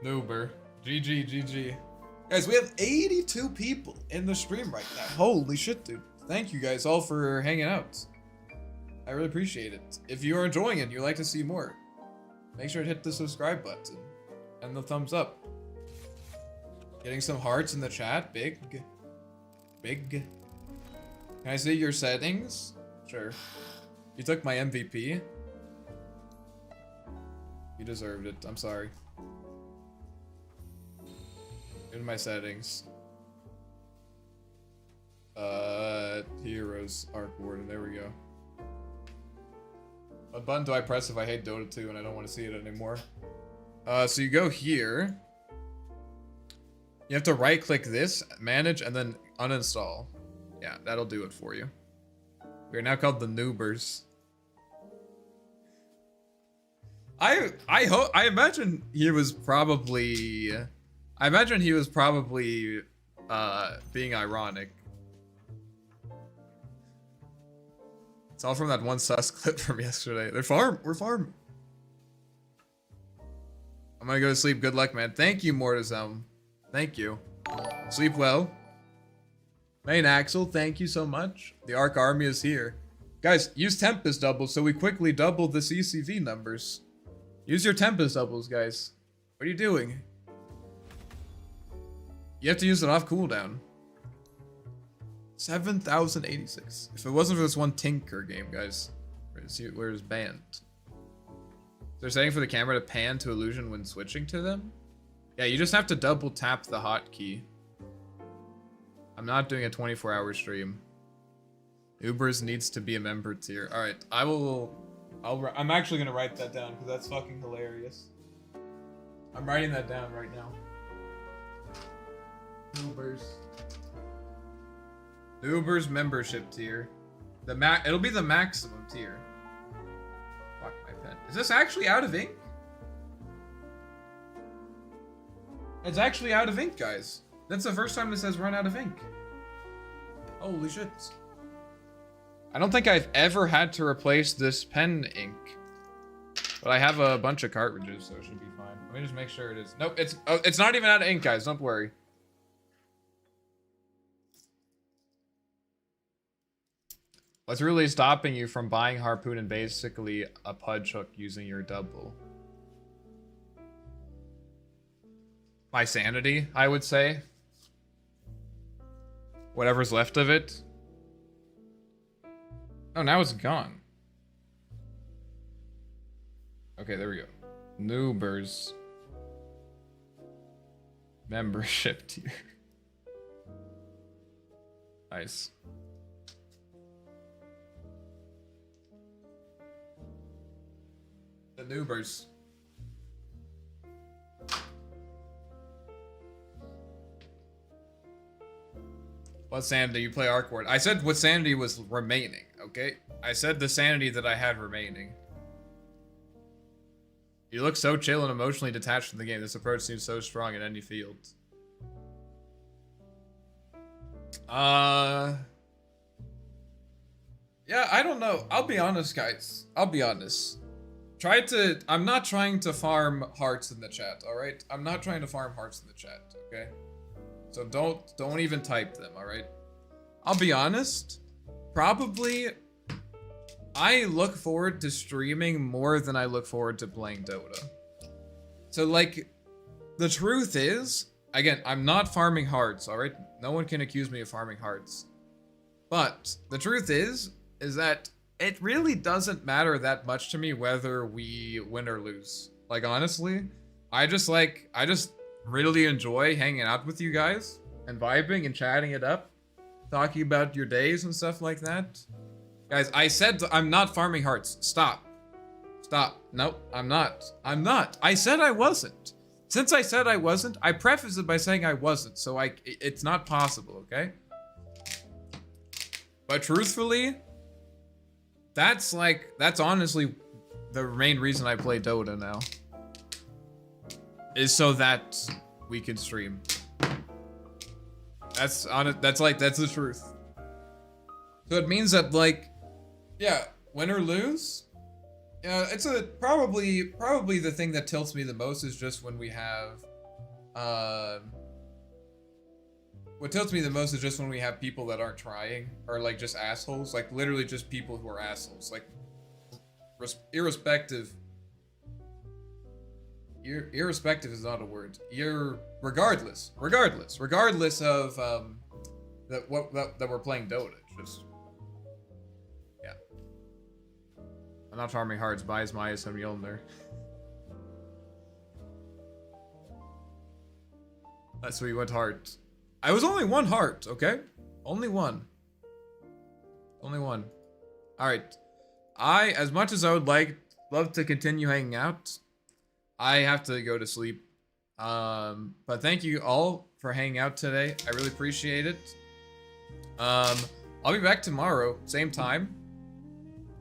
Noober. GG, GG. Guys, we have 82 people in the stream right now. Holy shit, dude. Thank you guys all for hanging out. I really appreciate it. If you are enjoying it and you'd like to see more, make sure to hit the subscribe button and the thumbs up. Getting some hearts in the chat. Big. Big. Can I see your settings? Sure. You took my MVP. You deserved it. I'm sorry. In my settings. Heroes, Arc Warden. There we go. What button do I press if I hate Dota 2 and I don't want to see it anymore? So you go here. You have to right click this, manage, and then uninstall. Yeah, that'll do it for you. We're now called the Noobers. I imagine he was probably being ironic. It's all from that one sus clip from yesterday. We're farming. I'm gonna go to sleep. Good luck, man. Thank you, Mortizum. Thank you. Sleep well. Main Axel, thank you so much. The Arc Army is here. Guys, use Tempest doubles so we quickly double the CCV numbers. Use your Tempest doubles, guys. What are you doing? You have to use it off cooldown. 7,086. If it wasn't for this one Tinker game, guys. Where's banned? They're setting for the camera to pan to illusion when switching to them? Yeah, you just have to double tap the hotkey. I'm not doing a 24-hour stream. Ubers needs to be a member tier. Alright, I will I'm actually gonna write that down because that's fucking hilarious. I'm writing that down right now. Uber's membership tier. It'll be the maximum tier. Fuck my pen. Is this actually out of ink? It's actually out of ink, guys. That's the first time this has run out of ink. Holy shit. I don't think I've ever had to replace this pen ink. But I have a bunch of cartridges, so it should be fine. Let me just make sure it is. Nope, it's not even out of ink, guys. Don't worry. What's really stopping you from buying Harpoon and basically a pudge hook using your double? My sanity, I would say. Whatever's left of it. Oh, now it's gone. Okay, there we go. Noobers. Membership tier. Nice. The noobers. What sanity? You play Arkward. I said what sanity was remaining, okay? I said the sanity that I had remaining. You look so chill and emotionally detached from the game. This approach seems so strong in any field. Yeah, I don't know. I'll be honest, guys. I'll be honest. I'm not trying to farm hearts in the chat, alright? I'm not trying to farm hearts in the chat, okay? So don't even type them, alright? I'll be honest. Probably, I look forward to streaming more than I look forward to playing Dota. So, like, the truth is, again, I'm not farming hearts, alright? No one can accuse me of farming hearts. But, the truth is that it really doesn't matter that much to me whether we win or lose. Like, honestly, I just really enjoy hanging out with you guys and vibing and chatting it up, talking about your days and stuff like that. Guys, I said I'm not farming hearts. Stop. Stop. Nope, I'm not. I'm not. I said I wasn't. Since I said I wasn't, I prefaced it by saying I wasn't, so it's not possible, okay? But truthfully, that's honestly the main reason I play Dota now. Is so that we can stream. That's the truth. So it means that, like, yeah, win or lose, yeah, it's probably the thing that tilts me the most is just when we have, what tilts me the most is just when we have people that aren't trying, or like just assholes, like literally just people who are assholes, like irrespective is not a word. Regardless of that we're playing Dota. It's just, yeah. I'm not farming hearts. Buys Maya some Mjolnir. That's where you went heart. I was only one heart, okay? Only one. Only one. Alright. As much as I would love to continue hanging out, I have to go to sleep. But thank you all for hanging out today. I really appreciate it. I'll be back tomorrow, same time.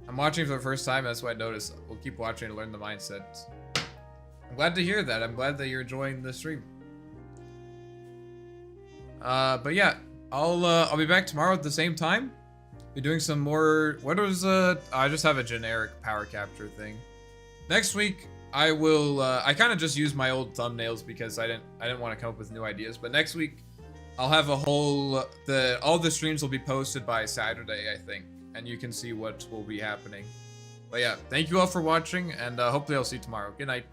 I'm watching for the first time, that's why I noticed. We'll keep watching to learn the mindset. I'm glad to hear that. I'm glad that you're enjoying the stream. But yeah, I'll be back tomorrow at the same time. Be doing some more. I just have a generic power capture thing. Next week, I will. I kind of just used my old thumbnails because I didn't want to come up with new ideas. But next week, I'll have a whole. All the streams will be posted by Saturday, I think, and you can see what will be happening. But yeah, thank you all for watching, and hopefully I'll see you tomorrow. Good night.